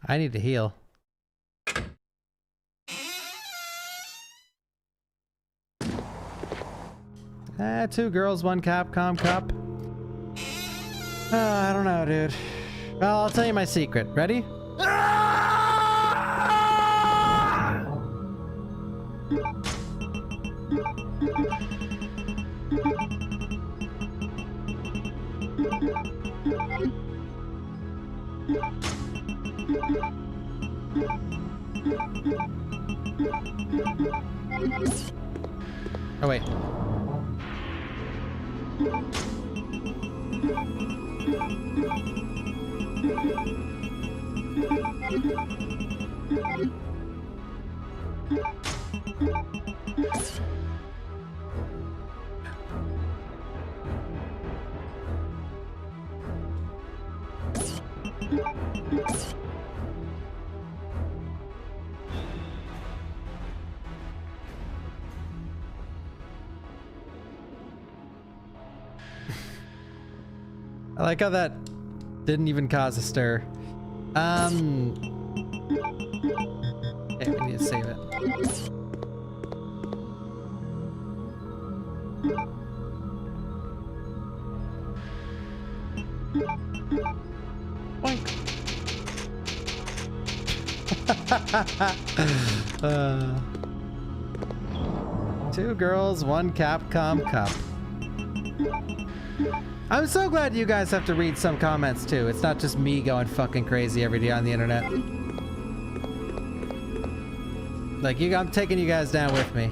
I need to heal. Two girls, one Capcom cup. I don't know, dude. Well, I'll tell you my secret. Ready? Oh, wait. I like how that didn't even cause a stir. Okay, we need to save it. Boink. 2 girls, 1 Capcom cup. I'm so glad you guys have to read some comments too. It's not just me going fucking crazy every day on the internet. Like, I'm taking you guys down with me.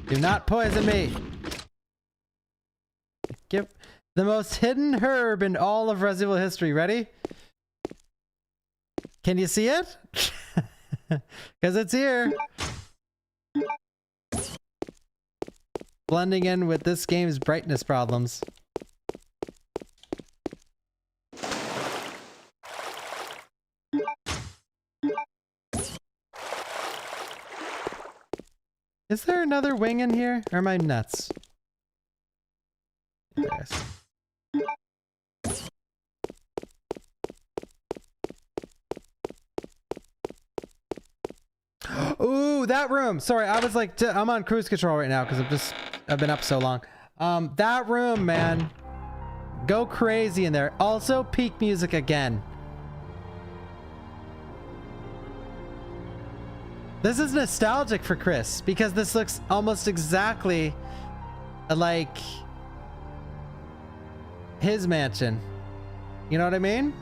Do not poison me. Give the most hidden herb in all of Resident Evil history. Ready? Can you see it? Because it's here. Blending in with this game's brightness problems. Is there another wing in here? Or am I nuts? Yes. Ooh, that room. Sorry, I was like, I'm on cruise control right now because I've been up so long. That room, man. Go crazy in there. Also, peak music again. This is nostalgic for Chris because this looks almost exactly like his mansion. You know what I mean?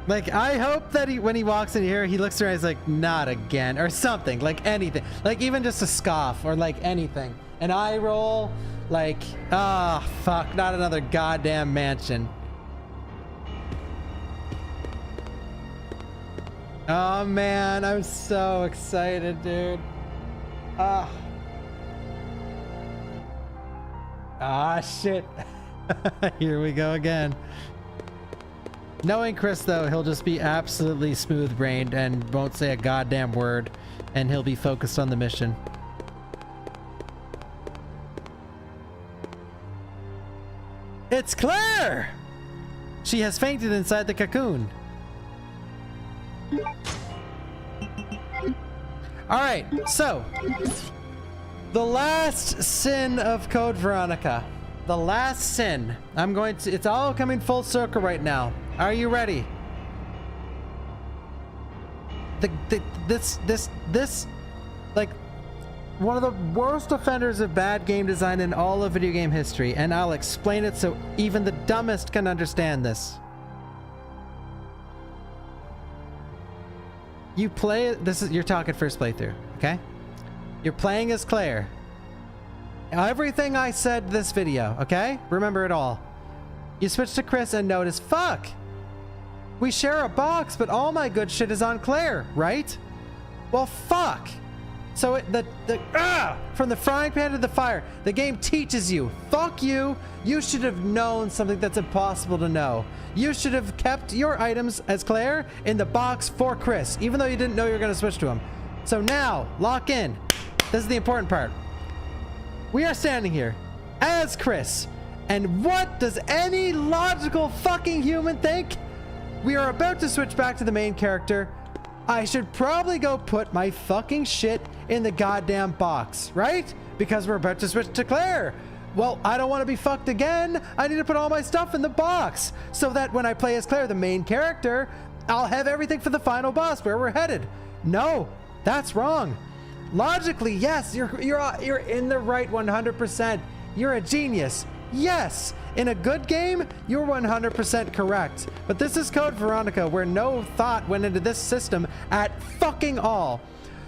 Like, I hope that when he walks in here, he looks around, he's like, not again, or something, like anything. Like, even just a scoff, or like anything. An eye roll, like, ah, oh, fuck, not another goddamn mansion. Oh man, I'm so excited, dude. Ah. Ah, shit. Here we go again. Knowing Chris, though, he'll just be absolutely smooth-brained and won't say a goddamn word, and he'll be focused on the mission. It's Claire! She has fainted inside the cocoon. Alright, so the last sin of Code Veronica. The last sin. It's all coming full circle right now. Are you ready? This, like, one of the worst offenders of bad game design in all of video game history, and I'll explain it so even the dumbest can understand this. You play, you're talking first playthrough, okay? You're playing as Claire. Everything I said this video, okay? Remember it all. You switch to Chris and notice, fuck! We share a box, but all my good shit is on Claire, right? Well, fuck! So from the frying pan to the fire, the game teaches you, fuck you, you should have known something that's impossible to know. You should have kept your items as Claire in the box for Chris, even though you didn't know you were going to switch to him. So now, lock in. This is the important part. We are standing here as Chris, and what does any logical fucking human think? We are about to switch back to the main character. I should probably go put my fucking shit in the goddamn box, right? Because we're about to switch to Claire. Well, I don't want to be fucked again. I need to put all my stuff in the box so that when I play as Claire, the main character, I'll have everything for the final boss where we're headed. No, that's wrong. Logically, yes, you're in the right 100%. You're a genius. Yes, in a good game, you're 100% correct. But this is Code Veronica, where no thought went into this system at fucking all.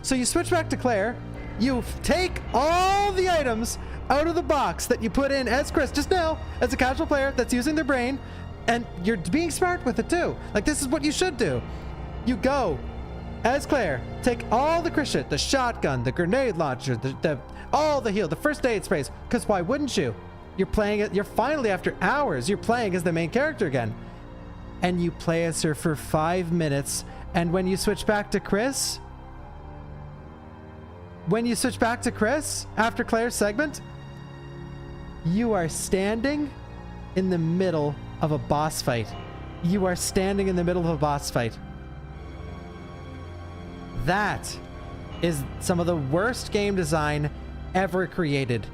So you switch back to Claire, you take all the items out of the box that you put in as Chris just now, as a casual player that's using their brain, and you're being smart with it too. Like, this is what you should do. You go as Claire, take all the Chris shit, the shotgun, the grenade launcher, all the heal, the first aid sprays, because why wouldn't you? You're playing it, you're finally, after hours, you're playing as the main character again. And you play as her for 5 minutes, and when you switch back to Chris, when you switch back to Chris after Claire's segment, you are standing in the middle of a boss fight. You are standing in the middle of a boss fight. That is some of the worst game design ever created.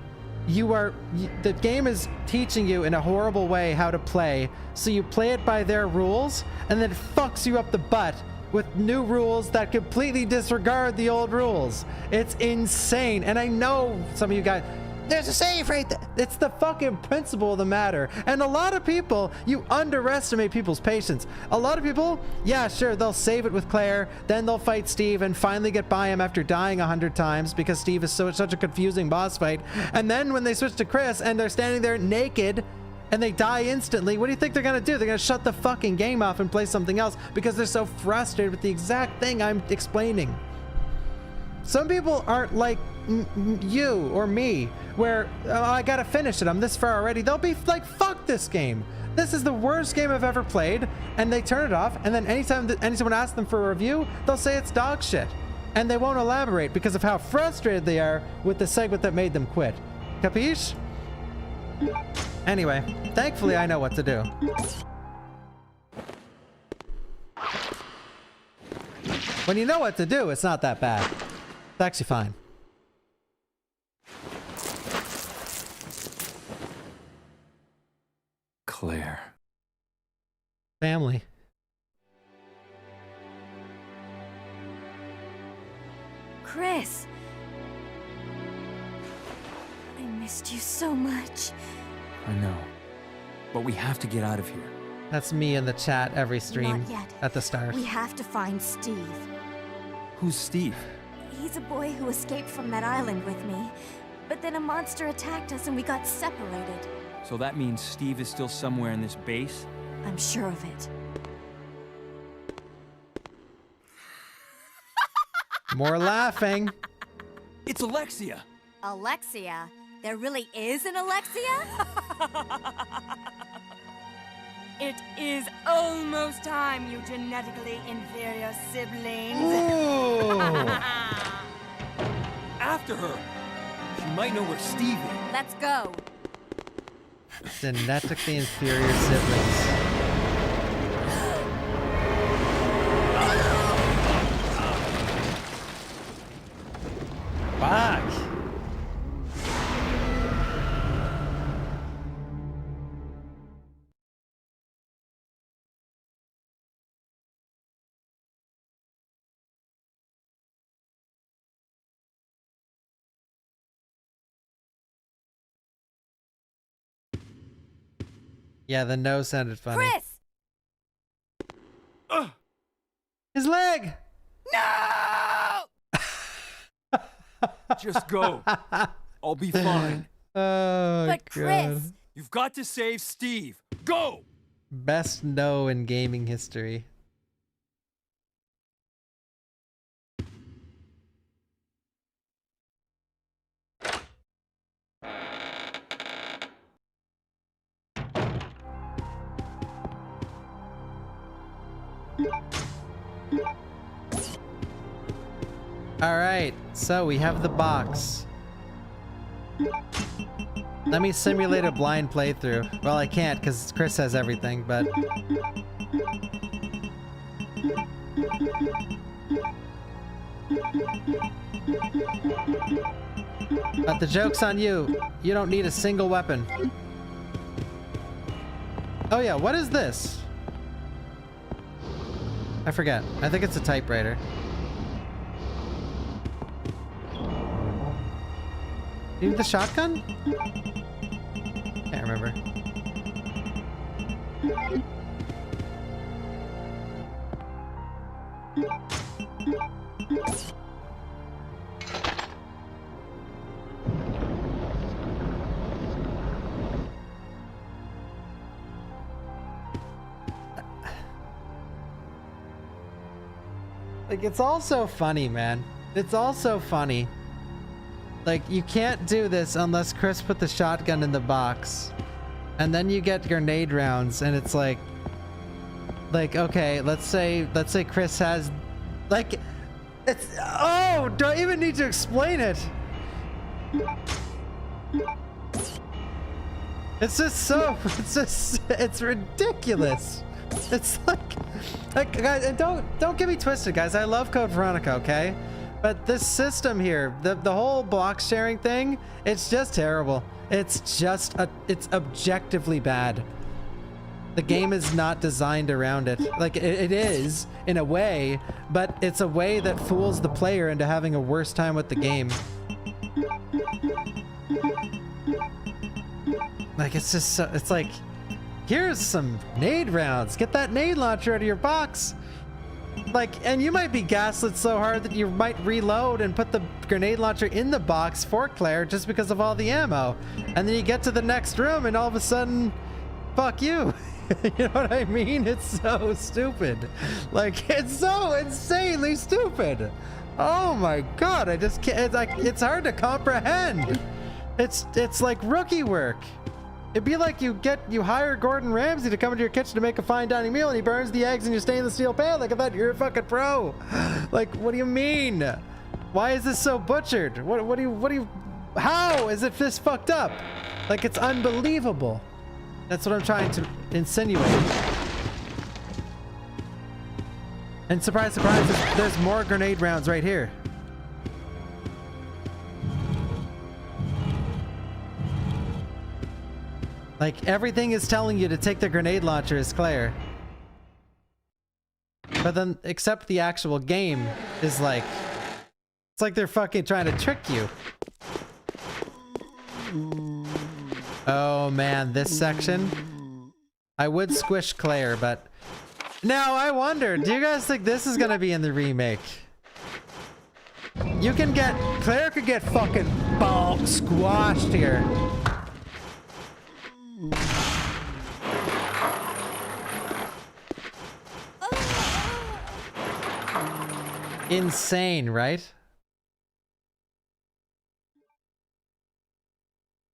The game is teaching you in a horrible way how to play, so you play it by their rules, and then it fucks you up the butt with new rules that completely disregard the old rules. It's insane. And I know some of you guys, there's a save right there. It's the fucking principle of the matter. And a lot of people, you underestimate people's patience. A lot of people, yeah, sure, they'll save it with Claire, then they'll fight Steve and finally get by him after dying 100 times because Steve is such a confusing boss fight. And then when they switch to Chris and they're standing there naked and they die instantly, what do you think they're gonna do? They're gonna shut the fucking game off and play something else because they're so frustrated with the exact thing I'm explaining. Some people aren't like you or me, where I gotta finish it, I'm this far already. They'll be like, fuck this game. This is the worst game I've ever played, and they turn it off, and then anytime someone asks them for a review, they'll say it's dog shit. And they won't elaborate because of how frustrated they are with the segment that made them quit. Capiche? Anyway, thankfully I know what to do. When you know what to do, it's not that bad. It's actually fine. Claire. Family. Chris. I missed you so much. I know. But we have to get out of here. That's me in the chat every stream Not yet. at the start. We have to find Steve. Who's Steve? He's a boy who escaped from that island with me. But then a monster attacked us and we got separated. So that means Steve is still somewhere in this base? I'm sure of it. More laughing. It's Alexia! Alexia? There really is an Alexia? It is almost time, you genetically inferior siblings. After her! She might know where Steve is. Let's go. Genetically inferior siblings. Fuck. Yeah, the no sounded funny. Chris! His leg! No! Just go. I'll be fine. Oh, But Chris! God. You've got to save Steve. Go! Best no in gaming history. All right, so we have the box. Let me simulate a blind playthrough. Well, I can't because Chris has everything, but... But the joke's on you. You don't need a single weapon. Oh yeah, what is this? I forget. I think it's a typewriter. You need the shotgun? Can't remember. Like, it's all so funny, man. It's all so funny. Like, you can't do this unless Chris put the shotgun in the box. And then you get grenade rounds, and it's like, okay, let's say Chris has, like, It's, oh, don't even need to explain it. It's just so, it's ridiculous. It's like guys, and don't get me twisted, guys. I love Code Veronica, okay? But this system here, the whole block sharing thing, it's just terrible. It's just, it's objectively bad. The game is not designed around it. Like, it is, in a way, but it's a way that fools the player into having a worse time with the game. Like, it's just so, it's like, here's some nade rounds. Get that nade launcher out of your box. Like, and you might be gaslit so hard that you might reload and put the grenade launcher in the box for Claire just because of all the ammo. And then you get to the next room and all of a sudden, fuck you. You know what I mean? It's so stupid. Like, it's so insanely stupid. Oh my God, I just can't, it's like, it's hard to comprehend. It's like rookie work. It'd be like you hire Gordon Ramsay to come into your kitchen to make a fine dining meal and he burns the eggs in your stainless steel pan. Like, I thought you're a fucking pro. Like, what do you mean? Why is this so butchered? What do you, how is it this fucked up? Like, it's unbelievable. That's what I'm trying to insinuate. And surprise, surprise, there's more grenade rounds right here. Like, everything is telling you to take the grenade launcher as Claire. But then, except the actual game is like, it's like they're fucking trying to trick you. Oh man, this section. I would squish Claire, but now I wonder, do you guys think this is gonna be in the remake? You can get, Claire could get fucking ball squashed here. Insane, right?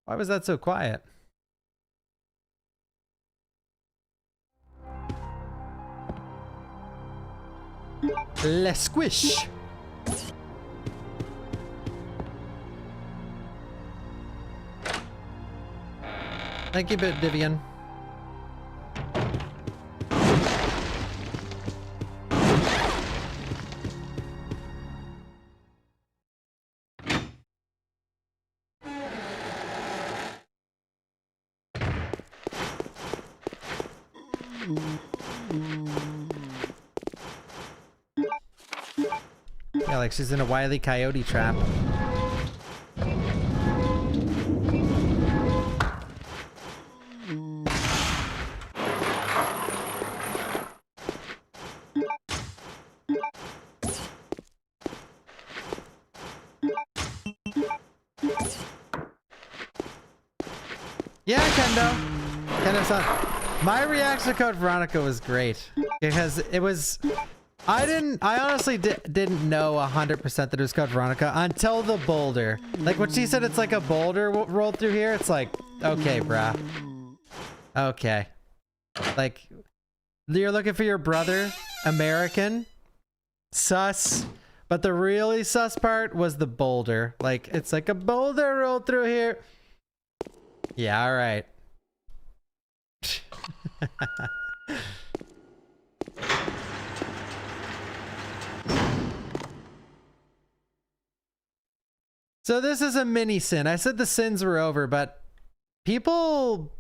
Why was that so quiet? Le squish. Thank you, Vivian. Yeah, like she's in a Wile E. Coyote trap. Yeah, Kendo-san. My reaction to Code Veronica was great because it was. I honestly didn't know 100% that it was Code Veronica until the boulder. Like when she said it's like a boulder rolled through here, it's like, okay, brah. Okay. Like, you're looking for your brother, American, sus. But the really sus part was the boulder. Like, it's like a boulder rolled through here. Yeah, all right. So this is a mini sin. I said the sins were over, but people...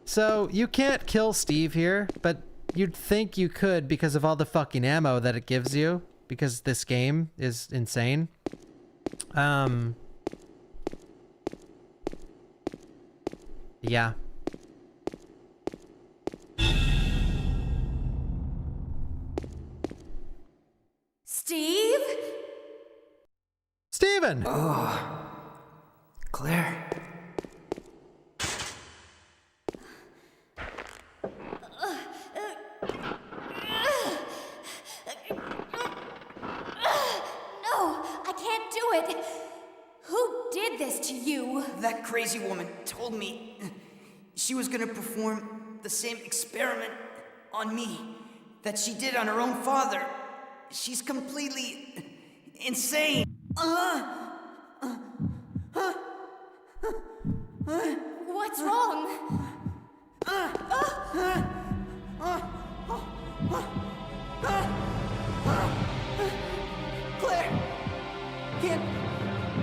So you can't kill Steve here, but you'd think you could because of all the fucking ammo that it gives you, because this game is insane. Yeah. Steve? Steven! Oh, Claire. No, I can't do it. Who did this to you? That crazy woman told me she was gonna perform the same experiment on me that she did on her own father. She's completely insane. What's wrong? Claire! Can't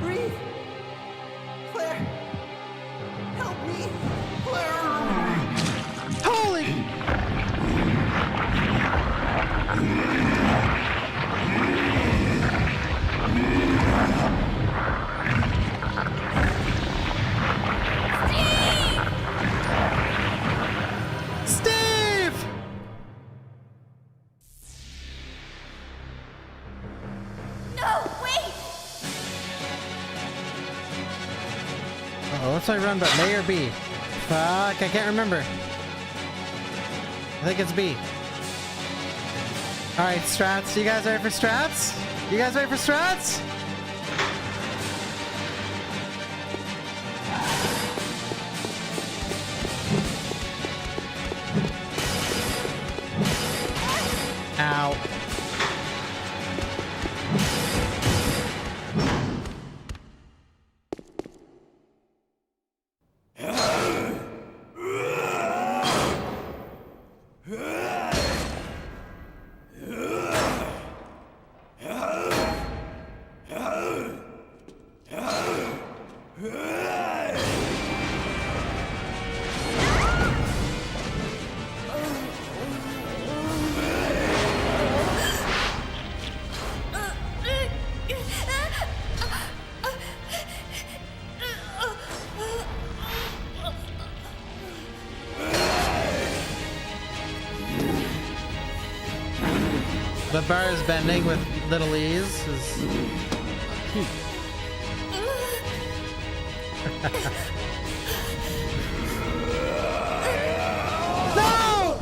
breathe. Claire! Help me! Claire! Holy! Steve! No, wait! Oh, what's my run button? A or B? Fuck, I can't remember. I think it's B. Alright, strats. You guys ready for strats? You guys ready for strats? Ow. The bar is bending with little ease. No!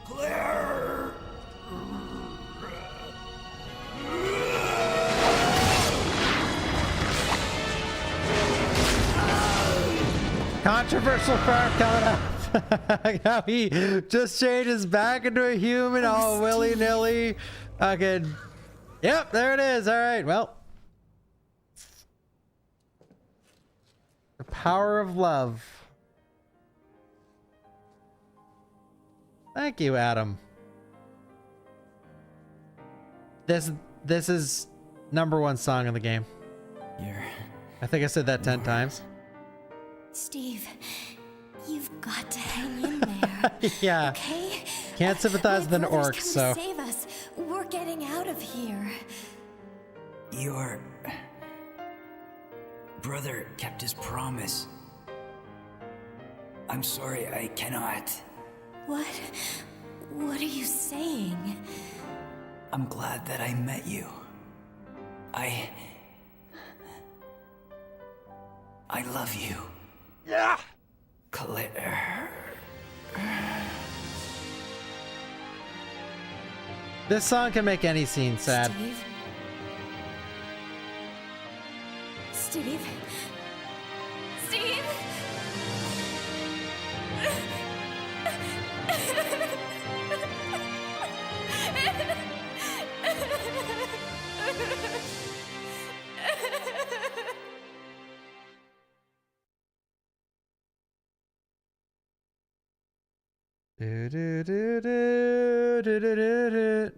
Claire! Controversial part coming up. How he just changes back into a human all willy-nilly. Okay. Yep, there it is. All right, well. The power of love. Thank you, Adam. This is #1 song in the game. I think I said that 10 times. Steve, you've got to hang in there. Yeah. Okay? Can't sympathize with an My orc, brother's so. coming to save us. We're getting out of here. Your brother kept his promise. I'm sorry, I cannot. What? What are you saying? I'm glad that I met you. I love you. Yeah. Claire. This song can make any scene sad. Steve? Steve?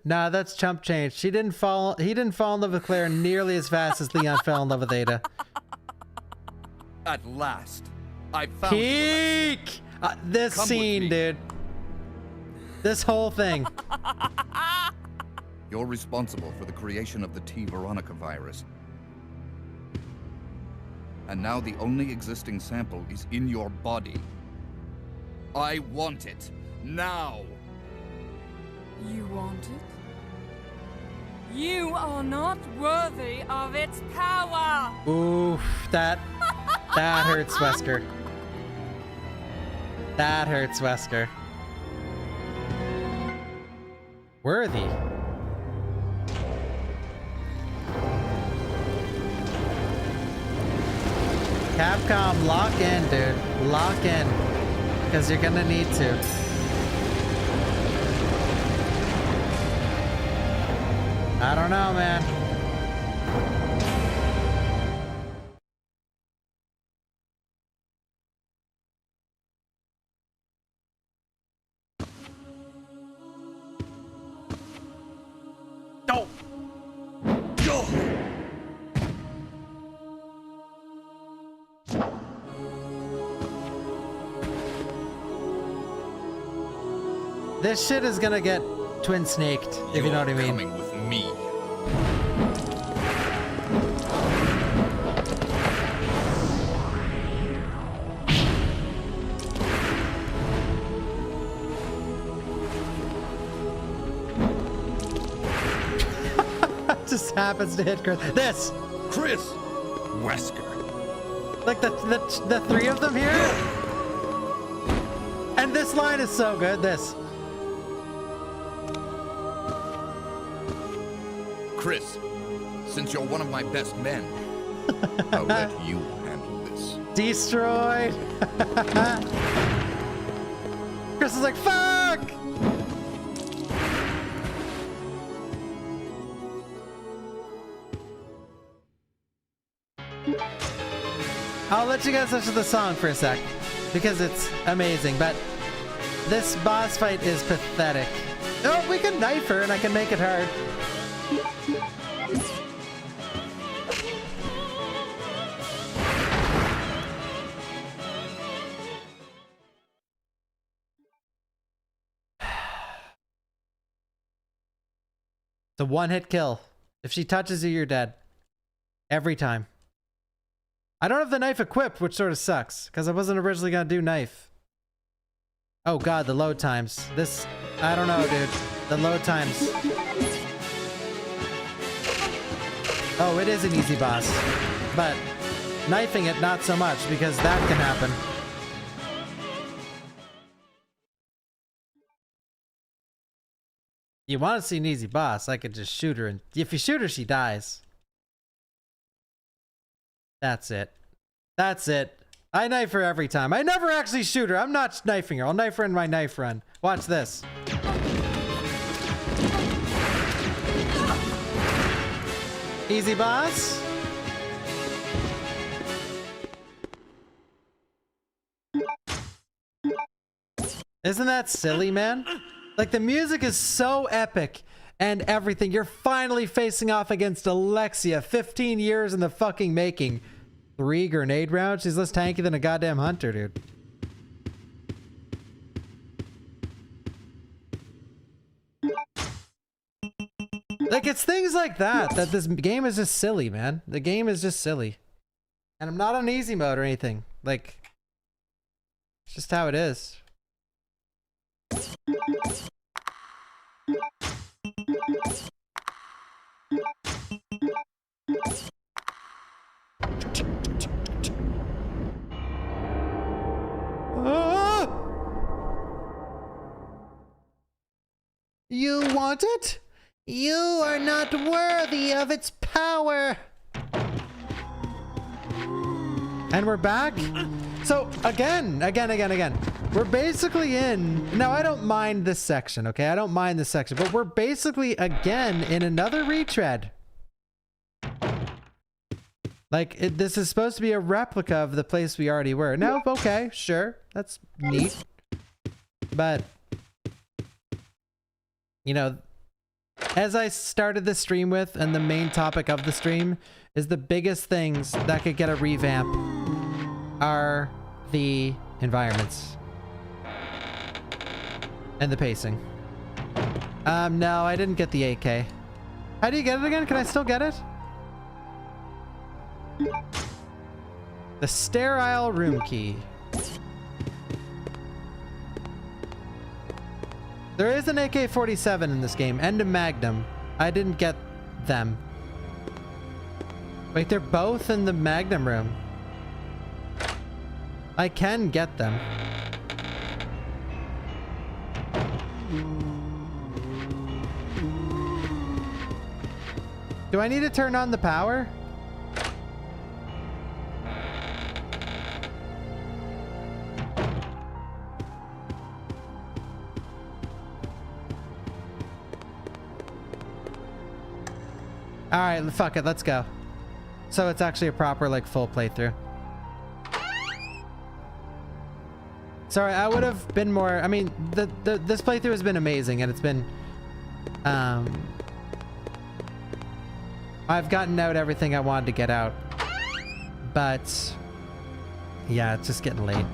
Nah, that's chump change. He didn't fall in love with Claire nearly as fast as Leon fell in love with Ada. At last, I found Peak! This scene, dude. This whole thing. You're responsible for the creation of the T. Veronica virus. And now the only existing sample is in your body. I want it. Now! You want it? You are not worthy of its power! Oof, that hurts, Wesker. That hurts, Wesker. Worthy. Capcom, lock in, dude. Lock in. Because you're gonna need to. I don't know, man. Go! Go! This shit is gonna get twin snaked, if you know what I mean. Coming with me. Just happens to hit Chris. This! Chris! Wesker. Like the three of them here? And this line is so good. This. Chris, since you're one of my best men, I'll let you handle this. Destroyed. Chris is like, fuck! I'll let you guys listen to the song for a sec, because it's amazing, but this boss fight is pathetic. Oh, we can knife her and I can make it hard. It's a one-hit kill. If she touches you, you're dead. Every time. I don't have the knife equipped, which sort of sucks, because I wasn't originally going to do knife. Oh god, the load times. This, I don't know, dude. The load times. Oh, it is an easy boss. But knifing it, not so much, because that can happen. You want to see an easy boss, I could just shoot her, and if you shoot her, she dies. That's it. That's it. I knife her every time. I never actually shoot her. I'm not knifing her. I'll knife her in my knife run. Watch this. Easy boss. Isn't that silly, man? Like, the music is so epic and everything. You're finally facing off against Alexia. 15 years in the fucking making. 3 grenade rounds? She's less tanky than a goddamn hunter, dude. Like, it's things like that this game is just silly, man. The game is just silly. And I'm not on easy mode or anything. Like, it's just how it is. You want it? You are not worthy of its power. And we're back. So again. We're basically in... Now, I don't mind this section, okay? I don't mind this section. But we're basically, again, in another retread. Like, this is supposed to be a replica of the place we already were. No, okay, sure. That's neat. But... You know, as I started the stream with, and the main topic of the stream is the biggest things that could get a revamp are the environments and the pacing. No, I didn't get the 8K. How do you get it again? Can I still get it? The sterile room key. There is an AK-47 in this game, and a Magnum. I didn't get them. Wait, they're both in the Magnum room. I can get them. Do I need to turn on the power? All right, fuck it, let's go. So it's actually a proper, like, full playthrough. Sorry, I would have been more... I mean, this playthrough has been amazing, and it's been... I've gotten out everything I wanted to get out. But... yeah, it's just getting late.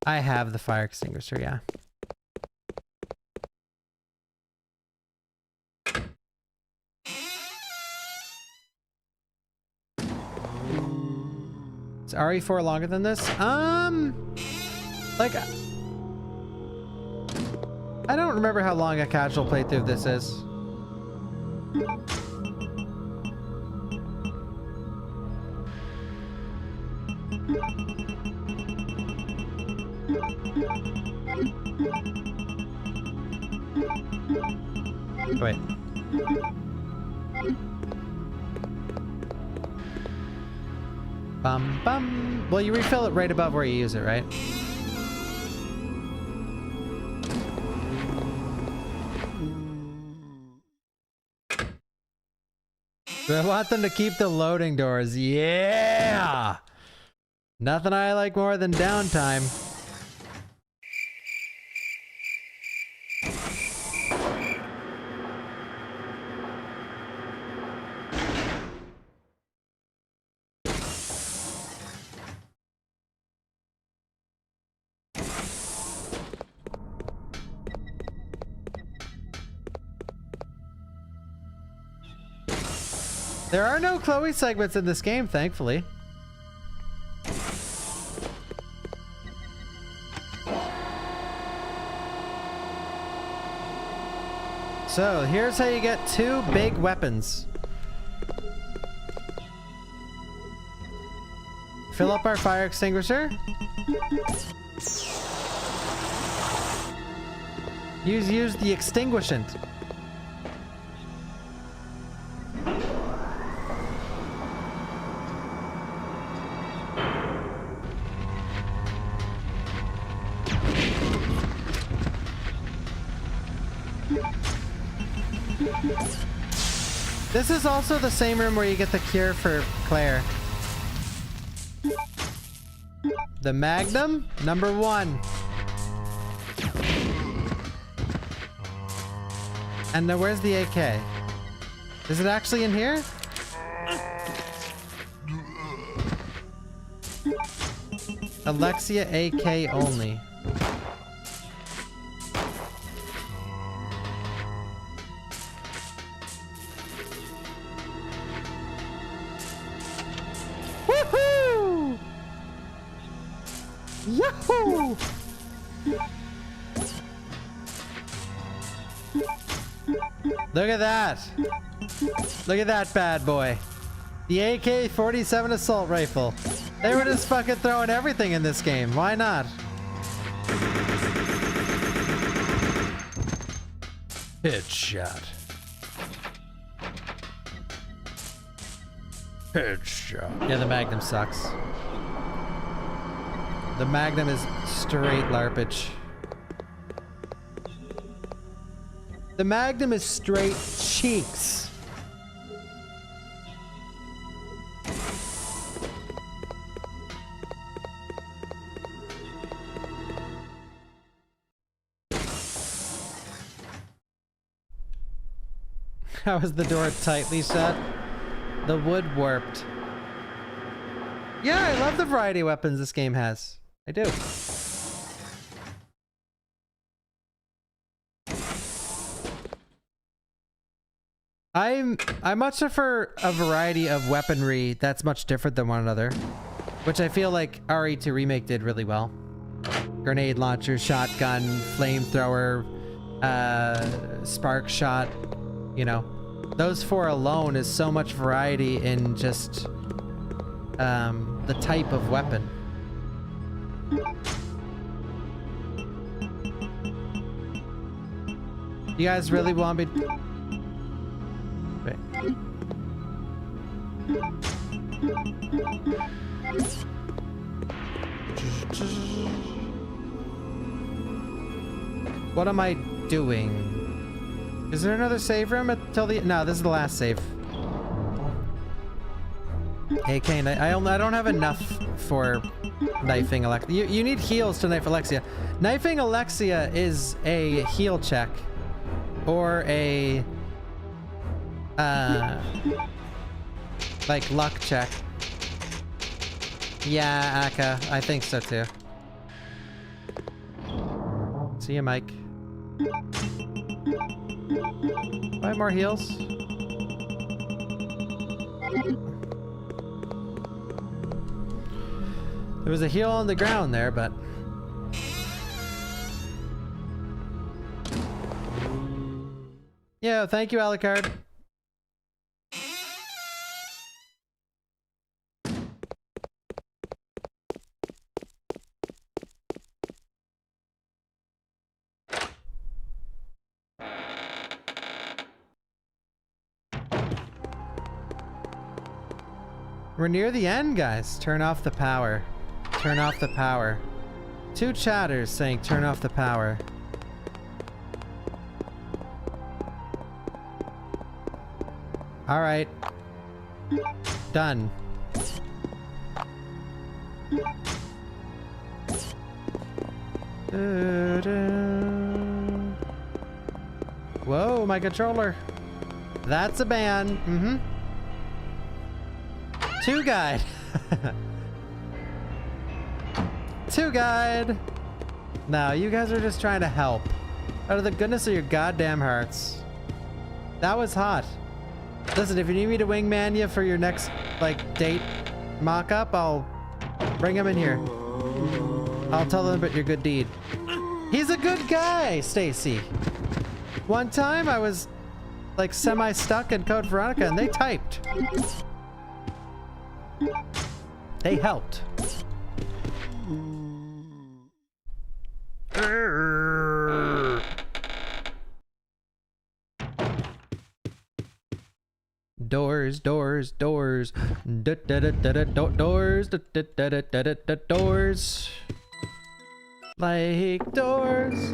I have the fire extinguisher, yeah. Is RE4 longer than this? Like, I don't remember how long a casual playthrough of this is. Wait. Bum bum. Well, you refill it right above where you use it, right? Do I want them to keep the loading doors? Yeah! Nothing I like more than downtime. There are no Chloe segments in this game, thankfully. So, here's how you get 2 big weapons. Fill up our fire extinguisher. Use the extinguishant. This is also the same room where you get the cure for Claire. The Magnum, number 1. And now where's the AK? Is it actually in here? Alexia AK only. Woohoo! Yahoo! Look at that. Look at that bad boy. The AK-47 assault rifle. They were just fucking throwing everything in this game. Why not? Headshot. Headshot. Yeah, the Magnum sucks. The Magnum is straight larpage. The Magnum is straight cheeks. How is the door tightly shut? The wood warped. Yeah, I love the variety of weapons this game has. I do. I much prefer a variety of weaponry that's much different than one another, which I feel like RE2 Remake did really well. Grenade launcher, shotgun, flamethrower, spark shot, you know. Those 4 alone is so much variety in just the type of weapon. You guys really want me... Wait. What am I doing? Is there another save room until the... No, this is the last save. Hey, Kane, I don't have enough for knifing Alexia. You need heals to knife Alexia. Knifing Alexia is a heal check. Or a... like, luck check. Yeah, Akka. I think so, too. See you, Mike. 5 more heals. There was a heal on the ground there, but... Yeah, thank you, Alucard. We're near the end, guys. Turn off the power. Turn off the power. 2 chatters saying turn off the power. Alright. Done. Whoa, my controller. That's a ban. Mm-hmm. 2 guide. 2 guide. No, you guys are just trying to help. Out of the goodness of your goddamn hearts. That was hot. Listen, if you need me to wingman you for your next, like, date mock-up, I'll bring him in here. I'll tell them about your good deed. He's a good guy, Stacy. One time I was, like, semi-stuck in Code Veronica and they typed. They helped. Doors, doors, doors. Doors, doors. Like doors.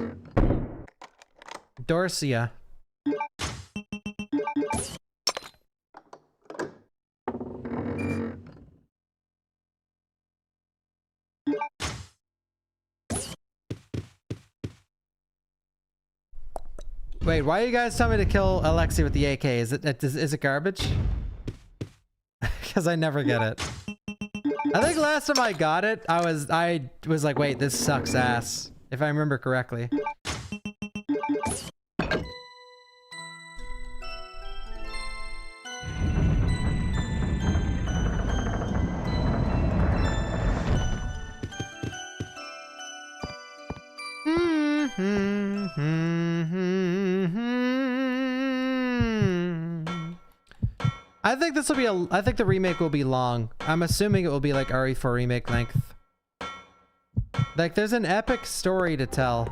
Dorcia. Wait, why are you guys telling me to kill Alexi with the AK? Is it garbage? Because I never get it. I think last time I got it, I was like, wait, this sucks ass. If I remember correctly. I think this will be I think the remake will be long. I'm assuming it will be like RE4 remake length. Like, there's an epic story to tell,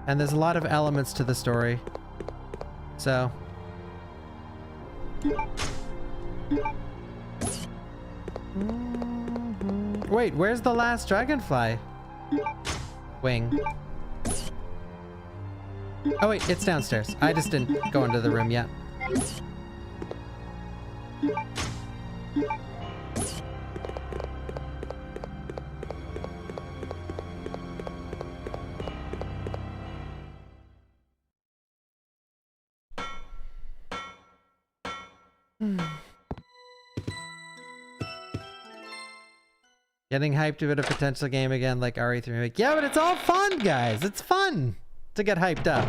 and there's a lot of elements to the story. So. Wait, where's the last dragonfly wing? Oh wait, it's downstairs. I just didn't go into the room yet. Getting hyped about a potential game again like RE3 Remake. Yeah, but it's all fun, guys. It's fun to get hyped up.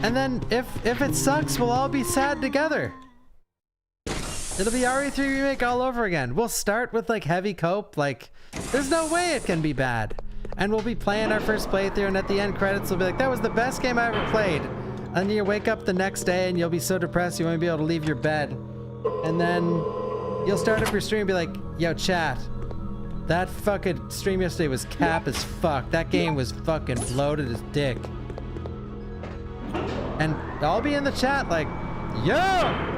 And then if it sucks, we'll all be sad together. It'll be RE3 Remake all over again. We'll start with like heavy cope. Like, there's no way it can be bad. And we'll be playing our first playthrough, and at the end credits we'll be like, that was the best game I ever played. And you wake up the next day and you'll be so depressed you won't be able to leave your bed. And then you'll start up your stream and be like, yo, chat. That fucking stream yesterday was cap as fuck. That game was fucking bloated as dick. And I'll be in the chat like, yo!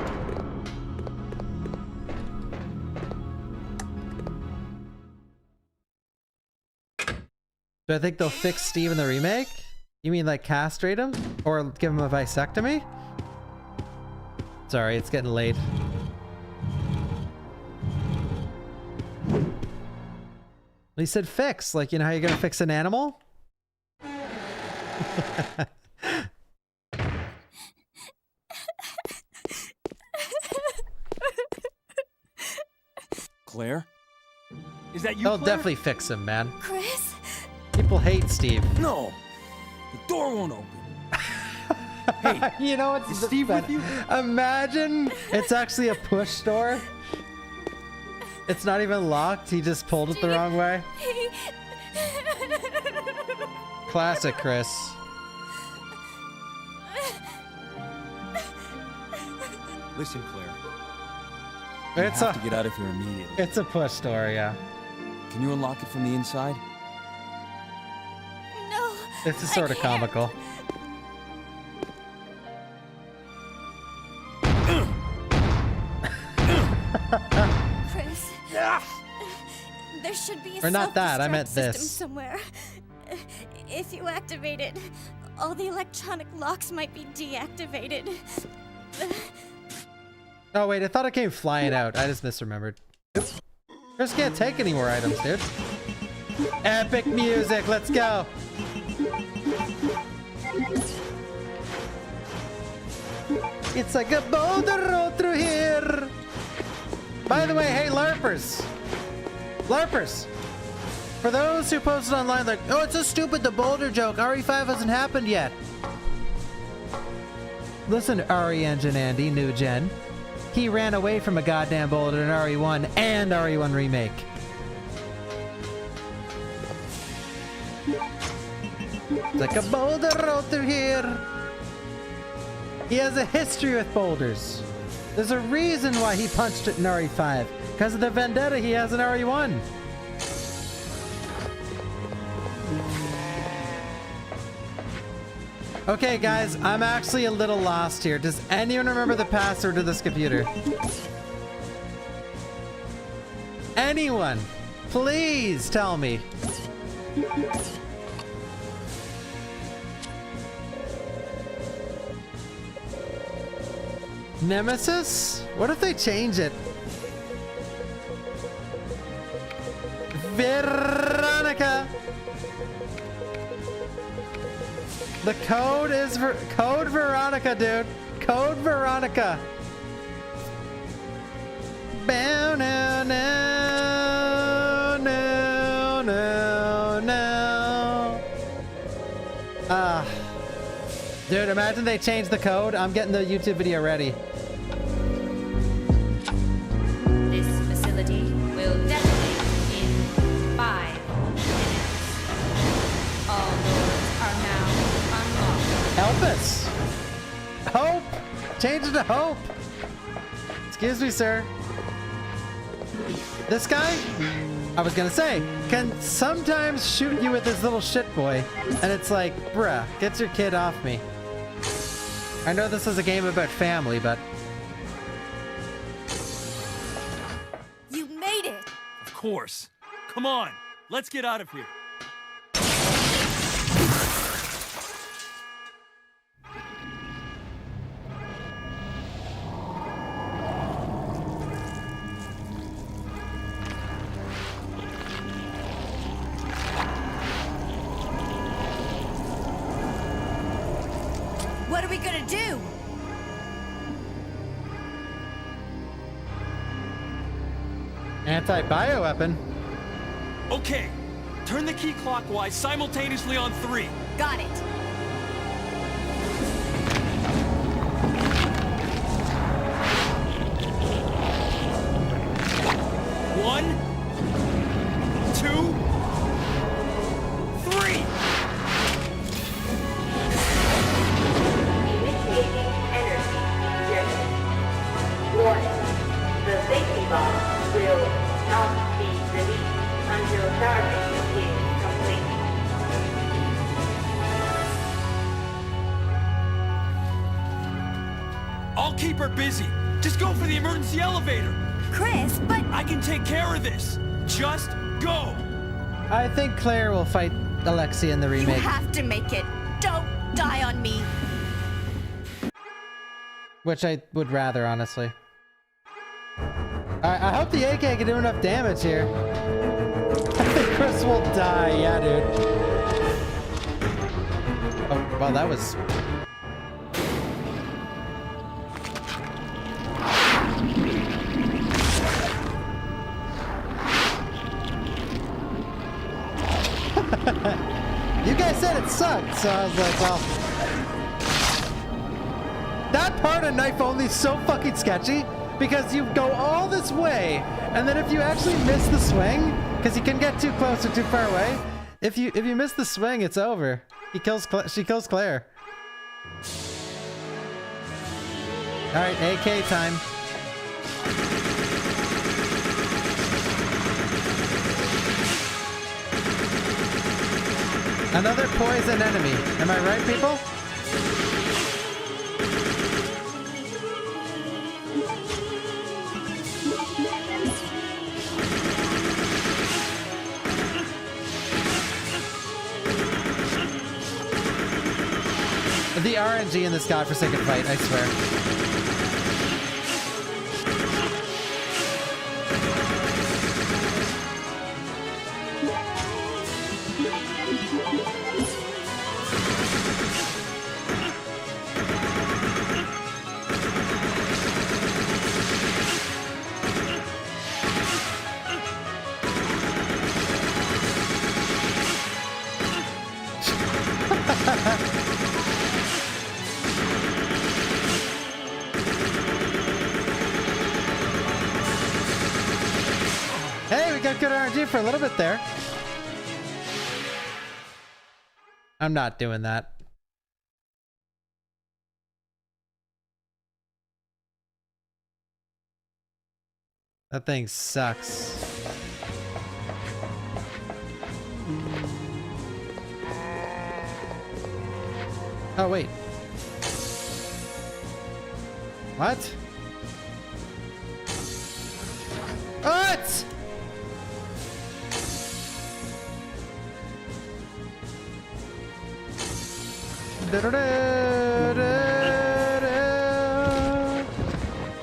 Do I think they'll fix Steve in the remake? You mean like castrate him? Or give him a vasectomy? Sorry, it's getting late. He said fix, like, you know how you're gonna fix an animal? Claire? Is that you, They'll Claire? definitely fix him, man. Chris? People hate Steve. No! The door won't open. Hey, you know what's is Steve with you? Imagine it's actually a push door. It's not even locked. He just pulled it the wrong way. Classic Chris. Listen, Claire. You have to get out of here immediately. It's a push door, yeah. Can you unlock it from the inside? No. This is sort of comical. Chris. There should be a Or not that, I meant system this. somewhere. If you activate it, all the electronic locks might be deactivated. Oh wait, I thought it came flying out. I just misremembered. Oops. Chris can't take any more items, dude. Epic music, let's go. It's like a boulder road through here. By the way, hey LARPers. LARPers. For those who posted online like, oh, it's so stupid, the boulder joke. RE5 hasn't happened yet. Listen, RE Engine Andy, new gen. He ran away from a goddamn boulder in RE1 and RE1 Remake. It's like a boulder road through here. He has a history with boulders. There's a reason why he punched it in RE5. Because of the vendetta he has in RE1. Okay, guys, I'm actually a little lost here. Does anyone remember the password to this computer? Anyone? Please tell me. Nemesis? What if they change it? Veronica! The code is Code Veronica, dude. Code Veronica. Bow no no no no no. Dude, imagine they change the code. I'm getting the YouTube video ready. This facility will detonate in 5 minutes. All doors are now unlocked. Help us. Hope. Change it to Hope. Excuse me, sir. This guy, I was gonna say, can sometimes shoot you with his little shit boy. And it's like, bruh, get your kid off me. I know this is a game about family, but... You made it! Of course. Come on, let's get out of here. What are we gonna do? Anti-bioweapon? Okay, turn the key clockwise simultaneously on 3. Got it. One, 2, 3. Initiating energy injection. Warning. The safety bomb will not be released until charging is complete. I'll keep her busy. Just go for the emergency elevator. Chris, but... I can take care of this. Just go. I think Claire will fight Alexia in the remake. You have to make it. Don't die on me. Which I would rather, honestly. I hope the AK can do enough damage here. I think Chris will die. Yeah, dude. Oh, well, that was... You guys said it sucked, so I was like, well... That part of knife only is so fucking sketchy, because you go all this way, and then if you actually miss the swing, because you can get too close or too far away, if you miss the swing, it's over. She kills Claire. All right, AK time. Another poison enemy. Am I right, people? The RNG in this godforsaken fight, I swear. Hey, we got good RNG for a little bit there. I'm not doing that. That thing sucks. Oh, wait. What? What?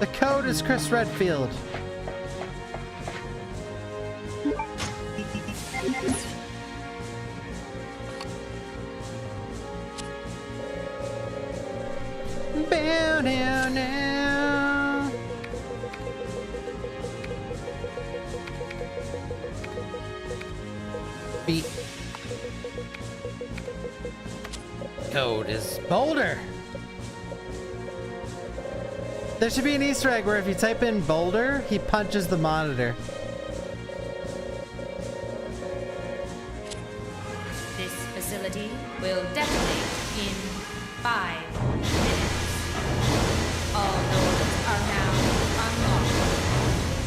The code is Chris Redfield. Bow down now. Beat. Code is Boulder. There should be an Easter egg where if you type in Boulder, he punches the monitor. This facility will detonate in 5 minutes. All doors are now unlocked.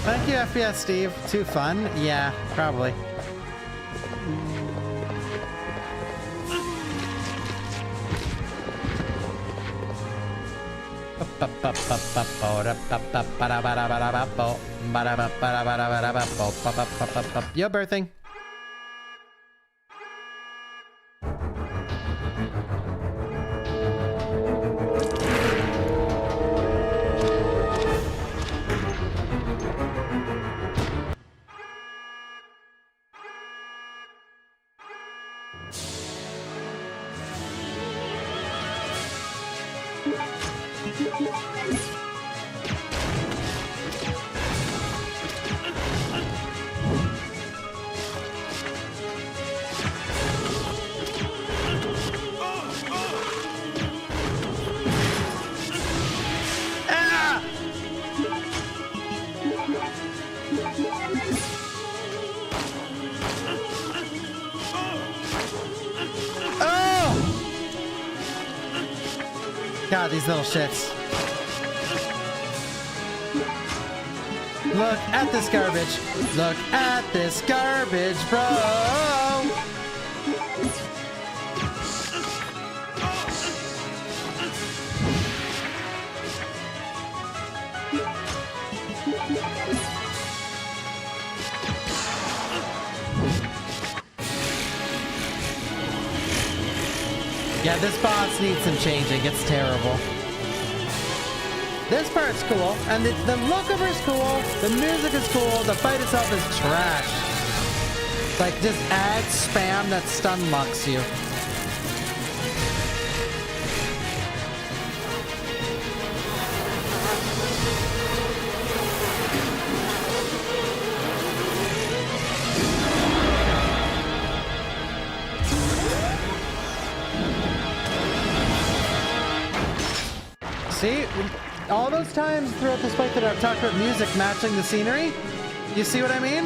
Thank you, FPS Steve. Too fun? Yeah, probably. Yo, birthing. God, these little shits. Look at this garbage. Look at this garbage, bro. Yeah, this boss needs some changing. It's terrible. This part's cool, and the look of her is cool, the music is cool, the fight itself is trash. It's like just add spam that stun locks you. See? All those times throughout this fight that I've talked about music matching the scenery, you see what I mean?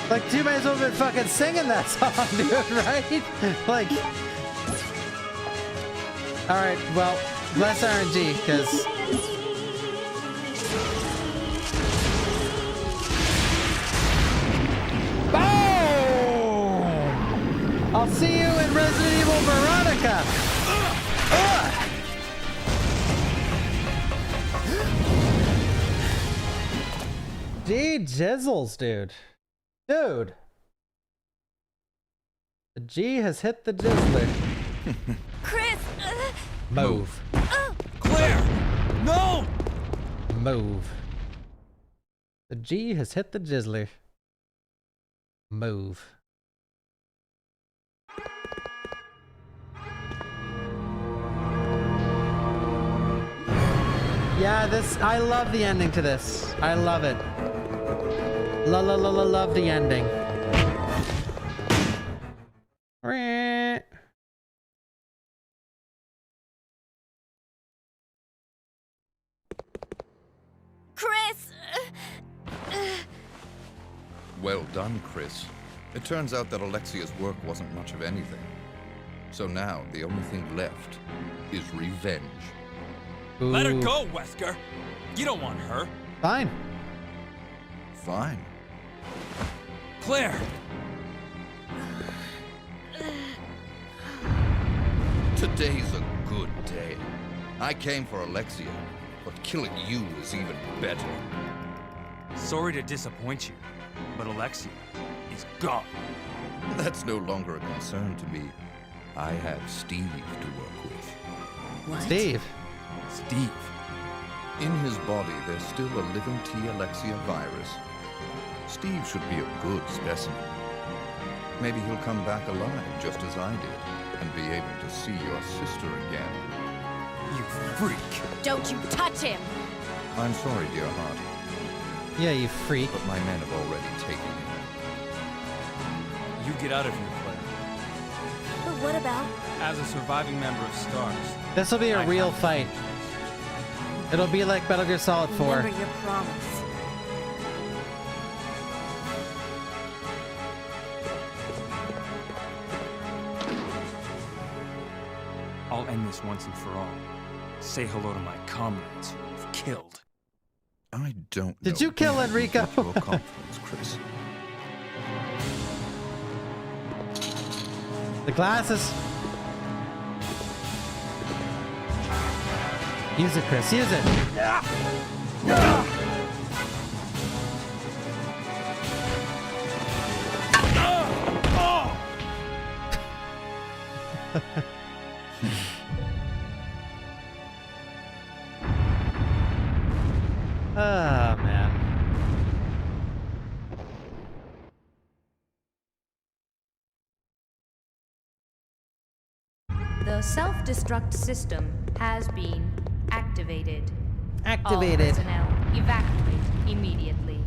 Like, you might as well have been fucking singing that song, dude, right? Like, all right, well, less RNG, because boom! I'll see you in Resident Evil Veronica. Gee jizzles, dude. Dude. The G has hit the jizzler. Chris! Move. Claire! No! Move. The G has hit the jizzler. Move. Yeah, I love the ending to this. I love it. Love the ending. Chris! Well done, Chris. It turns out that Alexia's work wasn't much of anything. So now, the only thing left is revenge. Ooh. Let her go, Wesker. You don't want her. Fine. Fine. Claire! Today's a good day. I came for Alexia, but killing you is even better. Sorry to disappoint you, but Alexia is gone. That's no longer a concern to me. I have Steve to work with. What? Steve? Steve. In his body, there's still a living T. Alexia virus. Steve should be a good specimen. Maybe he'll come back alive, just as I did, and be able to see your sister again. You freak! Don't you touch him! I'm sorry, dear heart. Yeah, you freak. But my men have already taken him. You get out of here, Claire. But what about? As a surviving member of STARS. This will be a real fight. It'll be like Metal Gear Solid 4. Remember your promise. I'll end this once and for all. Say hello to my comrades who you've killed. I don't know. Did you kill Enrico? Your confidence, Chris. The glasses. Use it, Chris. Use it. Ah, man. The self-destruct system has been activated. Activated. All personnel evacuate immediately.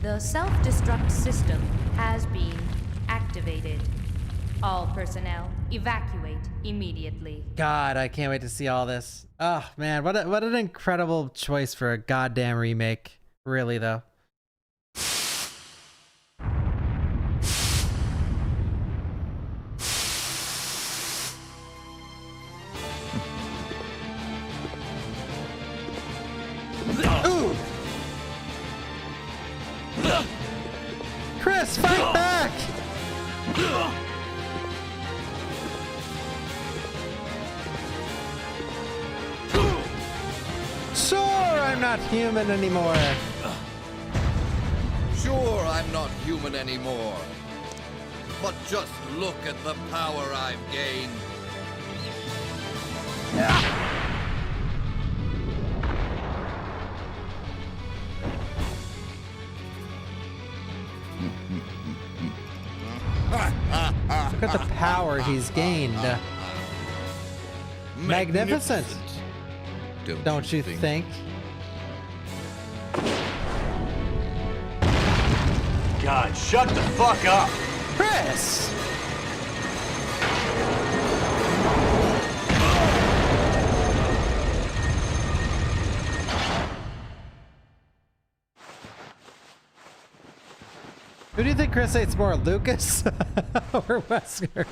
The self-destruct system has been activated. All personnel evacuate immediately. God, I can't wait to see all this. Oh man, what an incredible choice for a goddamn remake. Really though. Ooh. Chris, fight back! Sure, I'm not human anymore. Sure, I'm not human anymore. But just look at the power I've gained. Look at the power he's gained. Magnificent. Don't you think? God, shut the fuck up! Chris! Who do you think Chris hates more, Lucas or Wesker?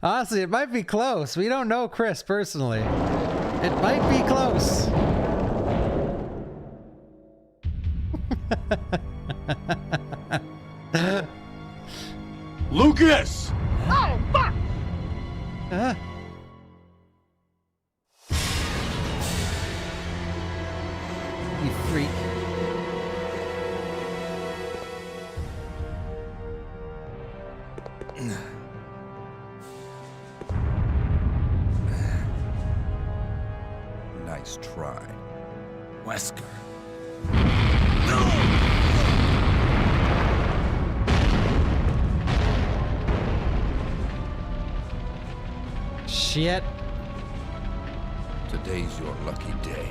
Honestly, it might be close. We don't know Chris personally. It might be close. Lucas! Oh, fuck! You freak. Nice try. Wesker. Shit. Today's your lucky day.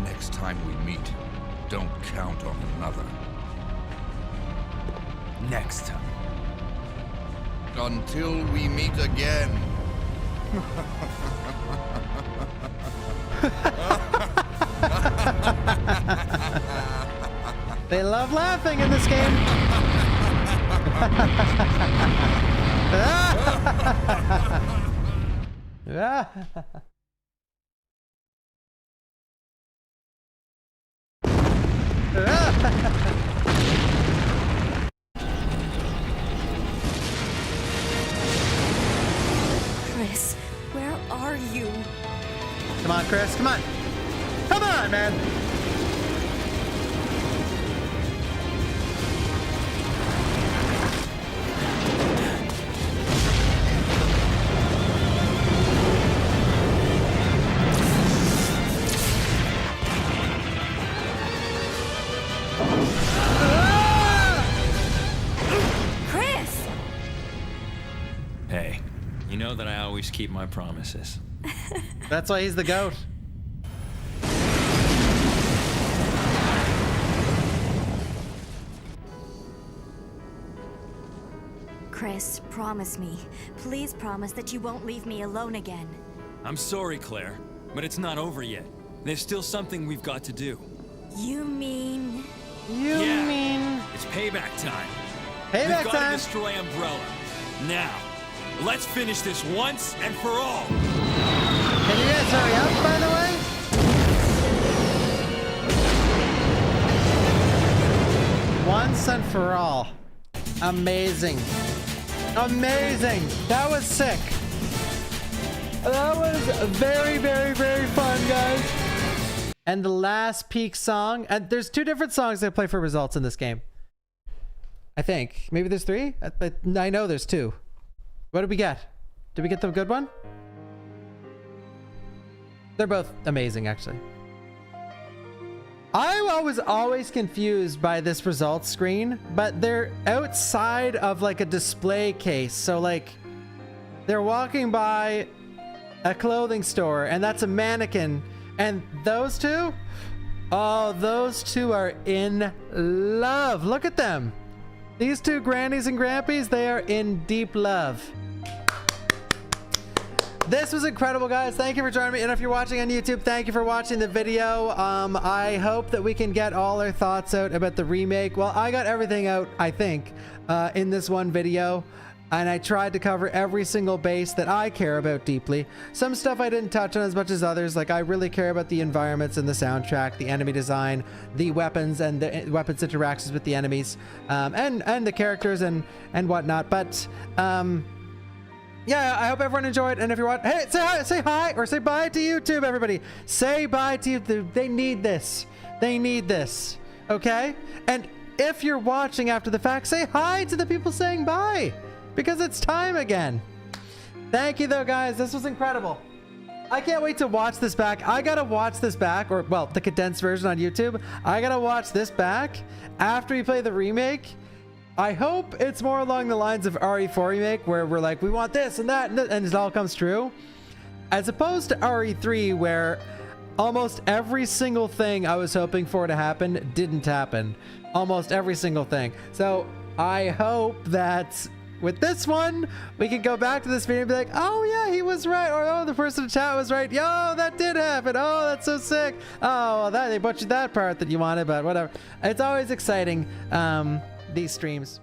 Next time we meet, don't count on another. Next time. Until we meet again. They love laughing in this game. Chris, where are you? Come on, Chris, come on. Come on, man. Chris! Hey, you know that I always keep my promises. That's why he's the GOAT. Chris, promise me. Please promise that you won't leave me alone again. I'm sorry, Claire, but it's not over yet. There's still something we've got to do. You mean... You mean... It's payback time. Payback We've got time. to destroy Umbrella. Now, let's finish this once and for all. Can you guys hurry up, by the way? Once and for all. Amazing. Amazing. That was sick. That was very, very, very fun, guys. And the last peak song. And there's 2 different songs that play for results in this game. I think. Maybe there's 3? I know there's 2. What did we get? Did we get the good one? They're both amazing, actually. I was always confused by this results screen, but they're outside of like a display case. So like they're walking by a clothing store and that's a mannequin. And those two, oh, those two are in love. Look at them. These 2 grannies and grandpies, they are in deep love. This was incredible, guys. Thank you for joining me. And if you're watching on YouTube, thank you for watching the video. I hope that we can get all our thoughts out about the remake. Well, I got everything out, I think, in this one video. And I tried to cover every single base that I care about deeply. Some stuff I didn't touch on as much as others. Like, I really care about the environments and the soundtrack, the enemy design, the weapons and the weapons interactions with the enemies, and the characters and whatnot. But, yeah, I hope everyone enjoyed. And if you're watching, hey, say hi or say bye to YouTube, everybody. Say bye to YouTube. They need this. They need this. Okay? And if you're watching after the fact, say hi to the people saying bye, because it's time again. Thank you though, guys. This was incredible. I can't wait to watch this back. I gotta watch this back, or well, the condensed version on YouTube. I gotta watch this back after we play the remake. I hope it's more along the lines of RE4 remake, where we're like, we want this and that, and it all comes true, as opposed to RE3, where almost every single thing I was hoping for to happen didn't happen. Almost every single thing. So I hope that with this one, we can go back to this video and be like, oh yeah, he was right. Or, oh, the person in chat was right. Yo, that did happen. Oh, that's so sick. Oh, well, they butchered that part that you wanted, but whatever. It's always exciting, these streams.